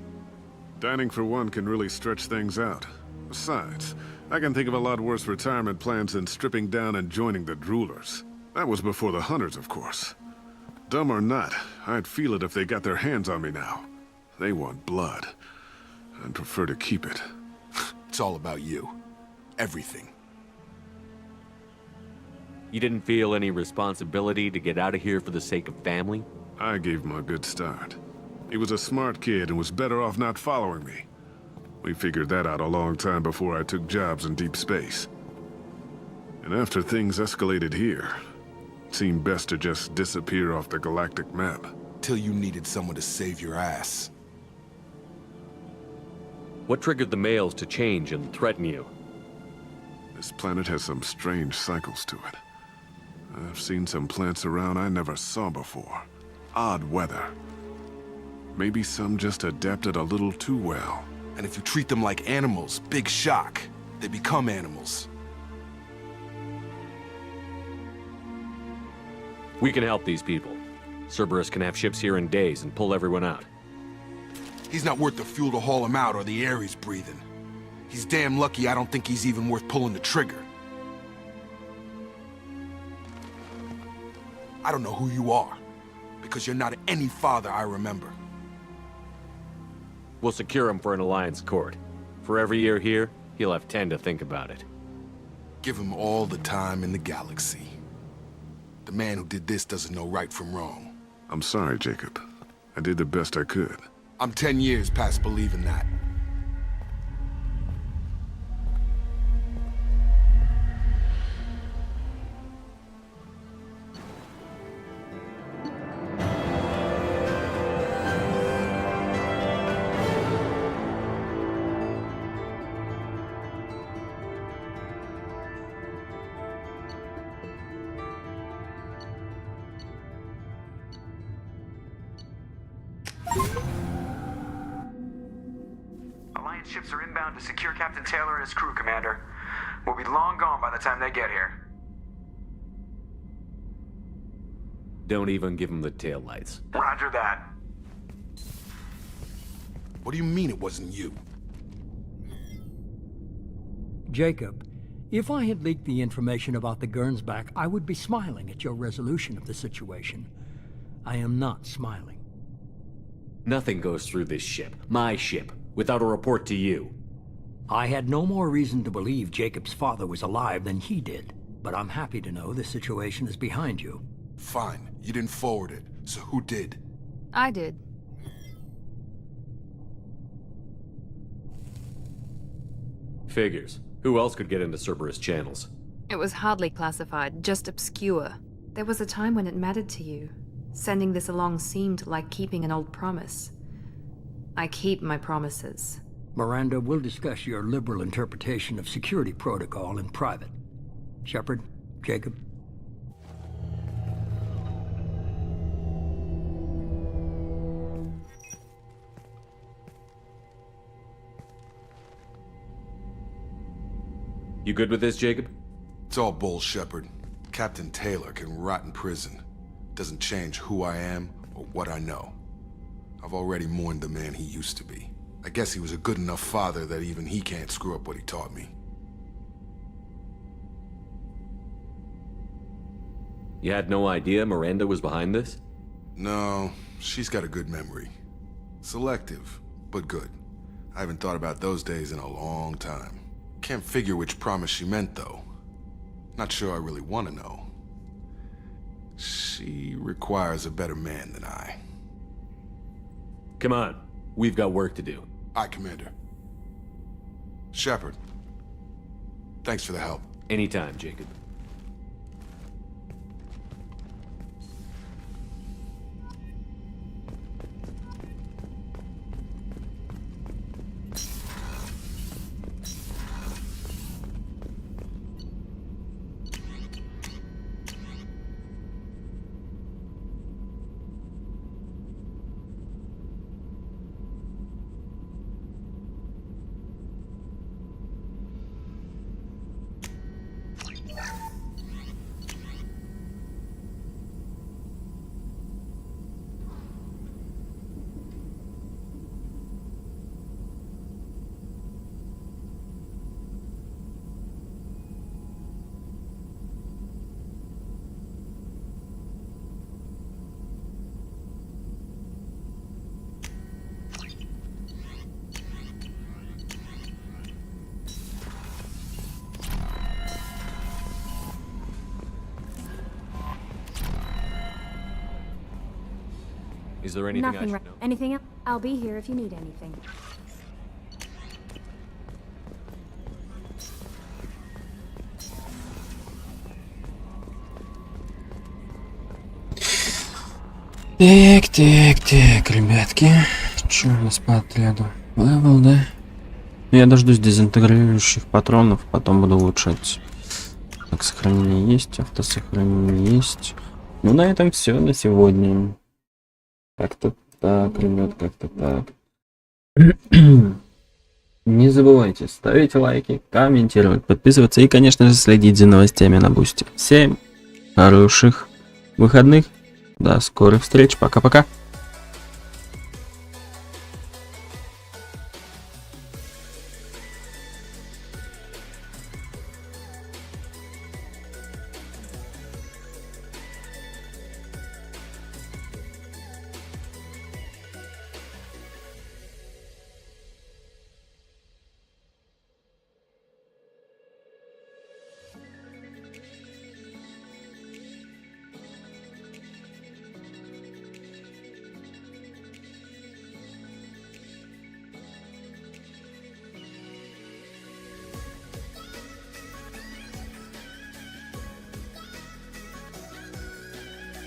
Dining for one can really stretch things out. Besides, I can think of a lot worse retirement plans than stripping down and joining the droolers. That was before the hunters, of course. Dumb or not, I'd feel it if they got their hands on me now. They want blood. I'd prefer to keep it. It's all about you. Everything. You didn't feel any responsibility to get out of here for the sake of family? I gave him a good start. He was a smart kid and was better off not following me. We figured that out a long time before I took jobs in deep space. And after things escalated here, it seemed best to just disappear off the galactic map. Till you needed someone to save your ass. What triggered the males to change and threaten you? This planet has some strange cycles to it. I've seen some plants around I never saw before. Odd weather. Maybe some just adapted a little too well. And if you treat them like animals, big shock. They become animals. We can help these people. Cerberus can have ships here in days and pull everyone out. He's not worth the fuel to haul him out or the air he's breathing. He's damn lucky I don't think he's even worth pulling the trigger. I don't know who you are, because you're not any father I remember. We'll secure him for an alliance court. For every year here, he'll have 10 to think about it. Give him all the time in the galaxy. The man who did this doesn't know right from wrong. I'm sorry, Jacob. I did the best I could. I'm 10 years past believing that. Alliance ships are inbound to secure Captain Taylor and his crew, Commander. We'll be long gone by the time they get here. Don't even give him the taillights. Roger that. What do you mean it wasn't you? Jacob, if I had leaked the information about the Gernsback, I would be smiling at your resolution of the situation. I am not smiling. Nothing goes through this ship, my ship, without a report to you. I had no more reason to believe Jacob's father was alive than he did, but I'm happy to know the situation is behind you. Fine, you didn't forward it, so who did? I did. Figures. Who else could get into Cerberus channels? It was hardly classified, just obscure. There was a time when it mattered to you. Sending this along seemed like keeping an old promise. I keep my promises. Miranda, we'll discuss your liberal interpretation of security protocol in private. Shepard, Jacob. You good with this, Jacob? It's all bull, Shepard. Captain Taylor can rot in prison. Doesn't change who I am or what I know. I've already mourned the man he used to be. I guess he was a good enough father that even he can't screw up what he taught me. You had no idea Miranda was behind this? No, she's got a good memory. Selective, but good. I haven't thought about those days in a long time. Can't figure which promise she meant, though. Not sure I really want to know. She requires a better man than I. Come on, we've got work to do. Aye, Commander. Shepard, thanks for the help. Anytime, Jacob. Is there anything I should know? Anything else? I'll be here if you need anything. Так, ребятки. Что у нас по отряду? Левел, да? Я дождусь дезинтегрирующих патронов, потом буду улучшать. Так, сохранение есть, автосохранение есть. Ну, на этом все на сегодня. Как-то так, ребят, как-то так. Не забывайте ставить лайки, комментировать, подписываться и, конечно же, следить за новостями на Бусти. Всем хороших выходных. До скорых встреч. Пока-пока.